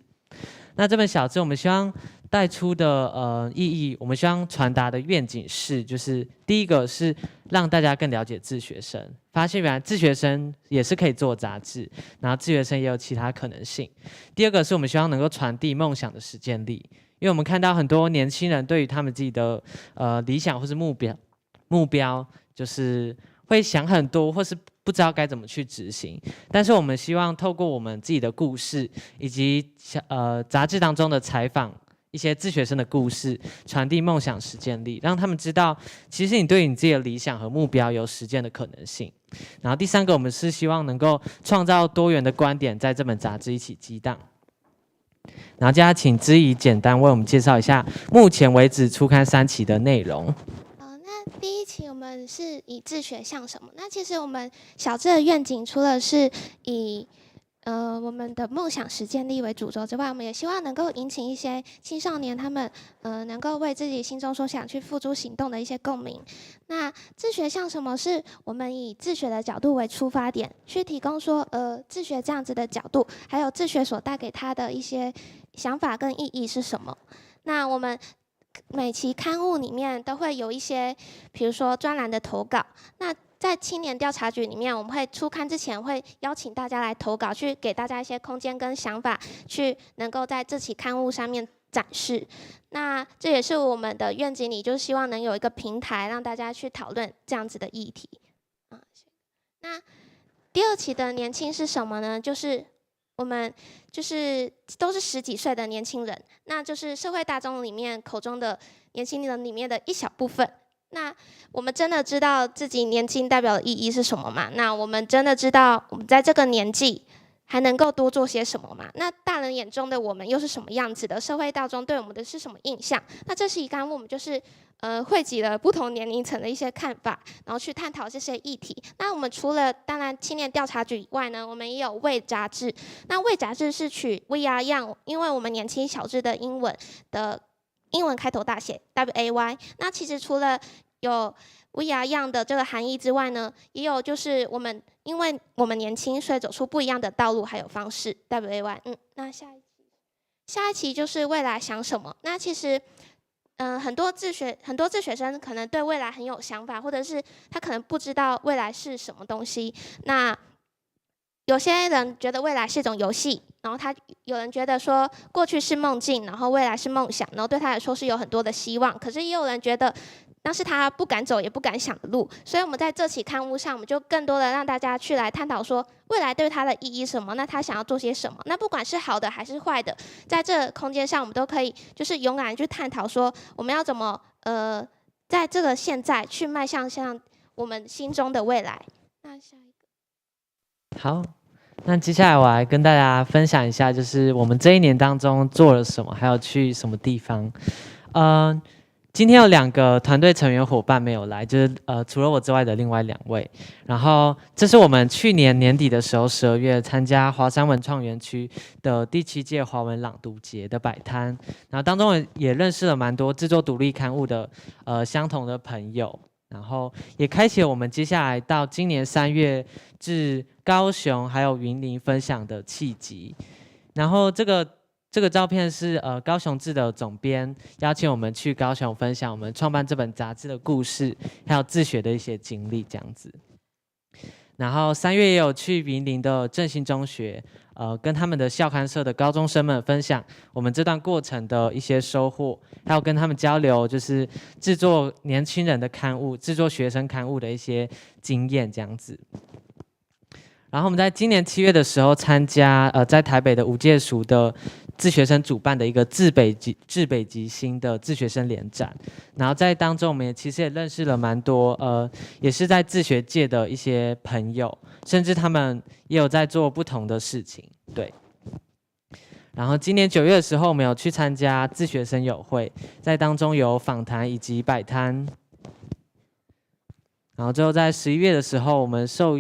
那这本小志我们希望带出的意义，我们希望传达的愿景是，就是第一个是让大家更了解自学生，发现原来自学生也是可以做杂志，然后自学生也有其他可能性。第二个是我们希望能够传递梦想的实践力。因为我们看到很多年轻人对于他们自己的理想或是目标，就是会想很多，或是不知道该怎么去执行。但是我们希望透过我们自己的故事，以及杂志当中的采访一些自学生的故事，传递梦想实践力，让他们知道，其实你对你自己的理想和目标有实践的可能性。然后第三个，我们是希望能够创造多元的观点，在这本杂志一起激荡。然后接下来请知怡简单为我们介绍一下目前为止初刊3期的内容。那第1期我们是以自学像什么？那其实我们小志的愿景除了是以我们的梦想实践力为主轴之外，我们也希望能够引起一些青少年他们能够为自己心中所想去付诸行动的一些共鸣。那自学像什么？是我们以自学的角度为出发点，去提供说自学这样子的角度，还有自学所带给他的一些想法跟意义是什么。那我们每期刊物里面都会有一些，比如说专栏的投稿。那在青年调查局里面，我们会出刊之前会邀请大家来投稿，去给大家一些空间跟想法，去能够在这期刊物上面展示。那这也是我们的愿景里，就是希望能有一个平台，让大家去讨论这样子的议题。那第2期的年轻是什么呢？就是我们就是都是10几岁的年轻人，那就是社会大众里面口中的年轻人里面的一小部分。那我们真的知道自己年轻代表的意义是什么吗？那我们真的知道我们在这个年纪还能够多做些什么吗？那大人眼中的我们又是什么样子的？社会大众对我们的是什么印象？那这期刊物我们就是汇集了不同年龄层的一些看法，然后去探讨这些议题。那我们除了当然青年调查局以外呢，我们也有为杂志。那为杂志是取 We Are Young， 因为我们年轻小志的英文开头大写 WAY。那其实除了有 We Are Young 的这个含义之外呢，也有就是因为我们年轻，所以走出不一样的道路还有方式 WAY。那下一期就是未来想什么？那其实很多自学生可能对未来很有想法，或者是他可能不知道未来是什么东西。那有些人觉得未来是一种游戏，然后有人觉得说过去是梦境，然后未来是梦想，然后对他来说是有很多的希望。可是也有人觉得那是他不敢走也不敢想的路。所以我们在这期刊物上，我们就更多的让大家去来探讨说未来对他的意义是什么，那他想要做些什么。那不管是好的还是坏的，在这个空间上我们都可以就是勇敢去探讨说我们要怎么在这个现在去迈向像我们心中的未来。那下一个好，那接下来我来跟大家分享一下，就是我们这一年当中做了什么，还有去什么地方。今天有2个团队成员伙伴没有来，就是除了我之外的另外2位。然后这是我们去年年底的时候，12月参加华山文创园区的第7届华文朗读节的摆摊，然后当中也认识了蛮多制作独立刊物的相同的朋友。然后也开启了我们接下来到今年3月至高雄还有云林分享的契机。然后这个这个照片是高雄志的总编邀请我们去高雄分享我们创办这本杂志的故事，还有自学的一些经历这样子。然后3月也有去云林的振兴中学，跟他们的校刊社的高中生们分享我们这段过程的一些收获，还有跟他们交流就是制作年轻人的刊物、制作学生刊物的一些经验这样子。然后我们在今年7月的时候参加在台北的5届塾的自学生主办的一个至北极星的自学生联展，然后在当中我们其实也认识了蛮多也是在自学界的一些朋友，甚至他们也有在做不同的事情，对。然后今年9月的时候，我们有去参加自学生友会，在当中有访谈以及摆摊。然后最后在11月的时候，我们受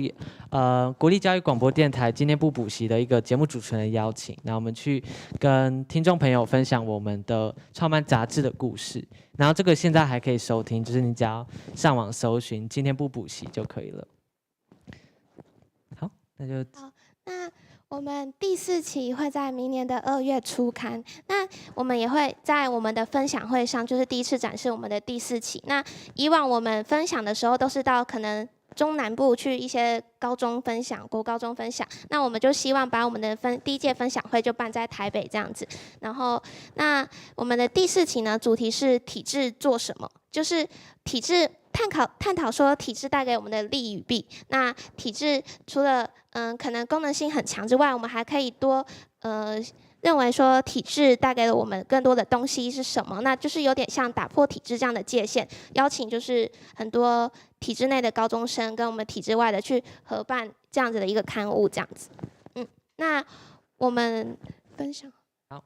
国立教育广播电台今天不补习的一个节目主持人的邀请，然后我们去跟听众朋友分享我们的创办杂志的故事。然后这个现在还可以收听，就是你只要上网搜寻今天不补习就可以了。好，那就好，那我们第4期会在明年的2月初刊，那我们也会在我们的分享会上，就是第一次展示我们的第4期。那以往我们分享的时候，都是到可能中南部去一些高中分享、国高中分享，那我们就希望把我们的第1届分享会就办在台北这样子。然后，那我们的第4期呢，主题是体制做什么，就是体制探讨说体制带给我们的利与弊。那体制除了可能功能性很强之外，我们还可以多认为说体制带给了我们更多的东西是什么？那就是有点像打破体制这样的界限，邀请就是很多体制内的高中生跟我们体制外的去合办这样子的一个刊物，这样子。那我们分享好。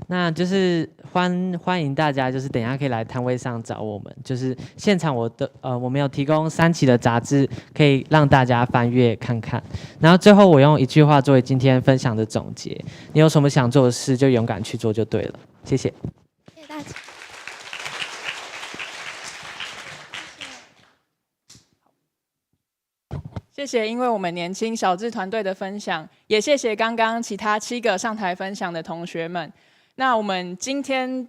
那就是欢迎大家，就是等一下可以来摊位上找我们。就是现场我们有提供3期的杂志，可以让大家翻阅看看。然后最后我用一句话作为今天分享的总结：你有什么想做的事，就勇敢去做就对了。谢谢。谢谢大家。谢谢，因为我们年轻小志团队的分享，也谢谢刚刚其他7个上台分享的同学们。那我们今天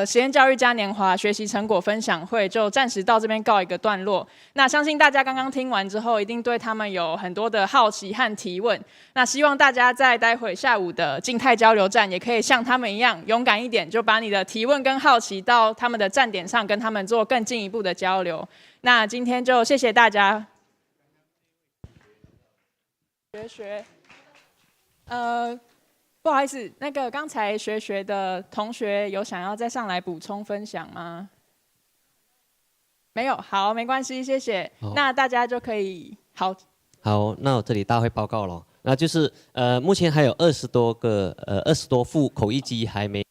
实验教育嘉年华学习成果分享会就暂时到这边告一个段落。那相信大家刚刚听完之后，一定对他们有很多的好奇和提问。那希望大家在待会下午的静态交流站，也可以像他们一样勇敢一点，就把你的提问跟好奇到他们的站点上，跟他们做更进一步的交流。那今天就谢谢大家。不好意思，那个刚才学的同学有想要再上来补充分享吗？没有，好，没关系，谢谢。那大家就可以好，那我这里大会报告了，那就是目前还有20多副口译机还没。